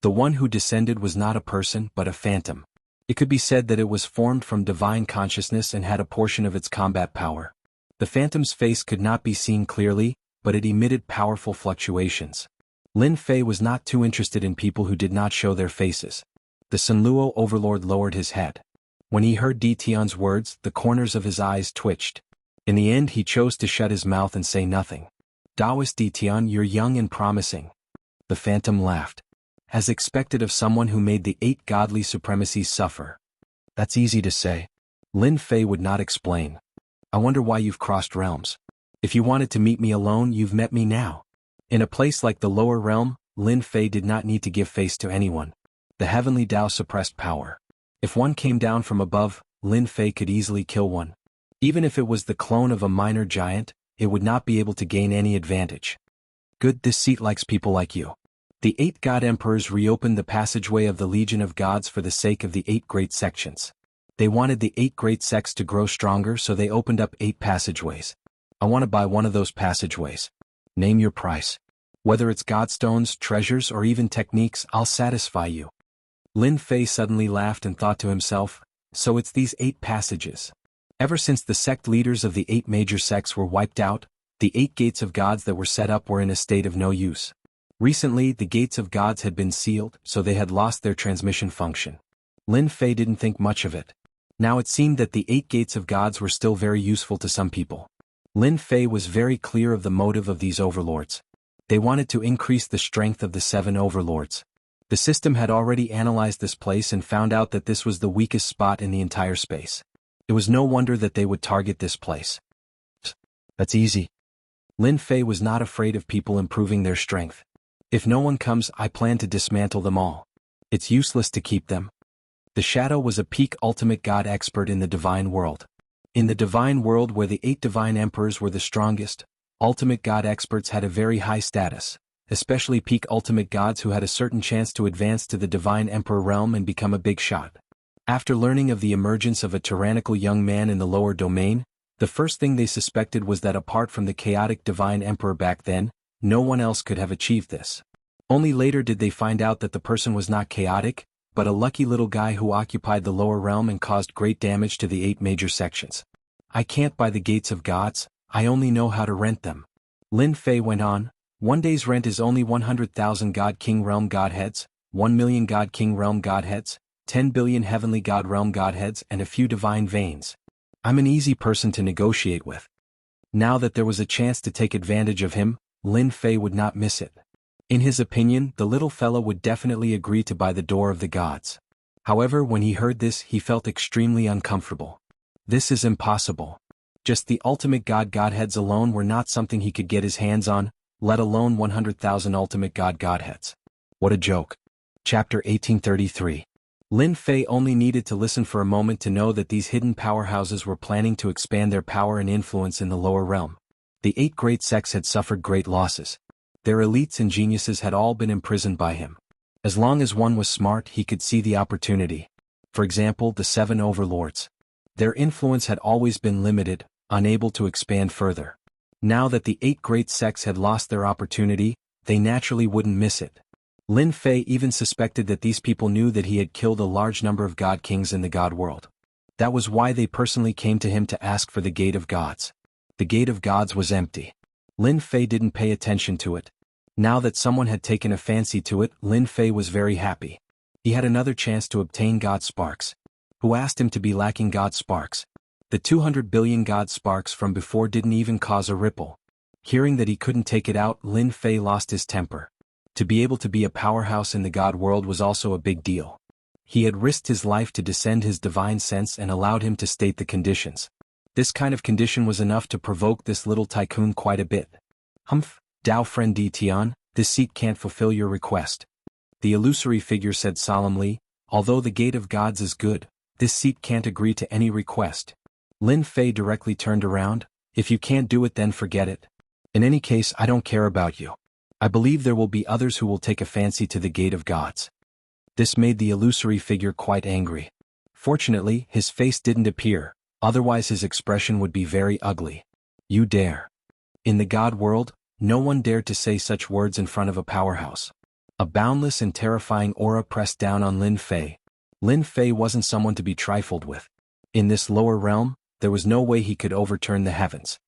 The one who descended was not a person but a phantom. It could be said that it was formed from divine consciousness and had a portion of its combat power. The phantom's face could not be seen clearly, but it emitted powerful fluctuations. Lin Fei was not too interested in people who did not show their faces. The Sunluo overlord lowered his head. When he heard Di Tian's words, the corners of his eyes twitched. In the end, he chose to shut his mouth and say nothing. Taoist Di Tian, you're young and promising. The phantom laughed. As expected of someone who made the 8 godly supremacies suffer. That's easy to say. Lin Fei would not explain. I wonder why you've crossed realms. If you wanted to meet me alone, you've met me now. In a place like the lower realm, Lin Fei did not need to give face to anyone. The heavenly Tao suppressed power. If one came down from above, Lin Fei could easily kill one. Even if it was the clone of a minor giant, it would not be able to gain any advantage. Good, this seat likes people like you. The 8 god emperors reopened the passageway of the Legion of Gods for the sake of the 8 great sections. They wanted the 8 great sects to grow stronger, so they opened up 8 passageways. I want to buy one of those passageways. Name your price. Whether it's godstones, treasures, or even techniques, I'll satisfy you. Lin Fei suddenly laughed and thought to himself, so it's these 8 passages. Ever since the sect leaders of the 8 major sects were wiped out, the 8 gates of gods that were set up were in a state of no use. Recently, the gates of gods had been sealed, so they had lost their transmission function. Lin Fei didn't think much of it. Now it seemed that the 8 gates of gods were still very useful to some people. Lin Fei was very clear of the motive of these overlords. They wanted to increase the strength of the 7 overlords. The system had already analyzed this place and found out that this was the weakest spot in the entire space. It was no wonder that they would target this place. That's easy. Lin Fei was not afraid of people improving their strength. If no one comes, I plan to dismantle them all. It's useless to keep them. The Shadow was a peak ultimate god expert in the divine world. In the divine world where the 8 divine emperors were the strongest, ultimate god experts had a very high status, especially peak ultimate gods who had a certain chance to advance to the divine emperor realm and become a big shot. After learning of the emergence of a tyrannical young man in the lower domain, the first thing they suspected was that apart from the chaotic divine emperor back then, no one else could have achieved this. Only later did they find out that the person was not chaotic, but a lucky little guy who occupied the lower realm and caused great damage to the 8 major sections. I can't buy the gates of gods, I only know how to rent them. Lin Fei went on, one day's rent is only 100,000 God King Realm Godheads, 1 million God King Realm Godheads, 10 billion Heavenly God Realm Godheads and a few divine veins. I'm an easy person to negotiate with. Now that there was a chance to take advantage of him, Lin Fei would not miss it. In his opinion, the little fellow would definitely agree to buy the door of the gods. However, when he heard this, he felt extremely uncomfortable. This is impossible. Just the ultimate god godheads alone were not something he could get his hands on, let alone 100,000 ultimate god godheads. What a joke. Chapter 1833. Lin Fei only needed to listen for a moment to know that these hidden powerhouses were planning to expand their power and influence in the lower realm. The 8 great sects had suffered great losses. Their elites and geniuses had all been imprisoned by him. As long as one was smart, he could see the opportunity. For example, the 7 overlords. Their influence had always been limited, unable to expand further. Now that the 8 great sects had lost their opportunity, they naturally wouldn't miss it. Lin Fei even suspected that these people knew that he had killed a large number of god kings in the god world. That was why they personally came to him to ask for the Gate of Gods. The Gate of Gods was empty. Lin Fei didn't pay attention to it. Now that someone had taken a fancy to it, Lin Fei was very happy. He had another chance to obtain god sparks. Who asked him to be lacking god sparks? The 200 billion god sparks from before didn't even cause a ripple. Hearing that he couldn't take it out, Lin Fei lost his temper. To be able to be a powerhouse in the god world was also a big deal. He had risked his life to descend his divine sense and allowed him to state the conditions. This kind of condition was enough to provoke this little tycoon quite a bit. Humph, Dao friend Di Tian, this seat can't fulfill your request. The illusory figure said solemnly, although the Gate of Gods is good, this seat can't agree to any request. Lin Fei directly turned around, if you can't do it then forget it. In any case I don't care about you. I believe there will be others who will take a fancy to the Gate of Gods. This made the illusory figure quite angry. Fortunately, his face didn't appear, otherwise his expression would be very ugly. You dare. In the god world, no one dared to say such words in front of a powerhouse. A boundless and terrifying aura pressed down on Lin Fei. Lin Fei wasn't someone to be trifled with. In this lower realm, there was no way he could overturn the heavens.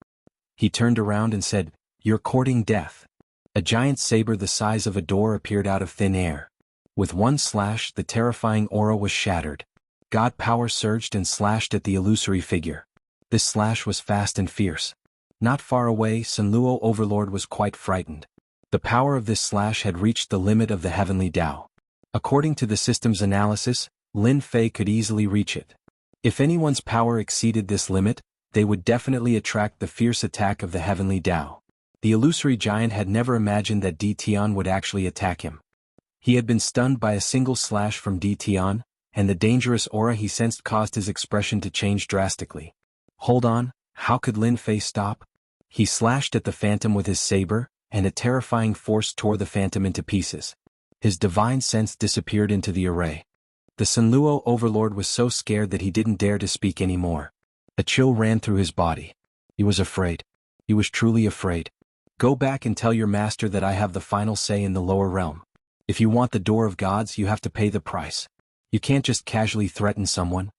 He turned around and said, "You're courting death." A giant saber the size of a door appeared out of thin air. With one slash, the terrifying aura was shattered. God power surged and slashed at the illusory figure. This slash was fast and fierce. Not far away, Sunluo Overlord was quite frightened. The power of this slash had reached the limit of the heavenly Tao. According to the system's analysis, Lin Fei could easily reach it. If anyone's power exceeded this limit, they would definitely attract the fierce attack of the heavenly Tao. The illusory giant had never imagined that Di Tian would actually attack him. He had been stunned by a single slash from Di Tian, and the dangerous aura he sensed caused his expression to change drastically. Hold on, how could Lin Fei stop? He slashed at the phantom with his saber, and a terrifying force tore the phantom into pieces. His divine sense disappeared into the array. The Sunluo Overlord was so scared that he didn't dare to speak anymore. A chill ran through his body. He was afraid. He was truly afraid. Go back and tell your master that I have the final say in the lower realm. If you want the Door of Gods, you have to pay the price. You can't just casually threaten someone.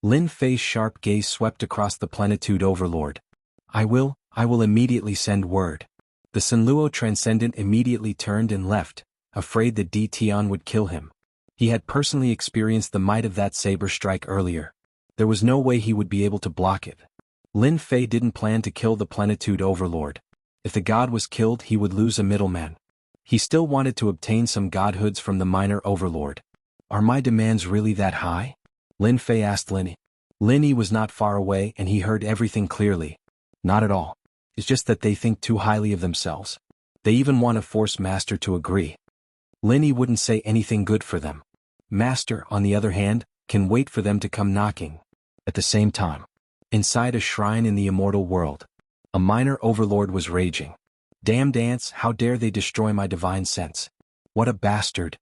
Lin Fei's sharp gaze swept across the Plenitude Overlord. I will immediately send word. The Sunluo Transcendent immediately turned and left, afraid that Di Tian would kill him. He had personally experienced the might of that saber strike earlier. There was no way he would be able to block it. Lin Fei didn't plan to kill the Plenitude Overlord. If the god was killed, he would lose a middleman. He still wanted to obtain some godhoods from the minor overlord. Are my demands really that high? Lin Fei asked Lin. Lin Yi was not far away and he heard everything clearly. Not at all. It's just that they think too highly of themselves. They even want to force Master to agree. Lin Yi wouldn't say anything good for them. Master, on the other hand, can wait for them to come knocking. At the same time, inside a shrine in the immortal world, a minor overlord was raging. Damned ants, how dare they destroy my divine sense? What a bastard.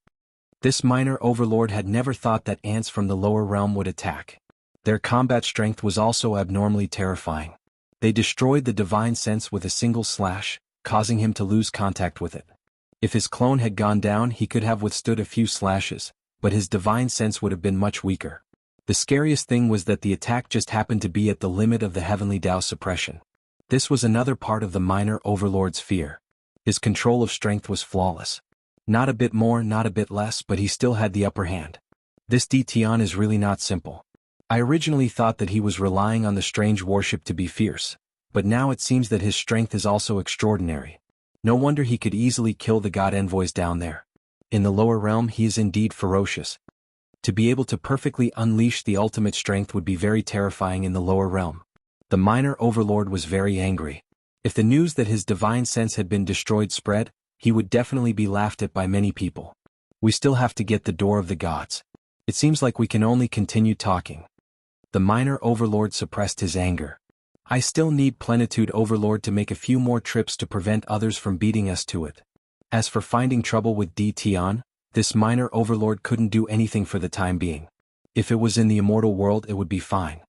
This minor overlord had never thought that ants from the lower realm would attack. Their combat strength was also abnormally terrifying. They destroyed the divine sense with a single slash, causing him to lose contact with it. If his clone had gone down, he could have withstood a few slashes, but his divine sense would have been much weaker. The scariest thing was that the attack just happened to be at the limit of the heavenly Tao suppression. This was another part of the minor overlord's fear. His control of strength was flawless. Not a bit more, not a bit less, but he still had the upper hand. This Di Tian is really not simple. I originally thought that he was relying on the strange warship to be fierce, but now it seems that his strength is also extraordinary. No wonder he could easily kill the god envoys down there. In the lower realm he is indeed ferocious. To be able to perfectly unleash the ultimate strength would be very terrifying in the lower realm. The minor overlord was very angry. If the news that his divine sense had been destroyed spread, he would definitely be laughed at by many people. We still have to get the Door of the Gods. It seems like we can only continue talking. The minor overlord suppressed his anger. I still need Plenitude Overlord to make a few more trips to prevent others from beating us to it. As for finding trouble with Di Tian, this minor overlord couldn't do anything for the time being. If it was in the immortal world, it would be fine.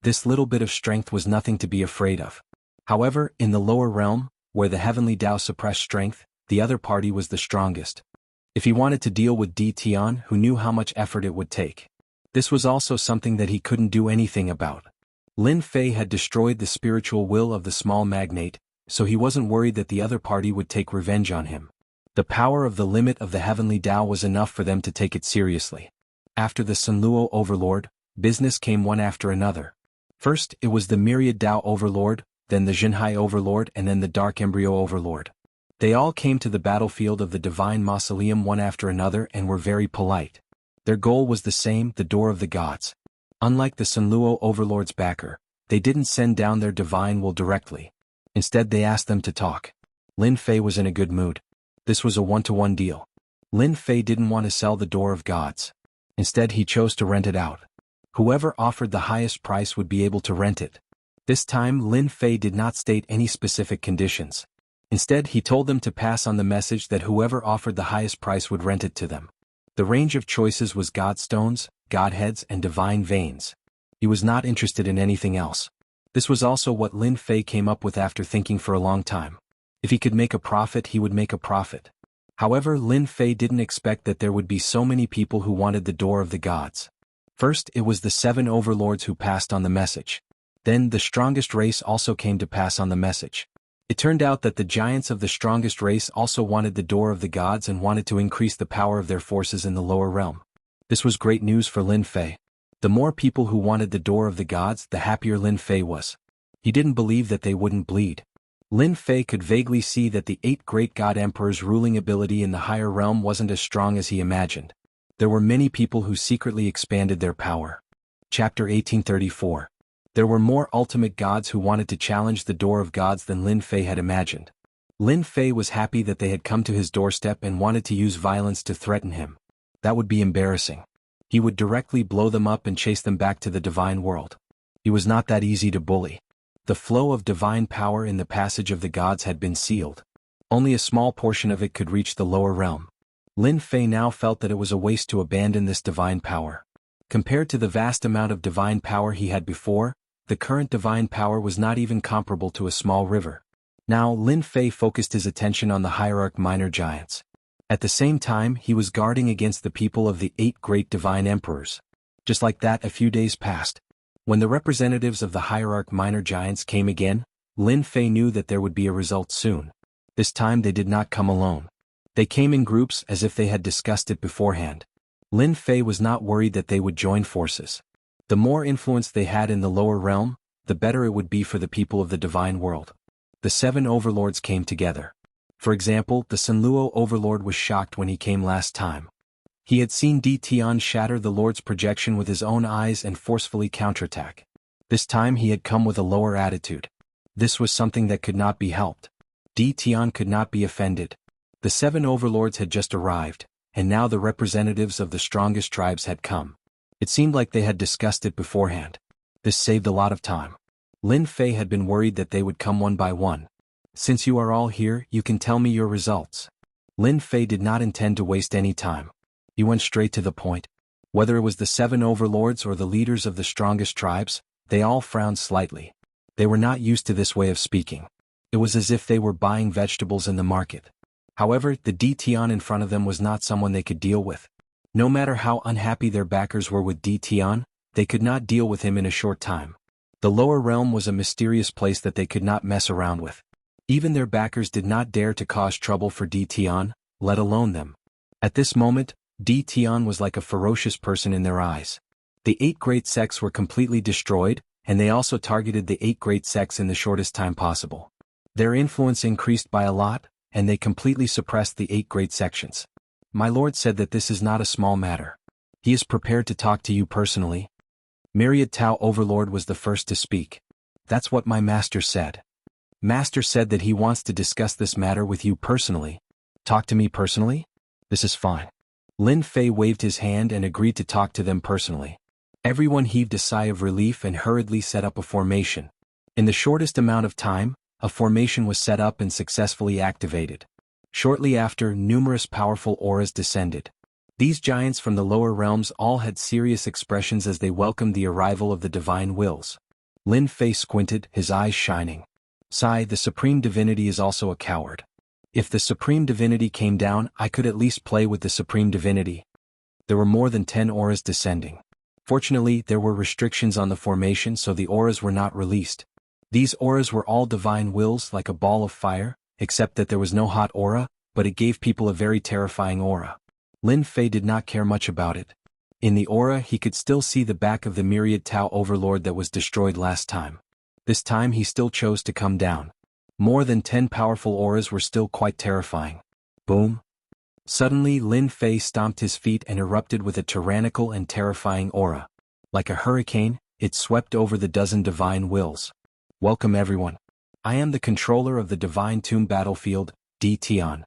This little bit of strength was nothing to be afraid of. However, in the lower realm, where the heavenly Tao suppressed strength, the other party was the strongest. If he wanted to deal with Di Tian, who knew how much effort it would take. This was also something that he couldn't do anything about. Lin Fei had destroyed the spiritual will of the small magnate, so he wasn't worried that the other party would take revenge on him. The power of the limit of the heavenly Tao was enough for them to take it seriously. After the Sunluo overlord, business came one after another. First, it was the myriad Tao overlord, then the Jinhai overlord, and then the dark embryo overlord. They all came to the battlefield of the divine mausoleum one after another and were very polite. Their goal was the same, the door of the gods. Unlike the Sunluo overlord's backer, they didn't send down their divine will directly. Instead they asked them to talk. Lin Fei was in a good mood. This was a one-to-one deal. Lin Fei didn't want to sell the door of gods. Instead he chose to rent it out. Whoever offered the highest price would be able to rent it. This time Lin Fei did not state any specific conditions. Instead he told them to pass on the message that whoever offered the highest price would rent it to them. The range of choices was godstones, godheads, and divine veins. He was not interested in anything else. This was also what Lin Fei came up with after thinking for a long time. If he could make a profit, he would make a profit. However, Lin Fei didn't expect that there would be so many people who wanted the door of the gods. First, it was the 7 overlords who passed on the message. Then, the strongest race also came to pass on the message. It turned out that the giants of the strongest race also wanted the door of the gods and wanted to increase the power of their forces in the lower realm. This was great news for Lin Fei. The more people who wanted the door of the gods, the happier Lin Fei was. He didn't believe that they wouldn't bleed. Lin Fei could vaguely see that the 8 great god emperors' ruling ability in the higher realm wasn't as strong as he imagined. There were many people who secretly expanded their power. Chapter 1834. There were more ultimate gods who wanted to challenge the door of gods than Lin Fei had imagined. Lin Fei was happy that they had come to his doorstep and wanted to use violence to threaten him. That would be embarrassing. He would directly blow them up and chase them back to the divine world. He was not that easy to bully. The flow of divine power in the passage of the gods had been sealed. Only a small portion of it could reach the lower realm. Lin Fei now felt that it was a waste to abandon this divine power. Compared to the vast amount of divine power he had before, the current divine power was not even comparable to a small river. Now Lin Fei focused his attention on the hierarch minor giants. At the same time he was guarding against the people of the 8 great divine emperors. Just like that, a few days passed. When the representatives of the hierarch minor giants came again, Lin Fei knew that there would be a result soon. This time they did not come alone. They came in groups as if they had discussed it beforehand. Lin Fei was not worried that they would join forces. The more influence they had in the lower realm, the better it would be for the people of the divine world. The 7 overlords came together. For example, the Sunluo overlord was shocked when he came last time. He had seen Di Tian shatter the lord's projection with his own eyes and forcefully counterattack. This time he had come with a lower attitude. This was something that could not be helped. Di Tian could not be offended. The 7 overlords had just arrived, and now the representatives of the strongest tribes had come. It seemed like they had discussed it beforehand. This saved a lot of time. Lin Fei had been worried that they would come one by one. Since you are all here, you can tell me your results. Lin Fei did not intend to waste any time. He went straight to the point. Whether it was the 7 overlords or the leaders of the strongest tribes, they all frowned slightly. They were not used to this way of speaking. It was as if they were buying vegetables in the market. However, the Di Tian in front of them was not someone they could deal with. No matter how unhappy their backers were with Di Tian, they could not deal with him in a short time. The lower realm was a mysterious place that they could not mess around with. Even their backers did not dare to cause trouble for Di Tian, let alone them. At this moment, Di Tian was like a ferocious person in their eyes. The 8 great sects were completely destroyed, and they also targeted the 8 great sects in the shortest time possible. Their influence increased by a lot, and they completely suppressed the 8 great sections. My lord said that this is not a small matter. He is prepared to talk to you personally. Myriad Tao Overlord was the first to speak. That's what my master said. Master said that he wants to discuss this matter with you personally. Talk to me personally? This is fine. Lin Fei waved his hand and agreed to talk to them personally. Everyone heaved a sigh of relief and hurriedly set up a formation. In the shortest amount of time, a formation was set up and successfully activated. Shortly after, numerous powerful auras descended. These giants from the lower realms all had serious expressions as they welcomed the arrival of the divine wills. Lin Fei squinted, his eyes shining. Sigh, the Supreme Divinity is also a coward. If the Supreme Divinity came down, I could at least play with the Supreme Divinity. There were more than 10 auras descending. Fortunately, there were restrictions on the formation, so the auras were not released. These auras were all divine wills, like a ball of fire, except that there was no hot aura, but it gave people a very terrifying aura. Lin Fei did not care much about it. In the aura, he could still see the back of the myriad Tao overlord that was destroyed last time. This time he still chose to come down. More than 10 powerful auras were still quite terrifying. Boom. Suddenly Lin Fei stomped his feet and erupted with a tyrannical and terrifying aura. Like a hurricane, it swept over the dozen divine wills. Welcome everyone. I am the controller of the Divine Tomb battlefield, Di Tian.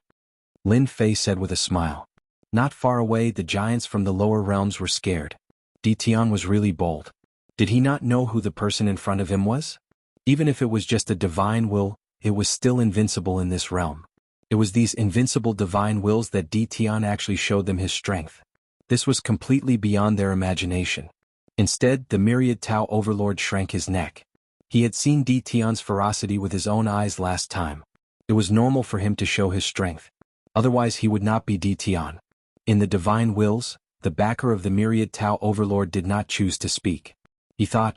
Lin Fei said with a smile. Not far away, the giants from the lower realms were scared. Di Tian was really bold. Did he not know who the person in front of him was? Even if it was just a divine will, it was still invincible in this realm. It was these invincible divine wills that Di Tian actually showed them his strength. This was completely beyond their imagination. Instead, the myriad Tao overlord shrank his neck. He had seen Di Tian's ferocity with his own eyes last time. It was normal for him to show his strength. Otherwise he would not be Di Tian. In the divine wills, the backer of the myriad Tao overlord did not choose to speak. He thought,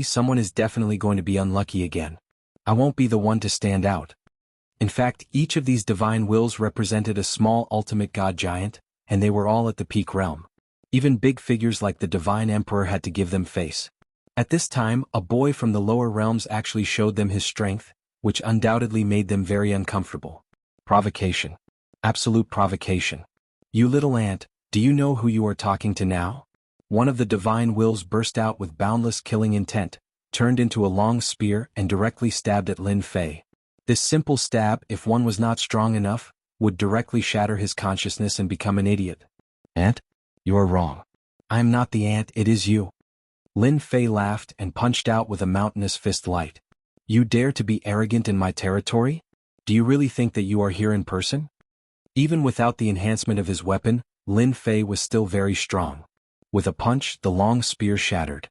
someone is definitely going to be unlucky again. I won't be the one to stand out. In fact, each of these divine wills represented a small ultimate god giant, and they were all at the peak realm. Even big figures like the divine emperor had to give them face. At this time, a boy from the lower realms actually showed them his strength, which undoubtedly made them very uncomfortable. Provocation. Absolute provocation. You little ant, do you know who you are talking to now? One of the divine wills burst out with boundless killing intent, turned into a long spear and directly stabbed at Lin Fei. This simple stab, if one was not strong enough, would directly shatter his consciousness and become an idiot. Ant? You are wrong. I am not the ant, it is you. Lin Fei laughed and punched out with a mountainous fist light. You dare to be arrogant in my territory? Do you really think that you are here in person? Even without the enhancement of his weapon, Lin Fei was still very strong. With a punch, the long spear shattered.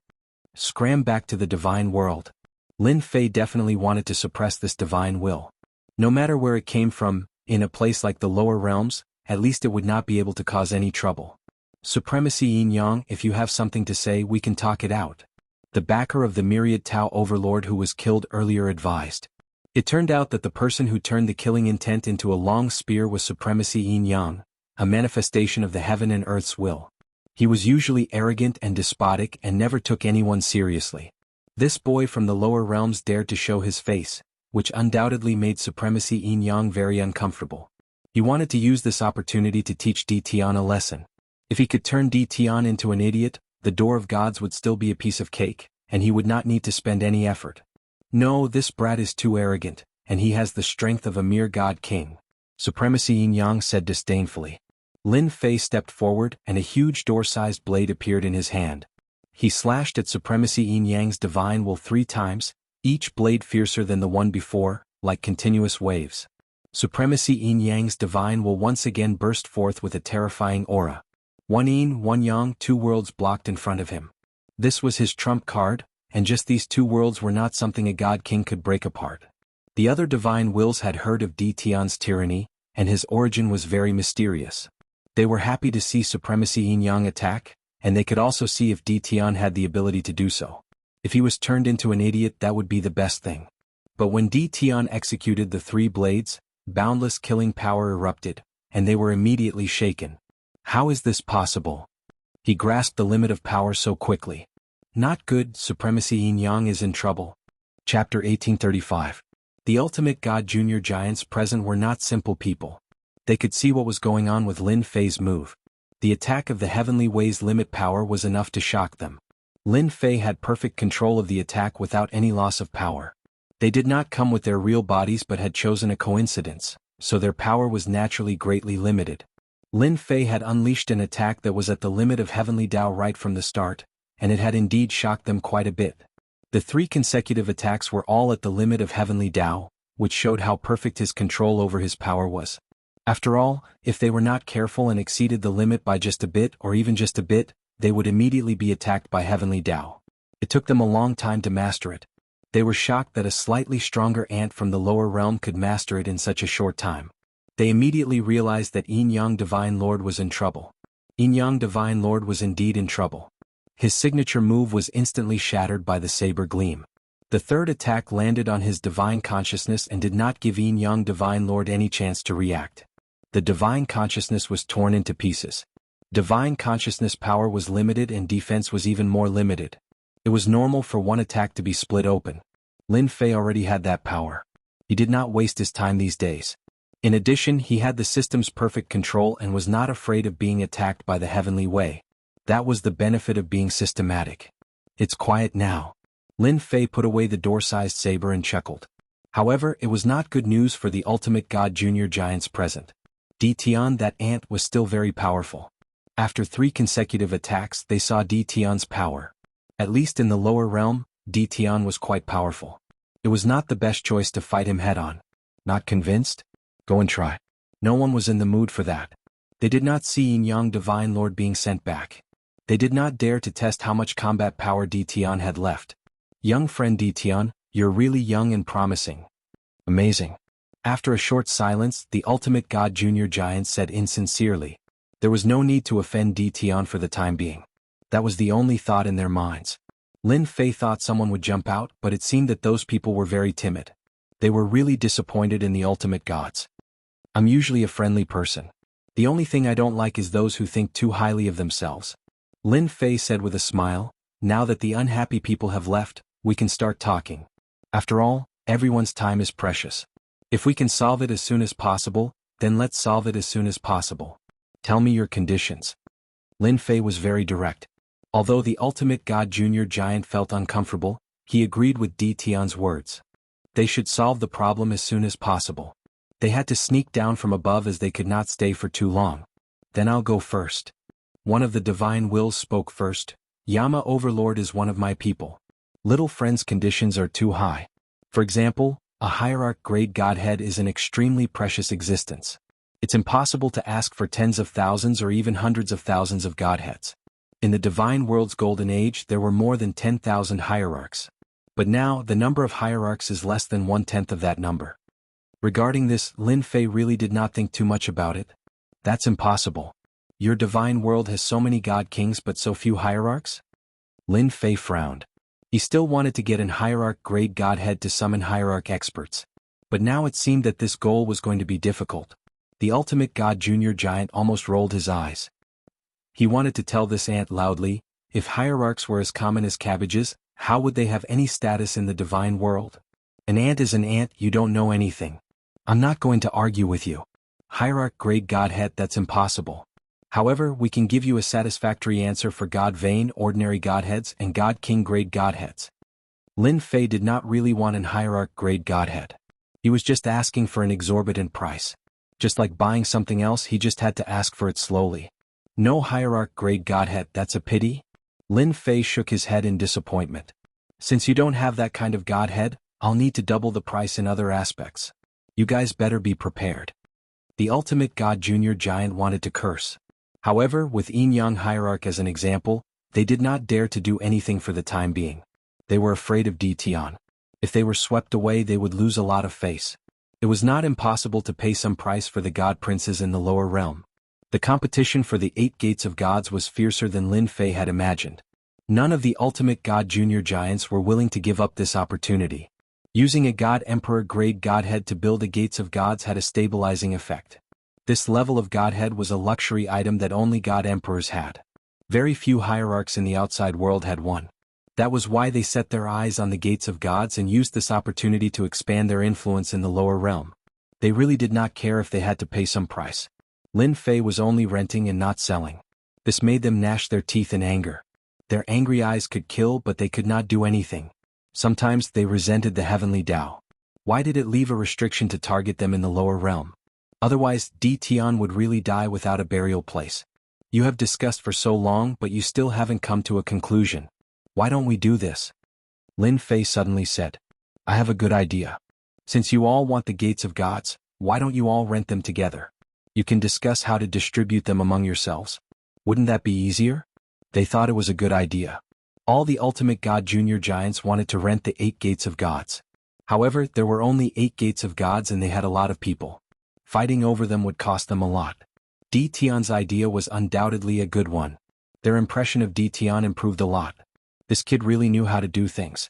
Scram back to the divine world. Lin Fei definitely wanted to suppress this divine will. No matter where it came from, in a place like the lower realms, at least it would not be able to cause any trouble. Supremacy Yin-Yang, if you have something to say, we can talk it out. The backer of the myriad Tao overlord who was killed earlier advised. It turned out that the person who turned the killing intent into a long spear was Supremacy Yin-Yang, a manifestation of the heaven and earth's will. He was usually arrogant and despotic and never took anyone seriously. This boy from the lower realms dared to show his face, which undoubtedly made Supremacy Yin-Yang very uncomfortable. He wanted to use this opportunity to teach Di Tian a lesson. If he could turn Di Tian into an idiot, the door of gods would still be a piece of cake, and he would not need to spend any effort. No, this brat is too arrogant, and he has the strength of a mere god king. Supremacy Yin-Yang said disdainfully. Lin Fei stepped forward and a huge door-sized blade appeared in his hand. He slashed at Supremacy Yin-Yang's divine will 3 times, each blade fiercer than the one before, like continuous waves. Supremacy Yin-Yang's divine will once again burst forth with a terrifying aura. One yin, one yang, 2 worlds blocked in front of him. This was his trump card, and just these 2 worlds were not something a god king could break apart. The other divine wills had heard of Di Tian's tyranny, and his origin was very mysterious. They were happy to see Supremacy Yin-Yang attack, and they could also see if Di Tian had the ability to do so. If he was turned into an idiot, that would be the best thing. But when Di Tian executed the 3 blades, boundless killing power erupted, and they were immediately shaken. How is this possible? He grasped the limit of power so quickly. Not good, Supremacy Yin-Yang is in trouble. Chapter 1835. The ultimate god junior giants present were not simple people. They could see what was going on with Lin Fei's move. The attack of the Heavenly Way's limit power was enough to shock them. Lin Fei had perfect control of the attack without any loss of power. They did not come with their real bodies but had chosen a coincidence, so their power was naturally greatly limited. Lin Fei had unleashed an attack that was at the limit of Heavenly Tao right from the start, and it had indeed shocked them quite a bit. The 3 consecutive attacks were all at the limit of Heavenly Tao, which showed how perfect his control over his power was. After all, if they were not careful and exceeded the limit by just a bit or even just a bit, they would immediately be attacked by Heavenly Tao. It took them a long time to master it. They were shocked that a slightly stronger ant from the lower realm could master it in such a short time. They immediately realized that Yin Yang Divine Lord was in trouble. Yin Yang Divine Lord was indeed in trouble. His signature move was instantly shattered by the saber gleam. The third attack landed on his divine consciousness and did not give Yin Yang Divine Lord any chance to react. The divine consciousness was torn into pieces. Divine consciousness power was limited and defense was even more limited. It was normal for one attack to be split open. Lin Fei already had that power. He did not waste his time these days. In addition, he had the system's perfect control and was not afraid of being attacked by the heavenly way. That was the benefit of being systematic. It's quiet now. Lin Fei put away the door-sized saber and chuckled. However, it was not good news for the ultimate god junior giants present. Di Tian, that ant, was still very powerful. After 3 consecutive attacks, they saw Di Tian's power. At least in the lower realm, Di Tian was quite powerful. It was not the best choice to fight him head-on. Not convinced? Go and try. No one was in the mood for that. They did not see Yin Yang Divine Lord being sent back. They did not dare to test how much combat power Di Tian had left. Young friend Di Tian, you're really young and promising. Amazing. After a short silence, the ultimate god junior giant said insincerely. There was no need to offend Di Tian for the time being. That was the only thought in their minds. Lin Fei thought someone would jump out, but it seemed that those people were very timid. They were really disappointed in the ultimate gods. I'm usually a friendly person. The only thing I don't like is those who think too highly of themselves. Lin Fei said with a smile, now that the unhappy people have left, we can start talking. After all, everyone's time is precious. If we can solve it as soon as possible, then let's solve it as soon as possible. Tell me your conditions. Lin Fei was very direct. Although the ultimate god junior giant felt uncomfortable, he agreed with Di Tian's words. They should solve the problem as soon as possible. They had to sneak down from above as they could not stay for too long. Then I'll go first. One of the divine wills spoke first. Yama Overlord is one of my people. Little friend's conditions are too high. For example, a hierarch grade godhead is an extremely precious existence. It's impossible to ask for tens of thousands or even hundreds of thousands of godheads. In the divine world's golden age there were more than 10,000 hierarchs. But now the number of hierarchs is less than 1/10 of that number. Regarding this, Lin Fei really did not think too much about it. That's impossible. Your divine world has so many god kings but so few hierarchs? Lin Fei frowned. He still wanted to get an hierarch grade godhead to summon hierarch experts. But now it seemed that this goal was going to be difficult. The ultimate god junior giant almost rolled his eyes. He wanted to tell this ant loudly, if hierarchs were as common as cabbages, how would they have any status in the divine world? An ant is an ant, you don't know anything. I'm not going to argue with you. Hierarch grade godhead, that's impossible. However, we can give you a satisfactory answer for God Vane ordinary godheads and God King grade godheads. Lin Fei did not really want an hierarch grade godhead. He was just asking for an exorbitant price. Just like buying something else, he just had to ask for it slowly. No hierarch grade godhead, that's a pity? Lin Fei shook his head in disappointment. Since you don't have that kind of godhead, I'll need to double the price in other aspects. You guys better be prepared. The ultimate god junior giant wanted to curse. However, with Yin Yang hierarch as an example, they did not dare to do anything for the time being. They were afraid of Di Tian. If they were swept away they would lose a lot of face. It was not impossible to pay some price for the god princes in the lower realm. The competition for the 8 gates of gods was fiercer than Lin Fei had imagined. None of the ultimate god junior giants were willing to give up this opportunity. Using a god emperor grade godhead to build the gates of gods had a stabilizing effect. This level of godhead was a luxury item that only god emperors had. Very few hierarchs in the outside world had one. That was why they set their eyes on the gates of gods and used this opportunity to expand their influence in the lower realm. They really did not care if they had to pay some price. Lin Fei was only renting and not selling. This made them gnash their teeth in anger. Their angry eyes could kill but they could not do anything. Sometimes they resented the heavenly Tao. Why did it leave a restriction to target them in the lower realm? Otherwise, Di Tian would really die without a burial place. You have discussed for so long but you still haven't come to a conclusion. Why don't we do this? Lin Fei suddenly said. I have a good idea. Since you all want the gates of gods, why don't you all rent them together? You can discuss how to distribute them among yourselves. Wouldn't that be easier? They thought it was a good idea. All the ultimate god junior giants wanted to rent the 8 gates of gods. However, there were only 8 gates of gods and they had a lot of people. Fighting over them would cost them a lot. Tion's idea was undoubtedly a good one. Their impression of Tion improved a lot. This kid really knew how to do things.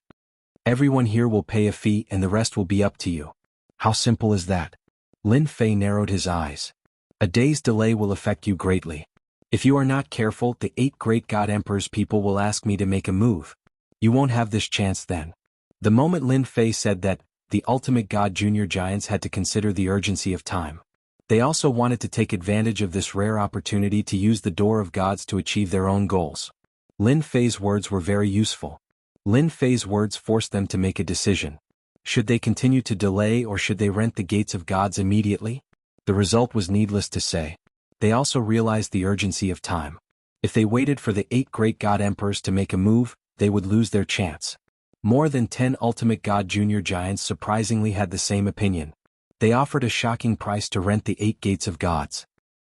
Everyone here will pay a fee and the rest will be up to you. How simple is that? Lin Fei narrowed his eyes. A day's delay will affect you greatly. If you are not careful, the 8 great god emperors people will ask me to make a move. You won't have this chance then. The moment Lin Fei said that, the ultimate god junior giants had to consider the urgency of time. They also wanted to take advantage of this rare opportunity to use the door of gods to achieve their own goals. Lin Fei's words were very useful. Lin Fei's words forced them to make a decision. Should they continue to delay or should they rent the gates of gods immediately? The result was needless to say. They also realized the urgency of time. If they waited for the 8 great god emperors to make a move, they would lose their chance. More than 10 ultimate god junior giants surprisingly had the same opinion. They offered a shocking price to rent the 8 gates of gods.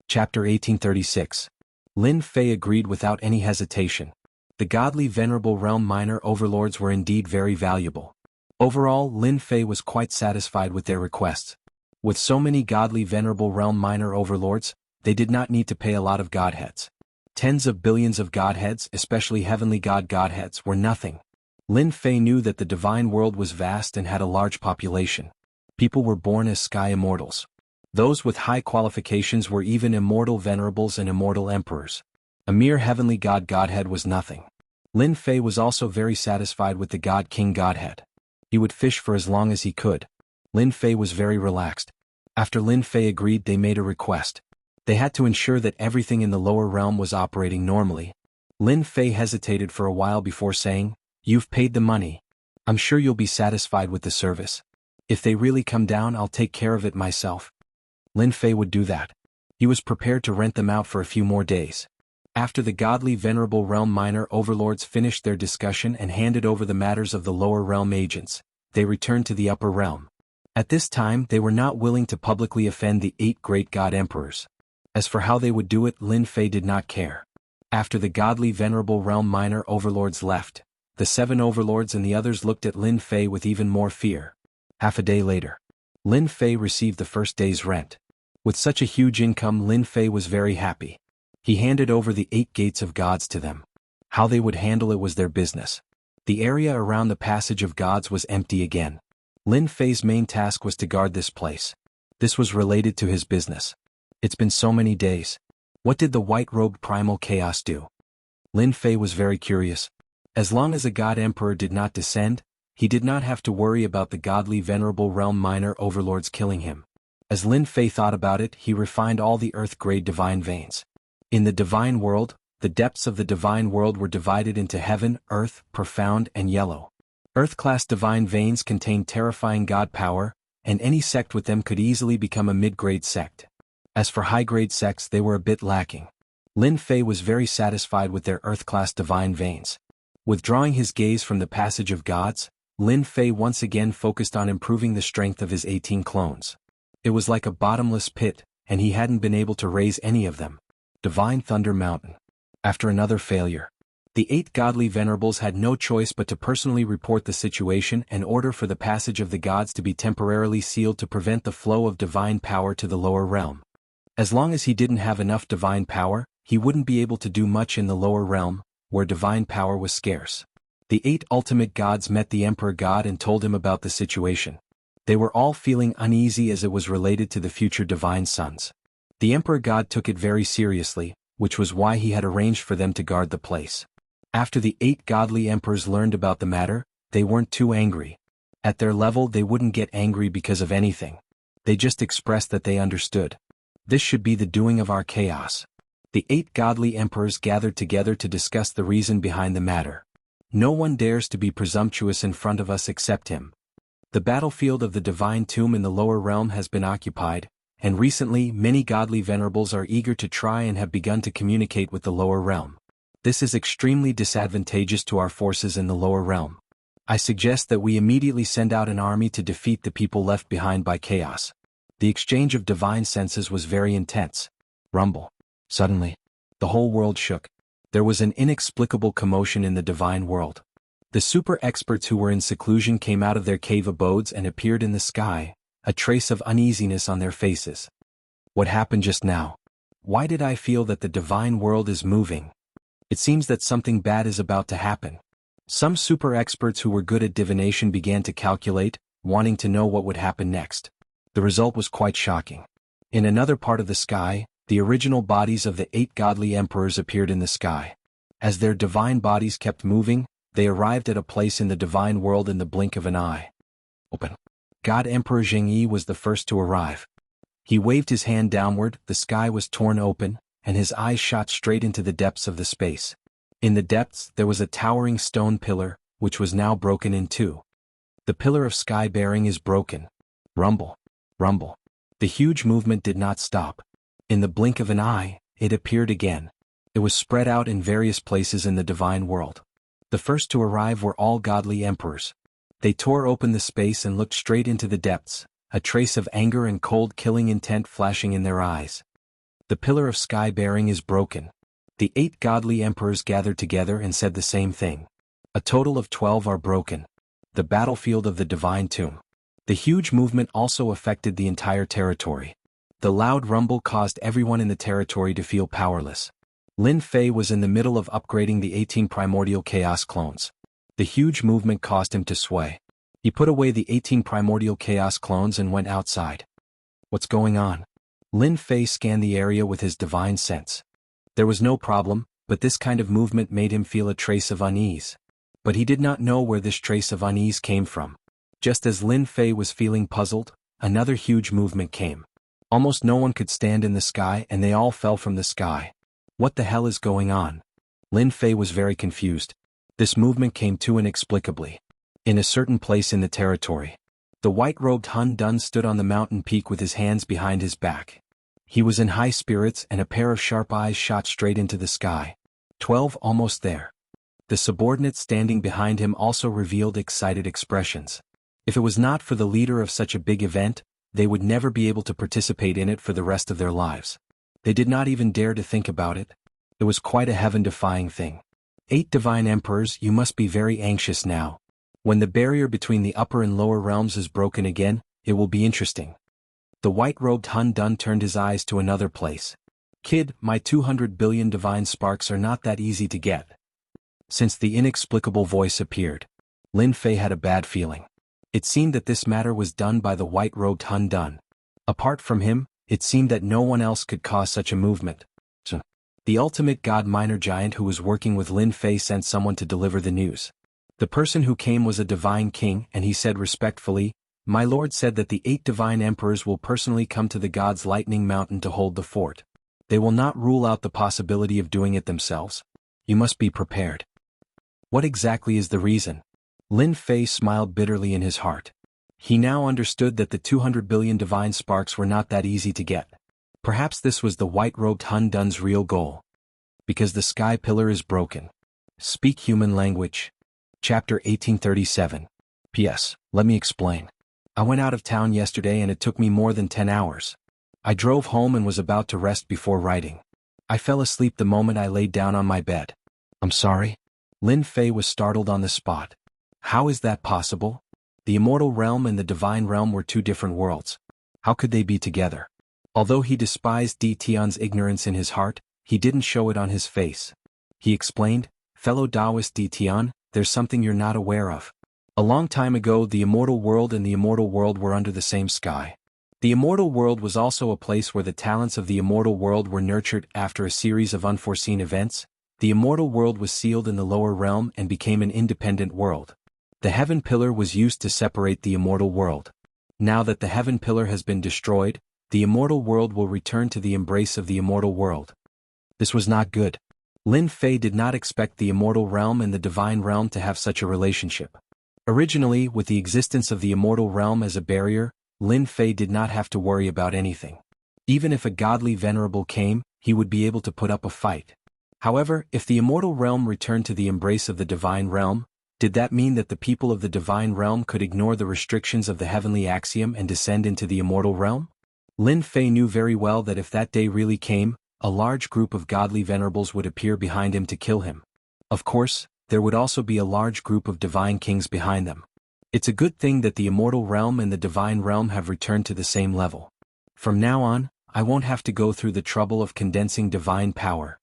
Chapter 1836. Lin Fei agreed without any hesitation. The godly venerable realm minor overlords were indeed very valuable. Overall, Lin Fei was quite satisfied with their requests. With so many godly venerable realm minor overlords, they did not need to pay a lot of godheads. Tens of billions of godheads, especially heavenly godheads, were nothing. Lin Fei knew that the divine world was vast and had a large population. People were born as sky immortals. Those with high qualifications were even immortal venerables and immortal emperors. A mere heavenly godhead was nothing. Lin Fei was also very satisfied with the god king godhead. He would fish for as long as he could. Lin Fei was very relaxed. After Lin Fei agreed, they made a request. They had to ensure that everything in the lower realm was operating normally. Lin Fei hesitated for a while before saying, "You've paid the money. I'm sure you'll be satisfied with the service. If they really come down, I'll take care of it myself." Lin Fei would do that. He was prepared to rent them out for a few more days. After the godly venerable realm minor overlords finished their discussion and handed over the matters of the lower realm agents, they returned to the upper realm. At this time, they were not willing to publicly offend the 8 great god emperors. As for how they would do it, Lin Fei did not care. After the godly venerable realm minor overlords left, the 7 overlords and the others looked at Lin Fei with even more fear. Half a day later, Lin Fei received the first day's rent. With such a huge income, Lin Fei was very happy. He handed over the 8 gates of gods to them. How they would handle it was their business. The area around the passage of gods was empty again. Lin Fei's main task was to guard this place. This was related to his business. It's been so many days. What did the white-robed primal chaos do? Lin Fei was very curious. As long as a god emperor did not descend, he did not have to worry about the godly venerable realm minor overlords killing him. As Lin Fei thought about it, he refined all the earth-grade divine veins. In the divine world, the depths of the divine world were divided into heaven, earth, profound, and yellow. Earth-class divine veins contained terrifying god power, and any sect with them could easily become a mid-grade sect. As for high-grade sects, they were a bit lacking. Lin Fei was very satisfied with their earth-class divine veins. Withdrawing his gaze from the passage of gods, Lin Fei once again focused on improving the strength of his 18 clones. It was like a bottomless pit, and he hadn't been able to raise any of them. Divine Thunder Mountain. After another failure, the 8 godly venerables had no choice but to personally report the situation and order for the passage of the gods to be temporarily sealed to prevent the flow of divine power to the lower realm. As long as he didn't have enough divine power, he wouldn't be able to do much in the lower realm, where divine power was scarce. The 8 ultimate gods met the Emperor God and told him about the situation. They were all feeling uneasy as it was related to the future divine sons. The Emperor God took it very seriously, which was why he had arranged for them to guard the place. After the 8 godly emperors learned about the matter, they weren't too angry. At their level, they wouldn't get angry because of anything. They just expressed that they understood. This should be the doing of our chaos. The 8 godly emperors gathered together to discuss the reason behind the matter. No one dares to be presumptuous in front of us except him. The battlefield of the divine tomb in the lower realm has been occupied, and recently many godly venerables are eager to try and have begun to communicate with the lower realm. This is extremely disadvantageous to our forces in the lower realm. I suggest that we immediately send out an army to defeat the people left behind by chaos. The exchange of divine senses was very intense. Rumble. Suddenly, the whole world shook. There was an inexplicable commotion in the divine world. The super experts who were in seclusion came out of their cave abodes and appeared in the sky, a trace of uneasiness on their faces. What happened just now? Why did I feel that the divine world is moving? It seems that something bad is about to happen. Some super experts who were good at divination began to calculate, wanting to know what would happen next. The result was quite shocking. In another part of the sky, the original bodies of the 8 godly emperors appeared in the sky. As their divine bodies kept moving, they arrived at a place in the divine world in the blink of an eye. Open. God Emperor Jianghu was the first to arrive. He waved his hand downward, the sky was torn open, and his eyes shot straight into the depths of the space. In the depths there was a towering stone pillar, which was now broken in two. The pillar of sky bearing is broken. Rumble. Rumble. The huge movement did not stop. In the blink of an eye, it appeared again. It was spread out in various places in the divine world. The first to arrive were all godly emperors. They tore open the space and looked straight into the depths, a trace of anger and cold killing intent flashing in their eyes. The pillar of sky bearing is broken. The 8 godly emperors gathered together and said the same thing. A total of 12 are broken. The battlefield of the divine tomb. The huge movement also affected the entire territory. The loud rumble caused everyone in the territory to feel powerless. Lin Fei was in the middle of upgrading the 18 primordial chaos clones. The huge movement caused him to sway. He put away the 18 primordial chaos clones and went outside. What's going on? Lin Fei scanned the area with his divine sense. There was no problem, but this kind of movement made him feel a trace of unease. But he did not know where this trace of unease came from. Just as Lin Fei was feeling puzzled, another huge movement came. Almost no one could stand in the sky and they all fell from the sky. What the hell is going on? Lin Fei was very confused. This movement came too inexplicably. In a certain place in the territory, the white-robed Hun Dun stood on the mountain peak with his hands behind his back. He was in high spirits and a pair of sharp eyes shot straight into the sky. 12 almost there. The subordinates standing behind him also revealed excited expressions. If it was not for the leader of such a big event, they would never be able to participate in it for the rest of their lives. They did not even dare to think about it. It was quite a heaven-defying thing. 8 divine emperors, you must be very anxious now. When the barrier between the upper and lower realms is broken again, it will be interesting. The white-robed Hun Dun turned his eyes to another place. Kid, my 200 billion divine sparks are not that easy to get. Since the inexplicable voice appeared, Lin Fei had a bad feeling. It seemed that this matter was done by the white-robed Hun Dun. Apart from him, it seemed that no one else could cause such a movement. The ultimate god minor giant who was working with Lin Fei sent someone to deliver the news. The person who came was a divine king and he said respectfully, "My lord said that the 8 divine emperors will personally come to the god's lightning mountain to hold the fort. They will not rule out the possibility of doing it themselves. You must be prepared." What exactly is the reason? Lin Fei smiled bitterly in his heart. He now understood that the 200 billion divine sparks were not that easy to get. Perhaps this was the white-robed Hun Dun's real goal. Because the sky pillar is broken. Speak human language. Chapter 1837. P.S. Let me explain. I went out of town yesterday and it took me more than 10 hours. I drove home and was about to rest before writing. I fell asleep the moment I laid down on my bed. I'm sorry? Lin Fei was startled on the spot. How is that possible? The immortal realm and the divine realm were 2 different worlds. How could they be together? Although he despised Di Tian's ignorance in his heart, he didn't show it on his face. He explained, "Fellow Taoist Di Tian, there's something you're not aware of. A long time ago the immortal world and the immortal world were under the same sky. The immortal world was also a place where the talents of the immortal world were nurtured after a series of unforeseen events. The immortal world was sealed in the lower realm and became an independent world. The heaven pillar was used to separate the immortal world. Now that the heaven pillar has been destroyed, the immortal world will return to the embrace of the immortal world." This was not good. Lin Fei did not expect the immortal realm and the divine realm to have such a relationship. Originally, with the existence of the immortal realm as a barrier, Lin Fei did not have to worry about anything. Even if a godly venerable came, he would be able to put up a fight. However, if the immortal realm returned to the embrace of the divine realm, did that mean that the people of the divine realm could ignore the restrictions of the heavenly axiom and descend into the immortal realm? Lin Fei knew very well that if that day really came, a large group of godly venerables would appear behind him to kill him. Of course, there would also be a large group of divine kings behind them. It's a good thing that the immortal realm and the divine realm have returned to the same level. From now on, I won't have to go through the trouble of condensing divine power.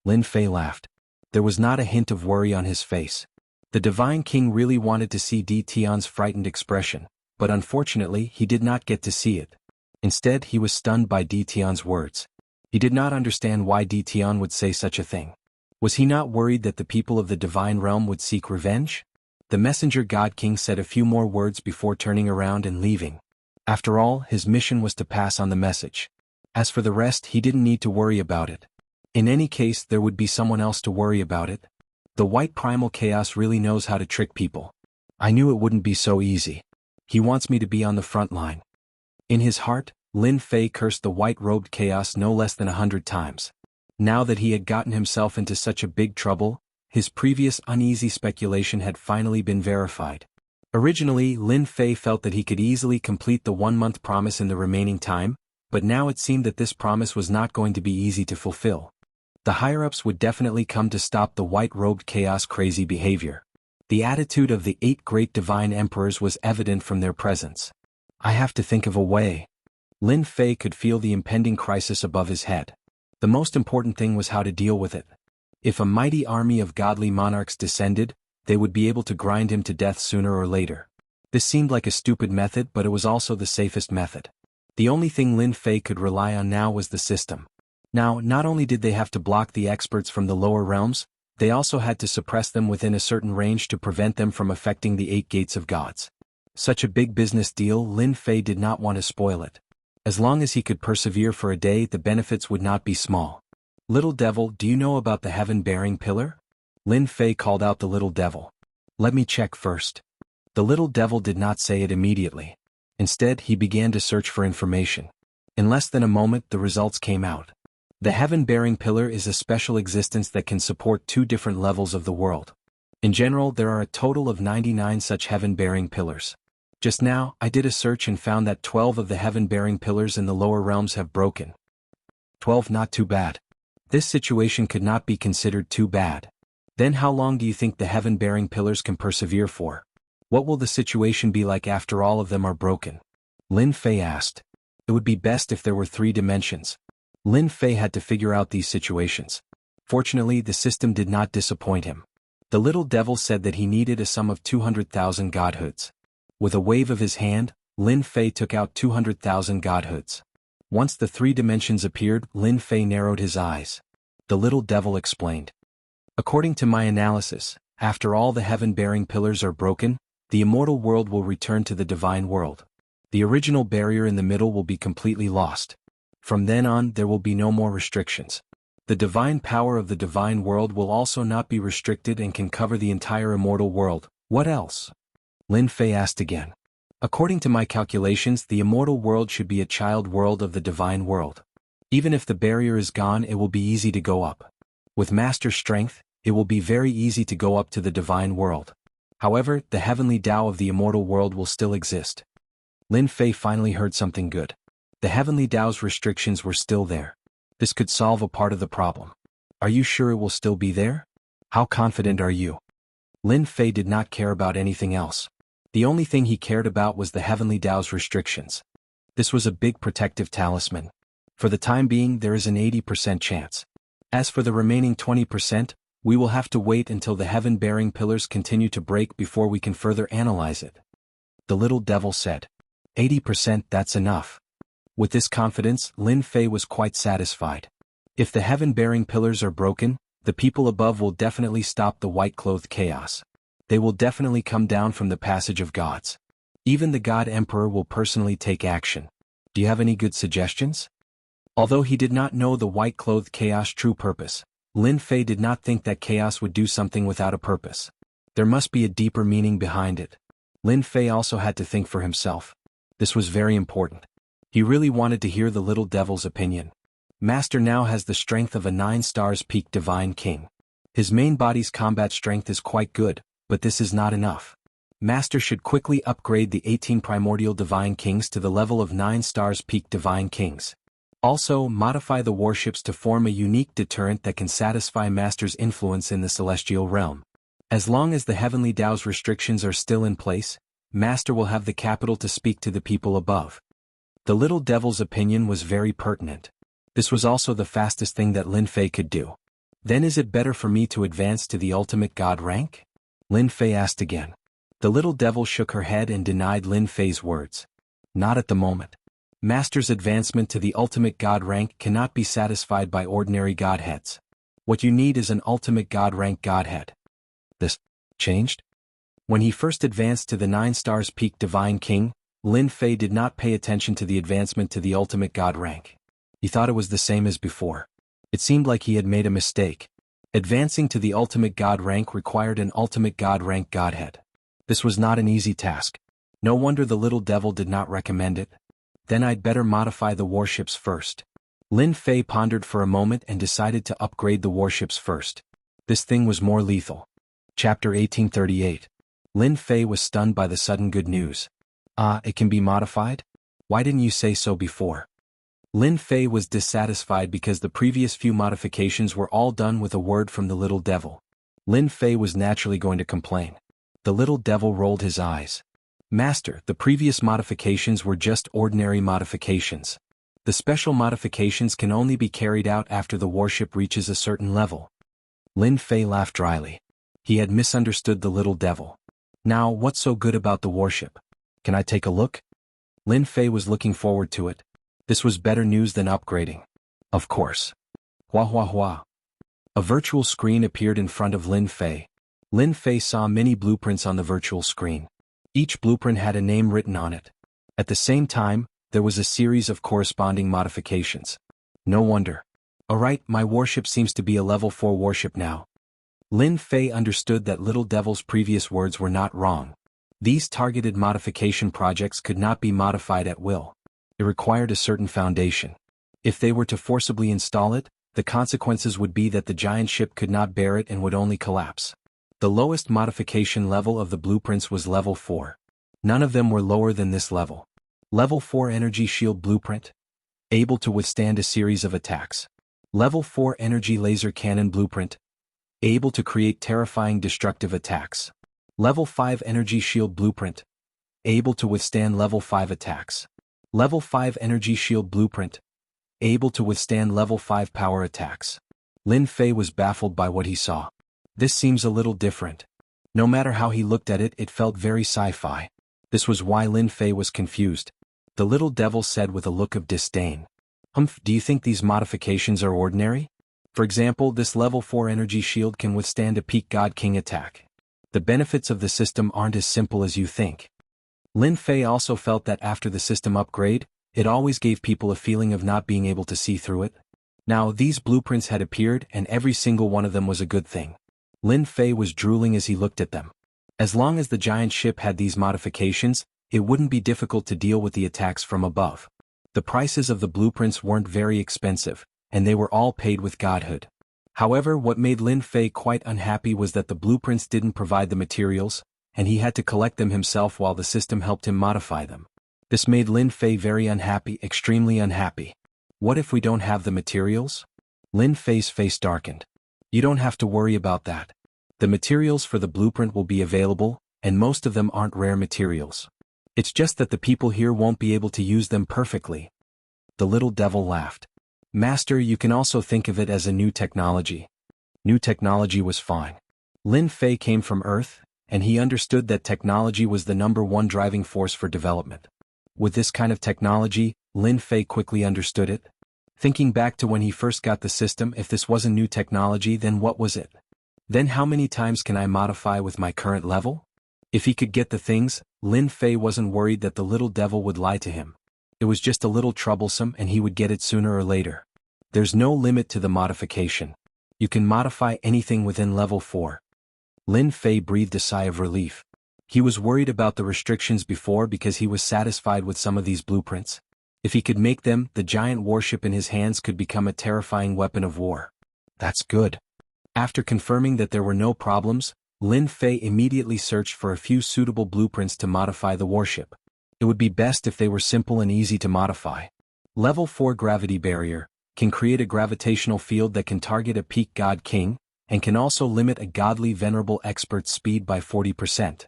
Lin Fei laughed. There was not a hint of worry on his face. The divine king really wanted to see Di Tian's frightened expression, but unfortunately he did not get to see it. Instead, he was stunned by Di Tian's words. He did not understand why Di Tian would say such a thing. Was he not worried that the people of the divine realm would seek revenge? The messenger god king said a few more words before turning around and leaving. After all, his mission was to pass on the message. As for the rest, he didn't need to worry about it. In any case, there would be someone else to worry about it. The white primal chaos really knows how to trick people. I knew it wouldn't be so easy. He wants me to be on the front line. In his heart, Lin Fei cursed the white-robed chaos no less than 100 times. Now that he had gotten himself into such a big trouble, his previous uneasy speculation had finally been verified. Originally, Lin Fei felt that he could easily complete the 1-month promise in the remaining time, but now it seemed that this promise was not going to be easy to fulfill. The higher-ups would definitely come to stop the white-robed chaos crazy behavior. The attitude of the 8 great divine emperors was evident from their presence. I have to think of a way. Lin Fei could feel the impending crisis above his head. The most important thing was how to deal with it. If a mighty army of godly monarchs descended, they would be able to grind him to death sooner or later. This seemed like a stupid method, but it was also the safest method. The only thing Lin Fei could rely on now was the system. Now, not only did they have to block the experts from the lower realms, they also had to suppress them within a certain range to prevent them from affecting the 8 gates of gods. Such a big business deal, Lin Fei did not want to spoil it. As long as he could persevere for a day, the benefits would not be small. Little devil, do you know about the heaven-bearing pillar? Lin Fei called out the little devil. Let me check first. The little devil did not say it immediately. Instead, he began to search for information. In less than a moment, the results came out. The heaven-bearing pillar is a special existence that can support 2 different levels of the world. In general, there are a total of 99 such heaven-bearing pillars. Just now, I did a search and found that 12 of the heaven-bearing pillars in the lower realms have broken. 12, not too bad. This situation could not be considered too bad. Then how long do you think the heaven-bearing pillars can persevere for? What will the situation be like after all of them are broken? Lin Fei asked. It would be best if there were 3 dimensions. Lin Fei had to figure out these situations. Fortunately, the system did not disappoint him. The little devil said that he needed a sum of 200,000 godhoods. With a wave of his hand, Lin Fei took out 200,000 godhoods. Once the 3 dimensions appeared, Lin Fei narrowed his eyes. The little devil explained. According to my analysis, after all the heaven-bearing pillars are broken, the immortal world will return to the divine world. The original barrier in the middle will be completely lost. From then on, there will be no more restrictions. The divine power of the divine world will also not be restricted and can cover the entire immortal world. What else? Lin Fei asked again. According to my calculations, the immortal world should be a child world of the divine world. Even if the barrier is gone, it will be easy to go up. With master strength, it will be very easy to go up to the divine world. However, the heavenly Tao of the immortal world will still exist. Lin Fei finally heard something good. The heavenly Tao's restrictions were still there. This could solve a part of the problem. Are you sure it will still be there? How confident are you? Lin Fei did not care about anything else. The only thing he cared about was the heavenly Tao's restrictions. This was a big protective talisman. For the time being, there is an 80% chance. As for the remaining 20%, we will have to wait until the heaven-bearing pillars continue to break before we can further analyze it. The little devil said. 80%, that's enough. With this confidence, Lin Fei was quite satisfied. If the heaven-bearing pillars are broken, the people above will definitely stop the white-clothed chaos. They will definitely come down from the passage of gods. Even the God Emperor will personally take action. Do you have any good suggestions? Although he did not know the white-clothed chaos' true purpose, Lin Fei did not think that chaos would do something without a purpose. There must be a deeper meaning behind it. Lin Fei also had to think for himself. This was very important. He really wanted to hear the little devil's opinion. Master now has the strength of a 9-stars peak divine king. His main body's combat strength is quite good, but this is not enough. Master should quickly upgrade the 18 primordial divine kings to the level of 9 stars peak divine kings. Also, modify the warships to form a unique deterrent that can satisfy Master's influence in the celestial realm. As long as the Heavenly Tao's restrictions are still in place, Master will have the capital to speak to the people above. The little devil's opinion was very pertinent. This was also the fastest thing that Lin Fei could do. Then is it better for me to advance to the ultimate god rank? Lin Fei asked again. The little devil shook her head and denied Lin Fei's words. Not at the moment. Master's advancement to the ultimate god rank cannot be satisfied by ordinary godheads. What you need is an ultimate god rank godhead. This changed? When he first advanced to the 9 stars peak divine king, Lin Fei did not pay attention to the advancement to the ultimate god rank. He thought it was the same as before. It seemed like he had made a mistake. Advancing to the ultimate god rank required an ultimate god rank godhead. This was not an easy task. No wonder the little devil did not recommend it. Then I'd better modify the warships first. Lin Fei pondered for a moment and decided to upgrade the warships first. This thing was more lethal. Chapter 1838. Lin Fei was stunned by the sudden good news. It can be modified? Why didn't you say so before? Lin Fei was dissatisfied because the previous few modifications were all done with a word from the little devil. Lin Fei was naturally going to complain. The little devil rolled his eyes. Master, the previous modifications were just ordinary modifications. The special modifications can only be carried out after the warship reaches a certain level. Lin Fei laughed dryly. He had misunderstood the little devil. Now, what's so good about the warship? Can I take a look? Lin Fei was looking forward to it. This was better news than upgrading. Of course. Hua hua hua. A virtual screen appeared in front of Lin Fei. Lin Fei saw many blueprints on the virtual screen. Each blueprint had a name written on it. At the same time, there was a series of corresponding modifications. No wonder. Alright, my warship seems to be a level 4 warship now. Lin Fei understood that Little Devil's previous words were not wrong. These targeted modification projects could not be modified at will. It required a certain foundation. If they were to forcibly install it, the consequences would be that the giant ship could not bear it and would only collapse. The lowest modification level of the blueprints was level 4. None of them were lower than this level. Level 4 Energy Shield Blueprint. Able to withstand a series of attacks. Level 4 Energy Laser Cannon Blueprint. Able to create terrifying destructive attacks. Level 5 Energy Shield Blueprint. Able to withstand level 5 attacks. Level 5 Energy Shield Blueprint. Able to withstand level 5 power attacks. Lin Fei was baffled by what he saw. This seems a little different. No matter how he looked at it, it felt very sci-fi. This was why Lin Fei was confused. The little devil said with a look of disdain. Do you think these modifications are ordinary? For example, this level 4 energy shield can withstand a peak God King attack. The benefits of the system aren't as simple as you think. Lin Fei also felt that after the system upgrade, it always gave people a feeling of not being able to see through it. Now these blueprints had appeared and every single one of them was a good thing. Lin Fei was drooling as he looked at them. As long as the giant ship had these modifications, it wouldn't be difficult to deal with the attacks from above. The prices of the blueprints weren't very expensive, and they were all paid with godhood. However, what made Lin Fei quite unhappy was that the blueprints didn't provide the materials, and he had to collect them himself while the system helped him modify them. This made Lin Fei very unhappy, extremely unhappy. What if we don't have the materials? Lin Fei's face darkened. You don't have to worry about that. The materials for the blueprint will be available, and most of them aren't rare materials. It's just that the people here won't be able to use them perfectly. The little devil laughed. Master, you can also think of it as a new technology. New technology was fine. Lin Fei came from Earth, and he understood that technology was the #1 driving force for development. With this kind of technology, Lin Fei quickly understood it. Thinking back to when he first got the system, if this wasn't new technology, then what was it? Then how many times can I modify with my current level? If he could get the things, Lin Fei wasn't worried that the little devil would lie to him. It was just a little troublesome and he would get it sooner or later. There's no limit to the modification. You can modify anything within level 4. Lin Fei breathed a sigh of relief. He was worried about the restrictions before because he was satisfied with some of these blueprints. If he could make them, the giant warship in his hands could become a terrifying weapon of war. That's good. After confirming that there were no problems, Lin Fei immediately searched for a few suitable blueprints to modify the warship. It would be best if they were simple and easy to modify. Level 4 Gravity Barrier can create a gravitational field that can target a peak god king, and can also limit a godly venerable expert's speed by 40%.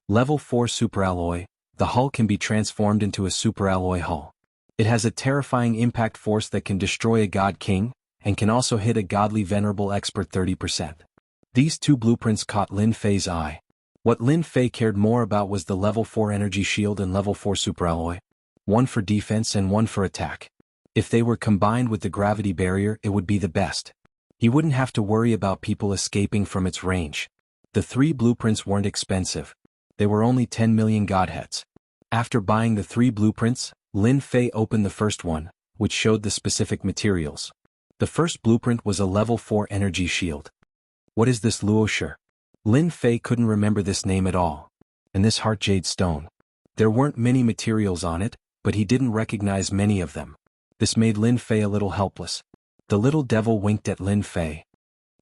Level 4 Superalloy, the hull can be transformed into a superalloy hull. It has a terrifying impact force that can destroy a god king, and can also hit a godly venerable expert 30%. These two blueprints caught Lin Fei's eye. What Lin Fei cared more about was the level 4 energy shield and level 4 superalloy. One for defense and one for attack. If they were combined with the gravity barrier, it would be the best. He wouldn't have to worry about people escaping from its range. The 3 blueprints weren't expensive. They were only 10 million godheads. After buying the 3 blueprints, Lin Fei opened the first one, which showed the specific materials. The first blueprint was a level 4 energy shield. What is this Luoshi? Lin Fei couldn't remember this name at all. And this heart jade stone. There weren't many materials on it, but he didn't recognize many of them. This made Lin Fei a little helpless. The little devil winked at Lin Fei.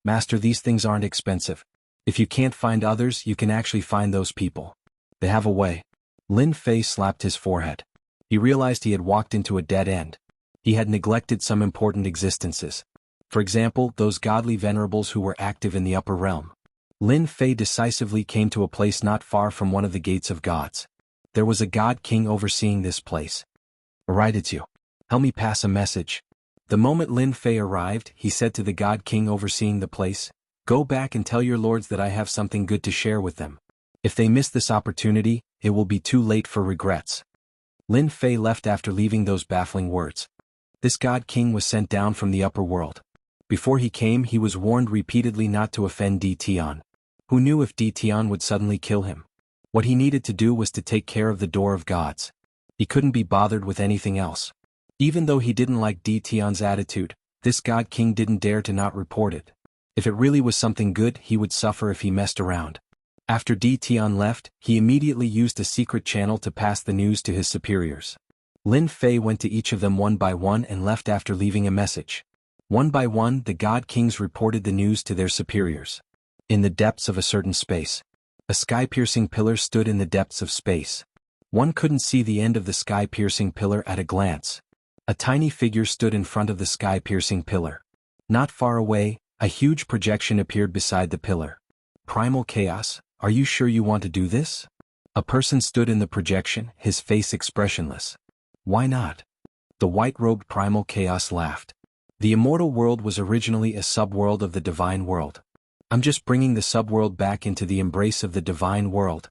Master, these things aren't expensive. If you can't find others, you can actually find those people. They have a way. Lin Fei slapped his forehead. He realized he had walked into a dead end. He had neglected some important existences. For example, those godly venerables who were active in the upper realm. Lin Fei decisively came to a place not far from one of the gates of gods. There was a god king overseeing this place. Alright, it's you. Help me pass a message. The moment Lin Fei arrived, he said to the god king overseeing the place, "Go back and tell your lords that I have something good to share with them. If they miss this opportunity, it will be too late for regrets." Lin Fei left after leaving those baffling words. This god king was sent down from the upper world. Before he came, he was warned repeatedly not to offend Di Tian. Who knew if Di Tian would suddenly kill him? What he needed to do was to take care of the door of gods. He couldn't be bothered with anything else. Even though he didn't like Di Tian's attitude, this god king didn't dare to not report it. If it really was something good, he would suffer if he messed around. After Di Tian left, he immediately used a secret channel to pass the news to his superiors. Lin Fei went to each of them one by one and left after leaving a message. One by one, the god kings reported the news to their superiors. In the depths of a certain space, a sky-piercing pillar stood in the depths of space. One couldn't see the end of the sky-piercing pillar at a glance. A tiny figure stood in front of the sky-piercing pillar. Not far away, a huge projection appeared beside the pillar. Primal Chaos, are you sure you want to do this? A person stood in the projection, his face expressionless. Why not? The white-robed Primal Chaos laughed. The immortal world was originally a subworld of the divine world. I'm just bringing the subworld back into the embrace of the divine world.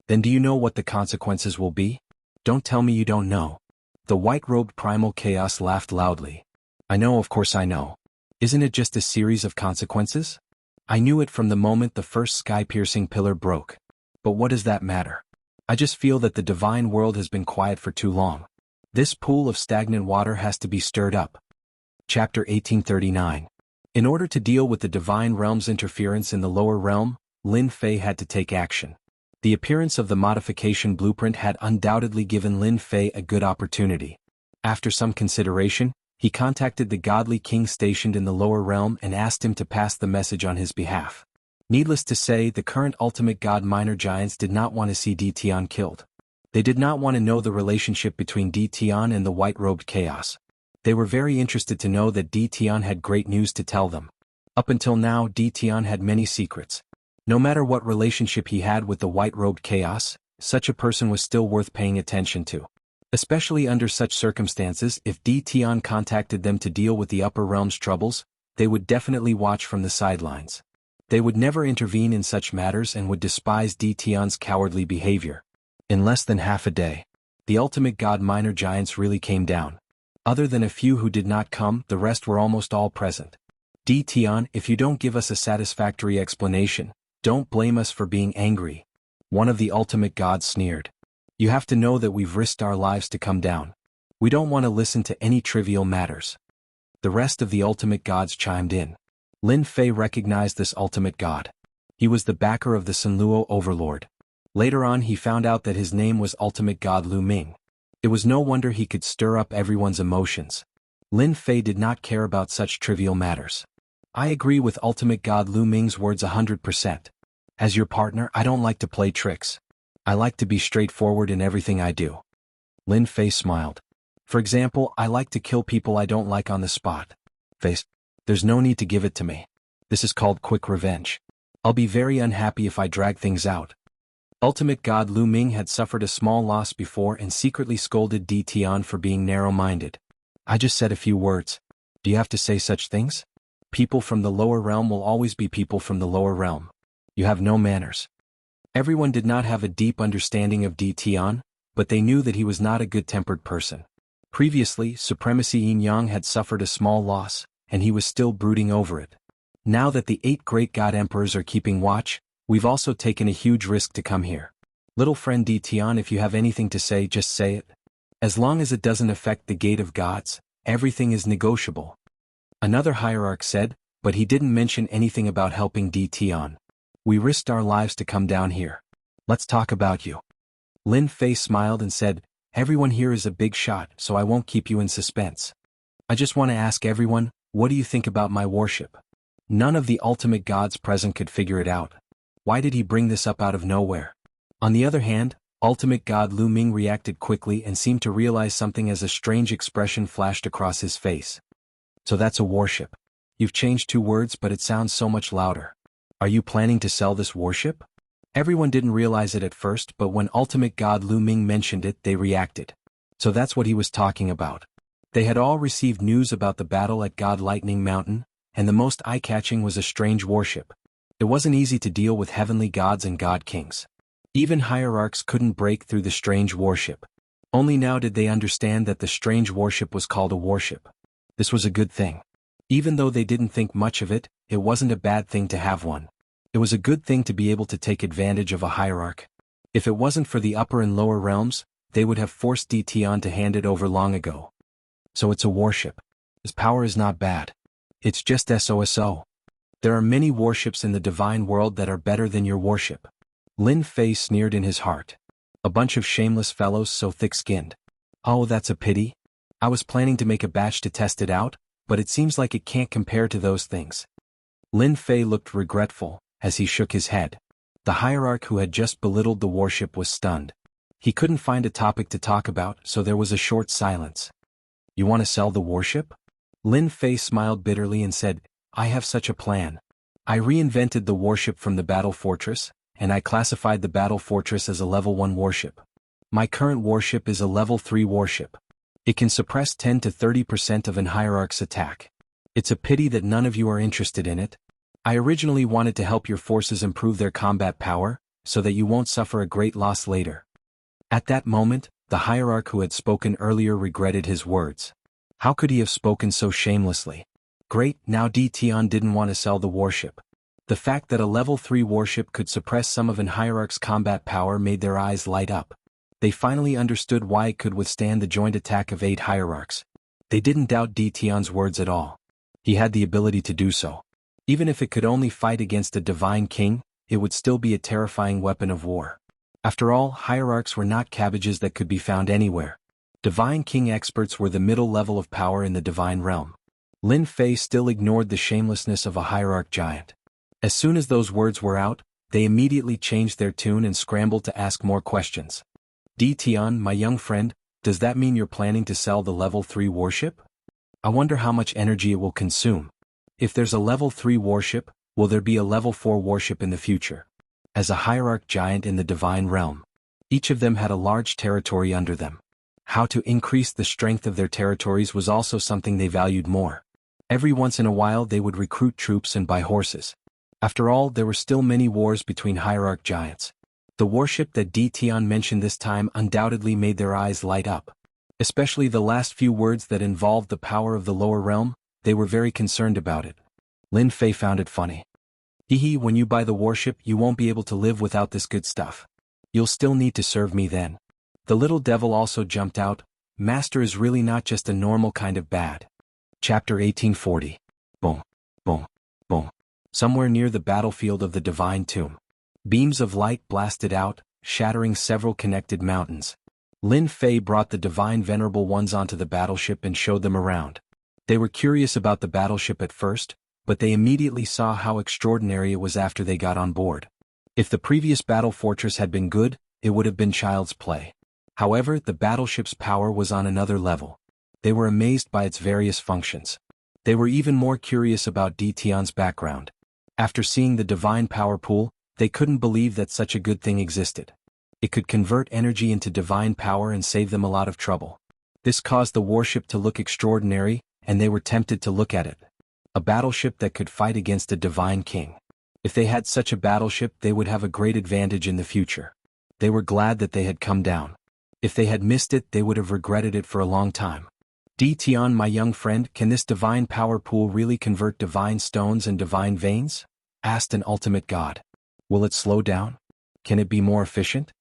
Then do you know what the consequences will be? Don't tell me you don't know. The white-robed Primal Chaos laughed loudly. I know, of course I know. Isn't it just a series of consequences? I knew it from the moment the first sky-piercing pillar broke. But what does that matter? I just feel that the divine world has been quiet for too long. This pool of stagnant water has to be stirred up. Chapter 1839. In order to deal with the divine realm's interference in the lower realm, Lin Fei had to take action. The appearance of the modification blueprint had undoubtedly given Lin Fei a good opportunity. After some consideration, he contacted the godly king stationed in the lower realm and asked him to pass the message on his behalf. Needless to say, the current ultimate god minor giants did not want to see Di Tian killed. They did not want to know the relationship between Di Tian and the white-robed chaos. They were very interested to know that Di Tian had great news to tell them. Up until now, Di Tian had many secrets. No matter what relationship he had with the white-robed chaos, such a person was still worth paying attention to. Especially under such circumstances, if Di Tian contacted them to deal with the upper realm's troubles, they would definitely watch from the sidelines. They would never intervene in such matters and would despise Di Tian's cowardly behavior. In less than half a day, the ultimate god minor giants really came down. Other than a few who did not come, the rest were almost all present. Di Tian, if you don't give us a satisfactory explanation, don't blame us for being angry. One of the ultimate gods sneered. You have to know that we've risked our lives to come down. We don't want to listen to any trivial matters. The rest of the ultimate gods chimed in. Lin Fei recognized this ultimate god. He was the backer of the Sunluo overlord. Later on he found out that his name was ultimate god Lu Ming. It was no wonder he could stir up everyone's emotions. Lin Fei did not care about such trivial matters. I agree with ultimate god Lu Ming's words 100%. As your partner, I don't like to play tricks. I like to be straightforward in everything I do. Lin Fei smiled. For example, I like to kill people I don't like on the spot. Face. There's no need to give it to me. This is called quick revenge. I'll be very unhappy if I drag things out. Ultimate God Lu Ming had suffered a small loss before and secretly scolded Di Tian for being narrow-minded. I just said a few words. Do you have to say such things? People from the lower realm will always be people from the lower realm. You have no manners. Everyone did not have a deep understanding of Di Tian, but they knew that he was not a good-tempered person. Previously, Supremacy Yin Yang had suffered a small loss, and he was still brooding over it. Now that the 8 great God Emperors are keeping watch, we've also taken a huge risk to come here. Little friend Di Tian, if you have anything to say, just say it. As long as it doesn't affect the Gate of Gods, everything is negotiable. Another hierarch said, but he didn't mention anything about helping Di Tian. We risked our lives to come down here. Let's talk about you. Lin Fei smiled and said, everyone here is a big shot, so I won't keep you in suspense. I just want to ask everyone, what do you think about my worship? None of the ultimate gods present could figure it out. Why did he bring this up out of nowhere? On the other hand, ultimate god Lu Ming reacted quickly and seemed to realize something as a strange expression flashed across his face. So that's a worship. You've changed 2 words, but it sounds so much louder. Are you planning to sell this worship? Everyone didn't realize it at first, but when ultimate god Lu Ming mentioned it, they reacted. So that's what he was talking about. They had all received news about the battle at God Lightning Mountain, and the most eye-catching was a strange worship. It wasn't easy to deal with heavenly gods and god kings. Even hierarchs couldn't break through the strange worship. Only now did they understand that the strange worship was called a worship. This was a good thing. Even though they didn't think much of it, it wasn't a bad thing to have one. It was a good thing to be able to take advantage of a hierarch. If it wasn't for the upper and lower realms, they would have forced Di Tian to hand it over long ago. So it's a worship. His power is not bad. It's just SOSO. There are many warships in the divine world that are better than your worship. Lin Fei sneered in his heart. A bunch of shameless fellows so thick-skinned. Oh, that's a pity. I was planning to make a batch to test it out, but it seems like it can't compare to those things. Lin Fei looked regretful, as he shook his head. The hierarch who had just belittled the worship was stunned. He couldn't find a topic to talk about, so there was a short silence. You want to sell the worship? Lin Fei smiled bitterly and said, I have such a plan. I reinvented the worship from the battle fortress, and I classified the battle fortress as a level 1 worship. My current worship is a level 3 worship. It can suppress 10 to 30% of an hierarch's attack. It's a pity that none of you are interested in it. I originally wanted to help your forces improve their combat power, so that you won't suffer a great loss later. At that moment, the hierarch who had spoken earlier regretted his words. How could he have spoken so shamelessly? Great, now Di Tian didn't want to sell the worship. The fact that a level 3 worship could suppress some of an hierarch's combat power made their eyes light up. They finally understood why it could withstand the joint attack of 8 hierarchs. They didn't doubt Di Tian's words at all. He had the ability to do so. Even if it could only fight against a divine king, it would still be a terrifying weapon of war. After all, hierarchs were not cabbages that could be found anywhere. Divine king experts were the middle level of power in the divine realm. Lin Fei still ignored the shamelessness of a hierarch giant. As soon as those words were out, they immediately changed their tune and scrambled to ask more questions. Di Tian, my young friend, does that mean you're planning to sell the level 3 worship? I wonder how much energy it will consume. If there's a level 3 worship, will there be a level 4 worship in the future? As a hierarch giant in the divine realm, each of them had a large territory under them. How to increase the strength of their territories was also something they valued more. Every once in a while they would recruit troops and buy horses. After all, there were still many wars between hierarch giants. The worship that Di Tian mentioned this time undoubtedly made their eyes light up. Especially the last few words that involved the power of the lower realm, they were very concerned about it. Lin Fei found it funny. Hee, when you buy the worship, you won't be able to live without this good stuff. You'll still need to serve me then. The little devil also jumped out. Master is really not just a normal kind of bad. Chapter 1840. Boom, boom, boom. Somewhere near the battlefield of the divine tomb, beams of light blasted out, shattering several connected mountains. Lin Fei brought the divine venerable ones onto the battleship and showed them around. They were curious about the battleship at first, but they immediately saw how extraordinary it was after they got on board. If the previous battle fortress had been good, it would have been child's play. However, the battleship's power was on another level. They were amazed by its various functions. They were even more curious about Tion's background. After seeing the divine power pool, they couldn't believe that such a good thing existed. It could convert energy into divine power and save them a lot of trouble. This caused the warship to look extraordinary, and they were tempted to look at it. A battleship that could fight against a divine king. If they had such a battleship, they would have a great advantage in the future. They were glad that they had come down. If they had missed it, they would have regretted it for a long time. Tion, my young friend, can this divine power pool really convert divine stones and divine veins? Asked an ultimate god. Will it slow down? Can it be more efficient?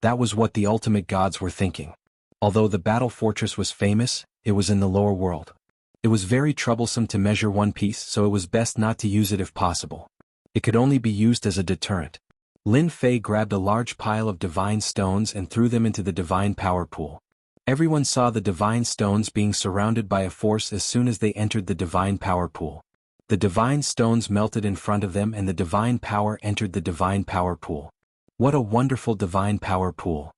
That was what the ultimate gods were thinking. Although the battle fortress was famous, it was in the lower world. It was very troublesome to measure one piece, so it was best not to use it if possible. It could only be used as a deterrent. Lin Fei grabbed a large pile of divine stones and threw them into the divine power pool. Everyone saw the divine stones being surrounded by a force as soon as they entered the divine power pool. The divine stones melted in front of them and the divine power entered the divine power pool. What a wonderful divine power pool.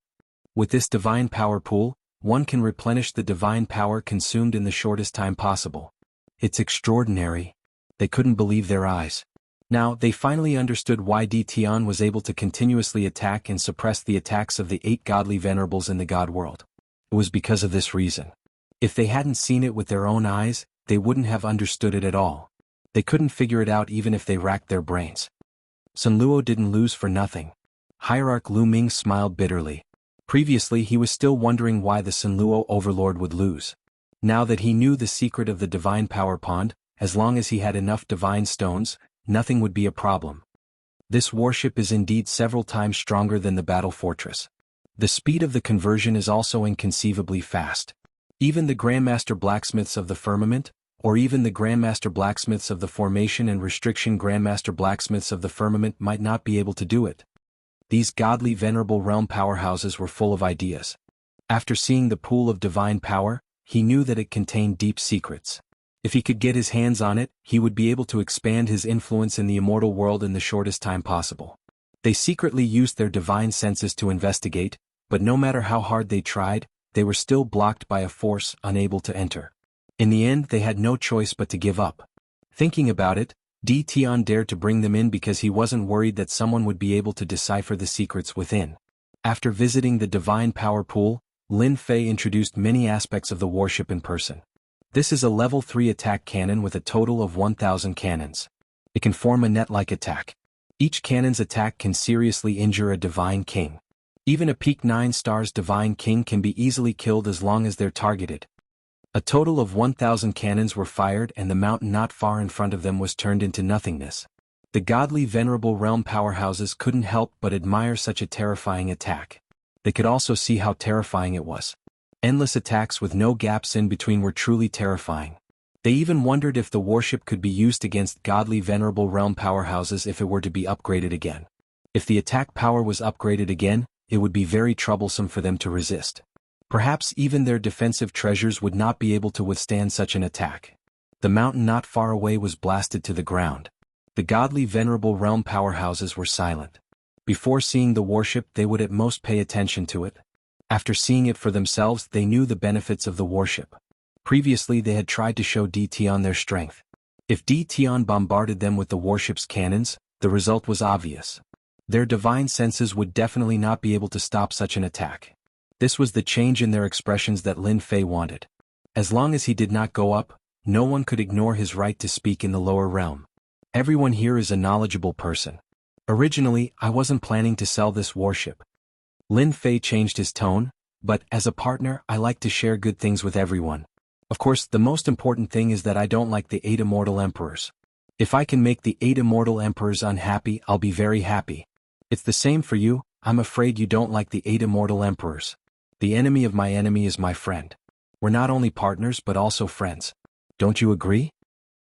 With this divine power pool, one can replenish the divine power consumed in the shortest time possible. It's extraordinary. They couldn't believe their eyes. Now, they finally understood why Tion was able to continuously attack and suppress the attacks of the 8 godly venerables in the god world. It was because of this reason. If they hadn't seen it with their own eyes, they wouldn't have understood it at all. They couldn't figure it out even if they racked their brains. Sun Luo didn't lose for nothing. Hierarch Lu Ming smiled bitterly. Previously he was still wondering why the Sun Luo overlord would lose. Now that he knew the secret of the divine power pond, as long as he had enough divine stones, nothing would be a problem. This warship is indeed several times stronger than the battle fortress. The speed of the conversion is also inconceivably fast. Even the Grandmaster Blacksmiths of the Firmament, or even the Grandmaster Blacksmiths of the Formation and Restriction Grandmaster Blacksmiths of the Firmament might not be able to do it. These godly venerable realm powerhouses were full of ideas. After seeing the pool of divine power, he knew that it contained deep secrets. If he could get his hands on it, he would be able to expand his influence in the immortal world in the shortest time possible. They secretly used their divine senses to investigate, but no matter how hard they tried, they were still blocked by a force unable to enter. In the end, they had no choice but to give up. Thinking about it, Tion dared to bring them in because he wasn't worried that someone would be able to decipher the secrets within. After visiting the divine power pool, Lin Fei introduced many aspects of the warship in person. This is a level 3 attack cannon with a total of 1,000 cannons. It can form a net-like attack. Each cannon's attack can seriously injure a divine king. Even a peak 9 stars divine king can be easily killed as long as they're targeted. A total of 1,000 cannons were fired and the mountain not far in front of them was turned into nothingness. The godly venerable realm powerhouses couldn't help but admire such a terrifying attack. They could also see how terrifying it was. Endless attacks with no gaps in between were truly terrifying. They even wondered if the warship could be used against godly venerable realm powerhouses if it were to be upgraded again. If the attack power was upgraded again, it would be very troublesome for them to resist. Perhaps even their defensive treasures would not be able to withstand such an attack. The mountain not far away was blasted to the ground. The godly venerable realm powerhouses were silent. Before seeing the warship, they would at most pay attention to it. After seeing it for themselves, they knew the benefits of the warship. Previously they had tried to show Tion their strength. If Tion bombarded them with the warship's cannons, the result was obvious. Their divine senses would definitely not be able to stop such an attack. This was the change in their expressions that Lin Fei wanted. As long as he did not go up, no one could ignore his right to speak in the lower realm. Everyone here is a knowledgeable person. Originally, I wasn't planning to sell this warship. Lin Fei changed his tone, but as a partner, I like to share good things with everyone. Of course, the most important thing is that I don't like the 8 immortal emperors. If I can make the 8 immortal emperors unhappy, I'll be very happy. It's the same for you. I'm afraid you don't like the 8 immortal emperors. The enemy of my enemy is my friend. We're not only partners but also friends. Don't you agree?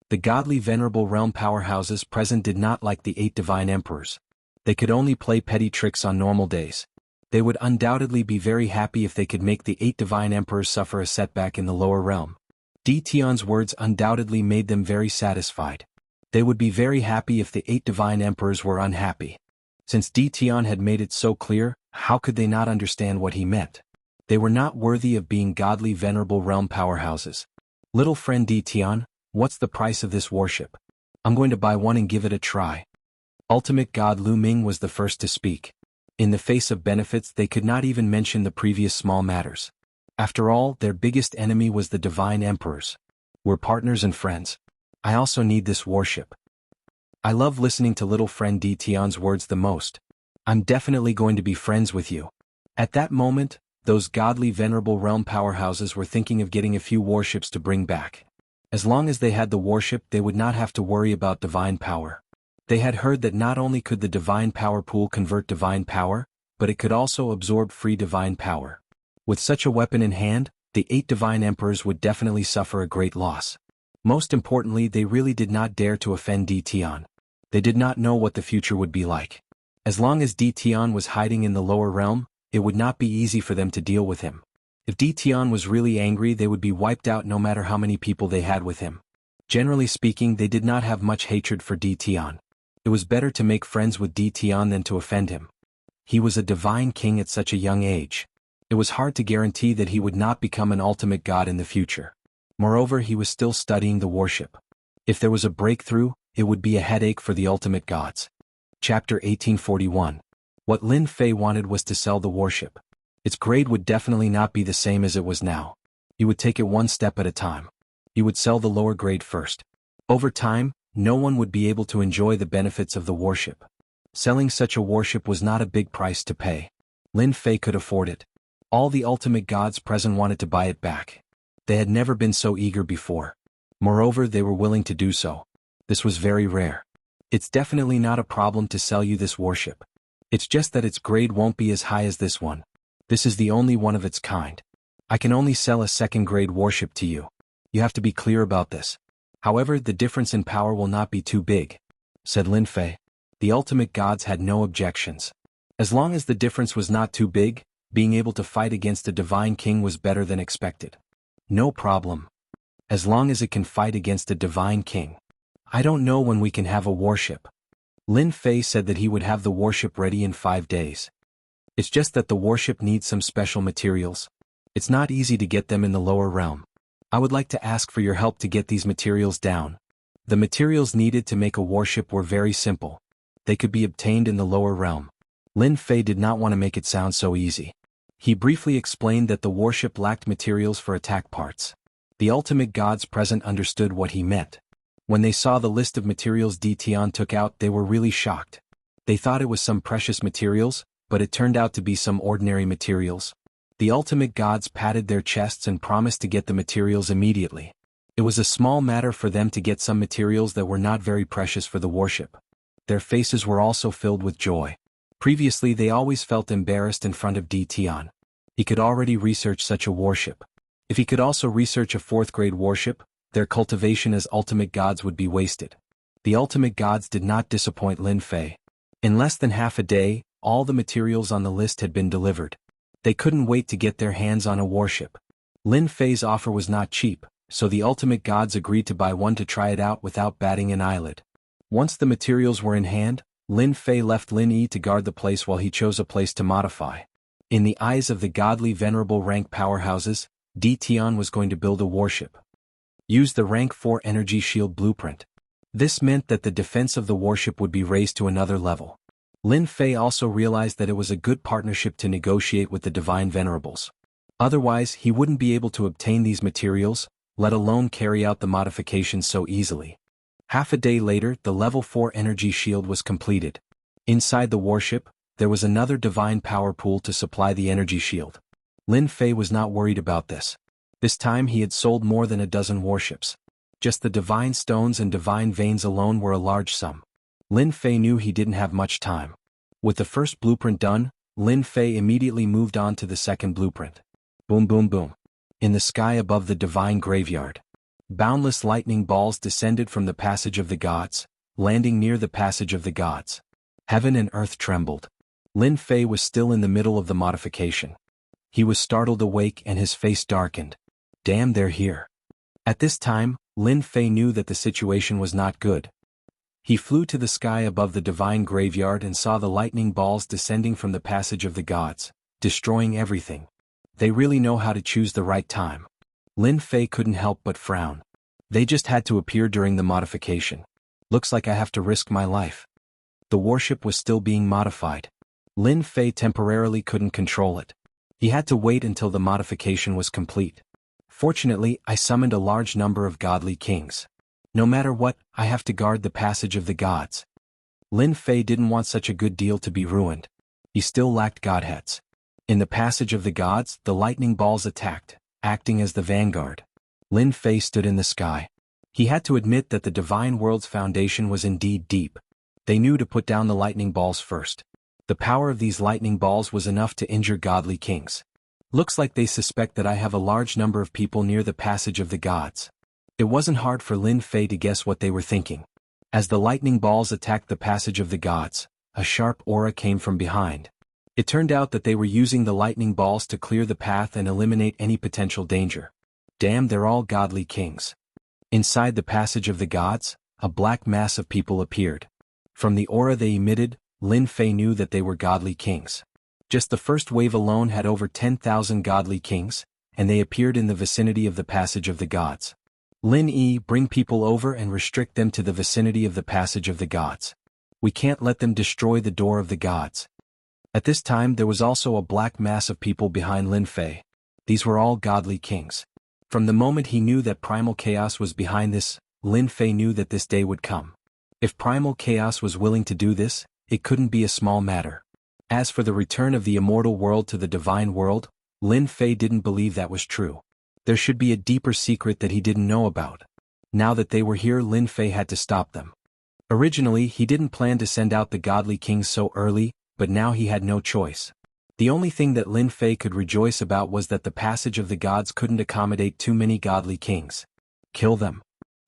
The godly venerable realm powerhouses present did not like the 8 divine emperors. They could only play petty tricks on normal days. They would undoubtedly be very happy if they could make the 8 divine emperors suffer a setback in the lower realm. Tion's words undoubtedly made them very satisfied. They would be very happy if the 8 divine emperors were unhappy. Since Tion had made it so clear, how could they not understand what he meant? They were not worthy of being godly venerable realm powerhouses. Little friend Di Tian, what's the price of this worship? I'm going to buy one and give it a try. Ultimate God Lu Ming was the first to speak. In the face of benefits, they could not even mention the previous small matters. After all, their biggest enemy was the divine emperors. We're partners and friends. I also need this worship. I love listening to little friend Di Tian's words the most. I'm definitely going to be friends with you. At that moment, those godly venerable realm powerhouses were thinking of getting a few warships to bring back. As long as they had the warship, they would not have to worry about divine power. They had heard that not only could the divine power pool convert divine power, but it could also absorb free divine power. With such a weapon in hand, the 8 divine emperors would definitely suffer a great loss. Most importantly, they really did not dare to offend Di Tian. They did not know what the future would be like. As long as Di Tian was hiding in the lower realm, it would not be easy for them to deal with him. If Di Tian was really angry, they would be wiped out no matter how many people they had with him. Generally speaking, they did not have much hatred for Di Tian. It was better to make friends with Di Tian than to offend him. He was a divine king at such a young age. It was hard to guarantee that he would not become an ultimate god in the future. Moreover, he was still studying the worship. If there was a breakthrough, it would be a headache for the ultimate gods. Chapter 1841. What Lin Fei wanted was to sell the warship. Its grade would definitely not be the same as it was now. He would take it one step at a time. He would sell the lower grade first. Over time, no one would be able to enjoy the benefits of the warship. Selling such a warship was not a big price to pay. Lin Fei could afford it. All the ultimate gods present wanted to buy it back. They had never been so eager before. Moreover, they were willing to do so. This was very rare. It's definitely not a problem to sell you this warship. It's just that its grade won't be as high as this one. This is the only one of its kind. I can only sell a second-grade warship to you. You have to be clear about this. However, the difference in power will not be too big, said Lin Fei. The ultimate gods had no objections. As long as the difference was not too big, being able to fight against a divine king was better than expected. No problem. As long as it can fight against a divine king. I don't know when we can have a warship. Lin Fei said that he would have the warship ready in 5 days. It's just that the warship needs some special materials. It's not easy to get them in the lower realm. I would like to ask for your help to get these materials down. The materials needed to make a warship were very simple. They could be obtained in the lower realm. Lin Fei did not want to make it sound so easy. He briefly explained that the warship lacked materials for attack parts. The ultimate gods present understood what he meant. When they saw the list of materials Di Tian took out, they were really shocked. They thought it was some precious materials, but it turned out to be some ordinary materials. The ultimate gods patted their chests and promised to get the materials immediately. It was a small matter for them to get some materials that were not very precious for the warship. Their faces were also filled with joy. Previously, they always felt embarrassed in front of Di Tian. He could already research such a warship. If he could also research a 4th-grade warship, their cultivation as ultimate gods would be wasted. The ultimate gods did not disappoint Lin Fei. In less than half a day, all the materials on the list had been delivered. They couldn't wait to get their hands on a warship. Lin Fei's offer was not cheap, so the ultimate gods agreed to buy one to try it out without batting an eyelid. Once the materials were in hand, Lin Fei left Lin Yi to guard the place while he chose a place to modify. In the eyes of the godly venerable rank powerhouses, Di Tian was going to build a warship. Use the rank 4 energy shield blueprint. This meant that the defense of the warship would be raised to another level. Lin Fei also realized that it was a good partnership to negotiate with the divine venerables. Otherwise, he wouldn't be able to obtain these materials, let alone carry out the modifications so easily. Half a day later, the level 4 energy shield was completed. Inside the warship, there was another divine power pool to supply the energy shield. Lin Fei was not worried about this. This time he had sold more than a dozen warships. Just the divine stones and divine veins alone were a large sum. Lin Fei knew he didn't have much time. With the first blueprint done, Lin Fei immediately moved on to the second blueprint. Boom boom boom. In the sky above the divine graveyard, boundless lightning balls descended from the passage of the gods, landing near the passage of the gods. Heaven and earth trembled. Lin Fei was still in the middle of the modification. He was startled awake and his face darkened. Damn, they're here. At this time, Lin Fei knew that the situation was not good. He flew to the sky above the divine graveyard and saw the lightning balls descending from the passage of the gods, destroying everything. They really know how to choose the right time. Lin Fei couldn't help but frown. They just had to appear during the modification. Looks like I have to risk my life. The warship was still being modified. Lin Fei temporarily couldn't control it. He had to wait until the modification was complete. Fortunately, I summoned a large number of godly kings. No matter what, I have to guard the passage of the gods. Lin Fei didn't want such a good deal to be ruined. He still lacked godheads. In the passage of the gods, the lightning balls attacked, acting as the vanguard. Lin Fei stood in the sky. He had to admit that the divine world's foundation was indeed deep. They knew to put down the lightning balls first. The power of these lightning balls was enough to injure godly kings. Looks like they suspect that I have a large number of people near the passage of the gods. It wasn't hard for Lin Fei to guess what they were thinking. As the lightning balls attacked the passage of the gods, a sharp aura came from behind. It turned out that they were using the lightning balls to clear the path and eliminate any potential danger. Damn, they're all godly kings. Inside the passage of the gods, a black mass of people appeared. From the aura they emitted, Lin Fei knew that they were godly kings. Just the first wave alone had over 10,000 godly kings, and they appeared in the vicinity of the passage of the gods. Lin Yi, bring people over and restrict them to the vicinity of the passage of the gods. We can't let them destroy the door of the gods. At this time there was also a black mass of people behind Lin Fei. These were all godly kings. From the moment he knew that primal chaos was behind this, Lin Fei knew that this day would come. If primal chaos was willing to do this, it couldn't be a small matter. As for the return of the immortal world to the divine world, Lin Fei didn't believe that was true. There should be a deeper secret that he didn't know about. Now that they were here, Lin Fei had to stop them. Originally, he didn't plan to send out the godly kings so early, but now he had no choice. The only thing that Lin Fei could rejoice about was that the passage of the gods couldn't accommodate too many godly kings. Kill them.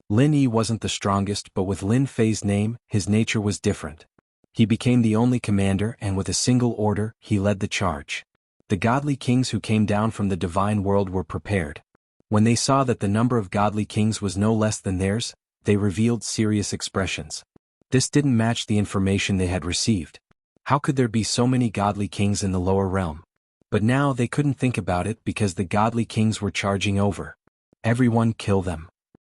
Lin Yi wasn't the strongest, but with Lin Fei's name, his nature was different. He became the only commander, and with a single order, he led the charge. The godly kings who came down from the divine world were prepared. When they saw that the number of godly kings was no less than theirs, they revealed serious expressions. This didn't match the information they had received. How could there be so many godly kings in the lower realm? But now they couldn't think about it because the godly kings were charging over. Everyone kill them.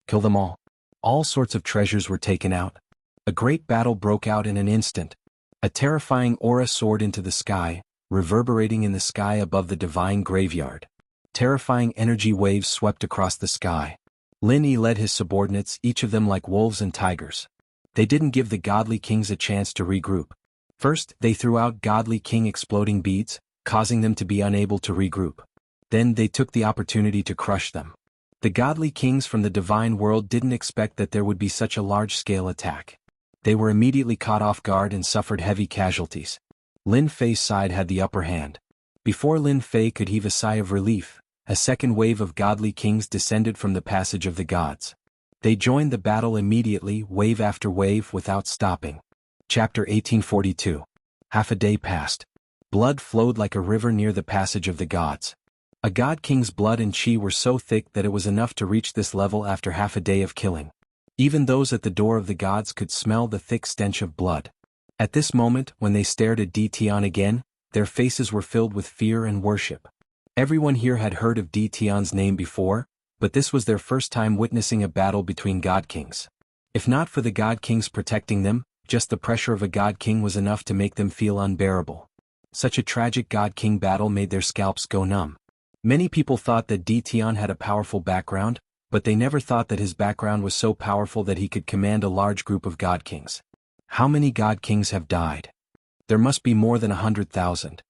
Kill them all. All sorts of treasures were taken out. A great battle broke out in an instant. A terrifying aura soared into the sky, reverberating in the sky above the divine graveyard. Terrifying energy waves swept across the sky. Lin Yi led his subordinates, each of them like wolves and tigers. They didn't give the godly kings a chance to regroup. First, they threw out godly king exploding beads, causing them to be unable to regroup. Then they took the opportunity to crush them. The godly kings from the divine world didn't expect that there would be such a large-scale attack. They were immediately caught off guard and suffered heavy casualties. Lin Fei's side had the upper hand. Before Lin Fei could heave a sigh of relief, a second wave of godly kings descended from the passage of the gods. They joined the battle immediately, wave after wave, without stopping. Chapter 1842. Half a day passed. Blood flowed like a river near the passage of the gods. A god king's blood and chi were so thick that it was enough to reach this level after half a day of killing. Even those at the door of the gods could smell the thick stench of blood. At this moment, when they stared at Tian again, their faces were filled with fear and worship. Everyone here had heard of Tian's name before, but this was their first time witnessing a battle between god kings. If not for the god kings protecting them, just the pressure of a god king was enough to make them feel unbearable. Such a tragic god king battle made their scalps go numb. Many people thought that Tian had a powerful background, but they never thought that his background was so powerful that he could command a large group of god kings. How many god kings have died? There must be more than 100,000.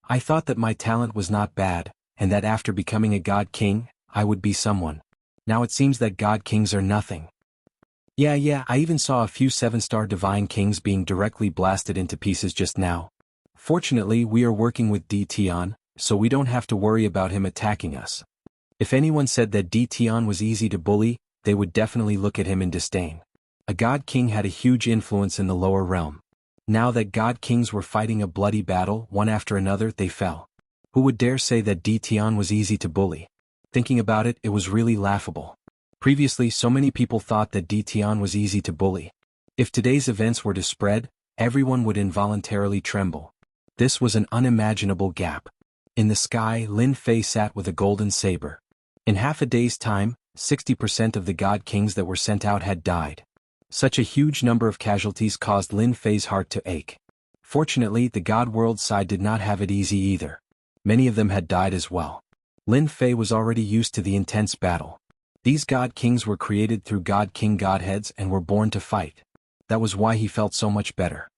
I thought that my talent was not bad, and that after becoming a god king, I would be someone. Now it seems that god kings are nothing. Yeah, I even saw a few 7-star divine kings being directly blasted into pieces just now. Fortunately, we are working with Tian, so we don't have to worry about him attacking us. If anyone said that Tian was easy to bully, they would definitely look at him in disdain. A god king had a huge influence in the lower realm. Now that god kings were fighting a bloody battle, one after another, they fell. Who would dare say that Tian was easy to bully? Thinking about it, it was really laughable. Previously, so many people thought that Tian was easy to bully. If today's events were to spread, everyone would involuntarily tremble. This was an unimaginable gap. In the sky, Lin Fei sat with a golden saber. In half a day's time, 60% of the god kings that were sent out had died. Such a huge number of casualties caused Lin Fei's heart to ache. Fortunately, the god world side did not have it easy either. Many of them had died as well. Lin Fei was already used to the intense battle. These god kings were created through god king godheads and were born to fight. That was why he felt so much better.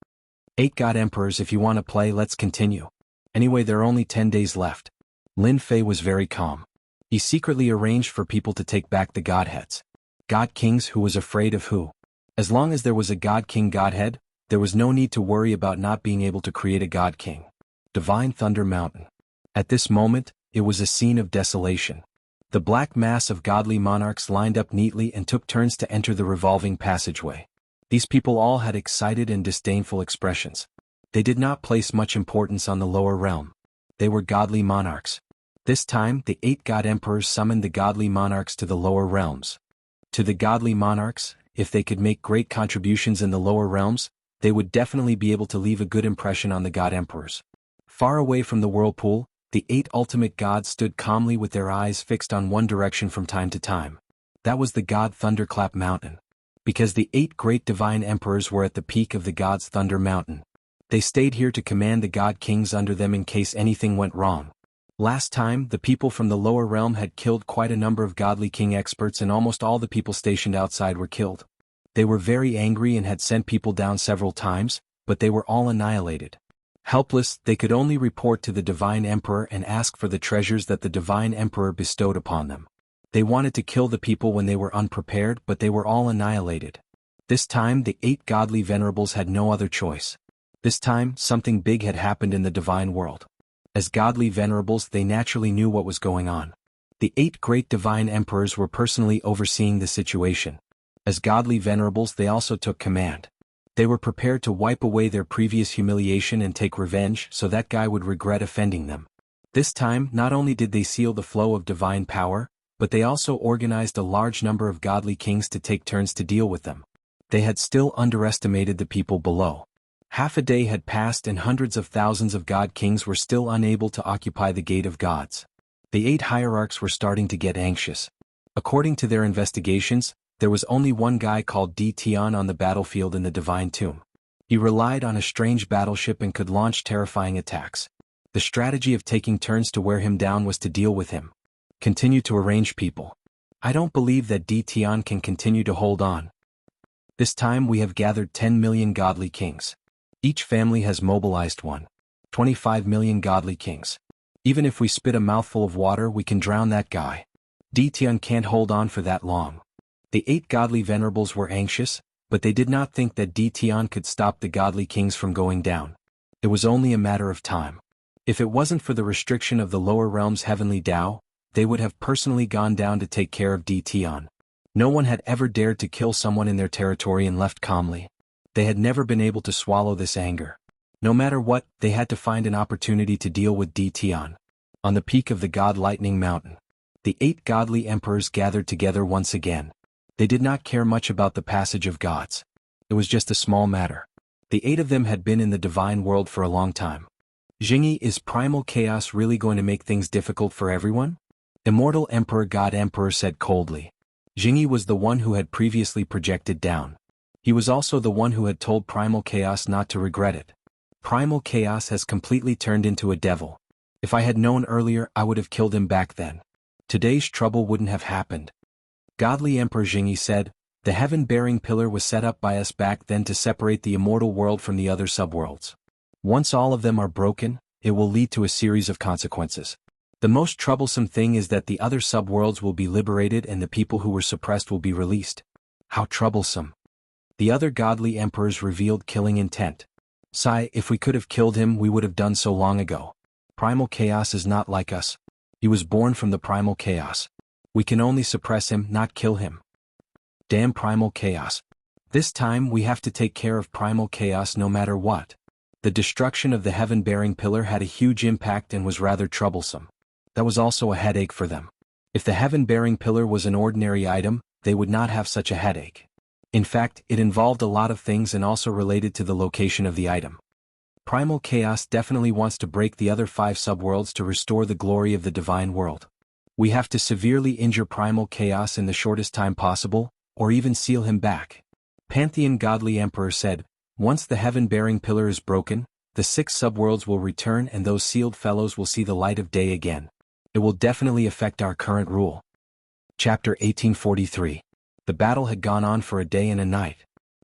8 god emperors, if you want to play, let's continue. Anyway, there are only 10 days left. Lin Fei was very calm. He secretly arranged for people to take back the godheads. God kings, who was afraid of who? As long as there was a god king godhead, there was no need to worry about not being able to create a god king. Divine Thunder Mountain. At this moment, it was a scene of desolation. The black mass of godly monarchs lined up neatly and took turns to enter the revolving passageway. These people all had excited and disdainful expressions. They did not place much importance on the lower realm. They were godly monarchs. This time, the 8 god emperors summoned the godly monarchs to the lower realms. To the godly monarchs, if they could make great contributions in the lower realms, they would definitely be able to leave a good impression on the god emperors. Far away from the whirlpool, the 8 ultimate gods stood calmly with their eyes fixed on one direction from time to time. That was the god Thunderclap Mountain. Because the 8 great divine emperors were at the peak of the god's Thunder Mountain. They stayed here to command the god kings under them in case anything went wrong. Last time, the people from the lower realm had killed quite a number of godly king experts and almost all the people stationed outside were killed. They were very angry and had sent people down several times, but they were all annihilated. Helpless, they could only report to the divine emperor and ask for the treasures that the divine emperor bestowed upon them. They wanted to kill the people when they were unprepared, but they were all annihilated. This time, the 8 godly venerables had no other choice. This time, something big had happened in the divine world. As godly venerables, they naturally knew what was going on. The 8 great divine emperors were personally overseeing the situation. As godly venerables, they also took command. They were prepared to wipe away their previous humiliation and take revenge so that guy would regret offending them. This time, not only did they seal the flow of divine power, but they also organized a large number of godly kings to take turns to deal with them. They had still underestimated the people below. Half a day had passed and hundreds of thousands of god kings were still unable to occupy the Gate of Gods. The 8 hierarchs were starting to get anxious. According to their investigations, there was only one guy called Tian on the battlefield in the Divine Tomb. He relied on a strange battleship and could launch terrifying attacks. The strategy of taking turns to wear him down was to deal with him. Continue to arrange people. I don't believe that Tian can continue to hold on. This time we have gathered 10 million godly kings. Each family has mobilized 25 million godly kings. Even if we spit a mouthful of water, we can drown that guy. Tian can't hold on for that long. The 8 godly venerables were anxious, but they did not think that Tian could stop the godly kings from going down. It was only a matter of time. If it wasn't for the restriction of the lower realm's heavenly Tao, they would have personally gone down to take care of Tian. No one had ever dared to kill someone in their territory and left calmly. They had never been able to swallow this anger. No matter what, they had to find an opportunity to deal with Tian. On the peak of the God Lightning Mountain, the 8 godly emperors gathered together once again. They did not care much about the passage of gods. It was just a small matter. The 8 of them had been in the divine world for a long time. Jianghu, is primal chaos really going to make things difficult for everyone? Immortal Emperor God Emperor said coldly. Jianghu was the one who had previously projected down. He was also the one who had told Primal Chaos not to regret it. Primal Chaos has completely turned into a devil. If I had known earlier, I would have killed him back then. Today's trouble wouldn't have happened. Godly Emperor Jianghu said, the heaven-bearing pillar was set up by us back then to separate the immortal world from the other subworlds. Once all of them are broken, it will lead to a series of consequences. The most troublesome thing is that the other subworlds will be liberated and the people who were suppressed will be released. How troublesome. The other godly emperors revealed killing intent. Sigh, if we could have killed him, we would have done so long ago. Primal Chaos is not like us. He was born from the Primal Chaos. We can only suppress him, not kill him. Damn Primal Chaos. This time we have to take care of Primal Chaos no matter what. The destruction of the heaven-bearing pillar had a huge impact and was rather troublesome. That was also a headache for them. If the heaven-bearing pillar was an ordinary item, they would not have such a headache. In fact, it involved a lot of things and also related to the location of the item. Primal Chaos definitely wants to break the other 5 subworlds to restore the glory of the divine world. We have to severely injure Primal Chaos in the shortest time possible, or even seal him back. Pantheon Godly Emperor said, once the heaven-bearing pillar is broken, the 6 subworlds will return and those sealed fellows will see the light of day again. It will definitely affect our current rule. Chapter 1843. The battle had gone on for a day and a night.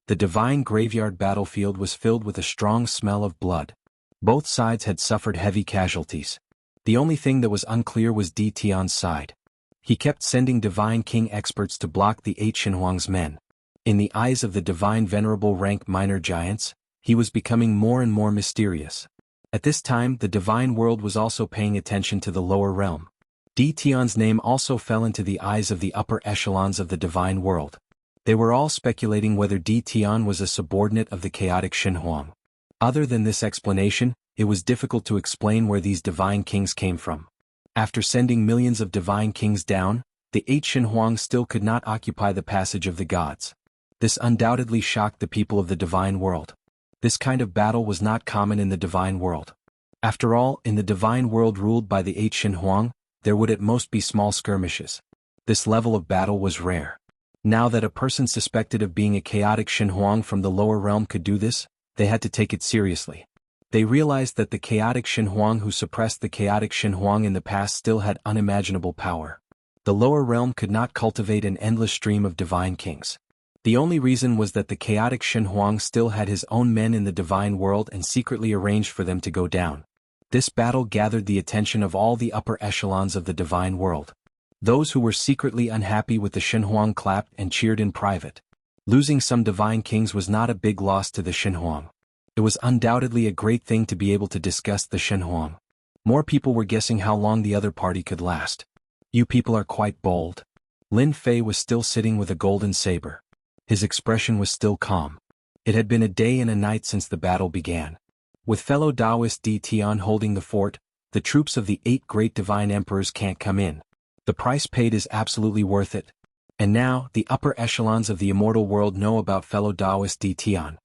The divine graveyard battlefield was filled with a strong smell of blood. Both sides had suffered heavy casualties. The only thing that was unclear was Di Tian's side. He kept sending Divine King experts to block the 8 Xinhuang's men. In the eyes of the Divine Venerable Rank Minor Giants, he was becoming more and more mysterious. At this time the divine world was also paying attention to the lower realm. Di Tian's name also fell into the eyes of the upper echelons of the divine world. They were all speculating whether Di Tian was a subordinate of the chaotic Xinhuang. Other than this explanation, it was difficult to explain where these divine kings came from. After sending millions of divine kings down, the 8 Xinhuang still could not occupy the passage of the gods. This undoubtedly shocked the people of the divine world. This kind of battle was not common in the divine world. After all, in the divine world ruled by the 8 Xinhuang, there would at most be small skirmishes. This level of battle was rare. Now that a person suspected of being a chaotic Xinhuang from the lower realm could do this, they had to take it seriously. They realized that the chaotic Xinhuang who suppressed the chaotic Xinhuang in the past still had unimaginable power. The lower realm could not cultivate an endless stream of divine kings. The only reason was that the chaotic Xinhuang still had his own men in the divine world and secretly arranged for them to go down. This battle gathered the attention of all the upper echelons of the divine world. Those who were secretly unhappy with the Xinhuang clapped and cheered in private. Losing some divine kings was not a big loss to the Xinhuang. It was undoubtedly a great thing to be able to disgust the Xinhuang. More people were guessing how long the other party could last. You people are quite bold. Lin Fei was still sitting with a golden saber. His expression was still calm. It had been a day and a night since the battle began. With fellow Taoist Di Tian holding the fort, the troops of the 8 great divine emperors can't come in. The price paid is absolutely worth it. And now, the upper echelons of the immortal world know about fellow Taoist Di Tian.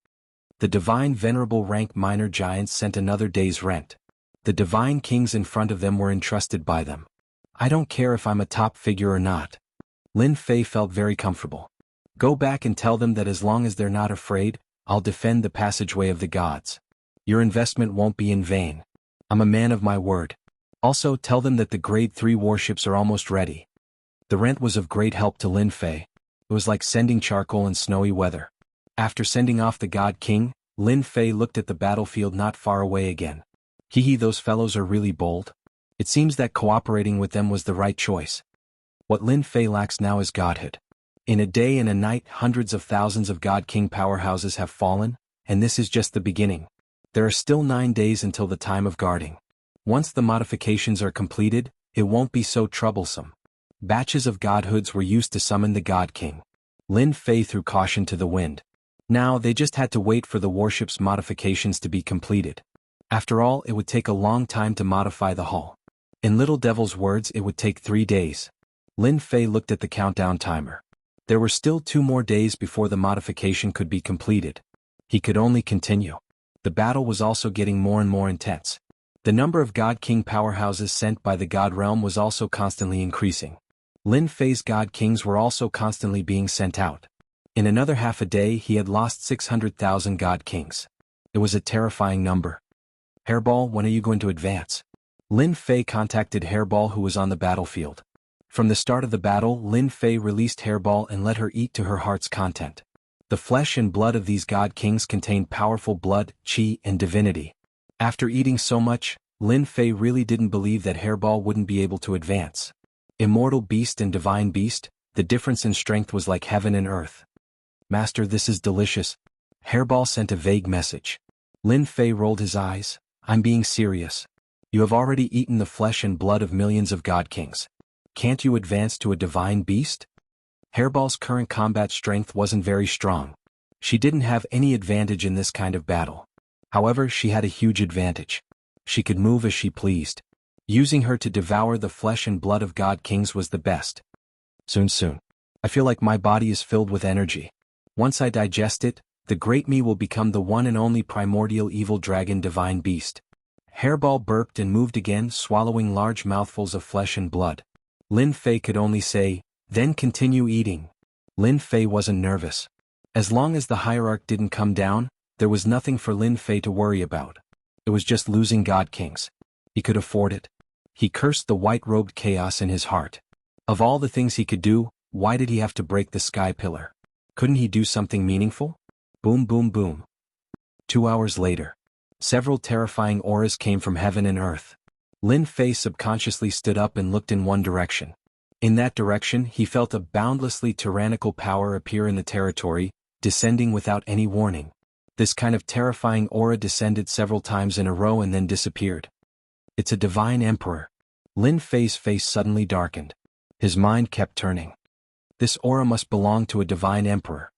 The divine venerable rank minor giants sent another day's rent. The divine kings in front of them were entrusted by them. I don't care if I'm a top figure or not. Lin Fei felt very comfortable. Go back and tell them that as long as they're not afraid, I'll defend the passageway of the gods. Your investment won't be in vain. I'm a man of my word. Also tell them that the grade 3 warships are almost ready. The rent was of great help to Lin Fei. It was like sending charcoal in snowy weather. After sending off the God King, Lin Fei looked at the battlefield not far away again. Those fellows are really bold. It seems that cooperating with them was the right choice. What Lin Fei lacks now is godhood. In a day and a night hundreds of thousands of God King powerhouses have fallen, and this is just the beginning. There are still 9 days until the time of guarding. Once the modifications are completed, it won't be so troublesome. Batches of godhoods were used to summon the God King. Lin Fei threw caution to the wind. Now they just had to wait for the warship's modifications to be completed. After all, it would take a long time to modify the hull. In Little Devil's words, it would take 3 days. Lin Fei looked at the countdown timer. There were still 2 more days before the modification could be completed. He could only continue. The battle was also getting more and more intense. The number of God King powerhouses sent by the God Realm was also constantly increasing. Lin Fei's God Kings were also constantly being sent out. In another half a day he had lost 600,000 God Kings. It was a terrifying number. Hairball, when are you going to advance? Lin Fei contacted Hairball who was on the battlefield. From the start of the battle, Lin Fei released Hairball and let her eat to her heart's content. The flesh and blood of these God Kings contained powerful blood, chi, and divinity. After eating so much, Lin Fei really didn't believe that Hairball wouldn't be able to advance. Immortal beast and divine beast, the difference in strength was like heaven and earth. Master, this is delicious. Hairball sent a vague message. Lin Fei rolled his eyes. I'm being serious. You have already eaten the flesh and blood of millions of God Kings. Can't you advance to a divine beast? Hairball's current combat strength wasn't very strong. She didn't have any advantage in this kind of battle. However, she had a huge advantage. She could move as she pleased. Using her to devour the flesh and blood of God Kings was the best. Soon. I feel like my body is filled with energy. Once I digest it, the great me will become the one and only primordial evil dragon divine beast. Hairball burped and moved again, swallowing large mouthfuls of flesh and blood. Lin Fei could only say, "Then continue eating." Lin Fei wasn't nervous. As long as the hierarch didn't come down, there was nothing for Lin Fei to worry about. It was just losing God Kings. He could afford it. He cursed the white-robed chaos in his heart. Of all the things he could do, why did he have to break the sky pillar? Couldn't he do something meaningful? Boom boom boom. 2 hours later. Several terrifying auras came from heaven and earth. Lin Fei subconsciously stood up and looked in one direction. In that direction he felt a boundlessly tyrannical power appear in the territory, descending without any warning. This kind of terrifying aura descended several times in a row and then disappeared. It's a divine emperor. Lin Fei's face suddenly darkened. His mind kept turning. This aura must belong to a divine emperor.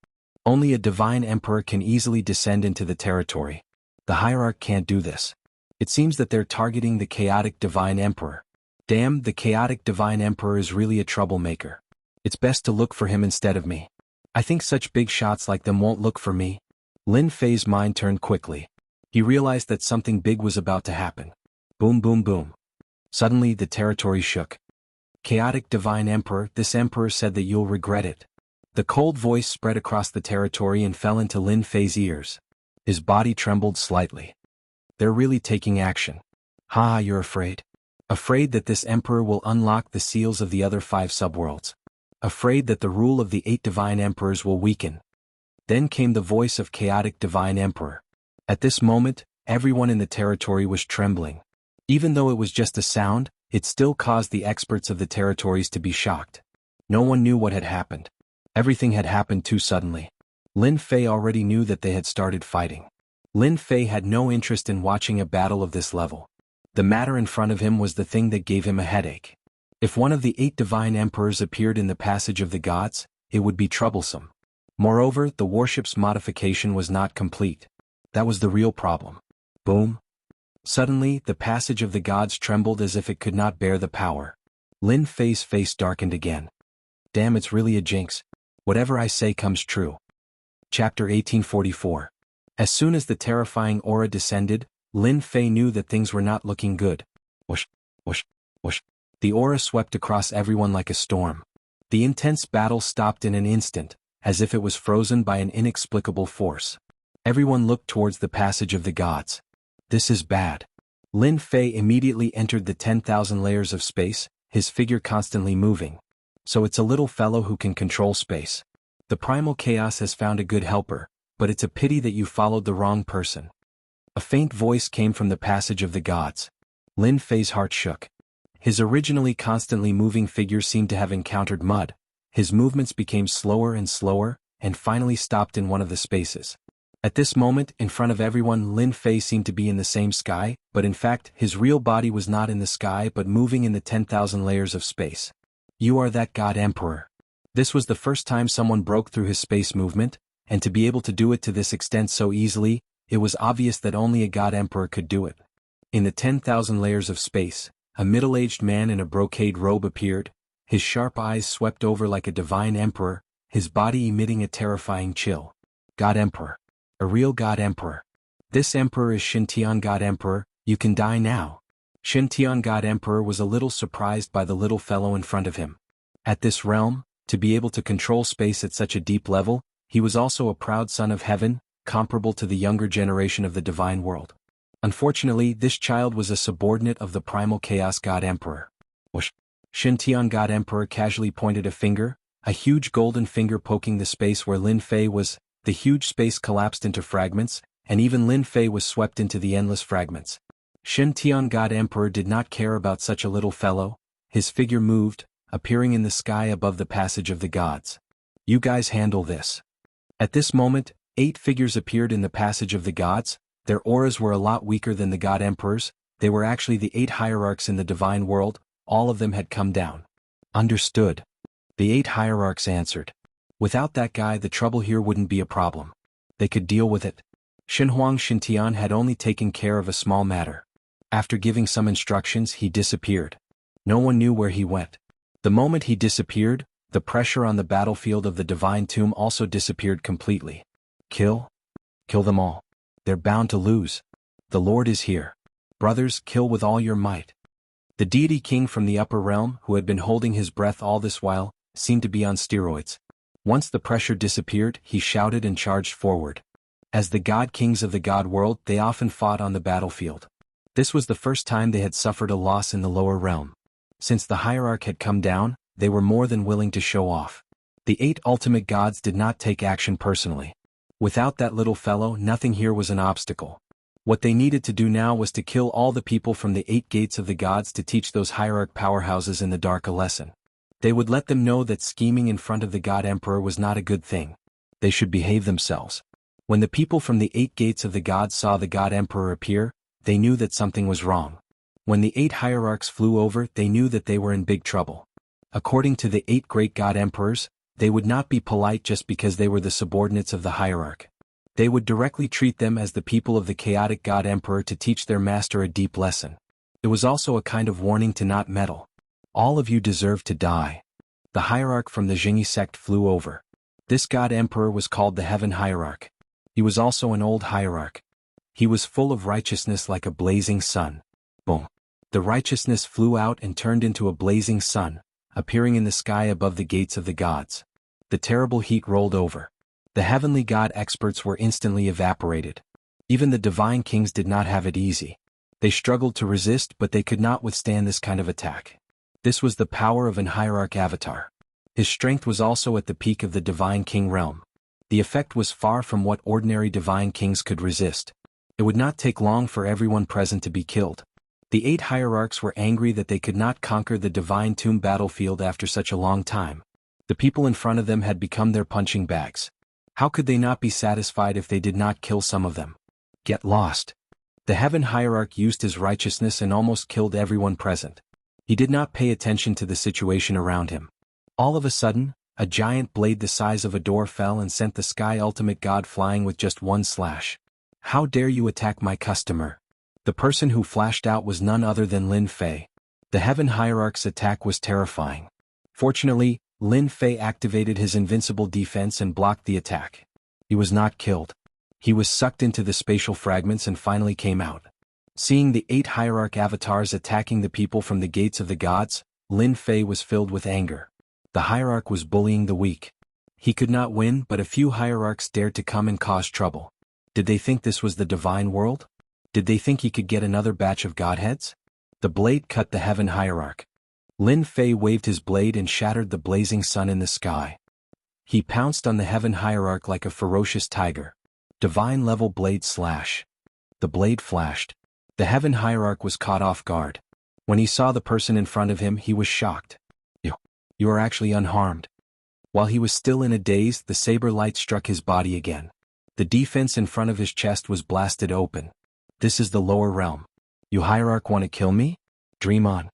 Only a divine emperor can easily descend into the territory. The hierarch can't do this. It seems that they're targeting the chaotic divine emperor. Damn, the chaotic divine emperor is really a troublemaker. It's best to look for him instead of me. I think such big shots like them won't look for me. Lin Fei's mind turned quickly. He realized that something big was about to happen. Boom boom boom. Suddenly the territory shook. Chaotic divine emperor, this emperor said that you'll regret it. The cold voice spread across the territory and fell into Lin Fei's ears. His body trembled slightly. They're really taking action. Ha, you're afraid? Afraid that this emperor will unlock the seals of the other 5 subworlds. Afraid that the rule of the 8 divine emperors will weaken. Then came the voice of chaotic divine emperor. At this moment, everyone in the territory was trembling. Even though it was just a sound, it still caused the experts of the territories to be shocked. No one knew what had happened. Everything had happened too suddenly. Lin Fei already knew that they had started fighting. Lin Fei had no interest in watching a battle of this level. The matter in front of him was the thing that gave him a headache. If one of the 8 divine emperors appeared in the passage of the gods, it would be troublesome. Moreover, the warship's modification was not complete. That was the real problem. Boom. Suddenly, the passage of the gods trembled as if it could not bear the power. Lin Fei's face darkened again. Damn, it's really a jinx. Whatever I say comes true. Chapter 1844. As soon as the terrifying aura descended, Lin Fei knew that things were not looking good. Whoosh, whoosh, whoosh. The aura swept across everyone like a storm. The intense battle stopped in an instant, as if it was frozen by an inexplicable force. Everyone looked towards the passage of the gods. This is bad. Lin Fei immediately entered the 10,000 layers of space, his figure constantly moving. So it's a little fellow who can control space. The primal chaos has found a good helper, but it's a pity that you followed the wrong person. A faint voice came from the passage of the gods. Lin Fei's heart shook. His originally constantly moving figure seemed to have encountered mud. His movements became slower and slower, and finally stopped in one of the spaces. At this moment, in front of everyone, Lin Fei seemed to be in the same sky, but in fact, his real body was not in the sky but moving in the 10,000 layers of space. You are that God Emperor. This was the first time someone broke through his space movement, and to be able to do it to this extent so easily, it was obvious that only a God Emperor could do it. In the 10,000 layers of space, a middle-aged man in a brocade robe appeared, his sharp eyes swept over like a divine emperor, his body emitting a terrifying chill. God Emperor. A real God Emperor. This emperor is Xintian God Emperor, you can die now. Xintian God Emperor was a little surprised by the little fellow in front of him. At this realm, to be able to control space at such a deep level, he was also a proud son of heaven, comparable to the younger generation of the divine world. Unfortunately, this child was a subordinate of the primal chaos God Emperor. Whoosh. Xintian God Emperor casually pointed a finger, a huge golden finger poking the space where Lin Fei was. The huge space collapsed into fragments, and even Lin Fei was swept into the endless fragments. Xintian God Emperor did not care about such a little fellow. His figure moved, appearing in the sky above the passage of the gods. You guys handle this. At this moment, 8 figures appeared in the passage of the gods. Their auras were a lot weaker than the God Emperors. They were actually the 8 hierarchs in the divine world. All of them had come down. Understood. The 8 hierarchs answered. Without that guy, the trouble here wouldn't be a problem. They could deal with it. Xinhuang Xintian had only taken care of a small matter. After giving some instructions, he disappeared. No one knew where he went. The moment he disappeared, the pressure on the battlefield of the divine tomb also disappeared completely. Kill? Kill them all. They're bound to lose. The Lord is here. Brothers, kill with all your might. The deity king from the upper realm, who had been holding his breath all this while, seemed to be on steroids. Once the pressure disappeared, he shouted and charged forward. As the god kings of the god world, they often fought on the battlefield. This was the first time they had suffered a loss in the lower realm. Since the hierarch had come down, they were more than willing to show off. The 8 ultimate gods did not take action personally. Without that little fellow, nothing here was an obstacle. What they needed to do now was to kill all the people from the 8 gates of the gods to teach those hierarch powerhouses in the dark a lesson. They would let them know that scheming in front of the god emperor was not a good thing. They should behave themselves. When the people from the 8 gates of the gods saw the god emperor appear, they knew that something was wrong. When the 8 hierarchs flew over, they knew that they were in big trouble. According to the 8 great god emperors, they would not be polite just because they were the subordinates of the hierarch. They would directly treat them as the people of the chaotic god emperor to teach their master a deep lesson. It was also a kind of warning to not meddle. All of you deserve to die. The hierarch from the Jianghu sect flew over. This god emperor was called the Heaven Hierarch. He was also an old hierarch. He was full of righteousness like a blazing sun. Boom. The righteousness flew out and turned into a blazing sun, appearing in the sky above the gates of the gods. The terrible heat rolled over. The heavenly god experts were instantly evaporated. Even the divine kings did not have it easy. They struggled to resist, but they could not withstand this kind of attack. This was the power of an hierarch avatar. His strength was also at the peak of the divine king realm. The effect was far from what ordinary divine kings could resist. It would not take long for everyone present to be killed. The 8 hierarchs were angry that they could not conquer the divine tomb battlefield after such a long time. The people in front of them had become their punching bags. How could they not be satisfied if they did not kill some of them? Get lost. The Heaven Hierarch used his righteousness and almost killed everyone present. He did not pay attention to the situation around him. All of a sudden, a giant blade the size of a door fell and sent the Sky Ultimate God flying with just one slash. How dare you attack my customer? The person who flashed out was none other than Lin Fei. The Heaven Hierarch's attack was terrifying. Fortunately, Lin Fei activated his invincible defense and blocked the attack. He was not killed. He was sucked into the spatial fragments and finally came out. Seeing the 8 hierarch avatars attacking the people from the gates of the gods, Lin Fei was filled with anger. The hierarch was bullying the weak. He could not win, but a few hierarchs dared to come and cause trouble. Did they think this was the divine world? Did they think he could get another batch of godheads? The blade cut the Heaven Hierarch. Lin Fei waved his blade and shattered the blazing sun in the sky. He pounced on the Heaven Hierarch like a ferocious tiger. Divine level blade slash. The blade flashed. The Heaven Hierarch was caught off guard. When he saw the person in front of him, he was shocked. You are actually unharmed. While he was still in a daze, the saber light struck his body again. The defense in front of his chest was blasted open. This is the lower realm. You hierarch want to kill me? Dream on.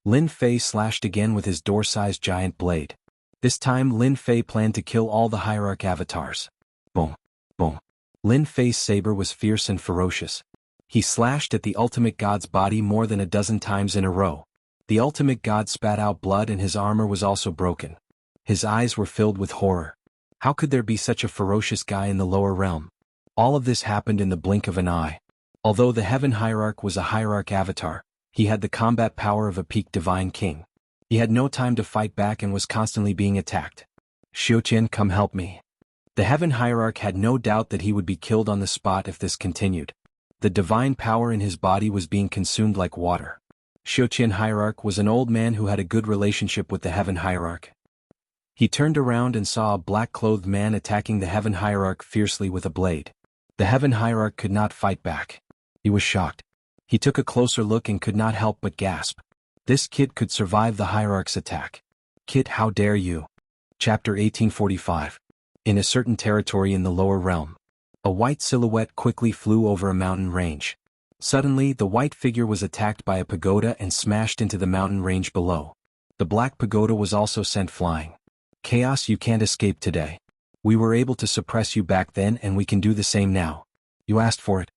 Lin Fei slashed again with his door-sized giant blade. This time Lin Fei planned to kill all the hierarch avatars. Boom. Boom. Lin Fei's saber was fierce and ferocious. He slashed at the ultimate god's body more than a dozen times in a row. The ultimate god spat out blood and his armor was also broken. His eyes were filled with horror. How could there be such a ferocious guy in the lower realm? All of this happened in the blink of an eye. Although the Heaven Hierarch was a hierarch avatar, he had the combat power of a peak divine king. He had no time to fight back and was constantly being attacked. Xiuqian, come help me. The Heaven Hierarch had no doubt that he would be killed on the spot if this continued. The divine power in his body was being consumed like water. Xiuqian Hierarch was an old man who had a good relationship with the Heaven Hierarch. He turned around and saw a black-clothed man attacking the Heaven Hierarch fiercely with a blade. The Heaven Hierarch could not fight back. He was shocked. He took a closer look and could not help but gasp. This kid could survive the Hierarch's attack. Kid, how dare you? Chapter 1845. In a certain territory in the lower realm, a white silhouette quickly flew over a mountain range. Suddenly, the white figure was attacked by a pagoda and smashed into the mountain range below. The black pagoda was also sent flying. Chaos, you can't escape today. We were able to suppress you back then and we can do the same now. You asked for it.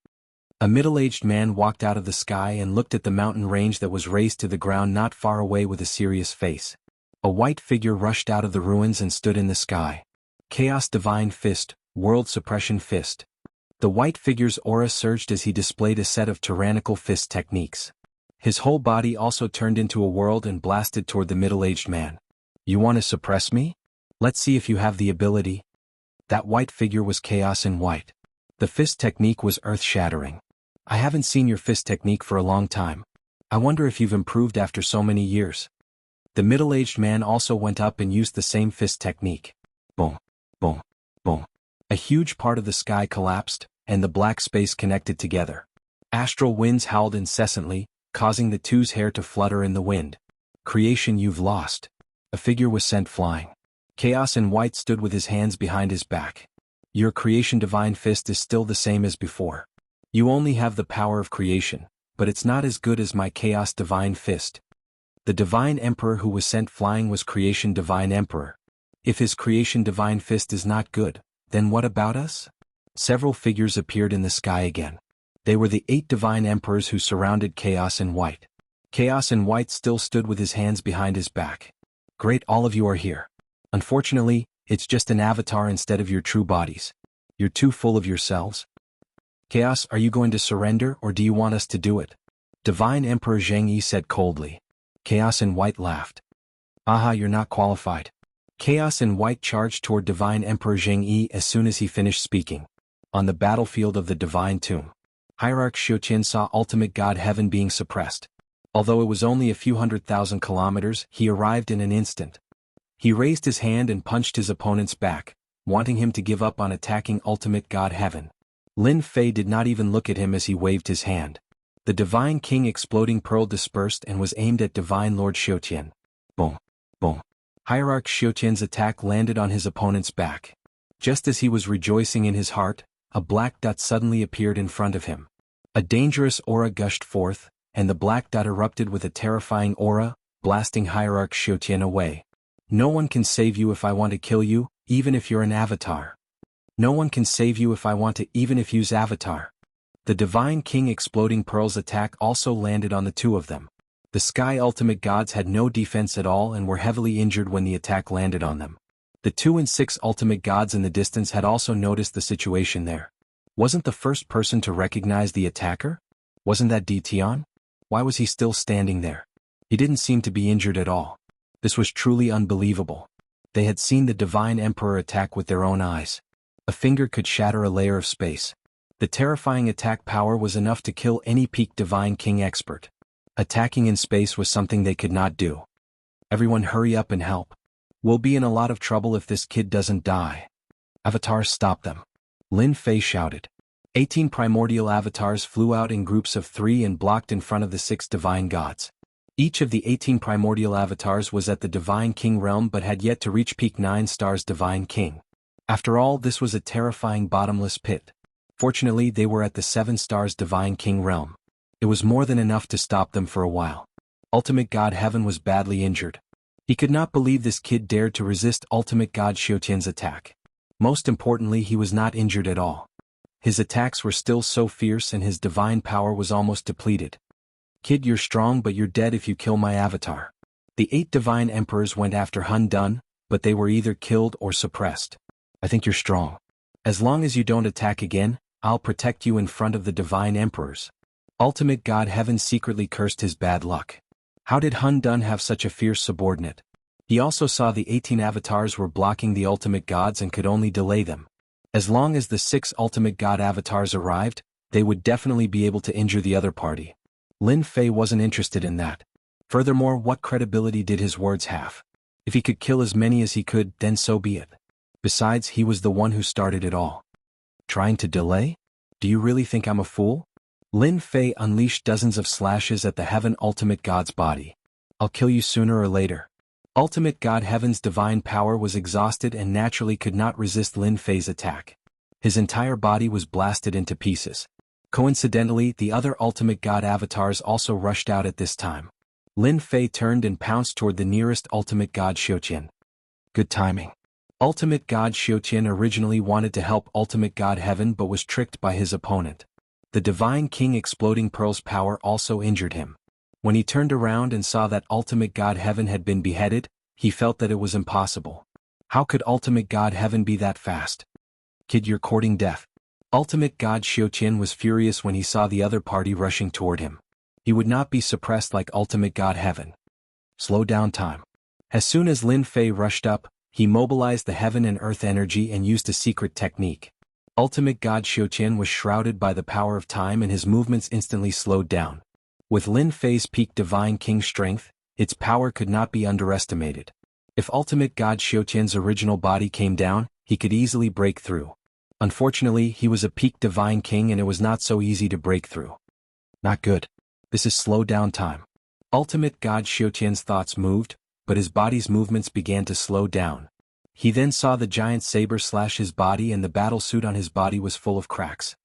A middle-aged man walked out of the sky and looked at the mountain range that was raised to the ground not far away with a serious face. A white figure rushed out of the ruins and stood in the sky. Chaos Divine Fist, World Suppression Fist. The white figure's aura surged as he displayed a set of tyrannical fist techniques. His whole body also turned into a whirl and blasted toward the middle-aged man. You want to suppress me? Let's see if you have the ability. That white figure was chaos in white. The fist technique was earth-shattering. I haven't seen your fist technique for a long time. I wonder if you've improved after so many years. The middle-aged man also went up and used the same fist technique. Boom, boom, boom. A huge part of the sky collapsed, and the black space connected together. Astral winds howled incessantly, causing the two's hair to flutter in the wind. Creation, you've lost. A figure was sent flying. Chaos in white stood with his hands behind his back. Your creation divine fist is still the same as before. You only have the power of creation, but it's not as good as my chaos divine fist. The divine emperor who was sent flying was creation divine emperor. If his creation divine fist is not good, then what about us? Several figures appeared in the sky again. They were the 8 divine emperors who surrounded Chaos in white. Chaos in white still stood with his hands behind his back. Great, all of you are here. Unfortunately, it's just an avatar instead of your true bodies. You're too full of yourselves. Chaos, are you going to surrender or do you want us to do it? Divine Emperor Jianghu said coldly. Chaos in white laughed. Aha, you're not qualified. Chaos in white charged toward Divine Emperor Jianghu as soon as he finished speaking. On the battlefield of the Divine Tomb, Hierarch Xiuqian saw Ultimate God Heaven being suppressed. Although it was only a few 100,000 kilometers, he arrived in an instant. He raised his hand and punched his opponent's back, wanting him to give up on attacking Ultimate God Heaven. Lin Fei did not even look at him as he waved his hand. The Divine King Exploding Pearl dispersed and was aimed at Divine Lord Xiuqian. Boom, boom. Hierarch Xiuqian's attack landed on his opponent's back. Just as he was rejoicing in his heart, a black dot suddenly appeared in front of him. A dangerous aura gushed forth, and the black dot erupted with a terrifying aura, blasting Hierarch Xiuqian away. No one can save you if I want to kill you, even if you're an avatar. No one can save you if I want to, even if use avatar. The Divine King Exploding Pearl's attack also landed on the two of them. The Sky Ultimate Gods had no defense at all and were heavily injured when the attack landed on them. The 2 and 6 Ultimate Gods in the distance had also noticed the situation there. Wasn't the first person to recognize the attacker? Wasn't that Tian? Why was he still standing there? He didn't seem to be injured at all. This was truly unbelievable. They had seen the Divine Emperor attack with their own eyes. A finger could shatter a layer of space. The terrifying attack power was enough to kill any peak Divine King expert. Attacking in space was something they could not do. Everyone hurry up and help. We'll be in a lot of trouble if this kid doesn't die. Avatars, stop them. Lin Fei shouted. 18 primordial avatars flew out in groups of 3 and blocked in front of the 6 divine gods. Each of the 18 primordial avatars was at the Divine King realm but had yet to reach peak 9 stars Divine King. After all, this was a terrifying bottomless pit. Fortunately, they were at the 7 stars Divine King realm. It was more than enough to stop them for a while. Ultimate God Heaven was badly injured. He could not believe this kid dared to resist Ultimate God Xiuqian's attack. Most importantly, he was not injured at all. His attacks were still so fierce and his divine power was almost depleted. Kid, you're strong but you're dead if you kill my avatar. The 8 divine emperors went after Hun Dun, but they were either killed or suppressed. I think you're strong. As long as you don't attack again, I'll protect you in front of the divine emperors. Ultimate God Heaven secretly cursed his bad luck. How did Hun Dun have such a fierce subordinate? He also saw the 18 avatars were blocking the ultimate gods and could only delay them. As long as the 6 ultimate god avatars arrived, they would definitely be able to injure the other party. Lin Fei wasn't interested in that. Furthermore, what credibility did his words have? If he could kill as many as he could, then so be it. Besides, he was the one who started it all. Trying to delay? Do you really think I'm a fool? Lin Fei unleashed dozens of slashes at the Heaven Ultimate God's body. I'll kill you sooner or later. Ultimate God Heaven's divine power was exhausted and naturally could not resist Lin Fei's attack. His entire body was blasted into pieces. Coincidentally, the other Ultimate God avatars also rushed out at this time. Lin Fei turned and pounced toward the nearest Ultimate God Xiuqian. Good timing. Ultimate God Xiuqian originally wanted to help Ultimate God Heaven but was tricked by his opponent. The Divine King Exploding Pearl's power also injured him. When he turned around and saw that Ultimate God Heaven had been beheaded, he felt that it was impossible. How could Ultimate God Heaven be that fast? Kid, you're courting death. Ultimate God Xiuqian was furious when he saw the other party rushing toward him. He would not be suppressed like Ultimate God Heaven. Slow down time. As soon as Lin Fei rushed up, he mobilized the heaven and earth energy and used a secret technique. Ultimate God Xiuqian was shrouded by the power of time and his movements instantly slowed down. With Lin Fei's peak Divine King strength, its power could not be underestimated. If Ultimate God Xiuqian's original body came down, he could easily break through. Unfortunately, he was a peak Divine King and it was not so easy to break through. Not good. This is slow down time. Ultimate God Xiuqian's thoughts moved, but his body's movements began to slow down. He then saw the giant saber slash his body and the battle suit on his body was full of cracks.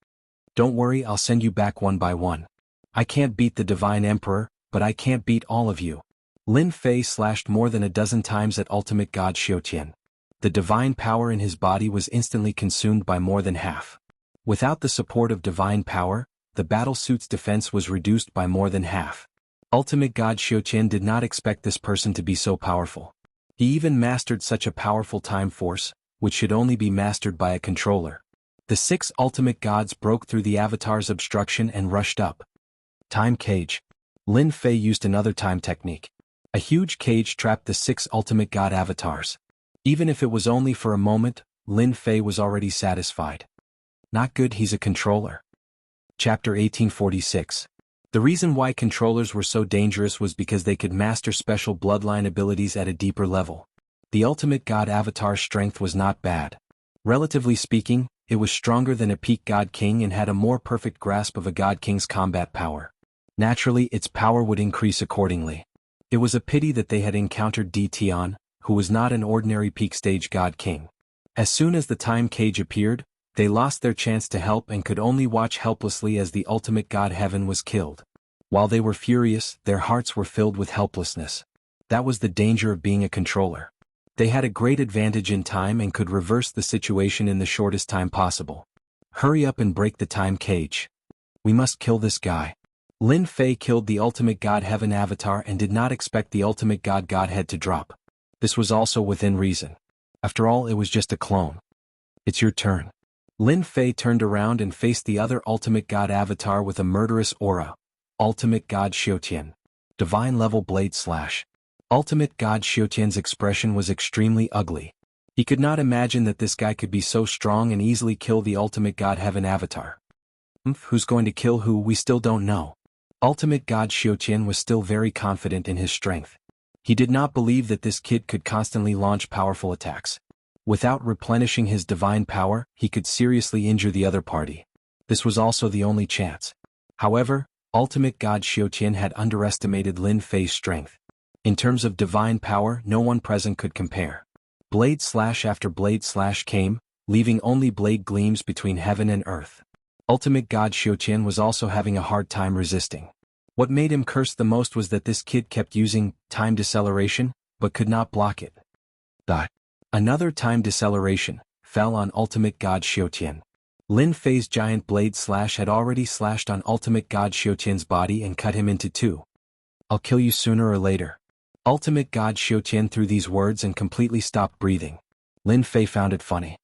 Don't worry, I'll send you back one by one. I can't beat the Divine Emperor, but I can't beat all of you. Lin Fei slashed more than a dozen times at Ultimate God Xiuqian. The divine power in his body was instantly consumed by more than half. Without the support of divine power, the battle suit's defense was reduced by more than half. Ultimate God Xiuqian did not expect this person to be so powerful. He even mastered such a powerful time force, which should only be mastered by a controller. The 6 ultimate gods broke through the avatar's obstruction and rushed up. Time cage. Lin Fei used another time technique. A huge cage trapped the 6 ultimate god avatars. Even if it was only for a moment, Lin Fei was already satisfied. Not good, he's a controller. Chapter 1846. The reason why controllers were so dangerous was because they could master special bloodline abilities at a deeper level. The ultimate god avatar's strength was not bad. Relatively speaking, it was stronger than a peak god king and had a more perfect grasp of a god king's combat power. Naturally, its power would increase accordingly. It was a pity that they had encountered Di Tian, who was not an ordinary peak stage god king. As soon as the time cage appeared, they lost their chance to help and could only watch helplessly as the ultimate god Heaven was killed. While they were furious, their hearts were filled with helplessness. That was the danger of being a controller. They had a great advantage in time and could reverse the situation in the shortest time possible. Hurry up and break the time cage. We must kill this guy. Lin Fei killed the ultimate god Heaven avatar and did not expect the ultimate god Godhead to drop. This was also within reason. After all, it was just a clone. It's your turn. Lin Fei turned around and faced the other ultimate god avatar with a murderous aura. Ultimate God Xiuqian. Divine level blade slash. Ultimate God Xiuqian's expression was extremely ugly. He could not imagine that this guy could be so strong and easily kill the ultimate god Heaven avatar. Who's going to kill who, we still don't know. Ultimate God Xiuqian was still very confident in his strength. He did not believe that this kid could constantly launch powerful attacks. Without replenishing his divine power, he could seriously injure the other party. This was also the only chance. However, Ultimate God Xiuqian had underestimated Lin Fei's strength. In terms of divine power, no one present could compare. Blade slash after blade slash came, leaving only blade gleams between heaven and earth. Ultimate God Xiuqian was also having a hard time resisting. What made him curse the most was that this kid kept using time deceleration, but could not block it. Another time deceleration fell on Ultimate God Xiuqian. Lin Fei's giant blade slash had already slashed on Ultimate God Xiuqian's body and cut him into 2. I'll kill you sooner or later. Ultimate God Xiuqian threw these words and completely stopped breathing. Lin Fei found it funny.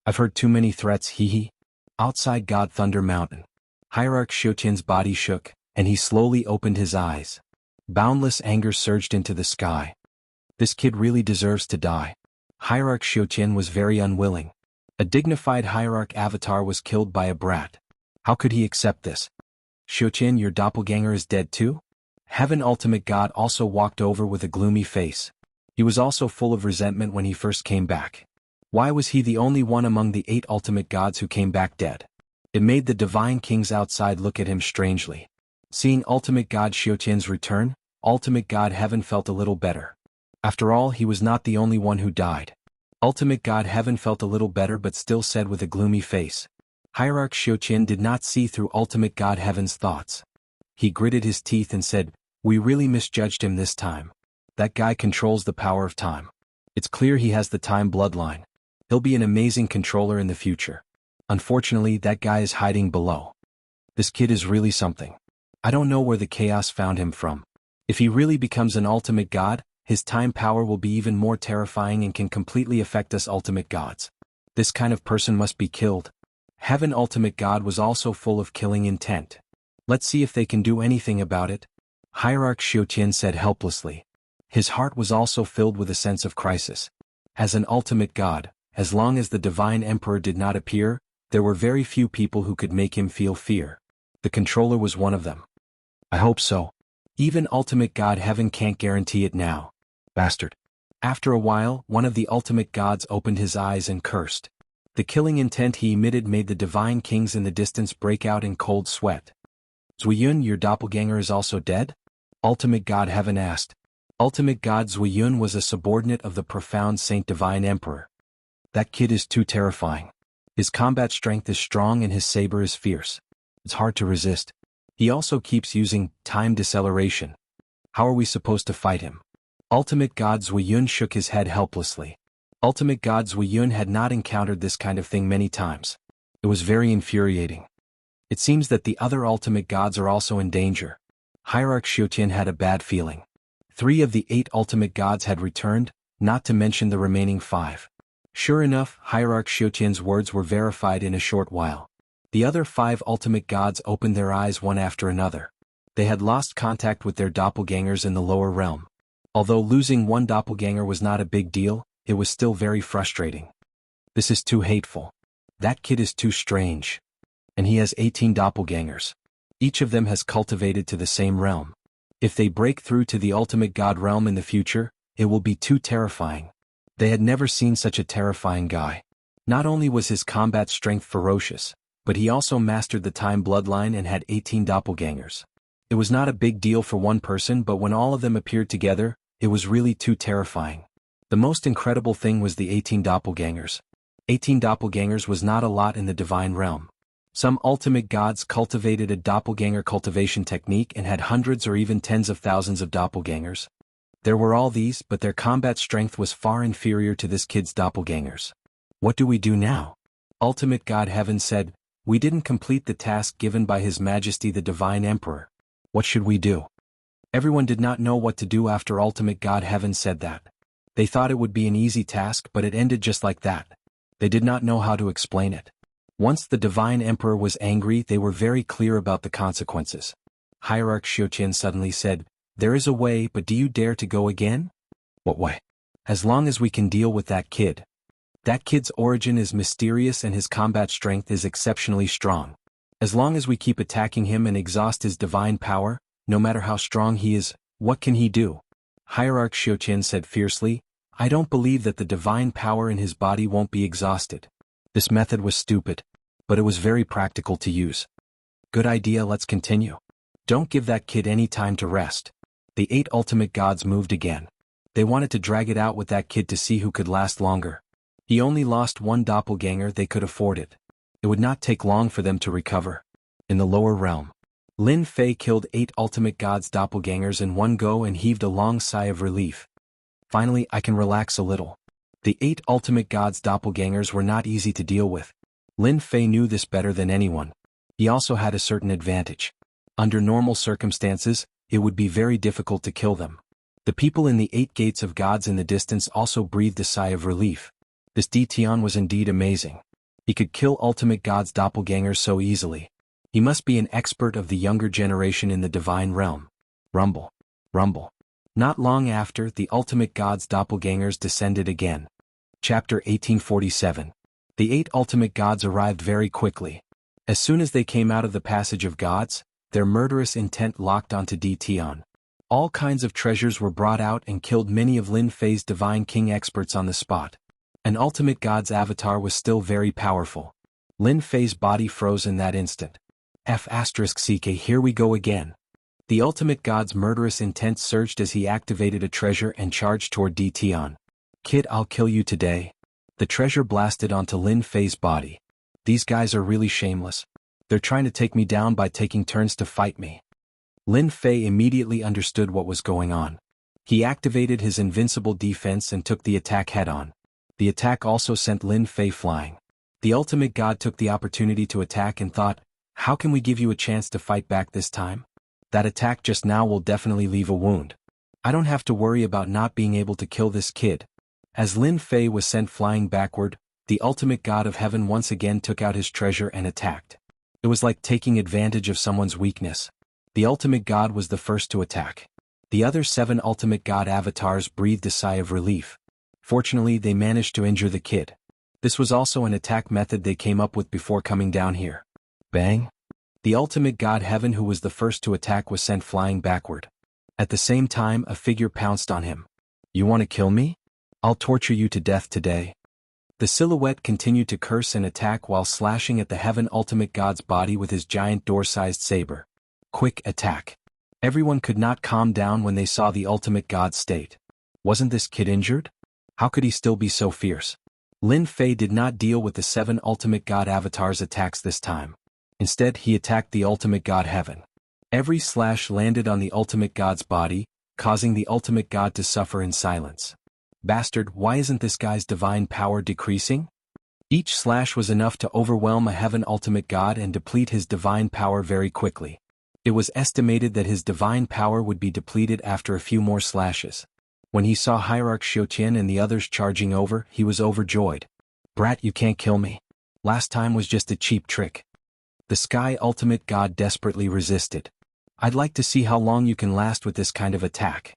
I've heard too many threats, hee. Outside God Thunder Mountain. Hierarch Xiuqian's body shook, and he slowly opened his eyes. Boundless anger surged into the sky. This kid really deserves to die. Hierarch Xiuqian was very unwilling. A dignified hierarch avatar was killed by a brat. How could he accept this? Xiuqian, your doppelganger is dead too? Heaven Ultimate God also walked over with a gloomy face. He was also full of resentment when he first came back. Why was he the only one among the 8 ultimate gods who came back dead? It made the divine kings outside look at him strangely. Seeing Ultimate God Xiuqian's return, Ultimate God Heaven felt a little better. After all, he was not the only one who died. Ultimate God Heaven felt a little better but still said with a gloomy face. Hierarch Xiuqian did not see through Ultimate God Heaven's thoughts. He gritted his teeth and said, we really misjudged him this time. That guy controls the power of time. It's clear he has the time bloodline. He'll be an amazing controller in the future. Unfortunately, that guy is hiding below. This kid is really something. I don't know where the chaos found him from. If he really becomes an ultimate god, his time power will be even more terrifying and can completely affect us ultimate gods. This kind of person must be killed. Heaven Ultimate God was also full of killing intent. Let's see if they can do anything about it, Hierarch Xiutian said helplessly. His heart was also filled with a sense of crisis. As an ultimate god, as long as the Divine Emperor did not appear, there were very few people who could make him feel fear. The controller was one of them. I hope so. Even Ultimate God Heaven can't guarantee it now. Bastard. After a while, one of the ultimate gods opened his eyes and cursed. The killing intent he emitted made the divine kings in the distance break out in cold sweat. Zuiyun, your doppelganger is also dead? Ultimate God Heaven asked. Ultimate God Zuiyun was a subordinate of the profound Saint Divine Emperor. That kid is too terrifying. His combat strength is strong and his saber is fierce. It's hard to resist. He also keeps using time deceleration. How are we supposed to fight him? Ultimate God Zuiyun shook his head helplessly. Ultimate God Zuiyun had not encountered this kind of thing many times. It was very infuriating. It seems that the other ultimate gods are also in danger. Hierarch Xiutian had a bad feeling. 3 of the 8 ultimate gods had returned, not to mention the remaining 5. Sure enough, Hierarch Xiutian's words were verified in a short while. The other 5 ultimate gods opened their eyes one after another. They had lost contact with their doppelgangers in the lower realm. Although losing one doppelganger was not a big deal, it was still very frustrating. This is too hateful. That kid is too strange. And he has 18 doppelgangers. Each of them has cultivated to the same realm. If they break through to the ultimate god realm in the future, it will be too terrifying. They had never seen such a terrifying guy. Not only was his combat strength ferocious, but he also mastered the time bloodline and had 18 doppelgangers. It was not a big deal for one person, but when all of them appeared together, it was really too terrifying. The most incredible thing was the 18 doppelgangers. 18 doppelgangers was not a lot in the divine realm. Some ultimate gods cultivated a doppelganger cultivation technique and had hundreds or even tens of thousands of doppelgangers. There were all these, but their combat strength was far inferior to this kid's doppelgangers. What do we do now? Ultimate God Heaven said, we didn't complete the task given by His Majesty the Divine Emperor. What should we do? Everyone did not know what to do after Ultimate God Heaven said that. They thought it would be an easy task, but it ended just like that. They did not know how to explain it. Once the Divine Emperor was angry, they were very clear about the consequences. Hierarch Xiutian suddenly said, there is a way, but do you dare to go again? What way? As long as we can deal with that kid. That kid's origin is mysterious and his combat strength is exceptionally strong. As long as we keep attacking him and exhaust his divine power, no matter how strong he is, what can he do? Hierarch Xiutian said fiercely, I don't believe that the divine power in his body won't be exhausted. This method was stupid, but it was very practical to use. Good idea, let's continue. Don't give that kid any time to rest. The 8 ultimate gods moved again. They wanted to drag it out with that kid to see who could last longer. He only lost one doppelganger, they could afford it. It would not take long for them to recover. In the lower realm, Lin Fei killed 8 ultimate gods' doppelgangers in one go and heaved a long sigh of relief. Finally, I can relax a little. The 8 ultimate gods' doppelgangers were not easy to deal with. Lin Fei knew this better than anyone. He also had a certain advantage. Under normal circumstances, it would be very difficult to kill them. The people in the 8 gates of gods in the distance also breathed a sigh of relief. This Ditian was indeed amazing. He could kill ultimate gods' doppelgangers so easily. He must be an expert of the younger generation in the divine realm. Rumble. Rumble. Not long after, the ultimate gods' doppelgangers descended again. Chapter 1847. The 8 ultimate gods arrived very quickly. As soon as they came out of the passage of gods, their murderous intent locked onto Ditian. All kinds of treasures were brought out and killed many of Lin Fei's divine king experts on the spot. An ultimate god's avatar was still very powerful. Lin Fei's body froze in that instant. F***ck, here we go again. The ultimate god's murderous intent surged as he activated a treasure and charged toward Ditian. Kid, I'll kill you today. The treasure blasted onto Lin Fei's body. These guys are really shameless. They're trying to take me down by taking turns to fight me. Lin Fei immediately understood what was going on. He activated his invincible defense and took the attack head-on. The attack also sent Lin Fei flying. The ultimate god took the opportunity to attack and thought, how can we give you a chance to fight back this time? That attack just now will definitely leave a wound. I don't have to worry about not being able to kill this kid. As Lin Fei was sent flying backward, The ultimate god of heaven once again took out his treasure and attacked. It was like taking advantage of someone's weakness. The ultimate god was the first to attack. The other 7 ultimate god avatars breathed a sigh of relief. Fortunately, they managed to injure the kid. This was also an attack method they came up with before coming down here. Bang! The ultimate god heaven who was the first to attack was sent flying backward. At the same time, a figure pounced on him. You want to kill me? I'll torture you to death today. The silhouette continued to curse and attack while slashing at the heaven ultimate god's body with his giant door-sized saber. Quick attack. Everyone could not calm down when they saw the ultimate god's state. Wasn't this kid injured? How could he still be so fierce? Lin Fei did not deal with the 7 ultimate god avatars' attacks this time. Instead, he attacked the ultimate god heaven. Every slash landed on the ultimate god's body, causing the ultimate god to suffer in silence. Bastard, why isn't this guy's divine power decreasing? Each slash was enough to overwhelm a heaven ultimate god and deplete his divine power very quickly. It was estimated that his divine power would be depleted after a few more slashes. When he saw Hierarch Xiuqian and the others charging over, he was overjoyed. Brat, you can't kill me. Last time was just a cheap trick. The Sky Ultimate God desperately resisted. I'd like to see how long you can last with this kind of attack.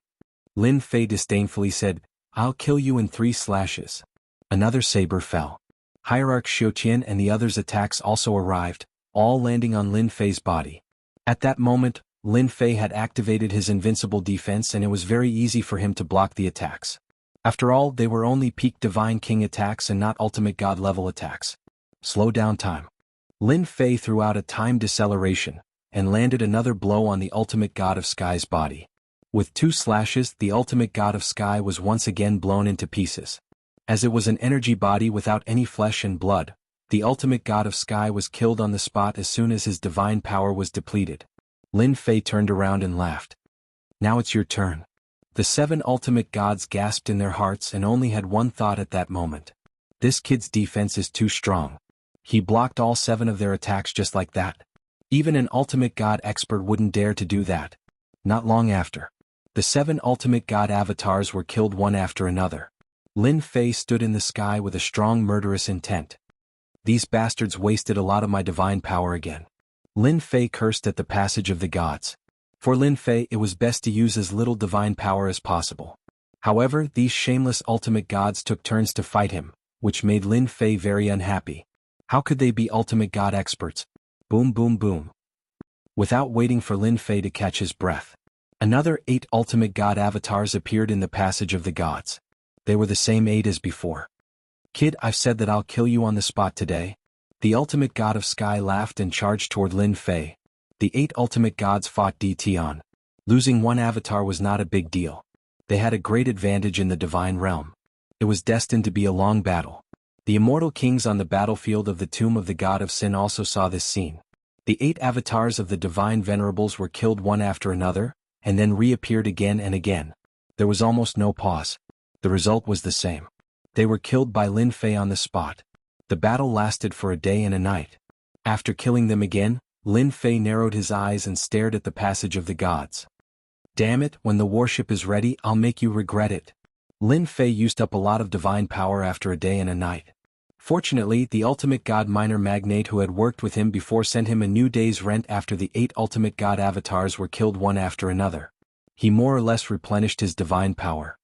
Lin Fei disdainfully said, I'll kill you in 3 slashes. Another saber fell. Hierarch Xiuqian and the others' attacks also arrived, all landing on Lin Fei's body. At that moment, Lin Fei had activated his invincible defense and it was very easy for him to block the attacks. After all, they were only peak Divine King attacks and not Ultimate God level attacks. Slow down time. Lin Fei threw out a time deceleration, and landed another blow on the Ultimate God of Sky's body. With 2 slashes, the Ultimate God of Sky was once again blown into pieces. As it was an energy body without any flesh and blood, the Ultimate God of Sky was killed on the spot as soon as his divine power was depleted. Lin Fei turned around and laughed. Now it's your turn. The 7 ultimate gods gasped in their hearts and only had one thought at that moment. This kid's defense is too strong. He blocked all 7 of their attacks just like that. Even an ultimate god expert wouldn't dare to do that. Not long after, the 7 ultimate god avatars were killed one after another. Lin Fei stood in the sky with a strong murderous intent. These bastards wasted a lot of my divine power again. Lin Fei cursed at the passage of the gods. For Lin Fei it was best to use as little divine power as possible. However, these shameless ultimate gods took turns to fight him, which made Lin Fei very unhappy. How could they be ultimate god experts? Boom boom boom. Without waiting for Lin Fei to catch his breath, another 8 ultimate god avatars appeared in the passage of the gods. They were the same 8 as before. Kid, I've said that I'll kill you on the spot today. The ultimate god of sky laughed and charged toward Lin Fei. The 8 ultimate gods fought DT on. Losing one avatar was not a big deal. They had a great advantage in the divine realm. It was destined to be a long battle. The immortal kings on the battlefield of the tomb of the god of sin also saw this scene. The 8 avatars of the divine venerables were killed one after another, and then reappeared again and again. There was almost no pause. The result was the same. They were killed by Lin Fei on the spot. The battle lasted for a day and a night. After killing them again, Lin Fei narrowed his eyes and stared at the passage of the gods. Damn it, when the warship is ready, I'll make you regret it. Lin Fei used up a lot of divine power after a day and a night. Fortunately, the ultimate god minor magnate who had worked with him before sent him a new day's rent after the 8 ultimate god avatars were killed one after another. He more or less replenished his divine power.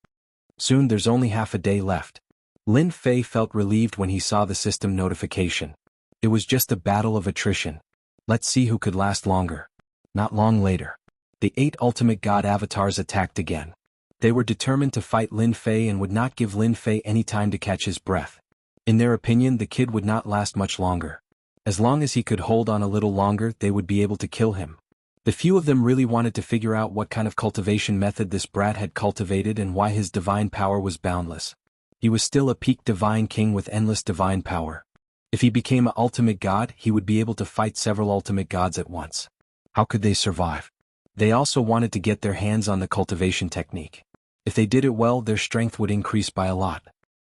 Soon there's only half a day left. Lin Fei felt relieved when he saw the system notification. It was just a battle of attrition. Let's see who could last longer. Not long later, the 8 ultimate god avatars attacked again. They were determined to fight Lin Fei and would not give Lin Fei any time to catch his breath. In their opinion, the kid would not last much longer. As long as he could hold on a little longer, they would be able to kill him. The few of them really wanted to figure out what kind of cultivation method this brat had cultivated and why his divine power was boundless. He was still a peak divine king with endless divine power. If he became an ultimate god, he would be able to fight several ultimate gods at once. How could they survive? They also wanted to get their hands on the cultivation technique. If they did it well, their strength would increase by a lot.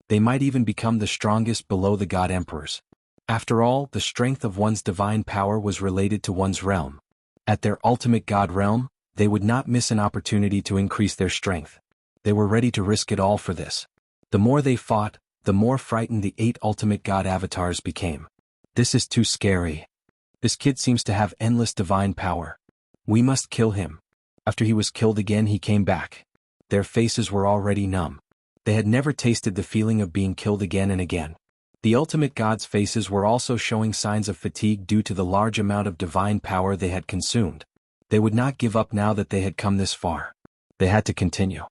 They might even become the strongest below the god emperors. After all, the strength of one's divine power was related to one's realm. At their ultimate god realm, they would not miss an opportunity to increase their strength. They were ready to risk it all for this. The more they fought, the more frightened the 8 ultimate god avatars became. This is too scary. This kid seems to have endless divine power. We must kill him. After he was killed again, he came back. Their faces were already numb. They had never tasted the feeling of being killed again and again. The ultimate gods' faces were also showing signs of fatigue due to the large amount of divine power they had consumed. They would not give up now that they had come this far. They had to continue.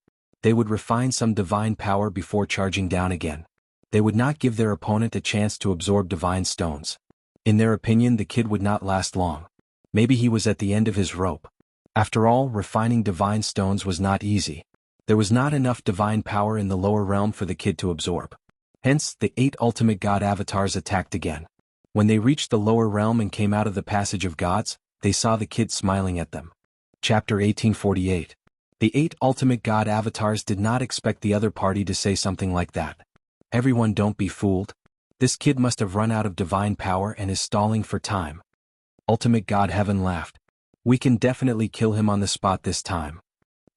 They would refine some divine power before charging down again. They would not give their opponent a chance to absorb divine stones. In their opinion, the kid would not last long. Maybe he was at the end of his rope. After all, refining divine stones was not easy. There was not enough divine power in the lower realm for the kid to absorb. Hence, the 8 ultimate god avatars attacked again. When they reached the lower realm and came out of the passage of gods, they saw the kid smiling at them. Chapter 1848. The 8 ultimate god avatars did not expect the other party to say something like that. Everyone, don't be fooled. This kid must have run out of divine power and is stalling for time. Ultimate God Heaven laughed. We can definitely kill him on the spot this time.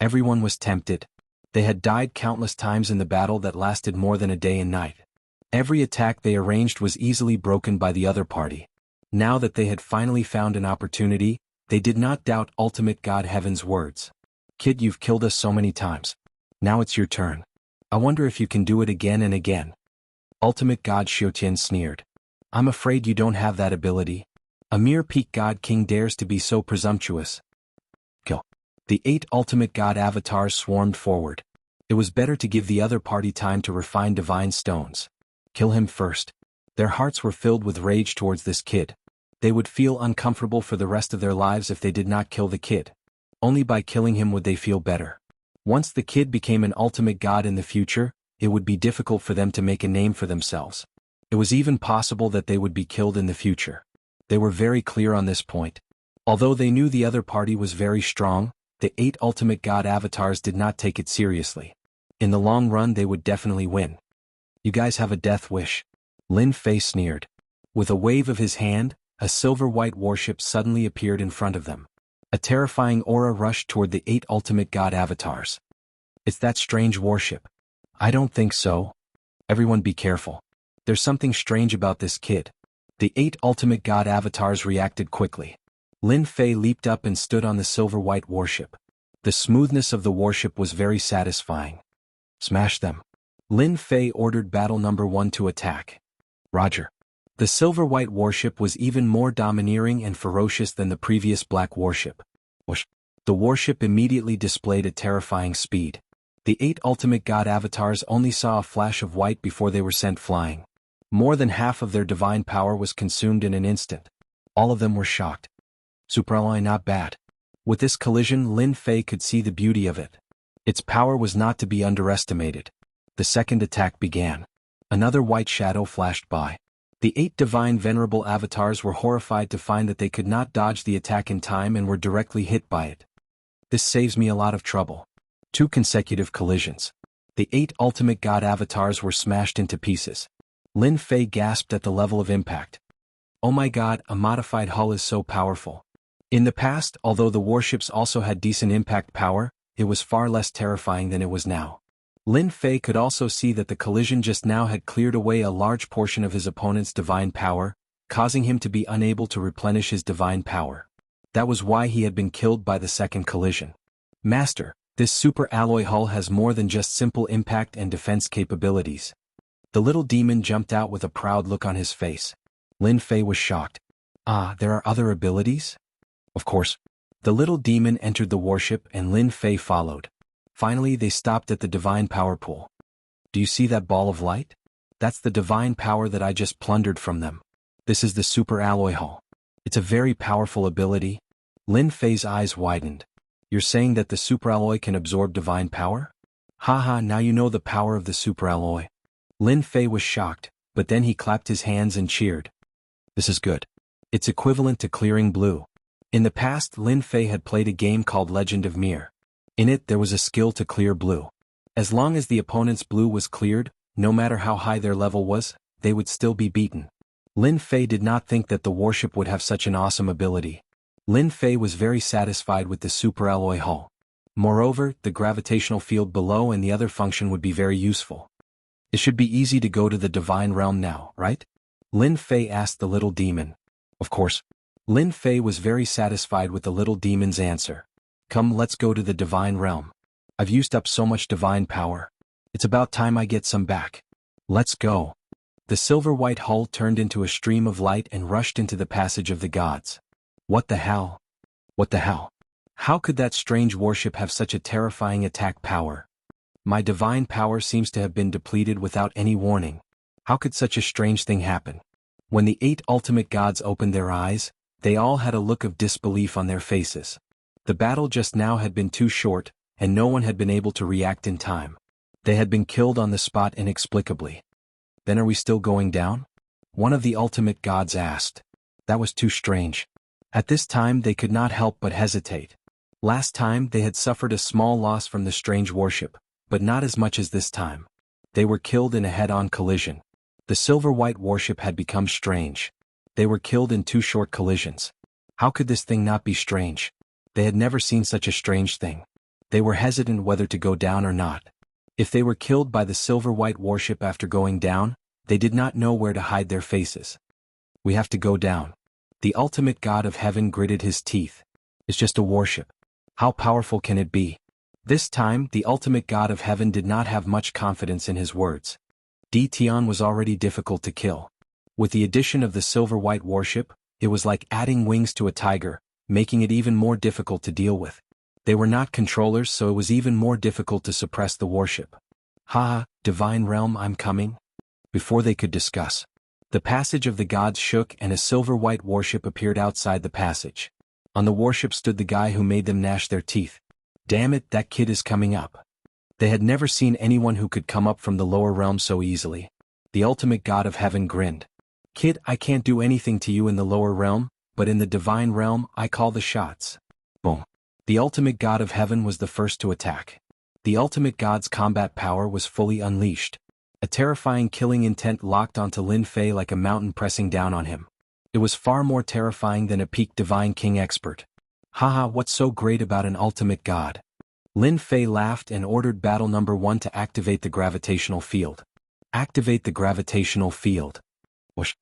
Everyone was tempted. They had died countless times in the battle that lasted more than a day and night. Every attack they arranged was easily broken by the other party. Now that they had finally found an opportunity, they did not doubt Ultimate God Heaven's words. Kid, you've killed us so many times. Now it's your turn. I wonder if you can do it again and again. Ultimate God Xiutian sneered. I'm afraid you don't have that ability. A mere peak god king dares to be so presumptuous. Kill. The 8 ultimate god avatars swarmed forward. It was better to give the other party time to refine divine stones. Kill him first. Their hearts were filled with rage towards this kid. They would feel uncomfortable for the rest of their lives if they did not kill the kid. Only by killing him would they feel better. Once the kid became an ultimate god in the future, it would be difficult for them to make a name for themselves. It was even possible that they would be killed in the future. They were very clear on this point. Although they knew the other party was very strong, the 8 ultimate god avatars did not take it seriously. In the long run, they would definitely win. You guys have a death wish. Lin Fei sneered. With a wave of his hand, a silver-white warship suddenly appeared in front of them. A terrifying aura rushed toward the 8 ultimate god avatars. It's that strange warship. I don't think so. Everyone be careful. There's something strange about this kid. The 8 ultimate god avatars reacted quickly. Lin Fei leaped up and stood on the silver-white warship. The smoothness of the warship was very satisfying. Smash them. Lin Fei ordered battle number 1 to attack. Roger. The silver-white warship was even more domineering and ferocious than the previous black warship. Whoosh. The warship immediately displayed a terrifying speed. The 8 ultimate god avatars only saw a flash of white before they were sent flying. More than half of their divine power was consumed in an instant. All of them were shocked. Superalloy not bad. With this collision, Lin Fei could see the beauty of it. Its power was not to be underestimated. The second attack began. Another white shadow flashed by. The 8 divine venerable avatars were horrified to find that they could not dodge the attack in time and were directly hit by it. This saves me a lot of trouble. 2 consecutive collisions. The 8 ultimate god avatars were smashed into pieces. Lin Fei gasped at the level of impact. Oh my god, a modified hull is so powerful. In the past, although the warships also had decent impact power, it was far less terrifying than it was now. Lin Fei could also see that the collision just now had cleared away a large portion of his opponent's divine power, causing him to be unable to replenish his divine power. That was why he had been killed by the second collision. Master, this super alloy hull has more than just simple impact and defense capabilities. The little demon jumped out with a proud look on his face. Lin Fei was shocked. Ah, there are other abilities? Of course. The little demon entered the warship and Lin Fei followed. Finally, they stopped at the divine power pool. Do you see that ball of light? That's the divine power that I just plundered from them. This is the super alloy hull. It's a very powerful ability. Lin Fei's eyes widened. You're saying that the superalloy can absorb divine power? Haha, now you know the power of the superalloy. Lin Fei was shocked, but then he clapped his hands and cheered. This is good. It's equivalent to clearing blue. In the past, Lin Fei had played a game called Legend of Mir. In it, there was a skill to clear blue. As long as the opponent's blue was cleared, no matter how high their level was, they would still be beaten. Lin Fei did not think that the warship would have such an awesome ability. Lin Fei was very satisfied with the superalloy hull. Moreover, the gravitational field below and the other function would be very useful. It should be easy to go to the divine realm now, right? Lin Fei asked the little demon. Of course. Lin Fei was very satisfied with the little demon's answer. Come, let's go to the divine realm. I've used up so much divine power. It's about time I get some back. Let's go. The silver-white hull turned into a stream of light and rushed into the passage of the gods. What the hell? What the hell? How could that strange warship have such a terrifying attack power? My divine power seems to have been depleted without any warning. How could such a strange thing happen? When the 8 ultimate gods opened their eyes, they all had a look of disbelief on their faces. The battle just now had been too short, and no one had been able to react in time. They had been killed on the spot inexplicably. Then are we still going down? One of the ultimate gods asked. That was too strange. At this time they could not help but hesitate. Last time they had suffered a small loss from the strange warship, but not as much as this time. They were killed in a head-on collision. The silver-white warship had become strange. They were killed in 2 short collisions. How could this thing not be strange? They had never seen such a strange thing. They were hesitant whether to go down or not. If they were killed by the silver-white warship after going down, they did not know where to hide their faces. We have to go down. The ultimate god of heaven gritted his teeth. It's just a warship. How powerful can it be? This time, the ultimate god of heaven did not have much confidence in his words. Tian was already difficult to kill. With the addition of the silver-white warship, it was like adding wings to a tiger, making it even more difficult to deal with. They were not controllers, so it was even more difficult to suppress the warship. Ha, divine realm, I'm coming. Before they could discuss, the passage of the gods shook and a silver-white warship appeared outside the passage. On the warship stood the guy who made them gnash their teeth. Damn it, that kid is coming up. They had never seen anyone who could come up from the lower realm so easily. The ultimate god of heaven grinned. Kid, I can't do anything to you in the lower realm, but in the divine realm, I call the shots. Boom. The ultimate god of heaven was the first to attack. The ultimate god's combat power was fully unleashed. A terrifying killing intent locked onto Lin Fei like a mountain pressing down on him. It was far more terrifying than a peak divine king expert. Haha, what's so great about an ultimate god? Lin Fei laughed and ordered battle number 1 to activate the gravitational field. Activate the gravitational field. Whoosh.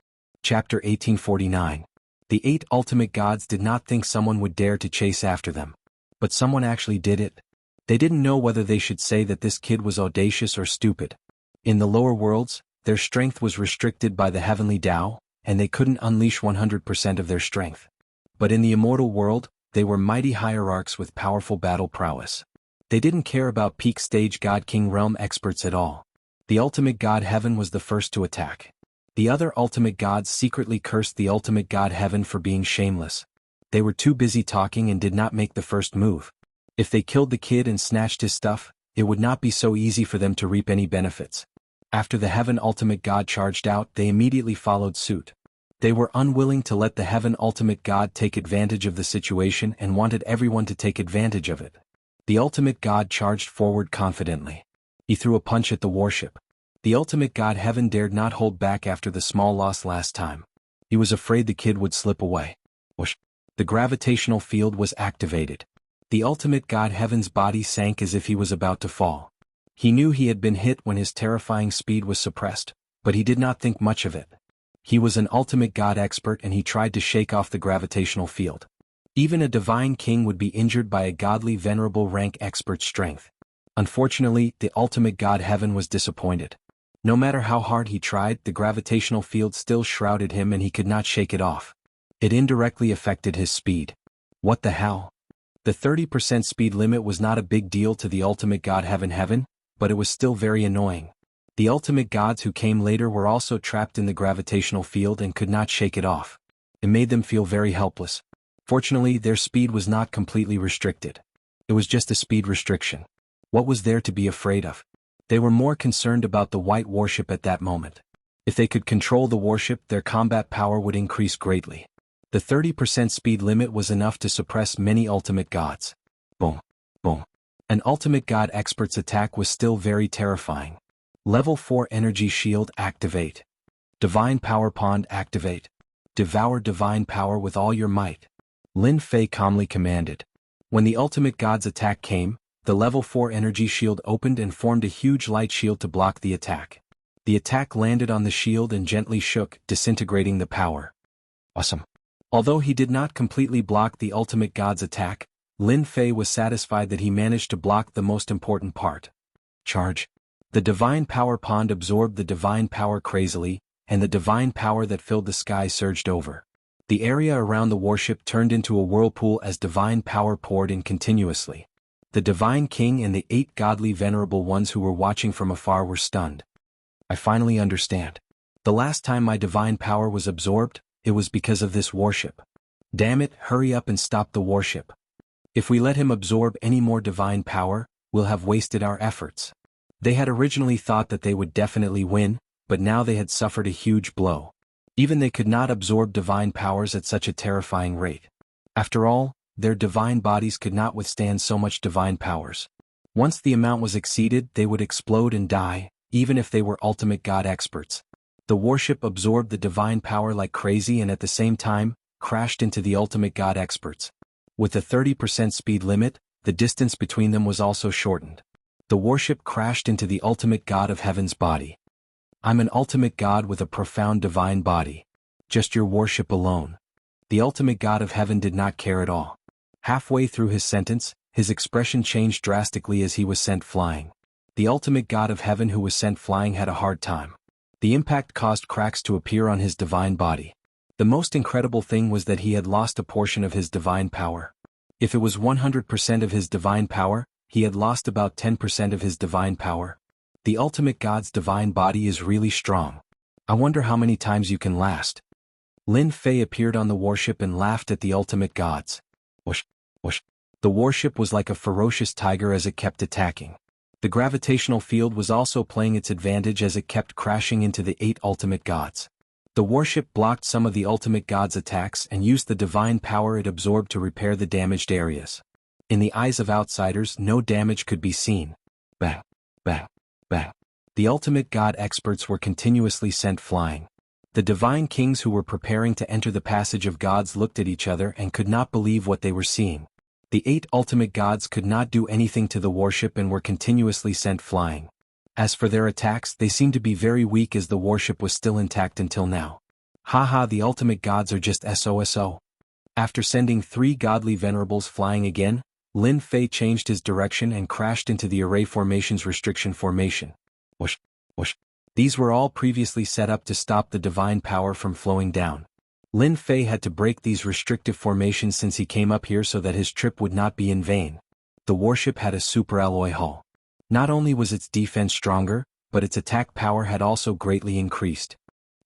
Chapter 1849. The 8 ultimate gods did not think someone would dare to chase after them. But someone actually did it. They didn't know whether they should say that this kid was audacious or stupid. In the lower worlds, their strength was restricted by the heavenly Tao, and they couldn't unleash 100% of their strength. But in the immortal world, they were mighty hierarchs with powerful battle prowess. They didn't care about peak stage God King realm experts at all. The ultimate god heaven was the first to attack. The other ultimate gods secretly cursed the ultimate god heaven for being shameless. They were too busy talking and did not make the first move. If they killed the kid and snatched his stuff, it would not be so easy for them to reap any benefits. After the heaven ultimate god charged out, they immediately followed suit. They were unwilling to let the heaven ultimate god take advantage of the situation and wanted everyone to take advantage of it. The ultimate god charged forward confidently. He threw a punch at the warship. The ultimate god heaven dared not hold back after the small loss last time. He was afraid the kid would slip away. Whoosh. The gravitational field was activated. The ultimate god heaven's body sank as if he was about to fall. He knew he had been hit when his terrifying speed was suppressed, but he did not think much of it. He was an ultimate god expert and he tried to shake off the gravitational field. Even a divine king would be injured by a godly venerable rank expert's strength. Unfortunately, the ultimate god heaven was disappointed. No matter how hard he tried, the gravitational field still shrouded him and he could not shake it off. It indirectly affected his speed. What the hell? The 30% speed limit was not a big deal to the ultimate god heaven, but it was still very annoying. The ultimate gods who came later were also trapped in the gravitational field and could not shake it off. It made them feel very helpless. Fortunately, their speed was not completely restricted. It was just a speed restriction. What was there to be afraid of? They were more concerned about the white warship at that moment. If they could control the warship, their combat power would increase greatly. The 30% speed limit was enough to suppress many ultimate gods. Boom. Boom. An ultimate god expert's attack was still very terrifying. Level 4 energy shield activate. Divine power pond activate. Devour divine power with all your might. Lin Fei calmly commanded. When the ultimate god's attack came, the level 4 energy shield opened and formed a huge light shield to block the attack. The attack landed on the shield and gently shook, disintegrating the power. Awesome. Although he did not completely block the ultimate god's attack, Lin Fei was satisfied that he managed to block the most important part. Charge. The divine power pond absorbed the divine power crazily, and the divine power that filled the sky surged over. The area around the warship turned into a whirlpool as divine power poured in continuously. The divine king and the 8 godly venerable ones who were watching from afar were stunned. I finally understand. The last time my divine power was absorbed, it was because of this warship. Damn it, hurry up and stop the warship. If we let him absorb any more divine power, we'll have wasted our efforts. They had originally thought that they would definitely win, but now they had suffered a huge blow. Even they could not absorb divine powers at such a terrifying rate. After all, their divine bodies could not withstand so much divine powers. Once the amount was exceeded, they would explode and die, even if they were ultimate god experts. The warship absorbed the divine power like crazy and at the same time, crashed into the ultimate god experts. With a 30% speed limit, the distance between them was also shortened. The warship crashed into the ultimate god of heaven's body. I'm an ultimate god with a profound divine body. Just your warship alone. The ultimate god of heaven did not care at all. Halfway through his sentence, his expression changed drastically as he was sent flying. The ultimate god of heaven who was sent flying had a hard time. The impact caused cracks to appear on his divine body. The most incredible thing was that he had lost a portion of his divine power. If it was 100% of his divine power, he had lost about 10% of his divine power. The ultimate god's divine body is really strong. I wonder how many times you can last. Lin Fei appeared on the warship and laughed at the ultimate gods. Whoosh, whoosh. The warship was like a ferocious tiger as it kept attacking. The gravitational field was also playing its advantage as it kept crashing into the 8 ultimate gods. The warship blocked some of the ultimate gods' attacks and used the divine power it absorbed to repair the damaged areas. In the eyes of outsiders, no damage could be seen. Bang, bang, bang. The ultimate god experts were continuously sent flying. The divine kings who were preparing to enter the passage of gods looked at each other and could not believe what they were seeing. The 8 ultimate gods could not do anything to the warship and were continuously sent flying. As for their attacks, they seemed to be very weak as the warship was still intact until now. Haha, the ultimate gods are just SOSO. After sending 3 godly venerables flying again, Lin Fei changed his direction and crashed into the array formation's restriction formation. Whoosh, whoosh. These were all previously set up to stop the divine power from flowing down. Lin Fei had to break these restrictive formations since he came up here so that his trip would not be in vain. The warship had a superalloy hull. Not only was its defense stronger, but its attack power had also greatly increased.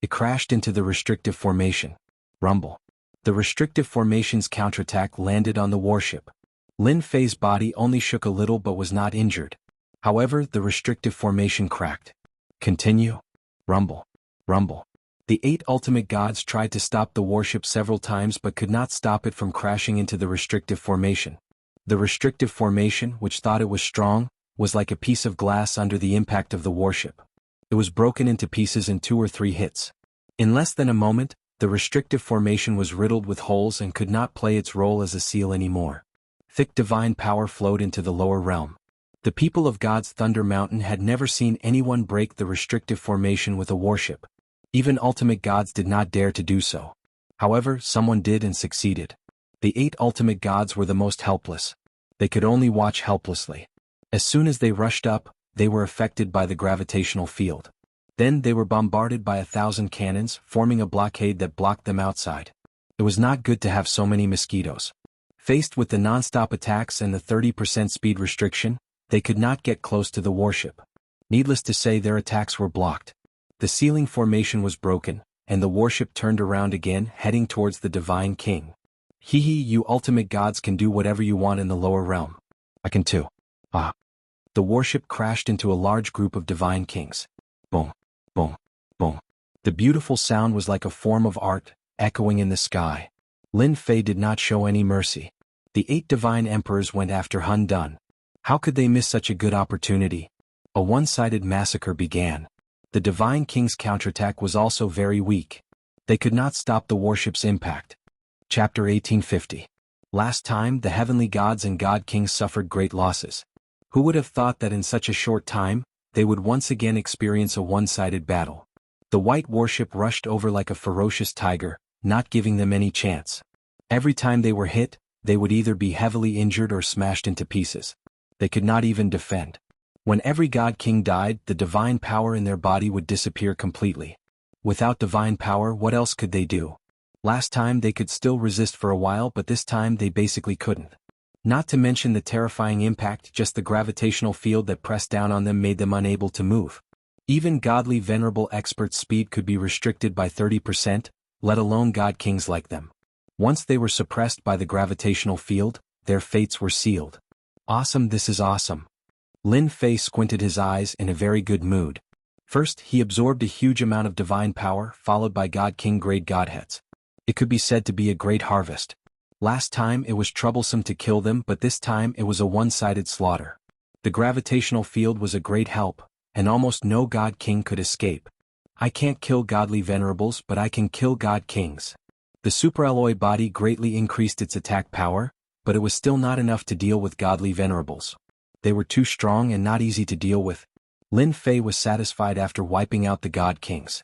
It crashed into the restrictive formation. Rumble. The restrictive formation's counterattack landed on the warship. Lin Fei's body only shook a little but was not injured. However, the restrictive formation cracked. Continue. Rumble. Rumble. The 8 ultimate gods tried to stop the warship several times but could not stop it from crashing into the restrictive formation. The restrictive formation, which thought it was strong, was like a piece of glass under the impact of the warship. It was broken into pieces in 2 or 3 hits. In less than a moment, the restrictive formation was riddled with holes and could not play its role as a seal anymore. Thick divine power flowed into the lower realm. The people of God's Thunder Mountain had never seen anyone break the restrictive formation with a warship. Even ultimate gods did not dare to do so. However, someone did and succeeded. The 8 ultimate gods were the most helpless. They could only watch helplessly. As soon as they rushed up, they were affected by the gravitational field. Then they were bombarded by 1,000 cannons, forming a blockade that blocked them outside. It was not good to have so many mosquitoes. Faced with the non-stop attacks and the 30% speed restriction, they could not get close to the warship. Needless to say, their attacks were blocked. The sealing formation was broken, and the warship turned around again, heading towards the Divine King. Hee hee, you ultimate gods can do whatever you want in the lower realm. I can too. Ah. The warship crashed into a large group of Divine Kings. Boom, boom, boom. The beautiful sound was like a form of art, echoing in the sky. Lin Fei did not show any mercy. The 8 divine emperors went after Hun Dun. How could they miss such a good opportunity? A one-sided massacre began. The Divine King's counterattack was also very weak. They could not stop the warship's impact. Chapter 1850. Last time, the heavenly gods and god kings suffered great losses. Who would have thought that in such a short time, they would once again experience a one-sided battle. The white warship rushed over like a ferocious tiger, not giving them any chance. Every time they were hit, they would either be heavily injured or smashed into pieces. They could not even defend. When every god king died, the divine power in their body would disappear completely. Without divine power, what else could they do? Last time they could still resist for a while, but this time they basically couldn't. Not to mention the terrifying impact, just the gravitational field that pressed down on them made them unable to move. Even godly venerable experts' speed could be restricted by 30%, let alone god kings like them. Once they were suppressed by the gravitational field, their fates were sealed. Awesome, this is awesome. Lin Fei squinted his eyes in a very good mood. First, he absorbed a huge amount of divine power, followed by god king grade godheads. It could be said to be a great harvest. Last time it was troublesome to kill them, but this time it was a one-sided slaughter. The gravitational field was a great help, and almost no god king could escape. I can't kill godly venerables, but I can kill god kings. The superalloy body greatly increased its attack power, but it was still not enough to deal with godly venerables. They were too strong and not easy to deal with. Lin Fei was satisfied after wiping out the god kings,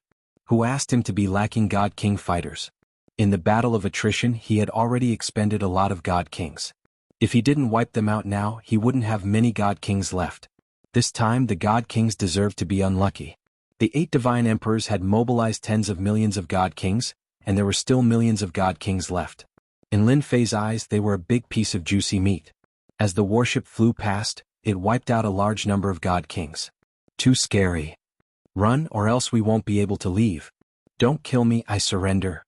who asked him to be lacking god king fighters. In the battle of attrition, he had already expended a lot of god kings. If he didn't wipe them out now, he wouldn't have many god kings left. This time the god kings deserved to be unlucky. The 8 divine emperors had mobilized tens of millions of god kings, and there were still millions of god kings left. In Lin Fei's eyes, they were a big piece of juicy meat. As the warship flew past, it wiped out a large number of god kings. Too scary. Run, or else we won't be able to leave. Don't kill me, I surrender.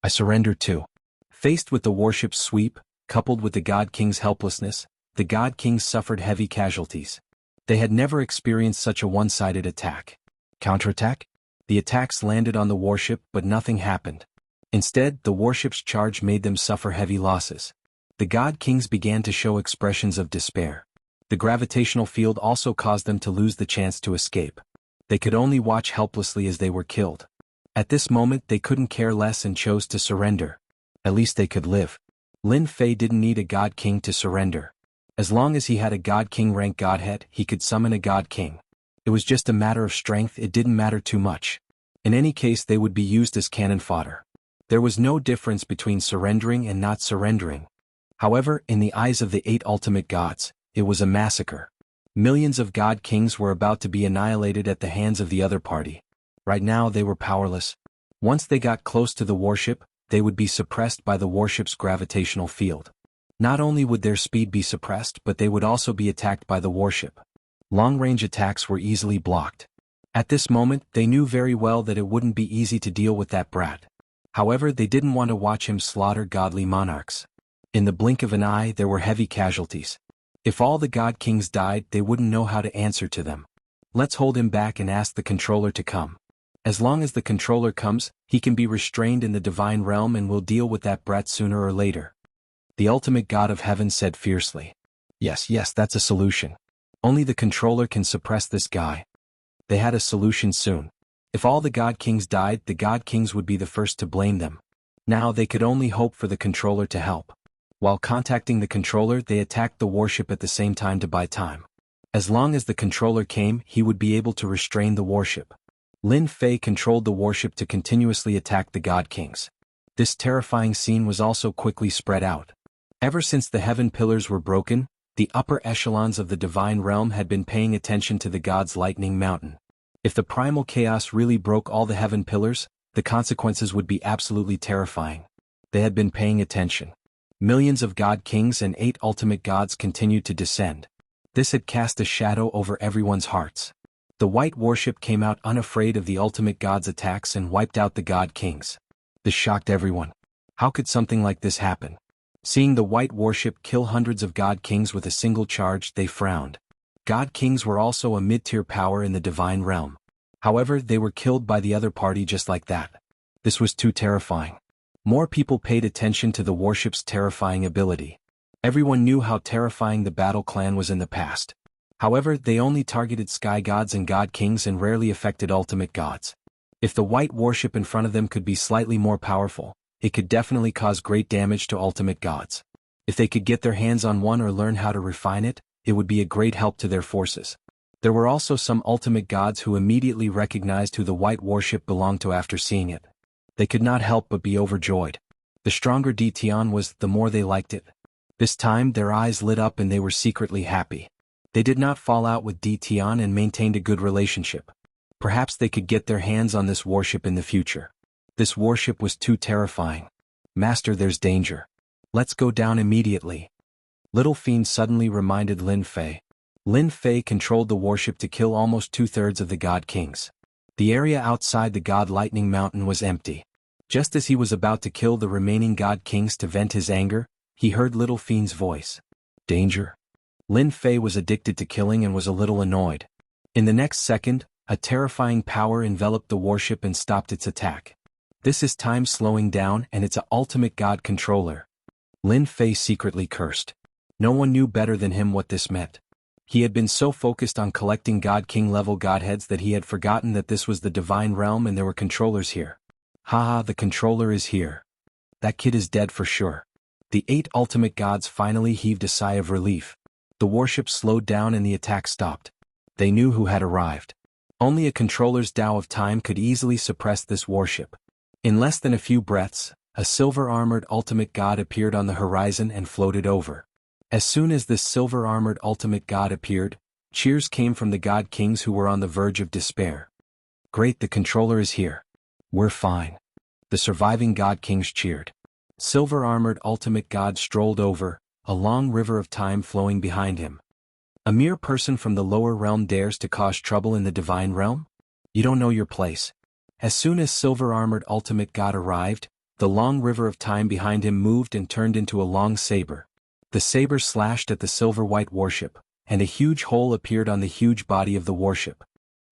I surrender too. Faced with the warship's sweep, coupled with the god king's helplessness, the god kings suffered heavy casualties. They had never experienced such a one-sided attack. Counterattack? The attacks landed on the warship, but nothing happened. Instead, the warship's charge made them suffer heavy losses. The god kings began to show expressions of despair. The gravitational field also caused them to lose the chance to escape. They could only watch helplessly as they were killed. At this moment they couldn't care less and chose to surrender. At least they could live. Lin Fei didn't need a god king to surrender. As long as he had a god king rank godhead, he could summon a god king. It was just a matter of strength, it didn't matter too much. In any case, they would be used as cannon fodder. There was no difference between surrendering and not surrendering. However, in the eyes of the 8 ultimate gods, it was a massacre. Millions of god kings were about to be annihilated at the hands of the other party. Right now they were powerless. Once they got close to the warship, they would be suppressed by the warship's gravitational field. Not only would their speed be suppressed, but they would also be attacked by the warship. Long-range attacks were easily blocked. At this moment, they knew very well that it wouldn't be easy to deal with that brat. However, they didn't want to watch him slaughter godly monarchs. In the blink of an eye, there were heavy casualties. If all the god kings died, they wouldn't know how to answer to them. Let's hold him back and ask the controller to come. As long as the controller comes, he can be restrained in the divine realm and we'll deal with that brat sooner or later. The ultimate god of heaven said fiercely. Yes, that's a solution. Only the controller can suppress this guy. They had a solution soon. If all the god kings died, the god kings would be the first to blame them. Now they could only hope for the controller to help. While contacting the controller, they attacked the warship at the same time to buy time. As long as the controller came, he would be able to restrain the warship. Lin Fei controlled the warship to continuously attack the god kings. This terrifying scene was also quickly spread out. Ever since the heaven pillars were broken, the upper echelons of the divine realm had been paying attention to the god's lightning mountain. If the primal chaos really broke all the heaven pillars, the consequences would be absolutely terrifying. They had been paying attention. Millions of god kings and 8 ultimate gods continued to descend. This had cast a shadow over everyone's hearts. The white warship came out unafraid of the ultimate god's attacks and wiped out the god kings. This shocked everyone. How could something like this happen? Seeing the white warship kill hundreds of god kings with a single charge, they frowned. God kings were also a mid-tier power in the divine realm. However, they were killed by the other party just like that. This was too terrifying. More people paid attention to the warship's terrifying ability. Everyone knew how terrifying the battle clan was in the past. However, they only targeted sky gods and god kings and rarely affected ultimate gods. If the white warship in front of them could be slightly more powerful, it could definitely cause great damage to ultimate gods. If they could get their hands on one or learn how to refine it, it would be a great help to their forces. There were also some ultimate gods who immediately recognized who the white warship belonged to after seeing it. They could not help but be overjoyed. The stronger Tian was, the more they liked it. This time their eyes lit up and they were secretly happy. They did not fall out with Tian and maintained a good relationship. Perhaps they could get their hands on this warship in the future. This warship was too terrifying. Master, there's danger. Let's go down immediately. Little Fiend suddenly reminded Lin Fei. Lin Fei controlled the warship to kill almost 2/3 of the God Kings. The area outside the God Lightning Mountain was empty. Just as he was about to kill the remaining God Kings to vent his anger, he heard Little Fiend's voice. Danger? Lin Fei was addicted to killing and was a little annoyed. In the next second, a terrifying power enveloped the warship and stopped its attack. This is time slowing down and it's an ultimate God controller. Lin Fei secretly cursed. No one knew better than him what this meant. He had been so focused on collecting God King level godheads that he had forgotten that this was the divine realm and there were controllers here. Haha, the controller is here. That kid is dead for sure. The 8 ultimate gods finally heaved a sigh of relief. The warship slowed down and the attack stopped. They knew who had arrived. Only a controller's Tao of Time could easily suppress this warship. In less than a few breaths, a silver-armored ultimate god appeared on the horizon and floated over. As soon as this silver-armored ultimate god appeared, cheers came from the God Kings who were on the verge of despair. Great, the controller is here. We're fine. The surviving God Kings cheered. Silver-armored ultimate god strolled over, a long river of time flowing behind him. A mere person from the lower realm dares to cause trouble in the divine realm? You don't know your place. As soon as silver-armored ultimate god arrived, the long river of time behind him moved and turned into a long saber. The saber slashed at the silver-white warship, and a huge hole appeared on the huge body of the warship.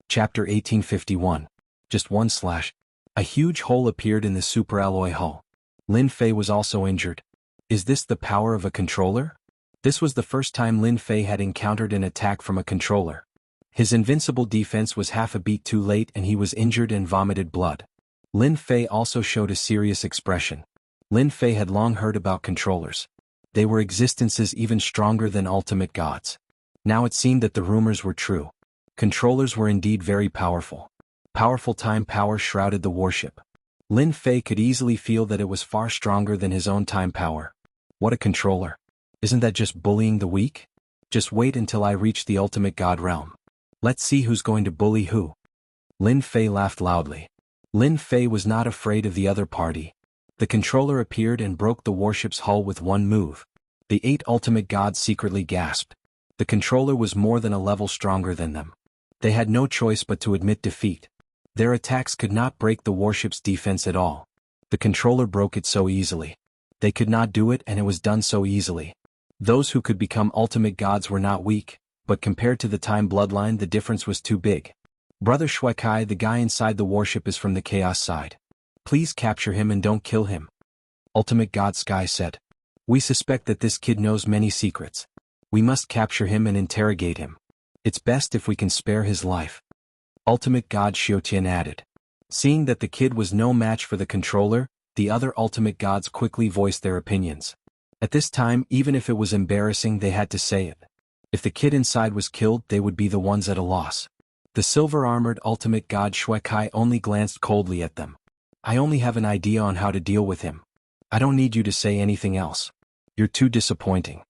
Chapter 1851. Just one slash. A huge hole appeared in the superalloy hull. Lin Fei was also injured. Is this the power of a controller? This was the first time Lin Fei had encountered an attack from a controller. His invincible defense was half a beat too late and he was injured and vomited blood. Lin Fei also showed a serious expression. Lin Fei had long heard about controllers. They were existences even stronger than ultimate gods. Now it seemed that the rumors were true. Controllers were indeed very powerful. Powerful time power shrouded the warship. Lin Fei could easily feel that it was far stronger than his own time power. What a controller. Isn't that just bullying the weak? Just wait until I reach the ultimate god realm. Let's see who's going to bully who. Lin Fei laughed loudly. Lin Fei was not afraid of the other party. The controller appeared and broke the warship's hull with one move. The 8 ultimate gods secretly gasped. The controller was more than a level stronger than them. They had no choice but to admit defeat. Their attacks could not break the warship's defense at all. The controller broke it so easily. They could not do it and it was done so easily. Those who could become ultimate gods were not weak, but compared to the time bloodline the difference was too big. Brother Shuekai, the guy inside the warship, is from the chaos side. Please capture him and don't kill him. Ultimate God Sky said. We suspect that this kid knows many secrets. We must capture him and interrogate him. It's best if we can spare his life. Ultimate God Xiaotian added. Seeing that the kid was no match for the controller, the other ultimate gods quickly voiced their opinions. At this time, even if it was embarrassing, they had to say it. If the kid inside was killed, they would be the ones at a loss. The silver-armored ultimate god Shuekai only glanced coldly at them. I only have an idea on how to deal with him. I don't need you to say anything else. You're too disappointing.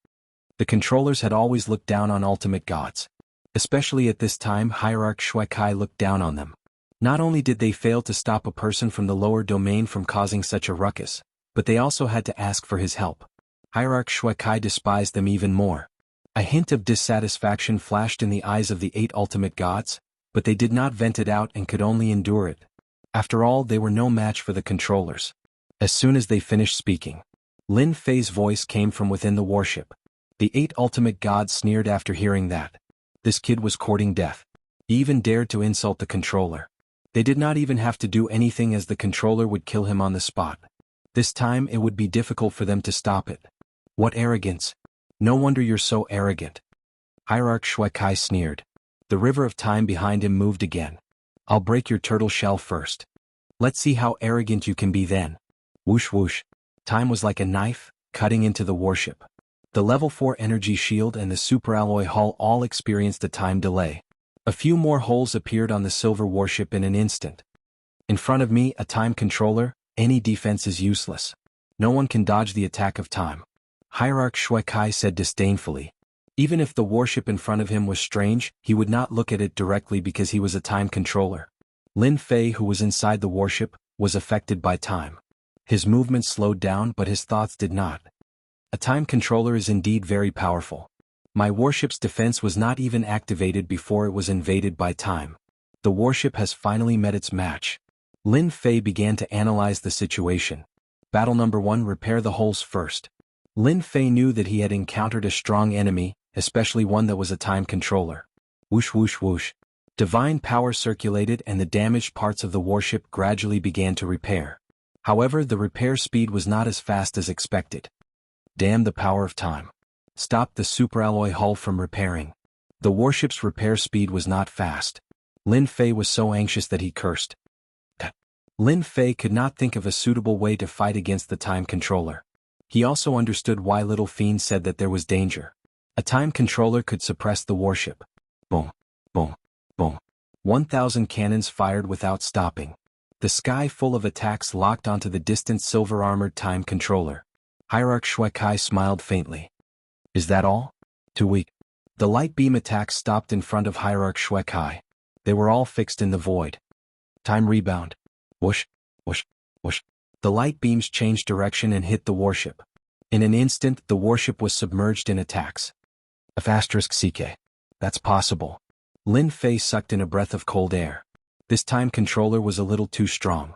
The controllers had always looked down on ultimate gods. Especially at this time, Hierarch Shuekai looked down on them. Not only did they fail to stop a person from the lower domain from causing such a ruckus, but they also had to ask for his help. Hierarch Shuekai despised them even more. A hint of dissatisfaction flashed in the eyes of the 8 ultimate gods, but they did not vent it out and could only endure it. After all, they were no match for the controllers. As soon as they finished speaking, Lin Fei's voice came from within the warship. The 8 ultimate gods sneered after hearing that. This kid was courting death. He even dared to insult the controller. They did not even have to do anything as the controller would kill him on the spot. This time it would be difficult for them to stop it. What arrogance! No wonder you're so arrogant. Hierarch Shuekai sneered. The river of time behind him moved again. I'll break your turtle shell first. Let's see how arrogant you can be then. Whoosh whoosh. Time was like a knife, cutting into the warship. The level 4 energy shield and the superalloy hull all experienced a time delay. A few more holes appeared on the silver warship in an instant. In front of me, a time controller, any defense is useless. No one can dodge the attack of time. Hierarch Shui Kai said disdainfully. Even if the warship in front of him was strange, he would not look at it directly because he was a time controller. Lin Fei, who was inside the warship, was affected by time. His movements slowed down, but his thoughts did not. A time controller is indeed very powerful. My warship's defense was not even activated before it was invaded by time. The warship has finally met its match. Lin Fei began to analyze the situation. Battle number 1: repair the holes first. Lin Fei knew that he had encountered a strong enemy, especially one that was a time controller. Whoosh whoosh whoosh. Divine power circulated and the damaged parts of the warship gradually began to repair. However, the repair speed was not as fast as expected. Damn the power of time. Stopped the superalloy hull from repairing. The warship's repair speed was not fast. Lin Fei was so anxious that he cursed. Lin Fei could not think of a suitable way to fight against the time controller. He also understood why Little Fiend said that there was danger. A time controller could suppress the warship. Boom, boom, boom. 1,000 cannons fired without stopping. The sky full of attacks locked onto the distant silver-armored time controller. Hierarch Shui Kai smiled faintly. Is that all? Too weak. The light beam attacks stopped in front of Hierarch Shui Kai. They were all fixed in the void. Time rebound. Whoosh, whoosh, whoosh. The light beams changed direction and hit the warship. In an instant, the warship was submerged in attacks. F***CK. That's possible. Lin Fei sucked in a breath of cold air. This time controller was a little too strong.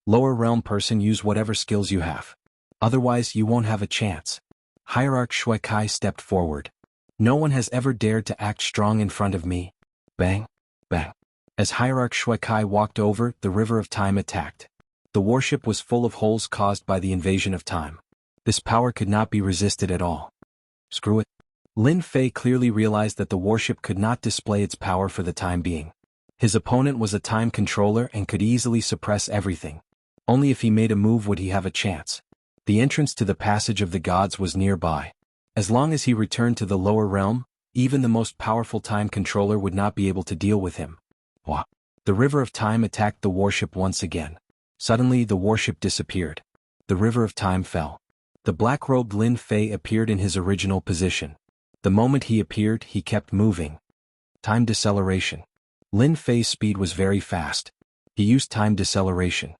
Lower realm person, use whatever skills you have. Otherwise, you won't have a chance. Hierarch Shui Kai stepped forward. No one has ever dared to act strong in front of me. Bang, bang. As Hierarch Shui Kai walked over, the river of time attacked. The warship was full of holes caused by the invasion of time. This power could not be resisted at all. Screw it. Lin Fei clearly realized that the warship could not display its power for the time being. His opponent was a time controller and could easily suppress everything. Only if he made a move would he have a chance. The entrance to the passage of the gods was nearby. As long as he returned to the lower realm, even the most powerful time controller would not be able to deal with him. Wah! The river of time attacked the warship once again. Suddenly the warship disappeared. The river of time fell. The black-robed Lin Fei appeared in his original position. The moment he appeared, he kept moving. Time deceleration. Lin Fei's speed was very fast. He used time deceleration.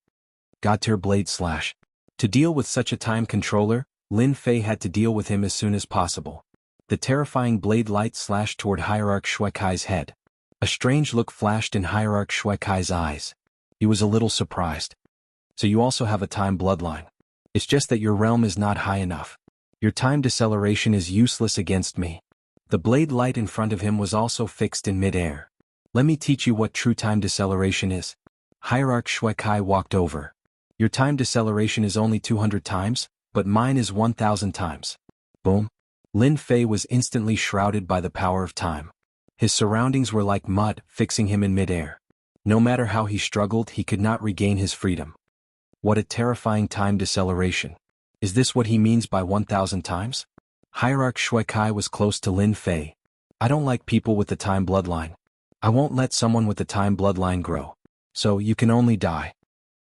God-tier blade slash. To deal with such a time controller, Lin Fei had to deal with him as soon as possible. The terrifying blade light slashed toward Hierarch Shui Kai's head. A strange look flashed in Hierarch Shui Kai's eyes. He was a little surprised. So you also have a time bloodline. It's just that your realm is not high enough. Your time deceleration is useless against me. The blade light in front of him was also fixed in mid-air. Let me teach you what true time deceleration is. Hierarch Shui Kai walked over. Your time deceleration is only 200 times, but mine is 1,000 times. Boom. Lin Fei was instantly shrouded by the power of time. His surroundings were like mud, fixing him in mid-air. No matter how he struggled, he could not regain his freedom. What a terrifying time deceleration. Is this what he means by 1,000 times? Hierarch Shui Kai was close to Lin Fei. I don't like people with the time bloodline. I won't let someone with the time bloodline grow. So you can only die.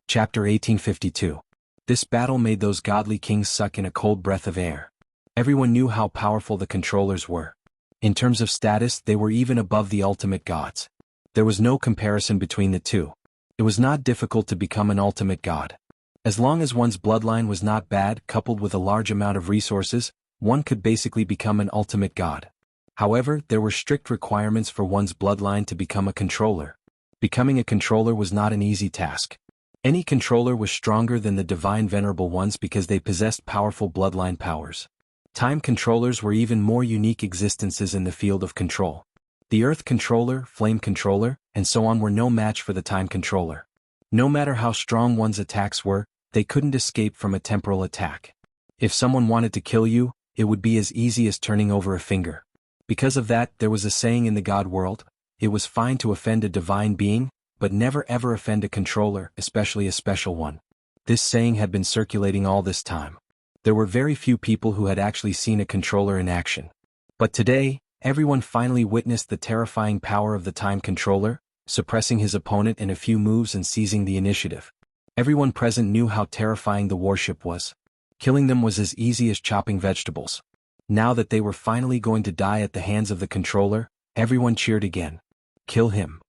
Chapter 1852. This battle made those godly kings suck in a cold breath of air. Everyone knew how powerful the controllers were. In terms of status, they were even above the ultimate gods. There was no comparison between the two. It was not difficult to become an ultimate god. As long as one's bloodline was not bad, coupled with a large amount of resources, one could basically become an ultimate god. However, there were strict requirements for one's bloodline to become a controller. Becoming a controller was not an easy task. Any controller was stronger than the divine venerable ones because they possessed powerful bloodline powers. Time controllers were even more unique existences in the field of control. The Earth controller, Flame controller, and so on were no match for the Time controller. No matter how strong one's attacks were, they couldn't escape from a temporal attack. If someone wanted to kill you, it would be as easy as turning over a finger. Because of that, there was a saying in the God world: it was fine to offend a divine being, but never ever offend a controller, especially a special one. This saying had been circulating all this time. There were very few people who had actually seen a controller in action. But today, Everyone finally witnessed the terrifying power of the time controller, suppressing his opponent in a few moves and seizing the initiative. Everyone present knew how terrifying the warship was. Killing them was as easy as chopping vegetables. Now that they were finally going to die at the hands of the controller, everyone cheered again. Kill him.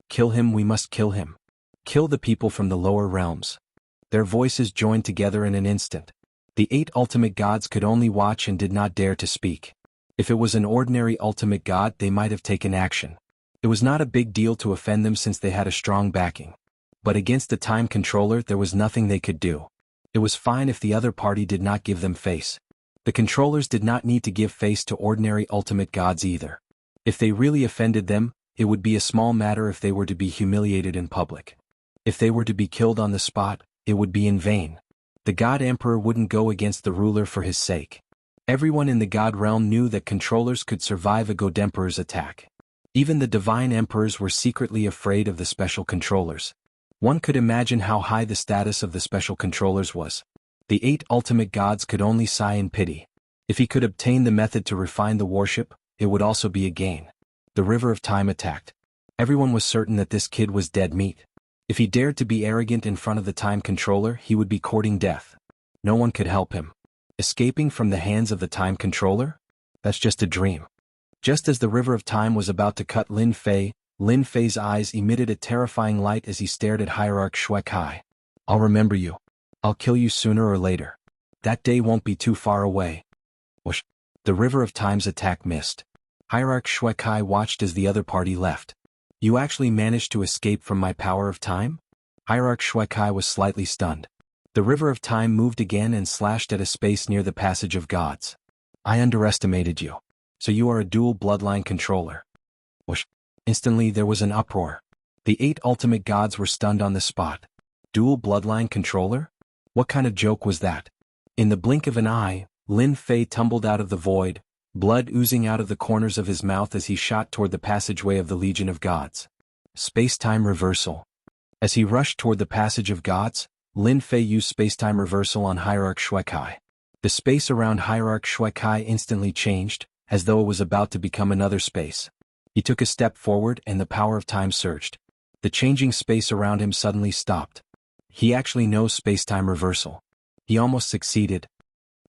Kill him, we must kill him. Kill the people from the lower realms. Their voices joined together in an instant. The 8 ultimate gods could only watch and did not dare to speak. If it was an ordinary ultimate god, they might have taken action. It was not a big deal to offend them since they had a strong backing. But against the time controller there was nothing they could do. It was fine if the other party did not give them face. The controllers did not need to give face to ordinary ultimate gods either. If they really offended them, it would be a small matter if they were to be humiliated in public. If they were to be killed on the spot, it would be in vain. The God Emperor wouldn't go against the ruler for his sake. Everyone in the God realm knew that controllers could survive a God Emperor's attack. Even the divine emperors were secretly afraid of the special controllers. One could imagine how high the status of the special controllers was. The 8 ultimate gods could only sigh in pity. If he could obtain the method to refine the warship, it would also be a gain. The river of time attacked. Everyone was certain that this kid was dead meat. If he dared to be arrogant in front of the time controller, he would be courting death. No one could help him. Escaping from the hands of the time controller? That's just a dream. Just as the river of time was about to cut Lin Fei's eyes emitted a terrifying light as he stared at Hierarch Shuekai. I'll remember you. I'll kill you sooner or later. That day won't be too far away. Whoosh. The river of time's attack missed. Hierarch Shuekai watched as the other party left. You actually managed to escape from my power of time? Hierarch Shuekai was slightly stunned. The river of time moved again and slashed at a space near the passage of gods. I underestimated you. So you are a dual bloodline controller. Whoosh. Instantly there was an uproar. The 8 ultimate gods were stunned on the spot. Dual bloodline controller? What kind of joke was that? In the blink of an eye, Lin Fei tumbled out of the void, blood oozing out of the corners of his mouth as he shot toward the passageway of the Legion of Gods. Space-time reversal. As he rushed toward the passage of gods, Lin Fei used space-time reversal on Hierarch Shuekai. The space around Hierarch Shuekai instantly changed, as though it was about to become another space. He took a step forward and the power of time surged. The changing space around him suddenly stopped. He actually knows space-time reversal. He almost succeeded.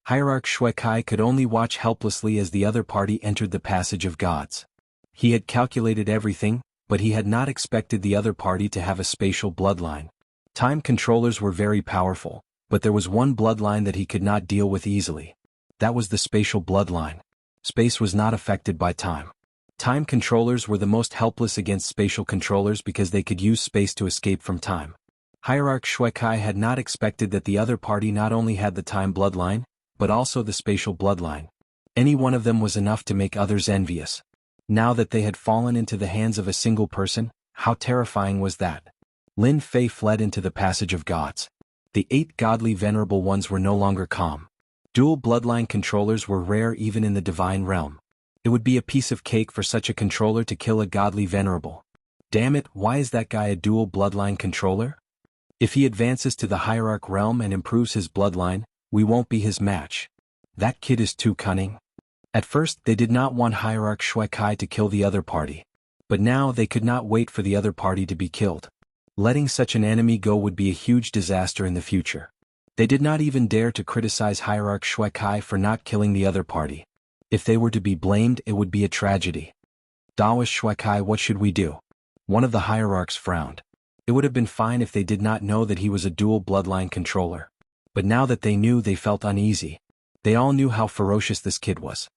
Hierarch Shuekai could only watch helplessly as the other party entered the passage of gods. He had calculated everything, but he had not expected the other party to have a spatial bloodline. Time controllers were very powerful, but there was one bloodline that he could not deal with easily. That was the spatial bloodline. Space was not affected by time. Time controllers were the most helpless against spatial controllers because they could use space to escape from time. Hierarch Shuekai had not expected that the other party not only had the time bloodline, but also the spatial bloodline. Any one of them was enough to make others envious. Now that they had fallen into the hands of a single person, how terrifying was that? Lin Fei fled into the passage of gods. The 8 godly venerable ones were no longer calm. Dual bloodline controllers were rare even in the divine realm. It would be a piece of cake for such a controller to kill a godly venerable. Damn it, why is that guy a dual bloodline controller? If he advances to the hierarch realm and improves his bloodline, we won't be his match. That kid is too cunning. At first they did not want Hierarch Shuekai to kill the other party. But now they could not wait for the other party to be killed. Letting such an enemy go would be a huge disaster in the future. They did not even dare to criticize Hierarch Shuekai for not killing the other party. If they were to be blamed, it would be a tragedy. Daoist Shuekai, what should we do? One of the hierarchs frowned. It would have been fine if they did not know that he was a dual bloodline controller. But now that they knew, they felt uneasy. They all knew how ferocious this kid was.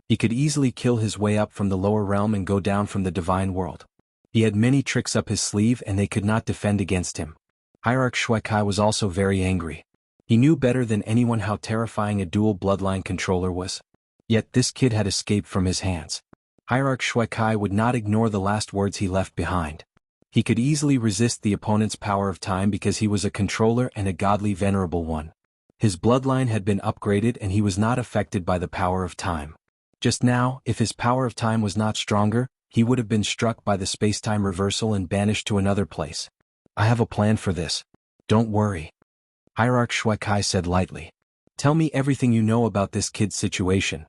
He could easily kill his way up from the lower realm and go down from the divine world. He had many tricks up his sleeve and they could not defend against him. Hierarch Shuekai was also very angry. He knew better than anyone how terrifying a dual bloodline controller was. Yet this kid had escaped from his hands. Hierarch Shuekai would not ignore the last words he left behind. He could easily resist the opponent's power of time because he was a controller and a godly venerable one. His bloodline had been upgraded and he was not affected by the power of time. Just now, if his power of time was not stronger, he would have been struck by the space-time reversal and banished to another place. I have a plan for this. Don't worry. Hierarch Shuekai said lightly. Tell me everything you know about this kid's situation.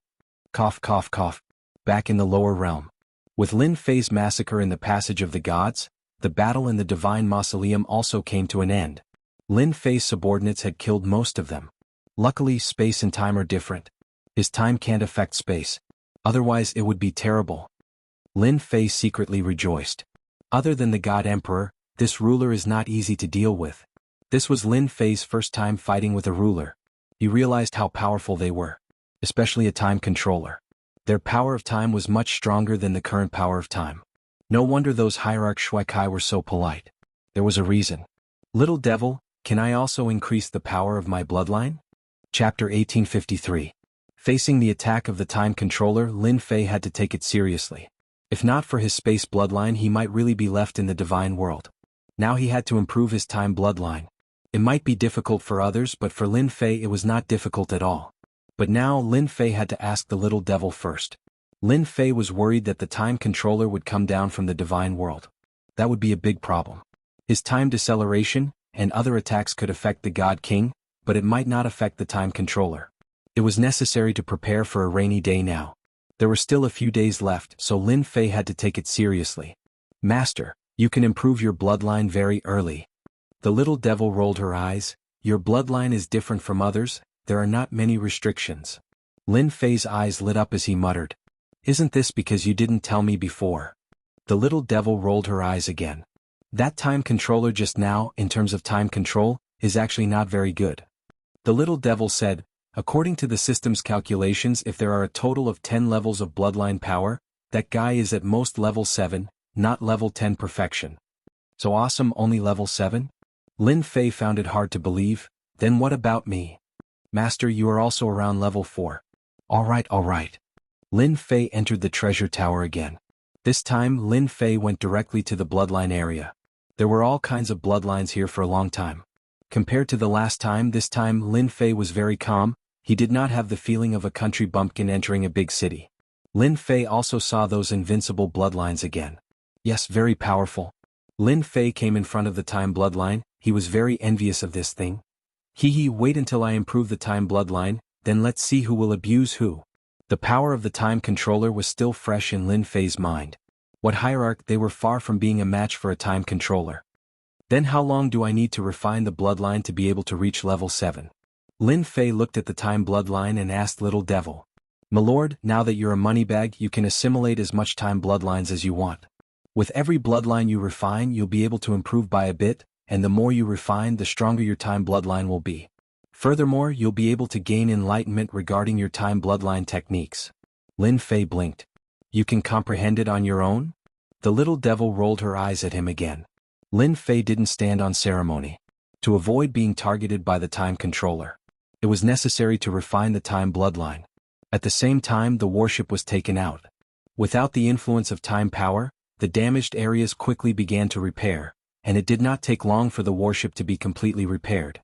Cough, cough, cough. back in the lower realm. With Lin Fei's massacre in the Passage of the Gods, the battle in the Divine Mausoleum also came to an end. Lin Fei's subordinates had killed most of them. Luckily, space and time are different. His time can't affect space. Otherwise it would be terrible. Lin Fei secretly rejoiced. Other than the God Emperor, this ruler is not easy to deal with. This was Lin Fei's first time fighting with a ruler. He realized how powerful they were, especially a time controller. Their power of time was much stronger than the current power of time. No wonder those hierarch Shuaikai were so polite. There was a reason. Little devil, can I also increase the power of my bloodline? Chapter 1853. Facing the attack of the time controller, Lin Fei had to take it seriously. If not for his space bloodline, he might really be left in the divine world. Now he had to improve his time bloodline. It might be difficult for others, but for Lin Fei it was not difficult at all. But now Lin Fei had to ask the little devil first. Lin Fei was worried that the time controller would come down from the divine world. That would be a big problem. His time deceleration and other attacks could affect the God King, but it might not affect the time controller. It was necessary to prepare for a rainy day now. There were still a few days left, so Lin Fei had to take it seriously. Master, you can improve your bloodline very early. The little devil rolled her eyes. Your bloodline is different from others, there are not many restrictions. Lin Fei's eyes lit up as he muttered. Isn't this because you didn't tell me before? The little devil rolled her eyes again. That time controller just now, in terms of time control, is actually not very good. The little devil said, according to the system's calculations, if there are a total of 10 levels of bloodline power, that guy is at most level 7, not level 10 perfection. So awesome, only level 7? Lin Fei found it hard to believe. Then what about me? Master, you are also around level 4. Alright. Lin Fei entered the treasure tower again. This time Lin Fei went directly to the bloodline area. There were all kinds of bloodlines here for a long time. Compared to the last time, this time Lin Fei was very calm. He did not have the feeling of a country bumpkin entering a big city. Lin Fei also saw those invincible bloodlines again. Yes, very powerful. Lin Fei came in front of the time bloodline. He was very envious of this thing. Wait until I improve the time bloodline, then let's see who will abuse who. The power of the time controller was still fresh in Lin Fei's mind. What hierarch, they were far from being a match for a time controller. Then how long do I need to refine the bloodline to be able to reach level 7? Lin Fei looked at the time bloodline and asked Little Devil. My lord, now that you're a moneybag, you can assimilate as much time bloodlines as you want. With every bloodline you refine, you'll be able to improve by a bit, and the more you refine, the stronger your time bloodline will be. Furthermore, you'll be able to gain enlightenment regarding your time bloodline techniques. Lin Fei blinked. You can comprehend it on your own? The little devil rolled her eyes at him again. Lin Fei didn't stand on ceremony. To avoid being targeted by the time controller, it was necessary to refine the time bloodline. At the same time, the warship was taken out. Without the influence of time power, the damaged areas quickly began to repair, and it did not take long for the warship to be completely repaired.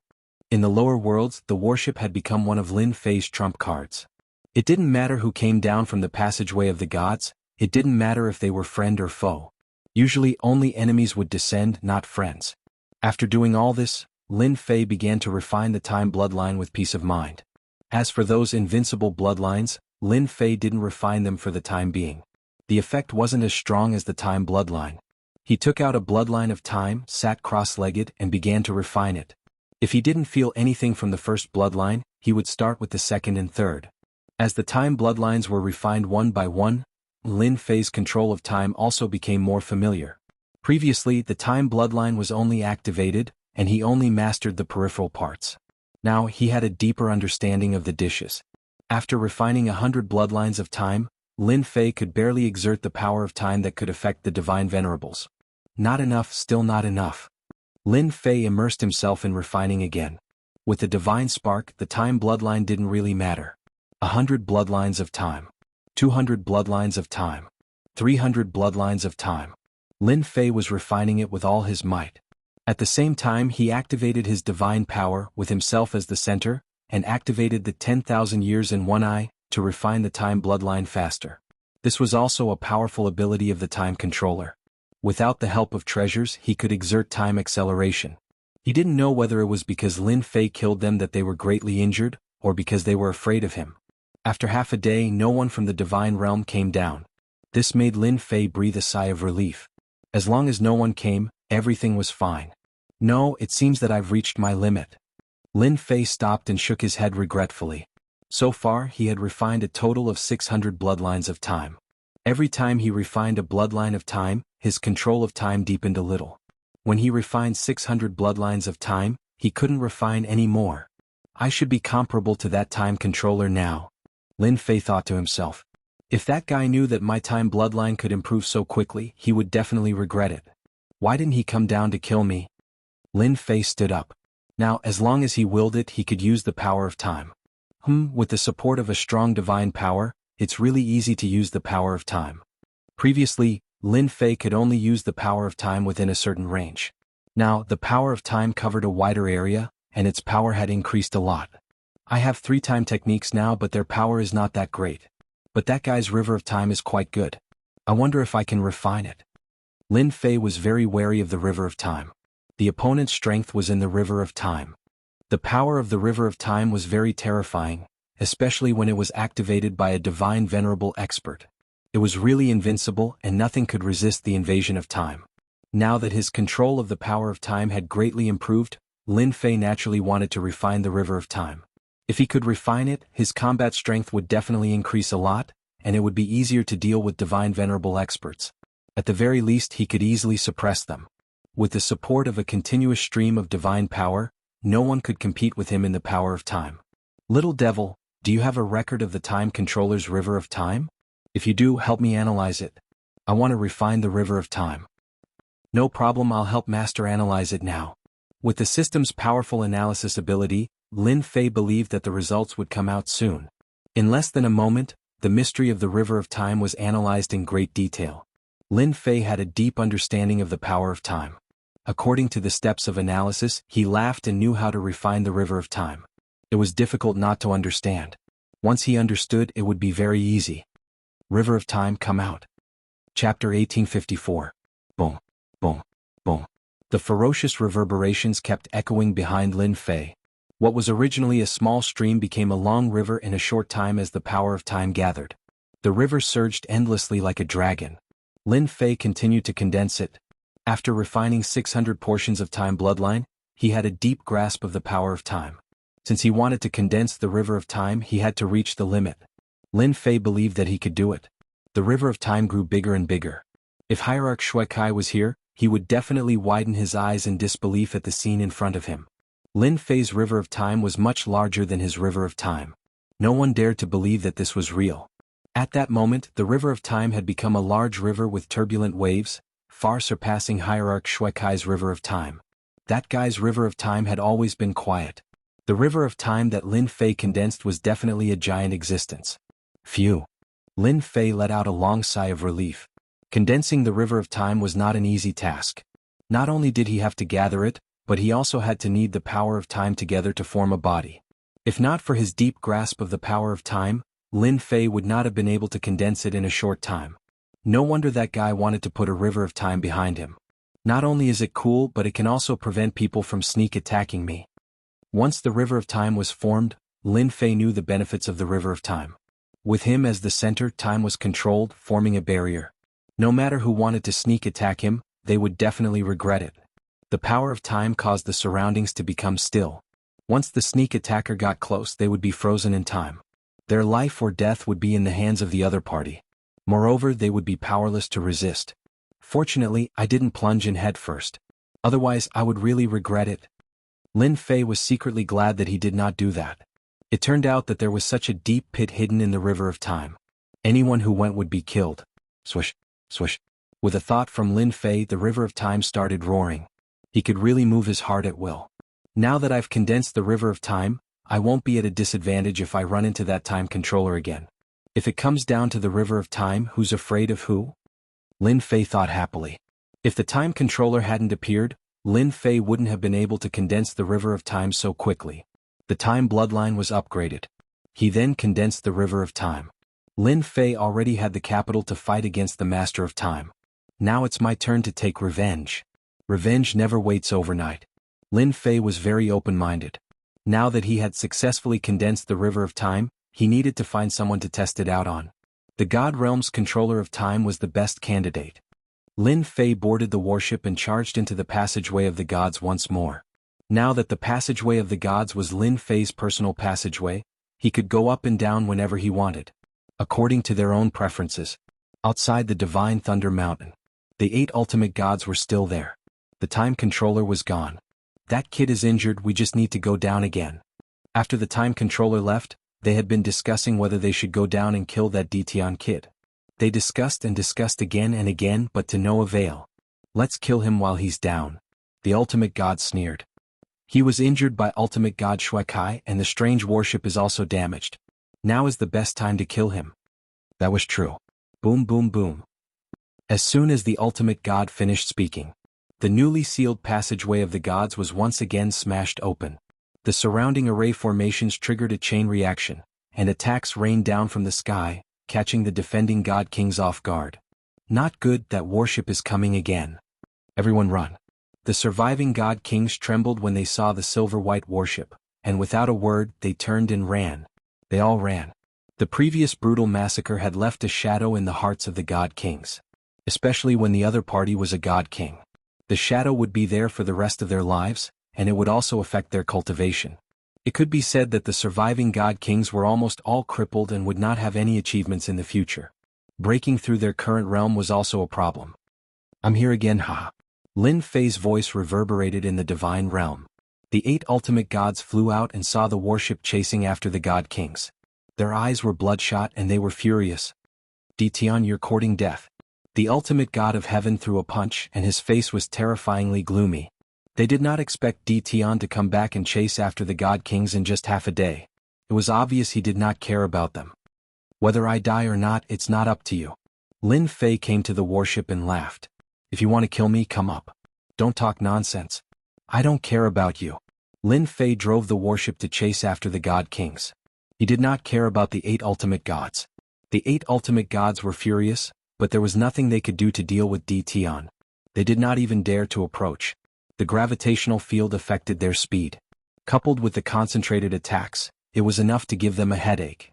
In the lower worlds, the warship had become one of Lin Fei's trump cards. It didn't matter who came down from the passageway of the gods, it didn't matter if they were friend or foe. Usually only enemies would descend, not friends. After doing all this, Lin Fei began to refine the time bloodline with peace of mind. As for those invincible bloodlines, Lin Fei didn't refine them for the time being. The effect wasn't as strong as the time bloodline. He took out a bloodline of time, sat cross-legged, and began to refine it. If he didn't feel anything from the first bloodline, he would start with the second and third. As the time bloodlines were refined one by one, Lin Fei's control of time also became more familiar. Previously, the time bloodline was only activated, and he only mastered the peripheral parts. Now he had a deeper understanding of the dishes. After refining 100 bloodlines of time, Lin Fei could barely exert the power of time that could affect the divine venerables. Not enough, still not enough. Lin Fei immersed himself in refining again. With the divine spark, the time bloodline didn't really matter. 100 bloodlines of time. 200 bloodlines of time. 300 bloodlines of time. Lin Fei was refining it with all his might. At the same time, he activated his divine power, with himself as the center, and activated the 10,000 years in one eye, to refine the time bloodline faster. This was also a powerful ability of the time controller. Without the help of treasures, he could exert time acceleration. He didn't know whether it was because Lin Fei killed them that they were greatly injured, or because they were afraid of him. After half a day, no one from the divine realm came down. This made Lin Fei breathe a sigh of relief. As long as no one came, everything was fine. No, it seems that I've reached my limit. Lin Fei stopped and shook his head regretfully. So far, he had refined a total of 600 bloodlines of time. Every time he refined a bloodline of time, his control of time deepened a little. When he refined 600 bloodlines of time, he couldn't refine any more. I should be comparable to that time controller now. Lin Fei thought to himself. If that guy knew that my time bloodline could improve so quickly, he would definitely regret it. Why didn't he come down to kill me? Lin Fei stood up. Now, as long as he willed it, he could use the power of time. With the support of a strong divine power, it's really easy to use the power of time. Previously, Lin Fei could only use the power of time within a certain range. Now, the power of time covered a wider area, and its power had increased a lot. I have 3 time techniques now, but their power is not that great. But that guy's river of time is quite good. I wonder if I can refine it. Lin Fei was very wary of the river of time. The opponent's strength was in the river of time. The power of the river of time was very terrifying, especially when it was activated by a divine venerable expert. It was really invincible, and nothing could resist the invasion of time. Now that his control of the power of time had greatly improved, Lin Fei naturally wanted to refine the river of time. If he could refine it, his combat strength would definitely increase a lot, and it would be easier to deal with divine venerable experts. At the very least, he could easily suppress them. With the support of a continuous stream of divine power, no one could compete with him in the power of time. Little devil, do you have a record of the time controller's river of time? If you do, help me analyze it. I want to refine the river of time. No problem, I'll help Master analyze it now. With the system's powerful analysis ability, Lin Fei believed that the results would come out soon. In less than a moment, the mystery of the river of time was analyzed in great detail. Lin Fei had a deep understanding of the power of time. According to the steps of analysis, he laughed and knew how to refine the river of time. It was difficult not to understand. Once he understood, it would be very easy. River of time, come out. Chapter 1854. Boom, boom, boom. The ferocious reverberations kept echoing behind Lin Fei. What was originally a small stream became a long river in a short time as the power of time gathered. The river surged endlessly like a dragon. Lin Fei continued to condense it. After refining 600 portions of time bloodline, he had a deep grasp of the power of time. Since he wanted to condense the river of time, he had to reach the limit. Lin Fei believed that he could do it. The river of time grew bigger and bigger. If Hierarch Shui Kai was here, he would definitely widen his eyes in disbelief at the scene in front of him. Lin Fei's river of time was much larger than his river of time. No one dared to believe that this was real. At that moment, the river of time had become a large river with turbulent waves, far surpassing Hierarch Shui Kai's river of time. That guy's river of time had always been quiet. The river of time that Lin Fei condensed was definitely a giant existence. Phew. Lin Fei let out a long sigh of relief. Condensing the river of time was not an easy task. Not only did he have to gather it, but he also had to knead the power of time together to form a body. If not for his deep grasp of the power of time, Lin Fei would not have been able to condense it in a short time. No wonder that guy wanted to put a river of time behind him. Not only is it cool, but it can also prevent people from sneak attacking me. Once the river of time was formed, Lin Fei knew the benefits of the river of time. With him as the center, time was controlled, forming a barrier. No matter who wanted to sneak attack him, they would definitely regret it. The power of time caused the surroundings to become still. Once the sneak attacker got close, they would be frozen in time. Their life or death would be in the hands of the other party. Moreover, they would be powerless to resist. Fortunately, I didn't plunge in head first. Otherwise, I would really regret it. Lin Fei was secretly glad that he did not do that. It turned out that there was such a deep pit hidden in the river of time. Anyone who went would be killed. Swish, swish. With a thought from Lin Fei, the river of time started roaring. He could really move his heart at will. Now that I've condensed the river of time, I won't be at a disadvantage if I run into that time controller again. If it comes down to the river of time, who's afraid of who? Lin Fei thought happily. If the time controller hadn't appeared, Lin Fei wouldn't have been able to condense the river of time so quickly. The time bloodline was upgraded. He then condensed the river of time. Lin Fei already had the capital to fight against the master of time. Now it's my turn to take revenge. Revenge never waits overnight. Lin Fei was very open-minded. Now that he had successfully condensed the river of time, he needed to find someone to test it out on. The God Realm's controller of time was the best candidate. Lin Fei boarded the warship and charged into the passageway of the gods once more. Now that the passageway of the gods was Lin Fei's personal passageway, he could go up and down whenever he wanted, according to their own preferences. Outside the Divine Thunder Mountain, the 8 ultimate gods were still there. The time controller was gone. That kid is injured, we just need to go down again. After the time controller left, they had been discussing whether they should go down and kill that Ditian kid. They discussed and discussed again and again, but to no avail. Let's kill him while he's down, the ultimate god sneered. He was injured by ultimate god Shuai, and the strange warship is also damaged. Now is the best time to kill him. That was true. Boom boom boom. As soon as the ultimate god finished speaking, the newly sealed passageway of the gods was once again smashed open. The surrounding array formations triggered a chain reaction, and attacks rained down from the sky, catching the defending god kings off guard. Not good, that warship is coming again. Everyone run. The surviving god kings trembled when they saw the silver-white warship, and without a word they turned and ran. They all ran. The previous brutal massacre had left a shadow in the hearts of the god kings. Especially when the other party was a god king. The shadow would be there for the rest of their lives, and it would also affect their cultivation. It could be said that the surviving god kings were almost all crippled and would not have any achievements in the future. Breaking through their current realm was also a problem. I'm here again, ha. Lin Fei's voice reverberated in the divine realm. The 8 ultimate gods flew out and saw the warship chasing after the god kings. Their eyes were bloodshot and they were furious. Ditian, you're courting death. The ultimate god of heaven threw a punch and his face was terrifyingly gloomy. They did not expect Ditian to come back and chase after the god kings in just half a day. It was obvious he did not care about them. Whether I die or not, it's not up to you. Lin Fei came to the warship and laughed. If you want to kill me, come up. Don't talk nonsense. I don't care about you. Lin Fei drove the warship to chase after the god kings. He did not care about the 8 ultimate gods. The 8 ultimate gods were furious, but there was nothing they could do to deal with Ditian. They did not even dare to approach. The gravitational field affected their speed. Coupled with the concentrated attacks, it was enough to give them a headache.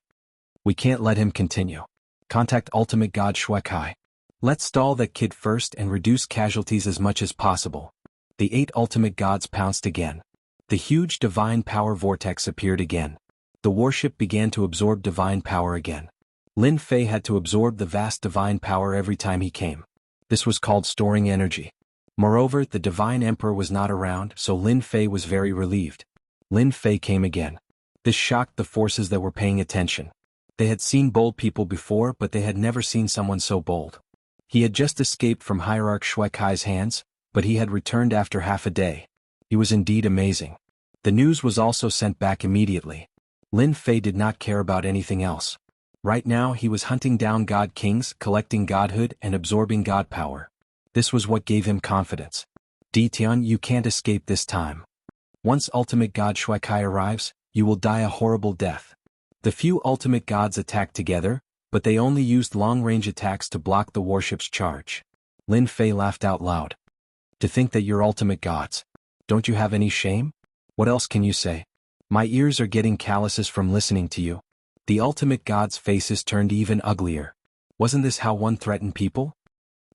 We can't let him continue. Contact ultimate god Shuai. Let's stall that kid first and reduce casualties as much as possible. The 8 ultimate gods pounced again. The huge divine power vortex appeared again. The warship began to absorb divine power again. Lin Fei had to absorb the vast divine power every time he came. This was called storing energy. Moreover, the divine emperor was not around, so Lin Fei was very relieved. Lin Fei came again. This shocked the forces that were paying attention. They had seen bold people before, but they had never seen someone so bold. He had just escaped from Hierarch Shuai's hands, but he had returned after half a day. He was indeed amazing. The news was also sent back immediately. Lin Fei did not care about anything else. Right now he was hunting down god kings, collecting godhood and absorbing god power. This was what gave him confidence. Ditian, you can't escape this time. Once ultimate god Shuai arrives, you will die a horrible death. The few ultimate gods attacked together, but they only used long-range attacks to block the warship's charge. Lin Fei laughed out loud. To think that you're ultimate gods. Don't you have any shame? What else can you say? My ears are getting calluses from listening to you. The ultimate gods' faces turned even uglier. Wasn't this how one threatened people?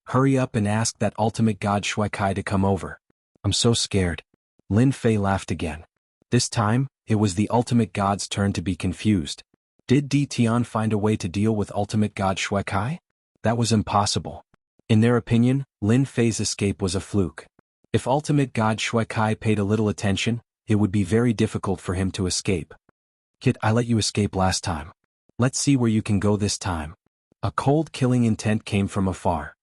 Hurry up and ask that ultimate god Shuai to come over. I'm so scared. Lin Fei laughed again. This time, it was the ultimate god's turn to be confused. Did Ditian find a way to deal with ultimate god Shuai? That was impossible. In their opinion, Lin Fei's escape was a fluke. If ultimate god Shuai paid a little attention, it would be very difficult for him to escape. Kid, I let you escape last time. Let's see where you can go this time. A cold killing intent came from afar.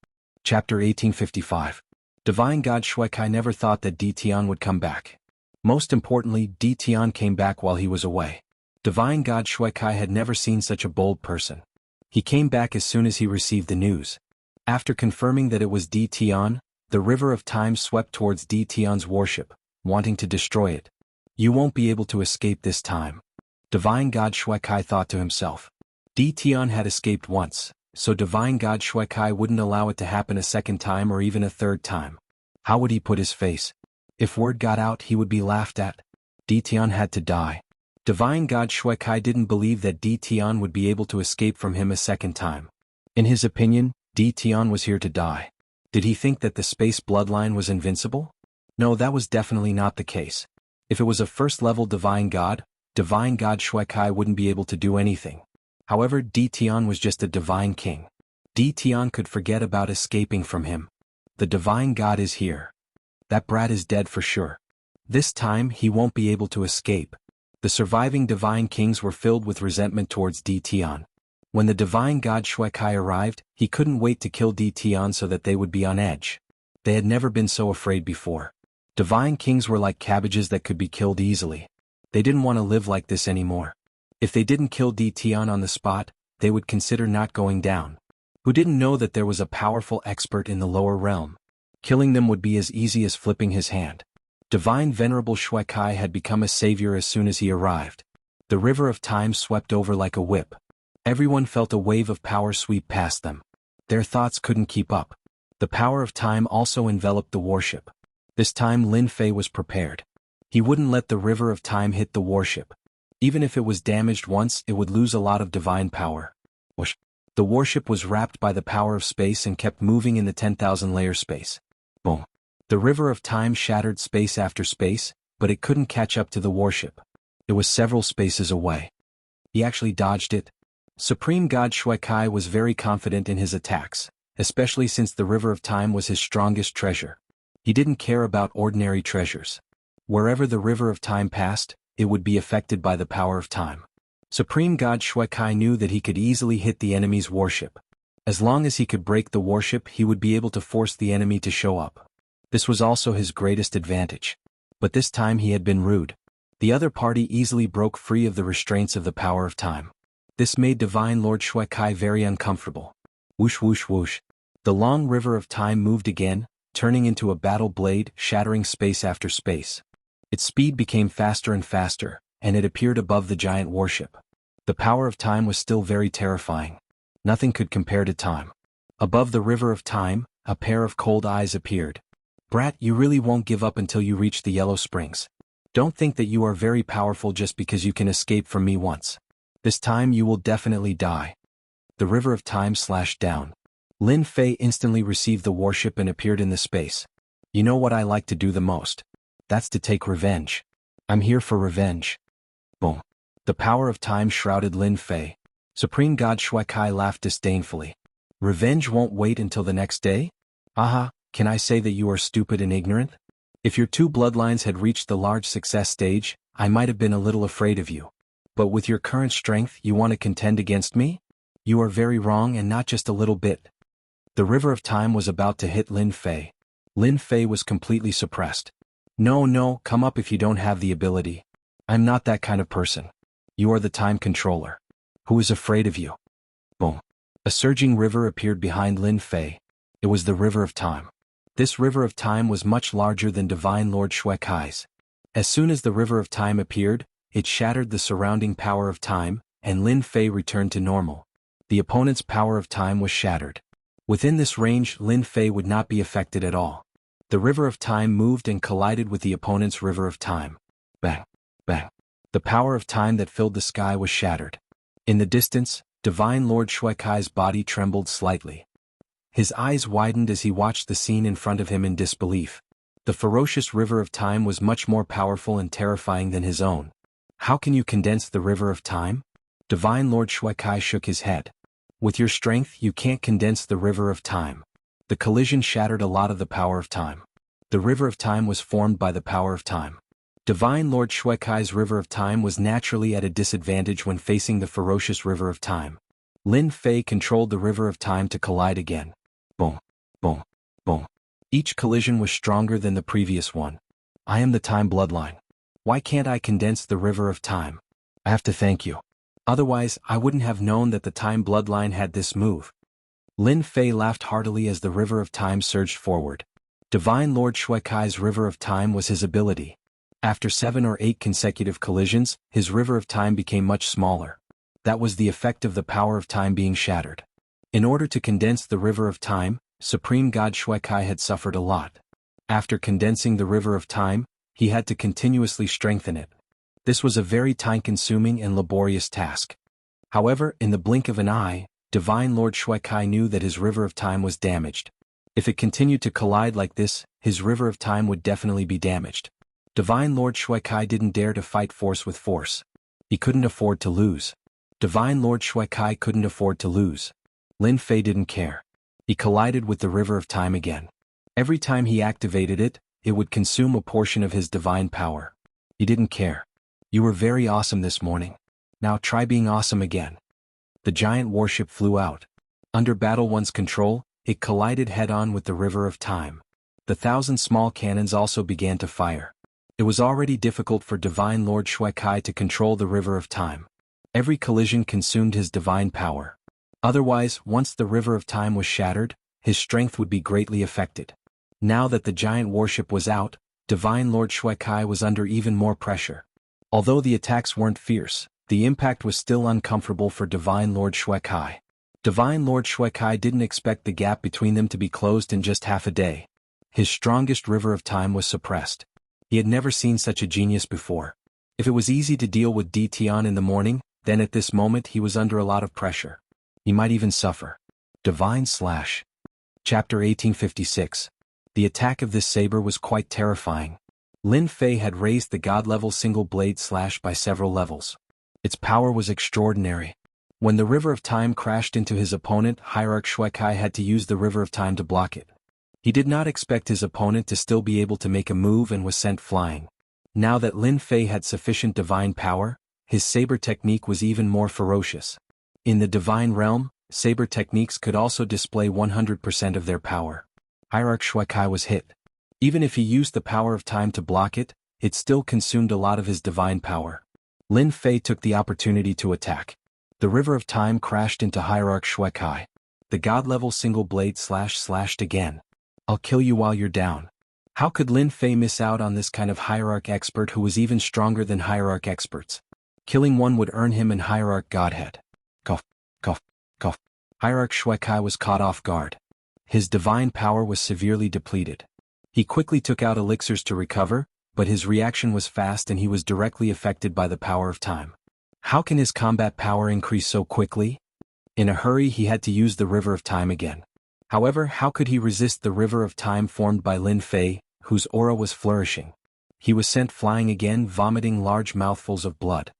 Chapter 1855. Divine god Shuai never thought that Ditian would come back. Most importantly, Ditian came back while he was away. Divine god Shuai had never seen such a bold person. He came back as soon as he received the news. After confirming that it was Ditian, the river of time swept towards Ditian's warship, wanting to destroy it. You won't be able to escape this time. Divine god Shuai thought to himself. Ditian had escaped once, so divine god Shuai wouldn't allow it to happen a second time or even a third time. How would he put his face? If word got out, he would be laughed at. Ditian had to die. Divine God Shuekai didn't believe that Di Tian would be able to escape from him a second time. In his opinion, Di Tian was here to die. Did he think that the space bloodline was invincible? No, that was definitely not the case. If it was a first-level Divine God Shuekai wouldn't be able to do anything. However, Di Tian was just a Divine King. Di Tian could forget about escaping from him. The Divine God is here. That brat is dead for sure. This time he won't be able to escape. The surviving Divine Kings were filled with resentment towards Di Tian. When the Divine God Shuekai arrived, he couldn't wait to kill Di Tian so that they would be on edge. They had never been so afraid before. Divine Kings were like cabbages that could be killed easily. They didn't want to live like this anymore. If they didn't kill Di Tian on the spot, they would consider not going down. Who didn't know that there was a powerful expert in the lower realm? Killing them would be as easy as flipping his hand. Divine Venerable Shuekai had become a savior as soon as he arrived. The river of time swept over like a whip. Everyone felt a wave of power sweep past them. Their thoughts couldn't keep up. The power of time also enveloped the warship. This time Lin Fei was prepared. He wouldn't let the river of time hit the warship. Even if it was damaged once, it would lose a lot of divine power. Whoosh. The warship was wrapped by the power of space and kept moving in the 10,000-layer space. Boom. The river of time shattered space after space, but it couldn't catch up to the warship. It was several spaces away. He actually dodged it. Supreme God Shuekai was very confident in his attacks, especially since the river of time was his strongest treasure. He didn't care about ordinary treasures. Wherever the river of time passed, it would be affected by the power of time. Supreme God Shuekai knew that he could easily hit the enemy's warship. As long as he could break the warship, he would be able to force the enemy to show up. This was also his greatest advantage. But this time he had been rude. The other party easily broke free of the restraints of the power of time. This made Divine Lord Shuekai very uncomfortable. Whoosh whoosh whoosh. The long river of time moved again, turning into a battle blade, shattering space after space. Its speed became faster and faster, and it appeared above the giant warship. The power of time was still very terrifying. Nothing could compare to time. Above the river of time, a pair of cold eyes appeared. Brat, you really won't give up until you reach the Yellow Springs. Don't think that you are very powerful just because you can escape from me once. This time you will definitely die. The river of time slashed down. Lin Fei instantly received the warship and appeared in the space. You know what I like to do the most? That's to take revenge. I'm here for revenge. Boom. The power of time shrouded Lin Fei. Supreme God Shuekai laughed disdainfully. Revenge won't wait until the next day? Aha, can I say that you are stupid and ignorant? If your two bloodlines had reached the large success stage, I might have been a little afraid of you. But with your current strength, you want to contend against me? You are very wrong, and not just a little bit. The river of time was about to hit Lin Fei. Lin Fei was completely suppressed. No, come up if you don't have the ability. I'm not that kind of person. You are the time controller. Who is afraid of you? Boom. A surging river appeared behind Lin Fei. It was the river of time. This river of time was much larger than Divine Lord Shuekai's. As soon as the river of time appeared, it shattered the surrounding power of time, and Lin Fei returned to normal. The opponent's power of time was shattered. Within this range, Lin Fei would not be affected at all. The river of time moved and collided with the opponent's river of time. Bang, bang. The power of time that filled the sky was shattered. In the distance, Divine Lord Shuekai's body trembled slightly. His eyes widened as he watched the scene in front of him in disbelief. The ferocious river of time was much more powerful and terrifying than his own. How can you condense the river of time? Divine Lord Shuekai shook his head. With your strength, you can't condense the river of time. The collision shattered a lot of the power of time. The river of time was formed by the power of time. Divine Lord Shuekai's river of time was naturally at a disadvantage when facing the ferocious river of time. Lin Fei controlled the river of time to collide again. Boom, boom, boom. Each collision was stronger than the previous one. I am the time bloodline. Why can't I condense the river of time? I have to thank you. Otherwise, I wouldn't have known that the time bloodline had this move. Lin Fei laughed heartily as the river of time surged forward. Divine Lord Shuekai's river of time was his ability. After 7 or 8 consecutive collisions, his river of time became much smaller. That was the effect of the power of time being shattered. In order to condense the river of time, Supreme God Shuekai had suffered a lot. After condensing the river of time, he had to continuously strengthen it. This was a very time-consuming and laborious task. However, in the blink of an eye, Divine Lord Shuai knew that his river of time was damaged. If it continued to collide like this, his river of time would definitely be damaged. Divine Lord Shuai didn't dare to fight force with force. He couldn't afford to lose. Divine Lord Shuai couldn't afford to lose. Lin Fei didn't care. He collided with the river of time again. Every time he activated it, it would consume a portion of his divine power. He didn't care. You were very awesome this morning. Now try being awesome again. The giant warship flew out. Under Battle One's control, it collided head-on with the river of time. The 1,000 small cannons also began to fire. It was already difficult for Divine Lord Shuai to control the river of time. Every collision consumed his divine power. Otherwise, once the river of time was shattered, his strength would be greatly affected. Now that the giant warship was out, Divine Lord Shuai was under even more pressure. Although the attacks weren't fierce, the impact was still uncomfortable for Divine Lord Shuai. Divine Lord Shuai didn't expect the gap between them to be closed in just half a day. His strongest river of time was suppressed. He had never seen such a genius before. If it was easy to deal with Tian in the morning, then at this moment he was under a lot of pressure. He might even suffer. Divine Slash. Chapter 1856. The attack of this saber was quite terrifying. Lin Fei had raised the god-level single-blade slash by several levels. Its power was extraordinary. When the River of Time crashed into his opponent, Hierarch Shuai had to use the River of Time to block it. He did not expect his opponent to still be able to make a move and was sent flying. Now that Lin Fei had sufficient divine power, his saber technique was even more ferocious. In the divine realm, saber techniques could also display 100% of their power. Hierarch Shuai was hit. Even if he used the power of time to block it, it still consumed a lot of his divine power. Lin Fei took the opportunity to attack. The River of Time crashed into Hierarch Shuai. The god-level single blade slashed again. I'll kill you while you're down. How could Lin Fei miss out on this kind of Hierarch expert who was even stronger than Hierarch experts? Killing one would earn him an Hierarch Godhead. Cough, cough, cough. Hierarch Shuai was caught off guard. His divine power was severely depleted. He quickly took out elixirs to recover, but his reaction was fast and he was directly affected by the power of time. How can his combat power increase so quickly? In a hurry he had to use the River of Time again. However, how could he resist the River of Time formed by Lin Fei, whose aura was flourishing? He was sent flying again, vomiting large mouthfuls of blood.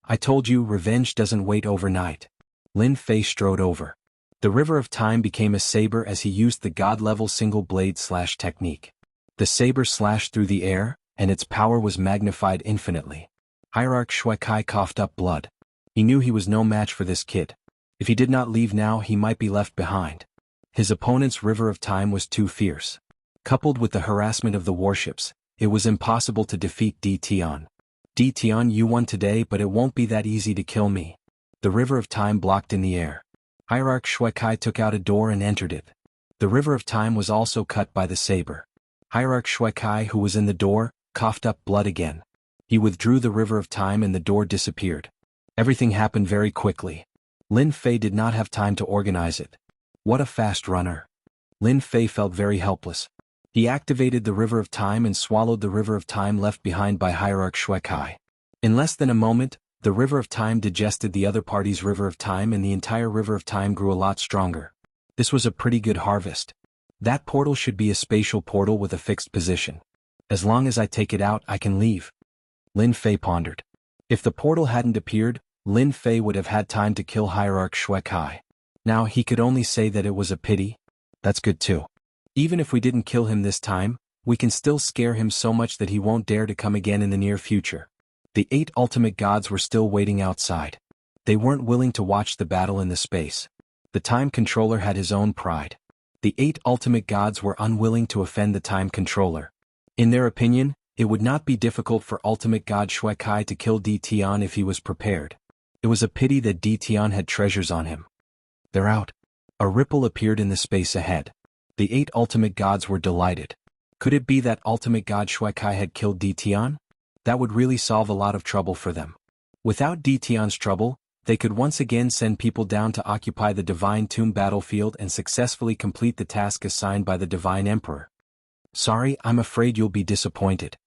I told you, revenge doesn't wait overnight. Lin Fei strode over. The River of Time became a saber as he used the god-level single blade slash technique. The saber slashed through the air, and its power was magnified infinitely. Hierarch Shuai coughed up blood. He knew he was no match for this kid. If he did not leave now, he might be left behind. His opponent's River of Time was too fierce. Coupled with the harassment of the warships, it was impossible to defeat Tian. Tian, you won today, but it won't be that easy to kill me. The River of Time blocked in the air. Hierarch Shuai took out a door and entered it. The River of Time was also cut by the saber. Hierarch Shuai, who was in the door, coughed up blood again. He withdrew the River of Time and the door disappeared. Everything happened very quickly. Lin Fei did not have time to organize it. What a fast runner. Lin Fei felt very helpless. He activated the River of Time and swallowed the River of Time left behind by Hierarch Shuai. In less than a moment, the River of Time digested the other party's River of Time and the entire River of Time grew a lot stronger. This was a pretty good harvest. That portal should be a spatial portal with a fixed position. As long as I take it out, I can leave. Lin Fei pondered. If the portal hadn't appeared, Lin Fei would have had time to kill Hierarch Shuai. Now he could only say that it was a pity. That's good too. Even if we didn't kill him this time, we can still scare him so much that he won't dare to come again in the near future. The 8 ultimate gods were still waiting outside. They weren't willing to watch the battle in the space. The time controller had his own pride. The 8 ultimate gods were unwilling to offend the time controller. In their opinion, it would not be difficult for ultimate god Shuai to kill Tian if he was prepared. It was a pity that Tian had treasures on him. They're out. A ripple appeared in the space ahead. The 8 ultimate gods were delighted. Could it be that ultimate god Shuai had killed Tian? That would really solve a lot of trouble for them. Without Tian's trouble, they could once again send people down to occupy the Divine Tomb battlefield and successfully complete the task assigned by the Divine Emperor. Sorry, I'm afraid you'll be disappointed.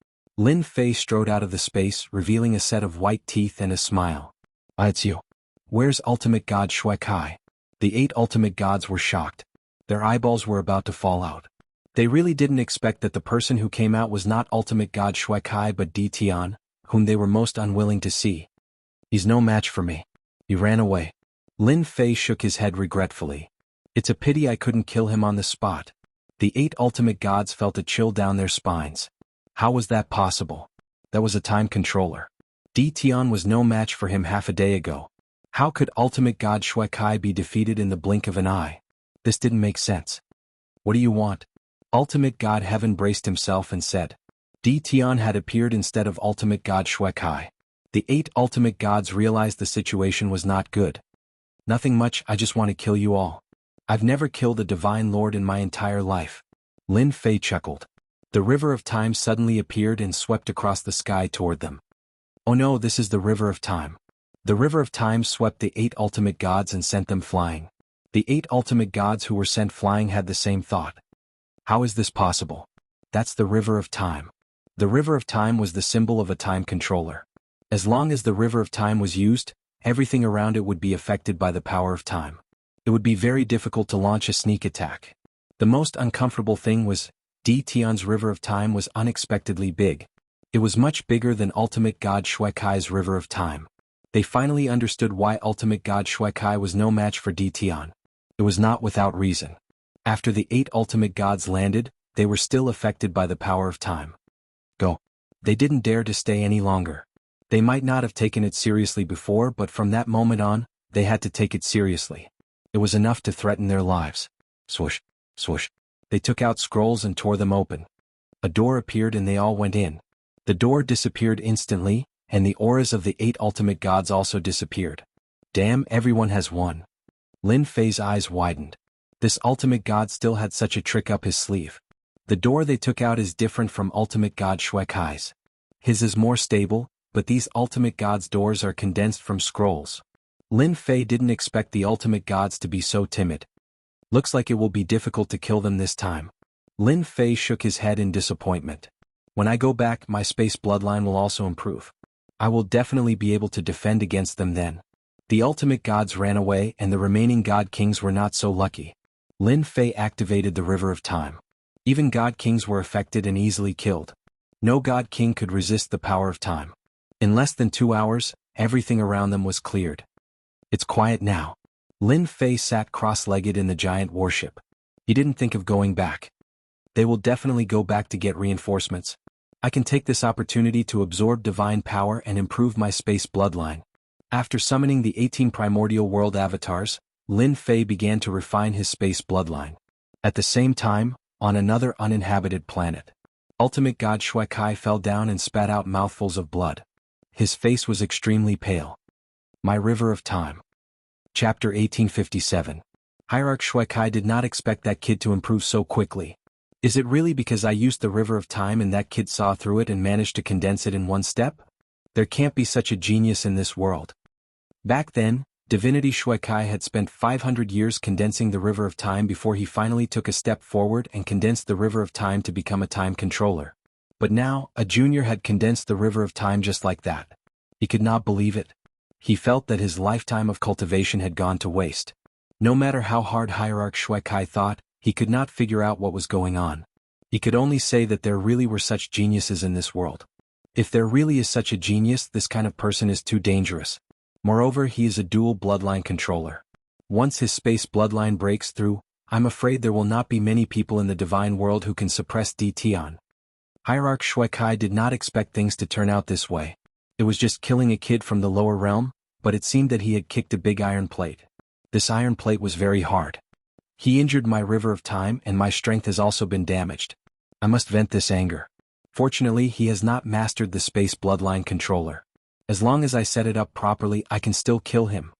Lin Fei strode out of the space, revealing a set of white teeth and a smile. "Ah, it's you. Where's Ultimate God Shui Kai?" The 8 Ultimate Gods were shocked. Their eyeballs were about to fall out. They really didn't expect that the person who came out was not Ultimate God Shui Kai but Di Tian, whom they were most unwilling to see. "He's no match for me. He ran away." Lin Fei shook his head regretfully. "It's a pity I couldn't kill him on the spot." The 8 Ultimate Gods felt a chill down their spines. How was that possible? That was a time controller. Di Tian was no match for him half a day ago. How could Ultimate God Shui Kai be defeated in the blink of an eye? This didn't make sense. "What do you want?" Ultimate God Heaven braced himself and said. Di Tian had appeared instead of Ultimate God Shui Kai. The 8 Ultimate Gods realized the situation was not good. "Nothing much, I just want to kill you all. I've never killed a Divine Lord in my entire life." Lin Fei chuckled. The River of Time suddenly appeared and swept across the sky toward them. "Oh no, this is the River of Time." The River of Time swept the 8 Ultimate Gods and sent them flying. The 8 Ultimate Gods who were sent flying had the same thought. How is this possible? That's the River of Time. The River of Time was the symbol of a time controller. As long as the River of Time was used, everything around it would be affected by the power of time. It would be very difficult to launch a sneak attack. The most uncomfortable thing was, Di Tian's River of Time was unexpectedly big. It was much bigger than Ultimate God Shui Kai's River of Time. They finally understood why Ultimate God Shui Kai was no match for Di Tian. It was not without reason. After the 8 Ultimate Gods landed, they were still affected by the power of time. Go. They didn't dare to stay any longer. They might not have taken it seriously before, but from that moment on, they had to take it seriously. It was enough to threaten their lives. Swoosh, swoosh. They took out scrolls and tore them open. A door appeared and they all went in. The door disappeared instantly, and the auras of the 8 Ultimate Gods also disappeared. Damn, everyone has won. Lin Fei's eyes widened. This Ultimate God still had such a trick up his sleeve. The door they took out is different from Ultimate God Shui Kai's. His is more stable, but these Ultimate Gods' doors are condensed from scrolls. Lin Fei didn't expect the Ultimate Gods to be so timid. Looks like it will be difficult to kill them this time. Lin Fei shook his head in disappointment. When I go back, my space bloodline will also improve. I will definitely be able to defend against them then. The Ultimate Gods ran away and the remaining God Kings were not so lucky. Lin Fei activated the River of Time. Even God Kings were affected and easily killed. No God King could resist the power of time. In less than 2 hours, everything around them was cleared. It's quiet now. Lin Fei sat cross-legged in the giant warship. He didn't think of going back. They will definitely go back to get reinforcements. I can take this opportunity to absorb divine power and improve my space bloodline. After summoning the 18 primordial world avatars, Lin Fei began to refine his space bloodline. At the same time, on another uninhabited planet, Ultimate God Shui Kai fell down and spat out mouthfuls of blood. His face was extremely pale. My River of Time. Chapter 1857. Hierarch Shui Kai did not expect that kid to improve so quickly. Is it really because I used the River of Time and that kid saw through it and managed to condense it in one step? There can't be such a genius in this world. Back then, Divinity Shui Kai had spent 500 years condensing the River of Time before he finally took a step forward and condensed the River of Time to become a time controller. But now, a junior had condensed the River of Time just like that. He could not believe it. He felt that his lifetime of cultivation had gone to waste. No matter how hard Hierarch Shui Kai thought, he could not figure out what was going on. He could only say that there really were such geniuses in this world. If there really is such a genius, this kind of person is too dangerous. Moreover, he is a dual bloodline controller. Once his space bloodline breaks through, I'm afraid there will not be many people in the divine world who can suppress Di Tian. Hierarch Shui Kai did not expect things to turn out this way. It was just killing a kid from the lower realm, but it seemed that he had kicked a big iron plate. This iron plate was very hard. He injured my River of Time and my strength has also been damaged. I must vent this anger. Fortunately, he has not mastered the space bloodline controller. As long as I set it up properly, I can still kill him.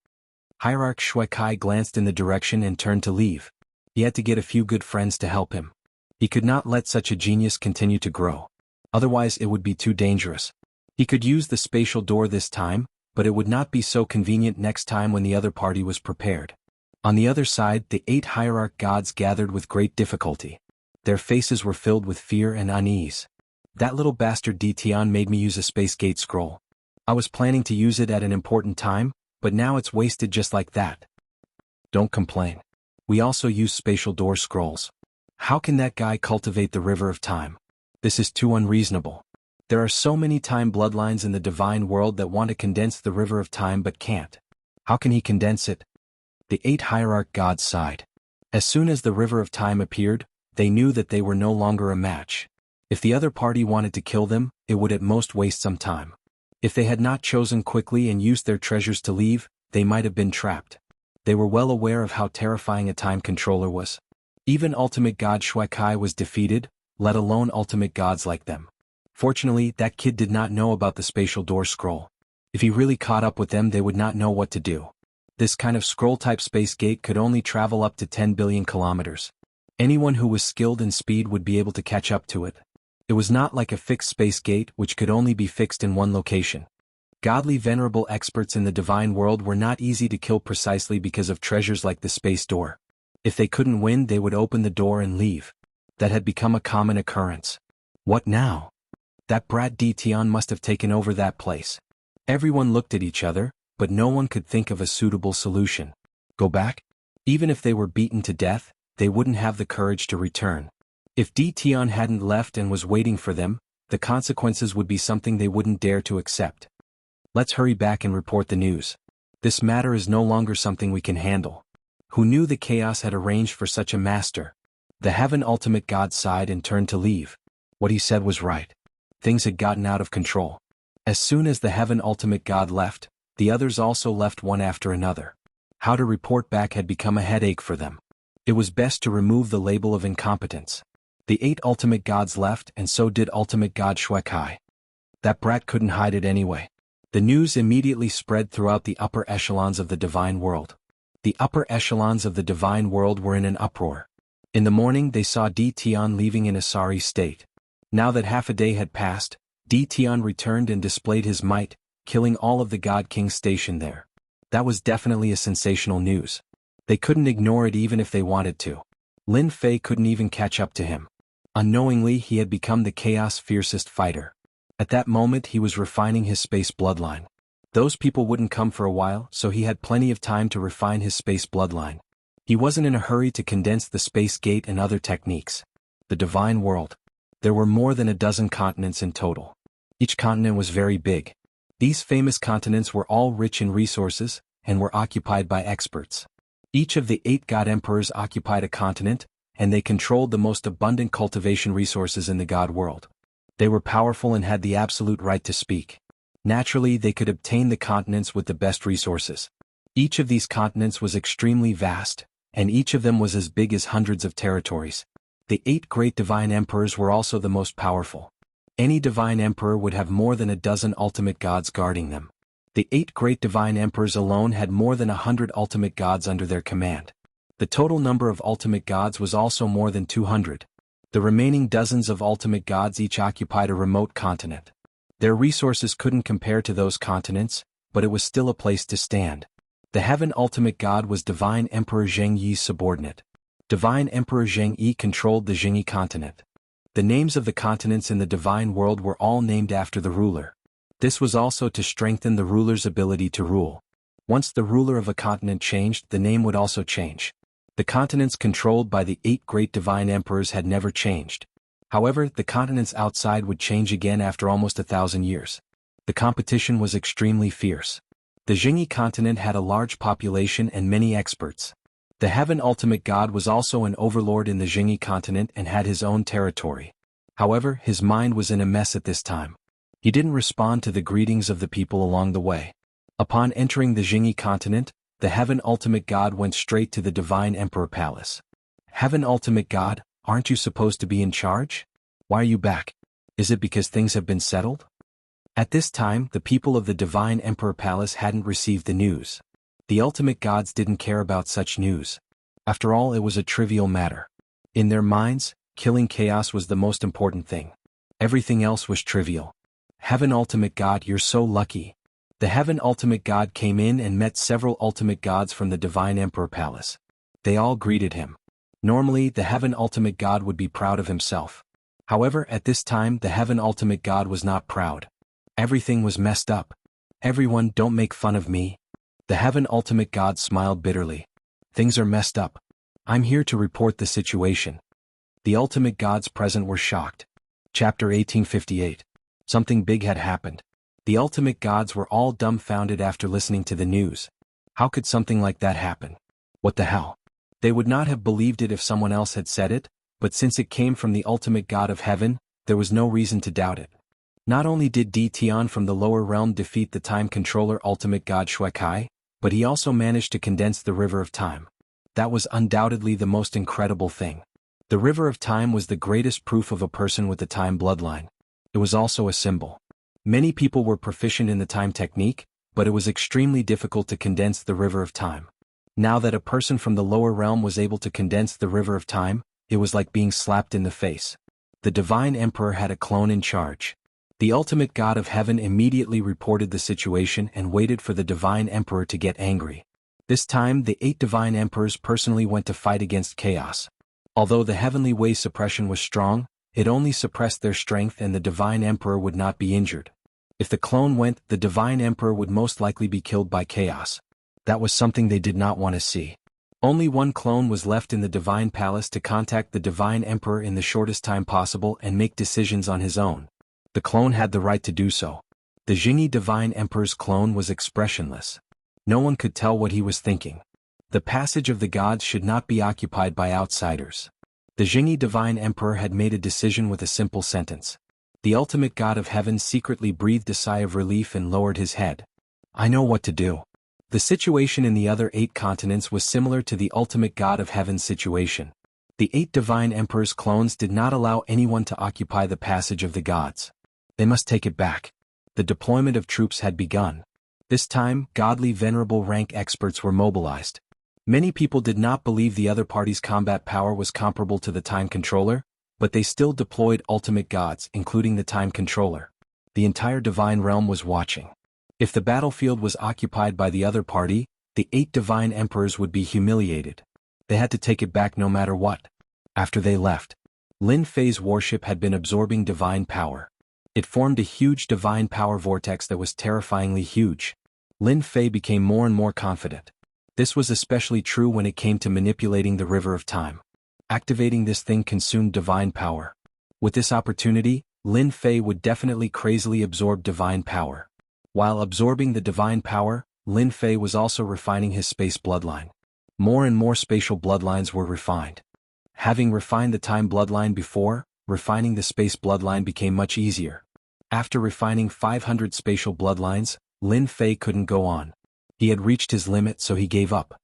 Hierarch Shui Kai glanced in the direction and turned to leave. He had to get a few good friends to help him. He could not let such a genius continue to grow. Otherwise it would be too dangerous. He could use the spatial door this time, but it would not be so convenient next time when the other party was prepared. On the other side, the 8 hierarch gods gathered with great difficulty. Their faces were filled with fear and unease. That little bastard Dtion made me use a space gate scroll. I was planning to use it at an important time, but now it's wasted just like that. Don't complain. We also use spatial door scrolls. How can that guy cultivate the river of time? This is too unreasonable. There are so many time bloodlines in the divine world that want to condense the river of time but can't. How can he condense it? The 8 hierarch gods sighed. As soon as the river of time appeared, they knew that they were no longer a match. If the other party wanted to kill them, it would at most waste some time. If they had not chosen quickly and used their treasures to leave, they might have been trapped. They were well aware of how terrifying a time controller was. Even ultimate god Shuai was defeated, let alone ultimate gods like them. Fortunately, that kid did not know about the spatial door scroll. If he really caught up with them, they would not know what to do. This kind of scroll-type space gate could only travel up to 10 billion kilometers. Anyone who was skilled in speed would be able to catch up to it. It was not like a fixed space gate which could only be fixed in one location. Godly venerable experts in the divine world were not easy to kill precisely because of treasures like the space door. If they couldn't win, they would open the door and leave. That had become a common occurrence. What now? That brat Dtion must have taken over that place. Everyone looked at each other, but no one could think of a suitable solution. Go back? Even if they were beaten to death, they wouldn't have the courage to return. If Dtion hadn't left and was waiting for them, the consequences would be something they wouldn't dare to accept. Let's hurry back and report the news. This matter is no longer something we can handle. Who knew the chaos had arranged for such a master? The Heaven Ultimate God sighed and turned to leave. What he said was right. Things had gotten out of control. As soon as the Heaven Ultimate God left, the others also left one after another. How to report back had become a headache for them. It was best to remove the label of incompetence. The 8 ultimate gods left, and so did ultimate god Shuai. That brat couldn't hide it anyway. The news immediately spread throughout the upper echelons of the divine world. The upper echelons of the divine world were in an uproar. In the morning they saw Dtion leaving in a sorry state. Now that half a day had passed, Dtion returned and displayed his might, killing all of the God Kings stationed there. That was definitely a sensational news. They couldn't ignore it even if they wanted to. Lin Fei couldn't even catch up to him. Unknowingly, he had become the chaos' fiercest fighter. At that moment he was refining his space bloodline. Those people wouldn't come for a while, so he had plenty of time to refine his space bloodline. He wasn't in a hurry to condense the space gate and other techniques. The divine world. There were more than a dozen continents in total. Each continent was very big. These famous continents were all rich in resources, and were occupied by experts. Each of the 8 god emperors occupied a continent, and they controlled the most abundant cultivation resources in the god world. They were powerful and had the absolute right to speak. Naturally, they could obtain the continents with the best resources. Each of these continents was extremely vast, and each of them was as big as hundreds of territories. The 8 great divine emperors were also the most powerful. Any divine emperor would have more than a dozen ultimate gods guarding them. The 8 great divine emperors alone had more than 100 ultimate gods under their command. The total number of ultimate gods was also more than 200. The remaining dozens of ultimate gods each occupied a remote continent. Their resources couldn't compare to those continents, but it was still a place to stand. The Heaven Ultimate God was Divine Emperor Zheng Yi's subordinate. Divine Emperor Zheng Yi controlled the Jingyi continent. The names of the continents in the divine world were all named after the ruler. This was also to strengthen the ruler's ability to rule. Once the ruler of a continent changed, the name would also change. The continents controlled by the 8 great divine emperors had never changed. However, the continents outside would change again after almost 1,000 years. The competition was extremely fierce. The Jingyi continent had a large population and many experts. The Heaven Ultimate God was also an overlord in the Jingyi continent and had his own territory. However, his mind was in a mess at this time. He didn't respond to the greetings of the people along the way. Upon entering the Jingyi continent, the Heaven Ultimate God went straight to the Divine Emperor Palace. Heaven Ultimate God, aren't you supposed to be in charge? Why are you back? Is it because things have been settled? At this time, the people of the Divine Emperor Palace hadn't received the news. The ultimate gods didn't care about such news. After all, it was a trivial matter. In their minds, killing chaos was the most important thing. Everything else was trivial. Heaven Ultimate God, you're so lucky. The Heaven Ultimate God came in and met several ultimate gods from the Divine Emperor Palace. They all greeted him. Normally, the Heaven Ultimate God would be proud of himself. However, at this time the Heaven Ultimate God was not proud. Everything was messed up. Everyone, don't make fun of me. The Heaven Ultimate God smiled bitterly. Things are messed up. I'm here to report the situation. The Ultimate Gods present were shocked. Chapter 1858. Something big had happened. The Ultimate Gods were all dumbfounded after listening to the news. How could something like that happen? What the hell? They would not have believed it if someone else had said it, but since it came from the Ultimate God of Heaven, there was no reason to doubt it. Not only did Di Tian from the lower realm defeat the Time Controller Ultimate God Shuekai, but he also managed to condense the River of Time. That was undoubtedly the most incredible thing. The River of Time was the greatest proof of a person with the Time bloodline. It was also a symbol. Many people were proficient in the Time technique, but it was extremely difficult to condense the River of Time. Now that a person from the lower realm was able to condense the River of Time, it was like being slapped in the face. The Divine Emperor had a clone in charge. The Ultimate God of Heaven immediately reported the situation and waited for the Divine Emperor to get angry. This time the 8 Divine Emperors personally went to fight against chaos. Although the Heavenly Way suppression was strong, it only suppressed their strength and the Divine Emperor would not be injured. If the clone went, the Divine Emperor would most likely be killed by chaos. That was something they did not want to see. Only one clone was left in the Divine Palace to contact the Divine Emperor in the shortest time possible and make decisions on his own. The clone had the right to do so. The Jianghu Divine Emperor's clone was expressionless. No one could tell what he was thinking. The passage of the gods should not be occupied by outsiders. The Jianghu Divine Emperor had made a decision with a simple sentence. The Ultimate God of Heaven secretly breathed a sigh of relief and lowered his head. I know what to do. The situation in the other 8 continents was similar to the Ultimate God of Heaven's situation. The 8 Divine Emperor's clones did not allow anyone to occupy the passage of the gods. They must take it back. The deployment of troops had begun. This time, godly venerable rank experts were mobilized. Many people did not believe the other party's combat power was comparable to the Time Controller, but they still deployed Ultimate Gods, including the Time Controller. The entire Divine Realm was watching. If the battlefield was occupied by the other party, the 8 Divine Emperors would be humiliated. They had to take it back no matter what. After they left, Lin Fei's warship had been absorbing divine power. It formed a huge divine power vortex that was terrifyingly huge. Lin Fei became more and more confident. This was especially true when it came to manipulating the River of Time. Activating this thing consumed divine power. With this opportunity, Lin Fei would definitely crazily absorb divine power. While absorbing the divine power, Lin Fei was also refining his space bloodline. More and more spatial bloodlines were refined. Having refined the time bloodline before, refining the space bloodline became much easier. After refining 500 spatial bloodlines, Lin Fei couldn't go on. He had reached his limit, so he gave up.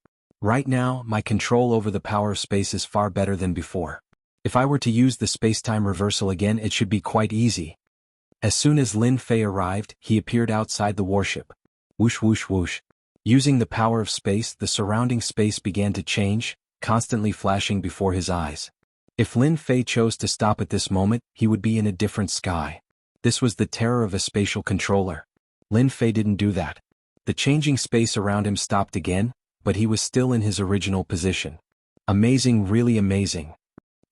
Right now, my control over the power of space is far better than before. If I were to use the space-time reversal again, it should be quite easy. As soon as Lin Fei arrived, he appeared outside the warship. Whoosh whoosh whoosh. Using the power of space, the surrounding space began to change, constantly flashing before his eyes. If Lin Fei chose to stop at this moment, he would be in a different sky. This was the terror of a spatial controller. Lin Fei didn't do that. The changing space around him stopped again, but he was still in his original position. Amazing, really amazing.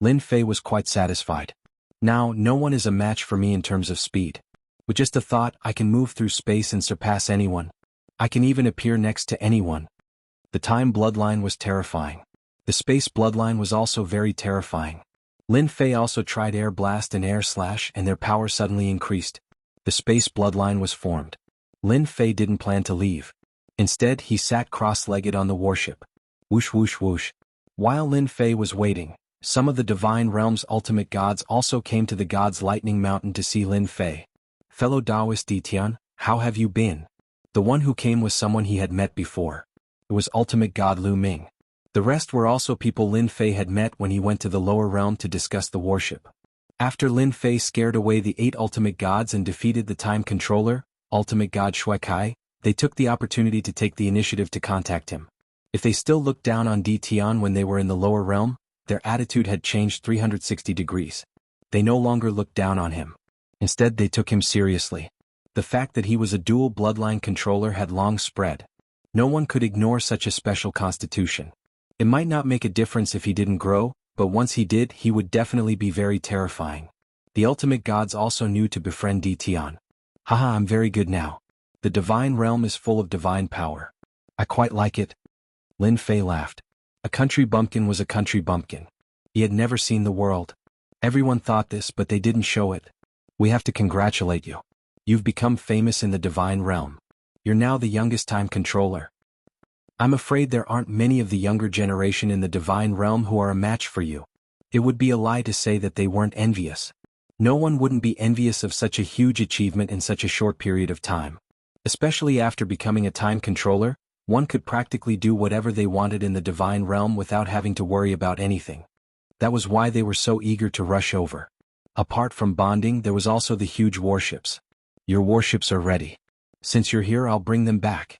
Lin Fei was quite satisfied. Now, no one is a match for me in terms of speed. With just a thought, I can move through space and surpass anyone. I can even appear next to anyone. The time bloodline was terrifying. The space bloodline was also very terrifying. Lin Fei also tried air blast and air slash, and their power suddenly increased. The space bloodline was formed. Lin Fei didn't plan to leave. Instead, he sat cross-legged on the warship. Whoosh whoosh whoosh. While Lin Fei was waiting, some of the Divine Realm's ultimate gods also came to the God's Lightning Mountain to see Lin Fei. Fellow Taoist Di Tian, how have you been? The one who came was someone he had met before. It was ultimate god Lu Ming. The rest were also people Lin Fei had met when he went to the lower realm to discuss the warship. After Lin Fei scared away the 8 ultimate gods and defeated the time controller, ultimate god Shui Kai, they took the opportunity to take the initiative to contact him. If they still looked down on Di Tian when they were in the lower realm, their attitude had changed 360 degrees. They no longer looked down on him. Instead, they took him seriously. The fact that he was a dual bloodline controller had long spread. No one could ignore such a special constitution. It might not make a difference if he didn't grow, but once he did, he would definitely be very terrifying. The ultimate gods also knew to befriend Di Tian. Haha, I'm very good now. The divine realm is full of divine power. I quite like it. Lin Fei laughed. A country bumpkin was a country bumpkin. He had never seen the world. Everyone thought this, but they didn't show it. We have to congratulate you. You've become famous in the divine realm. You're now the youngest time controller. I'm afraid there aren't many of the younger generation in the divine realm who are a match for you. It would be a lie to say that they weren't envious. No one wouldn't be envious of such a huge achievement in such a short period of time. Especially after becoming a time controller, one could practically do whatever they wanted in the divine realm without having to worry about anything. That was why they were so eager to rush over. Apart from bonding, there was also the huge warships. Your warships are ready. Since you're here, I'll bring them back.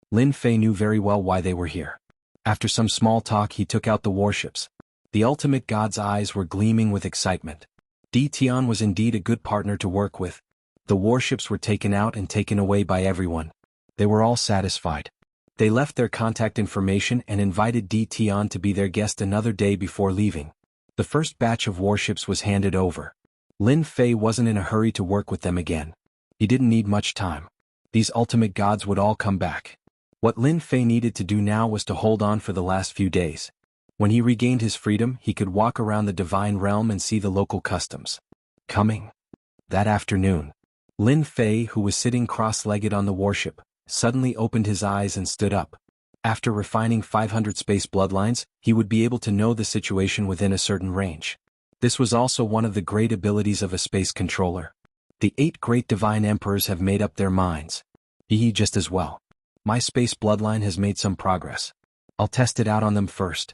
Lin Fei knew very well why they were here. After some small talk, he took out the warships. The ultimate god's eyes were gleaming with excitement. Di Tian was indeed a good partner to work with. The warships were taken out and taken away by everyone. They were all satisfied. They left their contact information and invited Di Tian to be their guest another day before leaving. The first batch of warships was handed over. Lin Fei wasn't in a hurry to work with them again. He didn't need much time. These ultimate gods would all come back. What Lin Fei needed to do now was to hold on for the last few days. When he regained his freedom, he could walk around the divine realm and see the local customs. Coming. That afternoon, Lin Fei, who was sitting cross-legged on the warship, suddenly opened his eyes and stood up. After refining 500 space bloodlines, he would be able to know the situation within a certain range. This was also one of the great abilities of a space controller. The 8 great divine emperors have made up their minds. He just as well. My space bloodline has made some progress. I'll test it out on them first.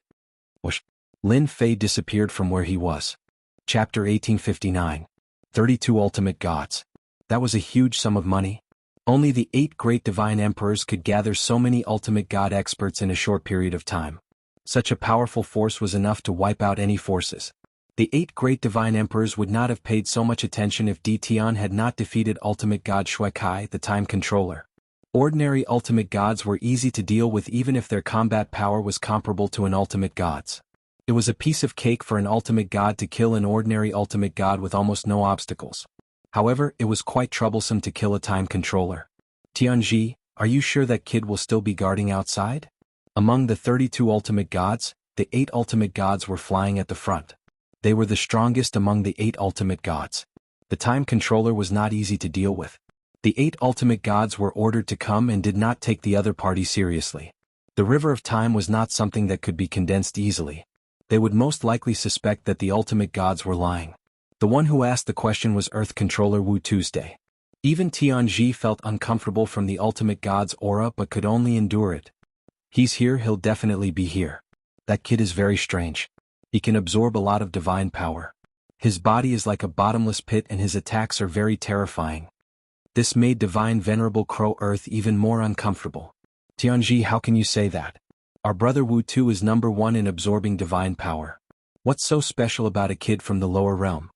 Whoosh. Lin Fei disappeared from where he was. Chapter 1859. 32 Ultimate Gods. That was a huge sum of money. Only the 8 great divine emperors could gather so many ultimate god experts in a short period of time. Such a powerful force was enough to wipe out any forces. The 8 great divine emperors would not have paid so much attention if Di Tian had not defeated ultimate god Shui Kai, the time controller. Ordinary ultimate gods were easy to deal with even if their combat power was comparable to an ultimate god's. It was a piece of cake for an ultimate god to kill an ordinary ultimate god with almost no obstacles. However, it was quite troublesome to kill a time controller. Tianji, are you sure that kid will still be guarding outside? Among the 32 ultimate gods, the 8 ultimate gods were flying at the front. They were the strongest among the 8 ultimate gods. The time controller was not easy to deal with. The 8 ultimate gods were ordered to come and did not take the other party seriously. The river of time was not something that could be condensed easily. They would most likely suspect that the ultimate gods were lying. The one who asked the question was Earth Controller Wu Tuesday. Even Tianji felt uncomfortable from the ultimate god's aura but could only endure it. He's here, he'll definitely be here. That kid is very strange. He can absorb a lot of divine power. His body is like a bottomless pit and his attacks are very terrifying. This made Divine Venerable Crow Earth even more uncomfortable. Tianji, how can you say that? Our brother Wu Tu is number 1 in absorbing divine power. What's so special about a kid from the lower realm?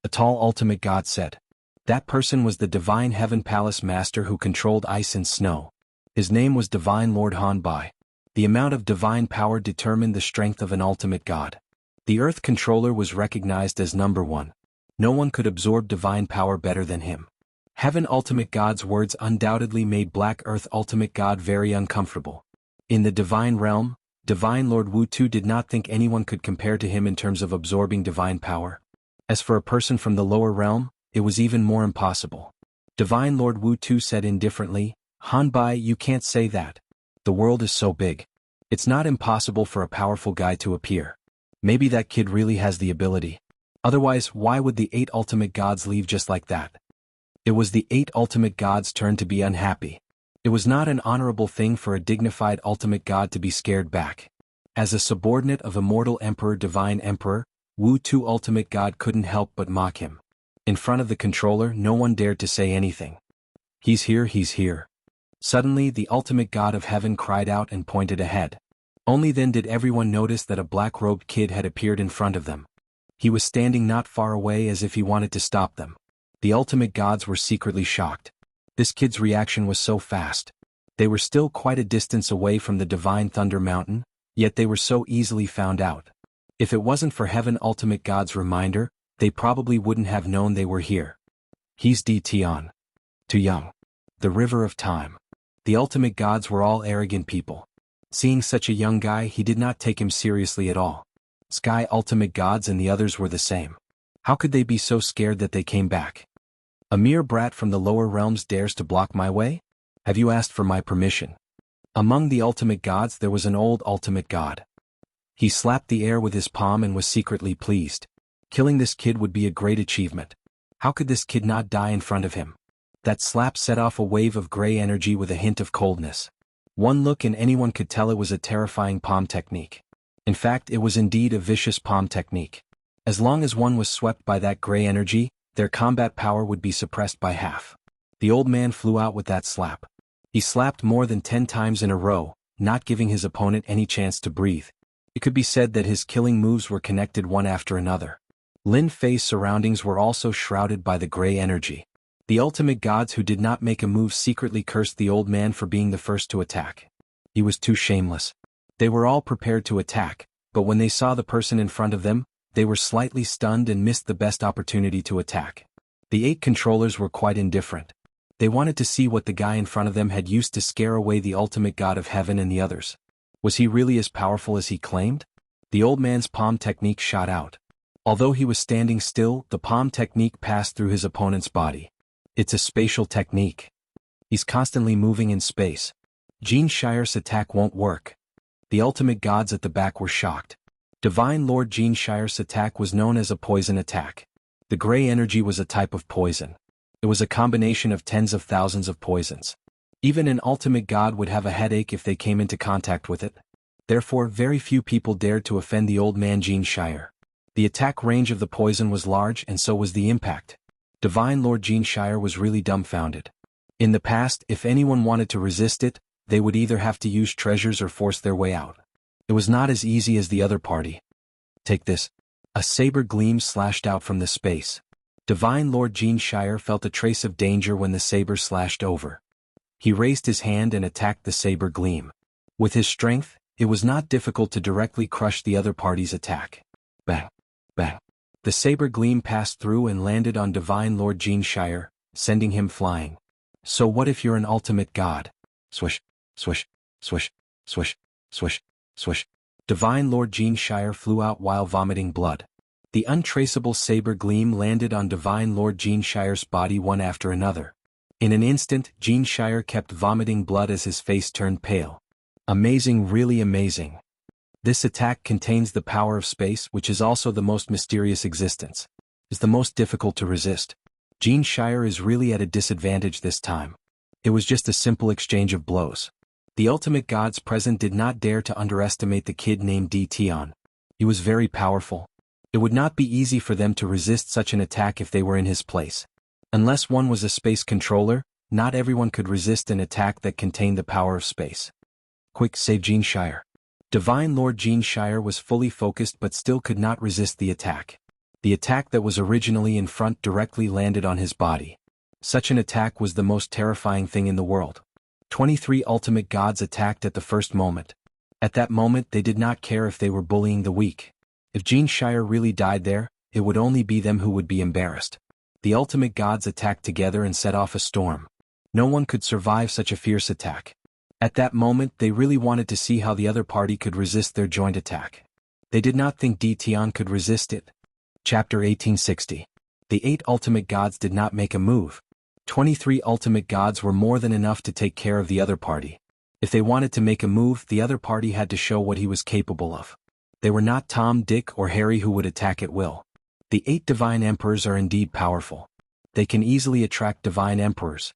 A tall ultimate god said. That person was the Divine Heaven Palace Master who controlled ice and snow. His name was Divine Lord Han Bai. The amount of divine power determined the strength of an ultimate god. The Earth Controller was recognized as number 1. No one could absorb divine power better than him. Heaven Ultimate God's words undoubtedly made Black Earth Ultimate God very uncomfortable. In the divine realm, Divine Lord Wu Tu did not think anyone could compare to him in terms of absorbing divine power. As for a person from the lower realm, it was even more impossible. Divine Lord Wu Tu said indifferently, Han Bai, you can't say that. The world is so big. It's not impossible for a powerful guy to appear. Maybe that kid really has the ability. Otherwise, why would the 8 ultimate gods leave just like that? It was the 8 ultimate gods' turn to be unhappy. It was not an honorable thing for a dignified ultimate god to be scared back. As a subordinate of Immortal Emperor Divine Emperor, Wu Tu Ultimate God couldn't help but mock him. In front of the controller, no one dared to say anything. He's here, he's here. Suddenly, the ultimate god of heaven cried out and pointed ahead. Only then did everyone notice that a black-robed kid had appeared in front of them. He was standing not far away as if he wanted to stop them. The ultimate gods were secretly shocked. This kid's reaction was so fast. They were still quite a distance away from the Divine Thunder Mountain, yet they were so easily found out. If it wasn't for Heaven Ultimate God's reminder, they probably wouldn't have known they were here. He's Tian. Too young. The river of time. The ultimate gods were all arrogant people. Seeing such a young guy, he did not take him seriously at all. Sky ultimate gods and the others were the same. How could they be so scared that they came back? A mere brat from the lower realms dares to block my way? Have you asked for my permission? Among the ultimate gods there was an old ultimate god. He slapped the air with his palm and was secretly pleased. Killing this kid would be a great achievement. How could this kid not die in front of him? That slap set off a wave of gray energy with a hint of coldness. One look and anyone could tell it was a terrifying palm technique. In fact, it was indeed a vicious palm technique. As long as one was swept by that gray energy, their combat power would be suppressed by half. The old man flew out with that slap. He slapped more than 10 times in a row, not giving his opponent any chance to breathe. It could be said that his killing moves were connected one after another. Lin Fei's surroundings were also shrouded by the gray energy. The ultimate gods who did not make a move secretly cursed the old man for being the first to attack. He was too shameless. They were all prepared to attack, but when they saw the person in front of them, they were slightly stunned and missed the best opportunity to attack. The 8 controllers were quite indifferent. They wanted to see what the guy in front of them had used to scare away the ultimate god of heaven and the others. Was he really as powerful as he claimed? The old man's palm technique shot out. Although he was standing still, the palm technique passed through his opponent's body. It's a spatial technique. He's constantly moving in space. Jean Shire's attack won't work. The ultimate gods at the back were shocked. Divine Lord Jean Shire's attack was known as a poison attack. The gray energy was a type of poison. It was a combination of tens of thousands of poisons. Even an ultimate god would have a headache if they came into contact with it. Therefore, very few people dared to offend the old man Jean Shire. The attack range of the poison was large and so was the impact. Divine Lord Jean Shire was really dumbfounded. In the past, if anyone wanted to resist it, they would either have to use treasures or force their way out. It was not as easy as the other party. Take this. A saber gleam slashed out from the space. Divine Lord Jean Shire felt a trace of danger when the saber slashed over. He raised his hand and attacked the saber gleam. With his strength, it was not difficult to directly crush the other party's attack. Bang! Bang! The saber gleam passed through and landed on Divine Lord Jean Shire, sending him flying. So what if you're an ultimate god? Swish, swish, swish, swish, swish, swish. Divine Lord Jean Shire flew out while vomiting blood. The untraceable saber gleam landed on Divine Lord Jean Shire's body one after another. In an instant, Jean Shire kept vomiting blood as his face turned pale. Amazing, really amazing. This attack contains the power of space, which is also the most mysterious existence. Is the most difficult to resist. Jean Shire is really at a disadvantage this time. It was just a simple exchange of blows. The ultimate gods present did not dare to underestimate the kid named Tian. He was very powerful. It would not be easy for them to resist such an attack if they were in his place. Unless one was a space controller, not everyone could resist an attack that contained the power of space. Quick, save Jean Shire. Divine Lord Jean Shire was fully focused but still could not resist the attack. The attack that was originally in front directly landed on his body. Such an attack was the most terrifying thing in the world. 23 ultimate gods attacked at the first moment. At that moment they did not care if they were bullying the weak. If Jean Shire really died there, it would only be them who would be embarrassed. The ultimate gods attacked together and set off a storm. No one could survive such a fierce attack. At that moment they really wanted to see how the other party could resist their joint attack. They did not think Tian could resist it. Chapter 1860. The 8 ultimate gods did not make a move. 23 ultimate gods were more than enough to take care of the other party. If they wanted to make a move, the other party had to show what he was capable of. They were not Tom, Dick, or Harry who would attack at will. The 8 divine emperors are indeed powerful. They can easily attract divine emperors.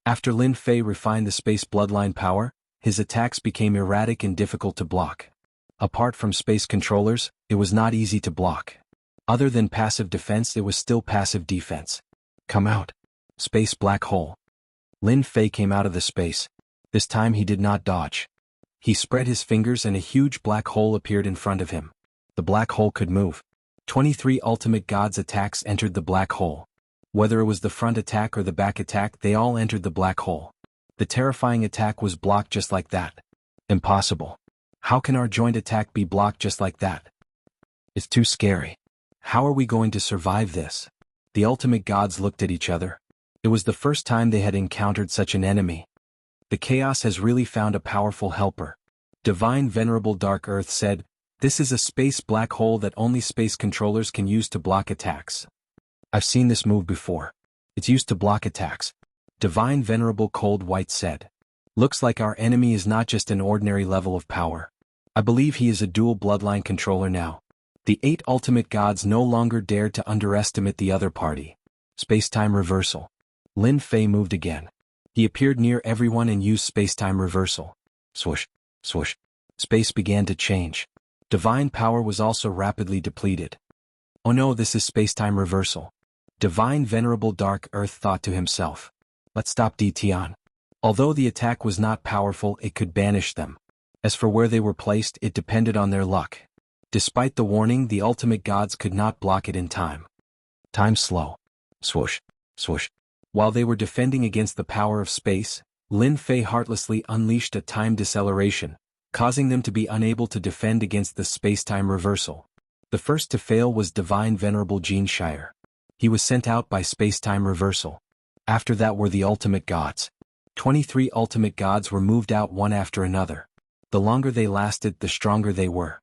After Lin Fei refined the space bloodline power, his attacks became erratic and difficult to block. Apart from space controllers, it was not easy to block. Other than passive defense, it was still passive defense. Come out. Space black hole. Lin Fei came out of the space. This time he did not dodge. He spread his fingers and a huge black hole appeared in front of him. The black hole could move. 23 ultimate gods' attacks entered the black hole. Whether it was the front attack or the back attack, they all entered the black hole. The terrifying attack was blocked just like that. Impossible. How can our joint attack be blocked just like that? It's too scary. How are we going to survive this? The ultimate gods looked at each other. It was the first time they had encountered such an enemy. The chaos has really found a powerful helper. Divine Venerable Dark Earth said, "This is a space black hole that only space controllers can use to block attacks." I've seen this move before. It's used to block attacks. Divine Venerable Cold White said. Looks like our enemy is not just an ordinary level of power. I believe he is a dual bloodline controller now. The 8 ultimate gods no longer dared to underestimate the other party. Space-time reversal. Lin Fei moved again. He appeared near everyone and used space-time reversal. Swoosh, swoosh. Space began to change. Divine power was also rapidly depleted. Oh no, this is space-time reversal. Divine Venerable Dark Earth thought to himself. Let's stop Tian. Although the attack was not powerful, it could banish them. As for where they were placed, it depended on their luck. Despite the warning, the ultimate gods could not block it in time. Time slow. Swoosh, swoosh. While they were defending against the power of space, Lin Fei heartlessly unleashed a time deceleration, causing them to be unable to defend against the space-time reversal. The first to fail was Divine Venerable Jean Shire. He was sent out by space-time reversal. After that were the ultimate gods. 23 ultimate gods were moved out one after another. The longer they lasted, the stronger they were.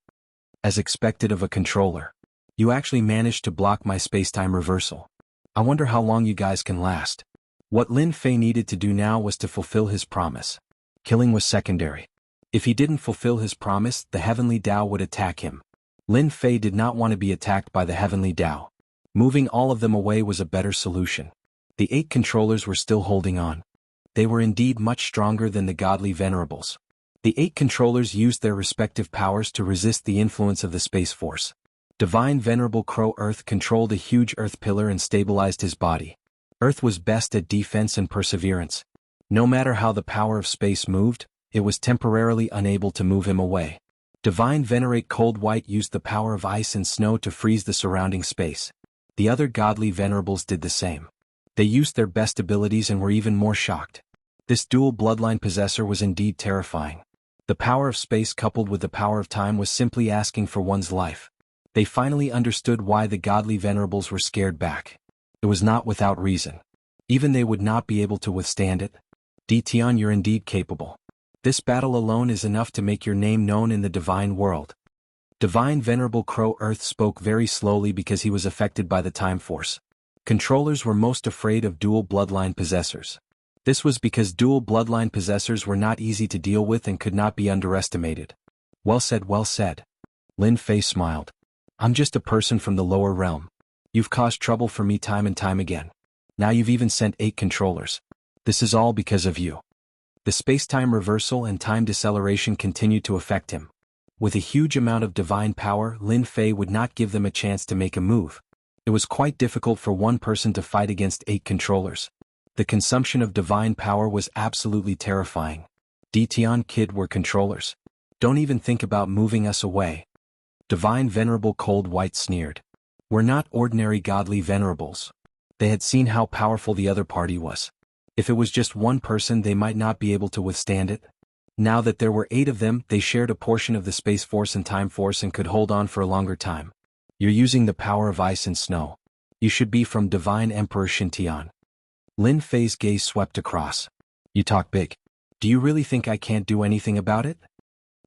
As expected of a controller. You actually managed to block my space-time reversal. I wonder how long you guys can last. What Lin Fei needed to do now was to fulfill his promise. Killing was secondary. If he didn't fulfill his promise, the Heavenly Tao would attack him. Lin Fei did not want to be attacked by the Heavenly Tao. Moving all of them away was a better solution. The 8 controllers were still holding on. They were indeed much stronger than the godly venerables. The 8 controllers used their respective powers to resist the influence of the Space Force. Divine Venerable Crow Earth controlled a huge earth pillar and stabilized his body. Earth was best at defense and perseverance. No matter how the power of space moved, it was temporarily unable to move him away. Divine Venerate Cold White used the power of ice and snow to freeze the surrounding space. The other godly venerables did the same. They used their best abilities and were even more shocked. This dual bloodline possessor was indeed terrifying. The power of space coupled with the power of time was simply asking for one's life. They finally understood why the godly venerables were scared back. It was not without reason. Even they would not be able to withstand it. Tian, you're indeed capable. This battle alone is enough to make your name known in the divine world. Divine Venerable Crow Earth spoke very slowly because he was affected by the time force. Controllers were most afraid of dual bloodline possessors. This was because dual bloodline possessors were not easy to deal with and could not be underestimated. Well said, well said. Lin Fei smiled. I'm just a person from the lower realm. You've caused trouble for me time and time again. Now you've even sent 8 controllers. This is all because of you. The space-time reversal and time deceleration continued to affect him. With a huge amount of divine power, Lin Fei would not give them a chance to make a move. It was quite difficult for one person to fight against 8 controllers. The consumption of divine power was absolutely terrifying. Tian, kid, we're controllers. Don't even think about moving us away. Divine Venerable Cold White sneered. We're not ordinary godly venerables. They had seen how powerful the other party was. If it was just one person, they might not be able to withstand it. Now that there were 8 of them, they shared a portion of the Space Force and Time Force and could hold on for a longer time. You're using the power of ice and snow. You should be from Divine Emperor Xintian. Lin Fei's gaze swept across. You talk big. Do you really think I can't do anything about it?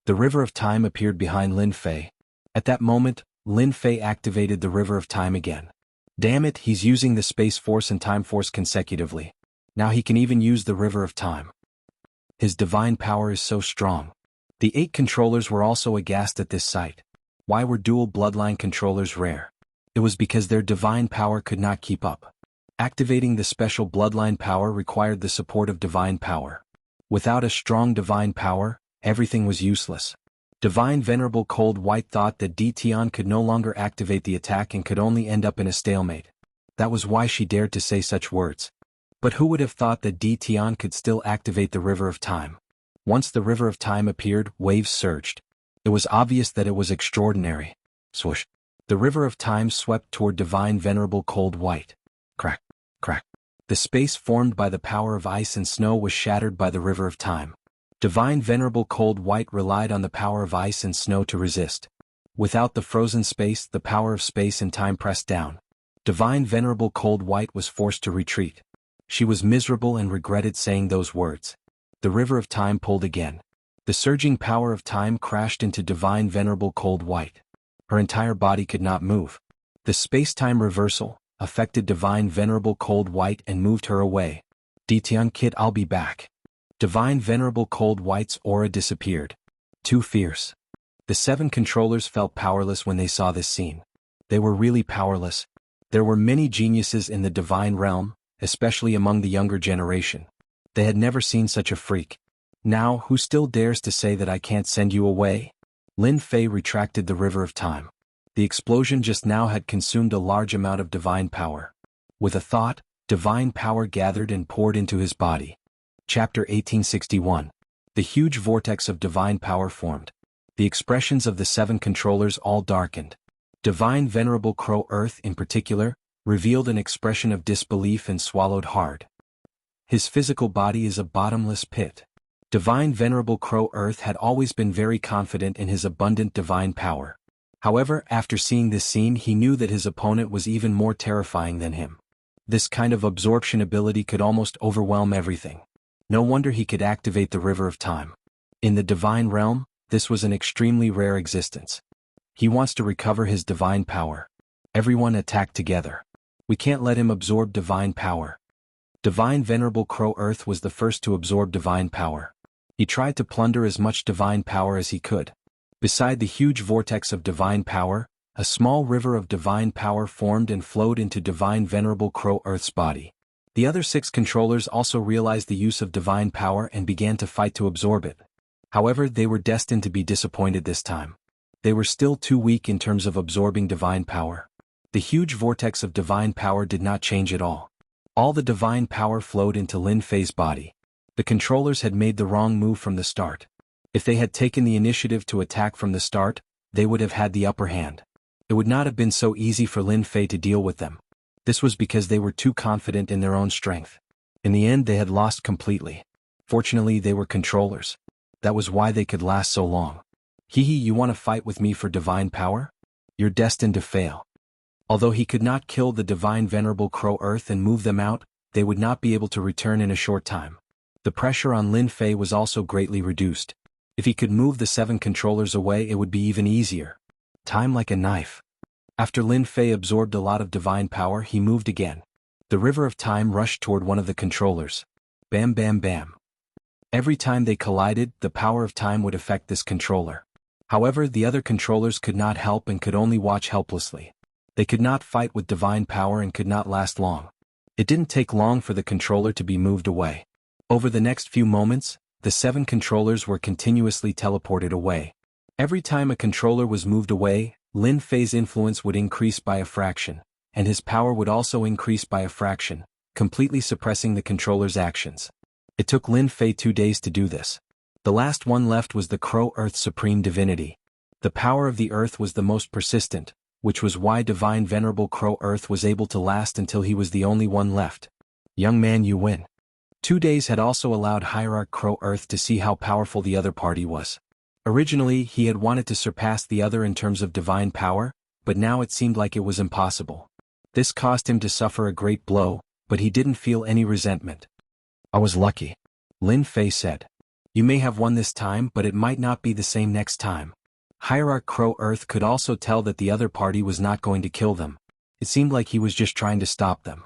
The River of Time appeared behind Lin Fei. At that moment, Lin Fei activated the River of Time again. Damn it, he's using the Space Force and Time Force consecutively. Now he can even use the River of Time. His divine power is so strong. The 8 controllers were also aghast at this sight. Why were dual bloodline controllers rare? It was because their divine power could not keep up. Activating the special bloodline power required the support of divine power. Without a strong divine power, everything was useless. Divine Venerable Cold White thought that Tian could no longer activate the attack and could only end up in a stalemate. That was why she dared to say such words. But who would have thought that Tian could still activate the River of Time? Once the River of Time appeared, waves surged. It was obvious that it was extraordinary. Swoosh. The River of Time swept toward Divine Venerable Cold White. Crack, crack. The space formed by the power of ice and snow was shattered by the River of Time. Divine Venerable Cold White relied on the power of ice and snow to resist. Without the frozen space, the power of space and time pressed down. Divine Venerable Cold White was forced to retreat. She was miserable and regretted saying those words. The river of time pulled again. The surging power of time crashed into Divine Venerable Cold White. Her entire body could not move. The space-time reversal affected Divine Venerable Cold White and moved her away. Ditian Kit, I'll be back. Divine Venerable Cold White's aura disappeared. Too fierce. The 7 controllers felt powerless when they saw this scene. They were really powerless. There were many geniuses in the divine realm, especially among the younger generation. They had never seen such a freak. Now, who still dares to say that I can't send you away? Lin Fei retracted the river of time. The explosion just now had consumed a large amount of divine power. With a thought, divine power gathered and poured into his body. Chapter 1861. The huge vortex of divine power formed. The expressions of the 7 controllers all darkened. Divine Venerable Crow Earth, in particular, revealed an expression of disbelief and swallowed hard. His physical body is a bottomless pit. Divine Venerable Crow Earth had always been very confident in his abundant divine power. However, after seeing this scene, he knew that his opponent was even more terrifying than him. This kind of absorption ability could almost overwhelm everything. No wonder he could activate the River of Time. In the divine realm, this was an extremely rare existence. He wants to recover his divine power. Everyone attack together. We can't let him absorb divine power. Divine Venerable Crow Earth was the first to absorb divine power. He tried to plunder as much divine power as he could. Beside the huge vortex of divine power, a small river of divine power formed and flowed into Divine Venerable Crow Earth's body. The other 6 controllers also realized the use of divine power and began to fight to absorb it. However, they were destined to be disappointed this time. They were still too weak in terms of absorbing divine power. The huge vortex of divine power did not change at all. All the divine power flowed into Lin Fei's body. The controllers had made the wrong move from the start. If they had taken the initiative to attack from the start, they would have had the upper hand. It would not have been so easy for Lin Fei to deal with them. This was because they were too confident in their own strength. In the end, they had lost completely. Fortunately, they were controllers. That was why they could last so long. You want to fight with me for divine power? You're destined to fail. Although he could not kill the Divine Venerable Crow Earth and move them out, they would not be able to return in a short time. The pressure on Lin Fei was also greatly reduced. If he could move the 7 controllers away, it would be even easier. Time like a knife. After Lin Fei absorbed a lot of divine power, he moved again. The river of time rushed toward one of the controllers. Bam bam bam. Every time they collided, the power of time would affect this controller. However, the other controllers could not help and could only watch helplessly. They could not fight with divine power and could not last long. It didn't take long for the controller to be moved away. Over the next few moments, the 7 controllers were continuously teleported away. Every time a controller was moved away, Lin Fei's influence would increase by a fraction, and his power would also increase by a fraction, completely suppressing the controller's actions. It took Lin Fei 2 days to do this. The last one left was the Crow Earth's supreme divinity. The power of the Earth was the most persistent, which was why Divine Venerable Crow Earth was able to last until he was the only one left. Young man, you win. 2 days had also allowed Hierarch Crow Earth to see how powerful the other party was. Originally, he had wanted to surpass the other in terms of divine power, but now it seemed like it was impossible. This caused him to suffer a great blow, but he didn't feel any resentment. I was lucky. Lin Fei said. You may have won this time, but it might not be the same next time. Hierarch Crow Earth could also tell that the other party was not going to kill them. It seemed like he was just trying to stop them.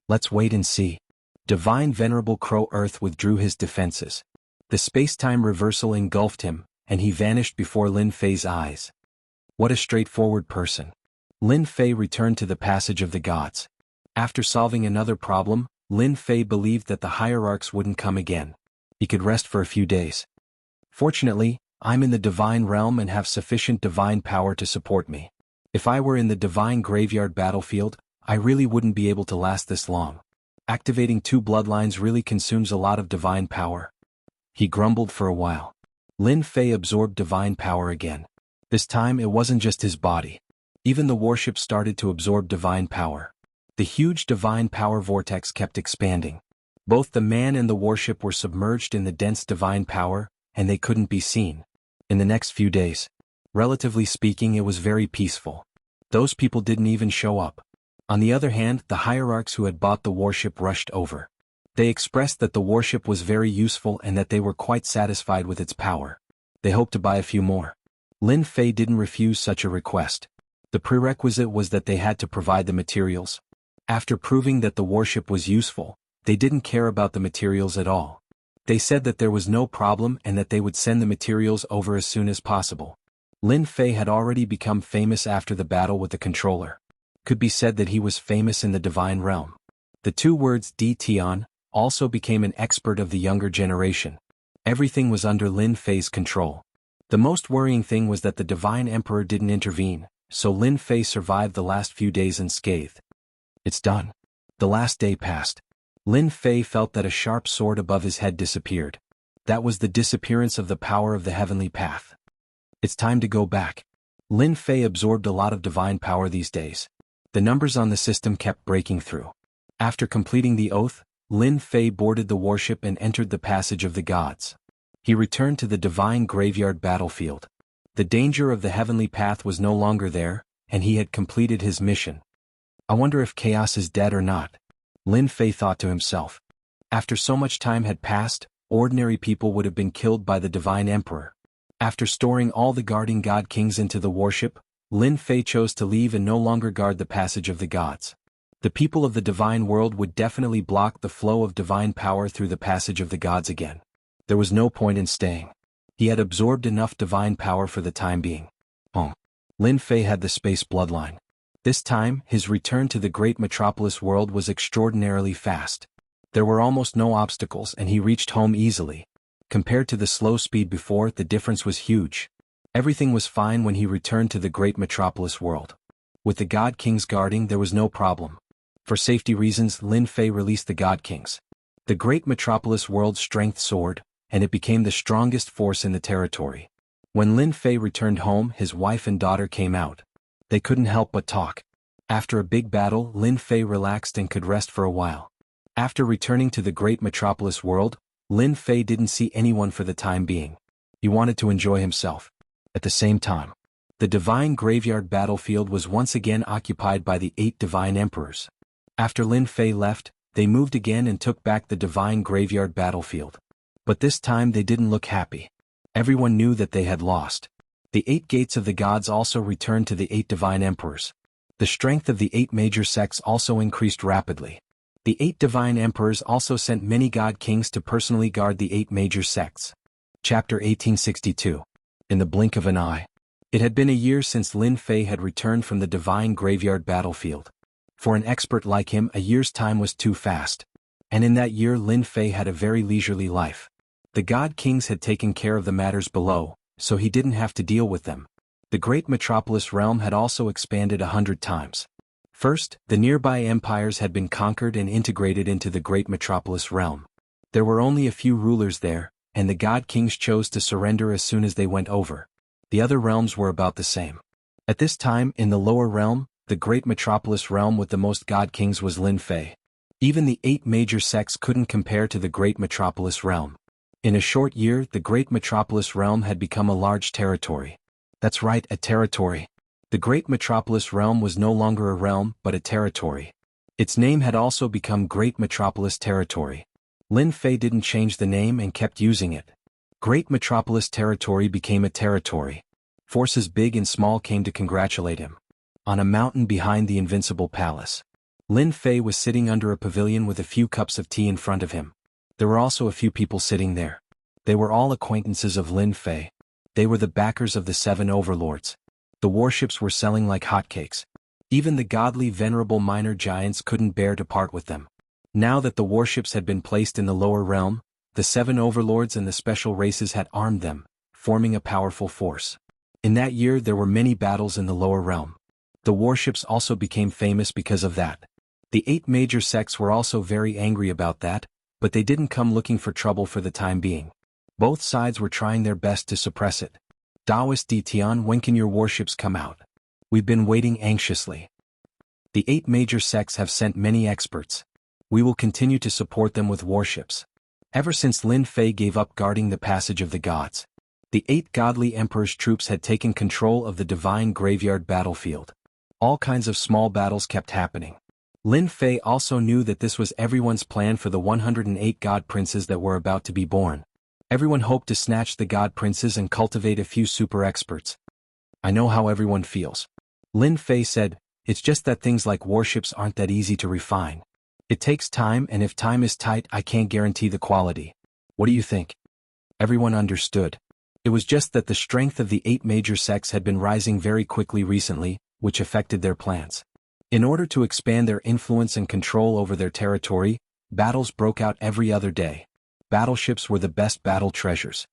Let's wait and see. Divine Venerable Crow Earth withdrew his defenses. The space-time reversal engulfed him, and he vanished before Lin Fei's eyes. What a straightforward person. Lin Fei returned to the Passage of the Gods. After solving another problem, Lin Fei believed that the hierarchs wouldn't come again. He could rest for a few days. Fortunately, I'm in the divine realm and have sufficient divine power to support me. If I were in the divine graveyard battlefield, I really wouldn't be able to last this long. Activating 2 bloodlines really consumes a lot of divine power. He grumbled for a while. Lin Fei absorbed divine power again. This time it wasn't just his body. Even the warship started to absorb divine power. The huge divine power vortex kept expanding. Both the man and the warship were submerged in the dense divine power, and they couldn't be seen. In the next few days, Relatively speaking, it was very peaceful. Those people didn't even show up. On the other hand, the hierarchs who had bought the warship rushed over. They expressed that the warship was very useful and that they were quite satisfied with its power. They hoped to buy a few more. Lin Fei didn't refuse such a request. The prerequisite was that they had to provide the materials. After proving that the warship was useful, they didn't care about the materials at all. They said that there was no problem and that they would send the materials over as soon as possible. Lin Fei had already become famous after the battle with the controller. Could be said that he was famous in the divine realm. The two words Di Tian also became an expert of the younger generation. Everything was under Lin Fei's control. The most worrying thing was that the divine emperor didn't intervene, so Lin Fei survived the last few days unscathed. It's done. The last day passed. Lin Fei felt that a sharp sword above his head disappeared. That was the disappearance of the power of the heavenly path. It's time to go back. Lin Fei absorbed a lot of divine power these days. The numbers on the system kept breaking through. After completing the oath, Lin Fei boarded the warship and entered the passage of the gods. He returned to the divine graveyard battlefield. The danger of the heavenly path was no longer there, and he had completed his mission. I wonder if Chaos is dead or not, Lin Fei thought to himself. After so much time had passed, ordinary people would have been killed by the divine emperor. After storing all the guarding god kings into the warship, Lin Fei chose to leave and no longer guard the passage of the gods. The people of the divine world would definitely block the flow of divine power through the passage of the gods again. There was no point in staying. He had absorbed enough divine power for the time being. Lin Fei had the space bloodline. This time, his return to the great metropolis world was extraordinarily fast. There were almost no obstacles and he reached home easily. Compared to the slow speed before, the difference was huge. Everything was fine when he returned to the great metropolis world. With the god kings guarding, there was no problem. For safety reasons, Lin Fei released the god kings. The great metropolis world's strength soared, and it became the strongest force in the territory. When Lin Fei returned home, his wife and daughter came out. They couldn't help but talk. After a big battle, Lin Fei relaxed and could rest for a while. After returning to the great metropolis world, Lin Fei didn't see anyone for the time being. He wanted to enjoy himself. At the same time, the divine graveyard battlefield was once again occupied by the 8 divine emperors. After Lin Fei left, they moved again and took back the divine graveyard battlefield. But this time they didn't look happy. Everyone knew that they had lost. The 8 gates of the gods also returned to the 8 divine emperors. The strength of the 8 major sects also increased rapidly. The 8 divine emperors also sent many god kings to personally guard the 8 major sects. Chapter 1862. In the blink of an eye. It had been a year since Lin Fei had returned from the divine graveyard battlefield. For an expert like him, a year's time was too fast. And in that year Lin Fei had a very leisurely life. The god kings had taken care of the matters below, so he didn't have to deal with them. The great metropolis realm had also expanded 100 times. First, the nearby empires had been conquered and integrated into the great metropolis realm. There were only a few rulers there, and the god kings chose to surrender as soon as they went over. The other realms were about the same. At this time, in the lower realm, the great metropolis realm with the most god kings was Lin Fei. Even the 8 major sects couldn't compare to the great metropolis realm. In a short year, the great metropolis realm had become a large territory. That's right, a territory. The great metropolis realm was no longer a realm, but a territory. Its name had also become Great Metropolis Territory. Lin Fei didn't change the name and kept using it. Great Metropolis Territory became a territory. Forces big and small came to congratulate him. On a mountain behind the invincible palace, Lin Fei was sitting under a pavilion with a few cups of tea in front of him. There were also a few people sitting there. They were all acquaintances of Lin Fei. They were the backers of the 7 overlords. The warships were selling like hotcakes. Even the godly venerable minor giants couldn't bear to part with them. Now that the warships had been placed in the lower realm, the 7 overlords and the special races had armed them, forming a powerful force. In that year there were many battles in the lower realm. The warships also became famous because of that. The 8 major sects were also very angry about that, but they didn't come looking for trouble for the time being. Both sides were trying their best to suppress it. Taoist Di Tian, when can your warships come out? We've been waiting anxiously. The 8 major sects have sent many experts. We will continue to support them with warships. Ever since Lin Fei gave up guarding the passage of the gods, The 8 godly emperor's troops had taken control of the divine graveyard battlefield. All kinds of small battles kept happening. Lin Fei also knew that this was everyone's plan for the 108 god princes that were about to be born. Everyone hoped to snatch the god princes and cultivate a few super experts. I know how everyone feels. Lin Fei said, it's just that things like warships aren't that easy to refine. It takes time, and if time is tight, I can't guarantee the quality. What do you think? Everyone understood. It was just that the strength of the 8 major sects had been rising very quickly recently, which affected their plans. In order to expand their influence and control over their territory, battles broke out every other day. Battleships were the best battle treasures.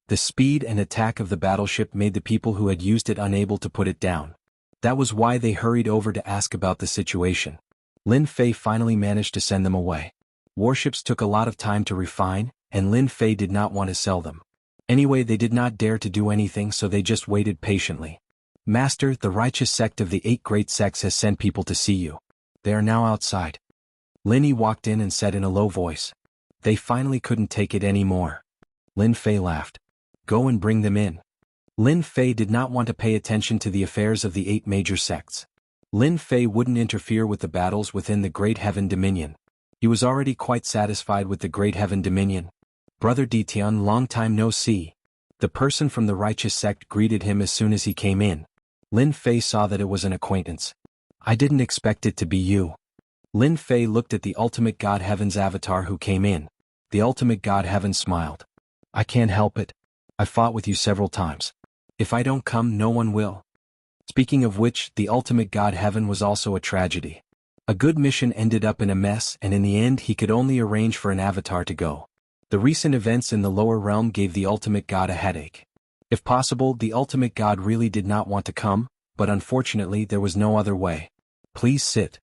The speed and attack of the battleship made the people who had used it unable to put it down. That was why they hurried over to ask about the situation. Lin Fei finally managed to send them away. Warships took a lot of time to refine, and Lin Fei did not want to sell them. Anyway, they did not dare to do anything, so they just waited patiently. Master, the righteous sect of the 8 great sects has sent people to see you. They are now outside. Lin Yi walked in and said in a low voice. They finally couldn't take it anymore. Lin Fei laughed. Go and bring them in. Lin Fei did not want to pay attention to the affairs of the 8 major sects. Lin Fei wouldn't interfere with the battles within the Great Heaven Dominion. He was already quite satisfied with the Great Heaven Dominion. Brother Ditian, long time no see. The person from the righteous sect greeted him as soon as he came in. Lin Fei saw that it was an acquaintance. I didn't expect it to be you. Lin Fei looked at the ultimate God Heaven's avatar who came in. The ultimate God Heaven smiled. I can't help it. I fought with you several times. If I don't come, no one will. Speaking of which, the ultimate God Heaven was also a tragedy. A good mission ended up in a mess, and in the end he could only arrange for an avatar to go. The recent events in the lower realm gave the ultimate God a headache. If possible, the ultimate God really did not want to come, but unfortunately there was no other way. Please sit.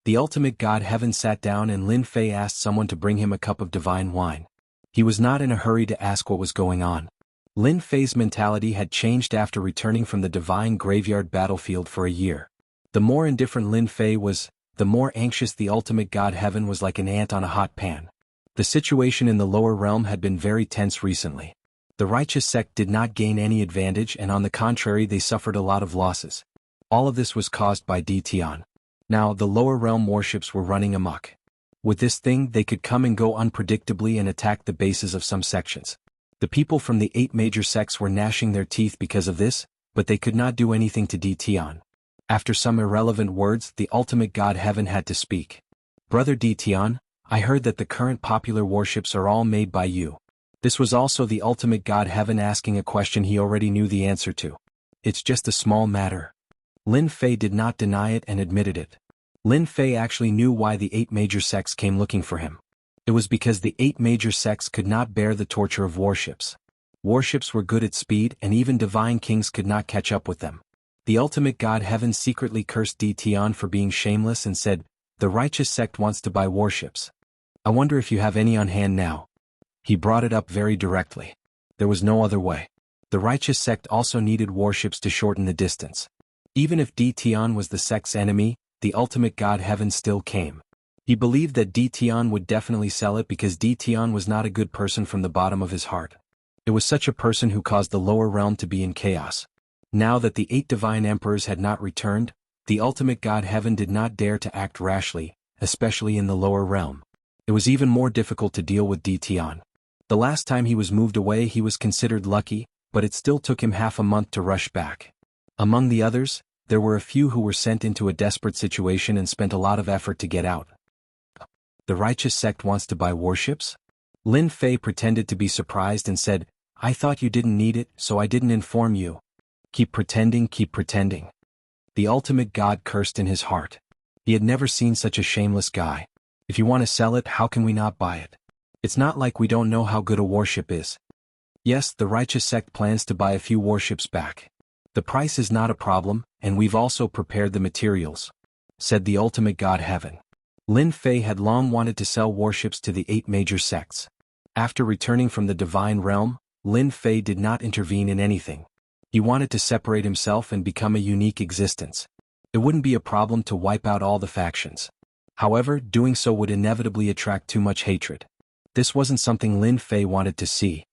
The ultimate God Heaven sat down, and Lin Fei asked someone to bring him a cup of divine wine. He was not in a hurry to ask what was going on. Lin Fei's mentality had changed after returning from the divine graveyard battlefield for a year. The more indifferent Lin Fei was, the more anxious the ultimate God Heaven was, like an ant on a hot pan. The situation in the lower realm had been very tense recently. The righteous sect did not gain any advantage, and on the contrary they suffered a lot of losses. All of this was caused by Ditian. Now the lower realm warships were running amok. With this thing they could come and go unpredictably and attack the bases of some sections. The people from the 8 major sects were gnashing their teeth because of this, but they could not do anything to Ditian. After some irrelevant words, the ultimate God Heaven had to speak. Brother Ditian, I heard that the current popular warships are all made by you. This was also the ultimate God Heaven asking a question he already knew the answer to. It's just a small matter. Lin Fei did not deny it and admitted it. Lin Fei actually knew why the 8 major sects came looking for him. It was because the 8 major sects could not bear the torture of warships. Warships were good at speed, and even divine kings could not catch up with them. The ultimate God Heaven secretly cursed Ditian for being shameless and said, the righteous sect wants to buy warships. I wonder if you have any on hand now. He brought it up very directly. There was no other way. The righteous sect also needed warships to shorten the distance. Even if Ditian was the sect's enemy, the ultimate God Heaven still came. He believed that Ditian would definitely sell it because Ditian was not a good person from the bottom of his heart. It was such a person who caused the lower realm to be in chaos. Now that the 8 divine emperors had not returned, the ultimate God Heaven did not dare to act rashly, especially in the lower realm. It was even more difficult to deal with Ditian. The last time he was moved away he was considered lucky, but it still took him half a month to rush back. Among the others, there were a few who were sent into a desperate situation and spent a lot of effort to get out. The righteous sect wants to buy warships? Lin Fei pretended to be surprised and said, I thought you didn't need it, so I didn't inform you. Keep pretending, keep pretending. The ultimate God cursed in his heart. He had never seen such a shameless guy. If you want to sell it, how can we not buy it? It's not like we don't know how good a warship is. Yes, the righteous sect plans to buy a few warships back. The price is not a problem, and we've also prepared the materials, said the ultimate God Heaven. Lin Fei had long wanted to sell warships to the 8 major sects. After returning from the divine realm, Lin Fei did not intervene in anything. He wanted to separate himself and become a unique existence. It wouldn't be a problem to wipe out all the factions. However, doing so would inevitably attract too much hatred. This wasn't something Lin Fei wanted to see.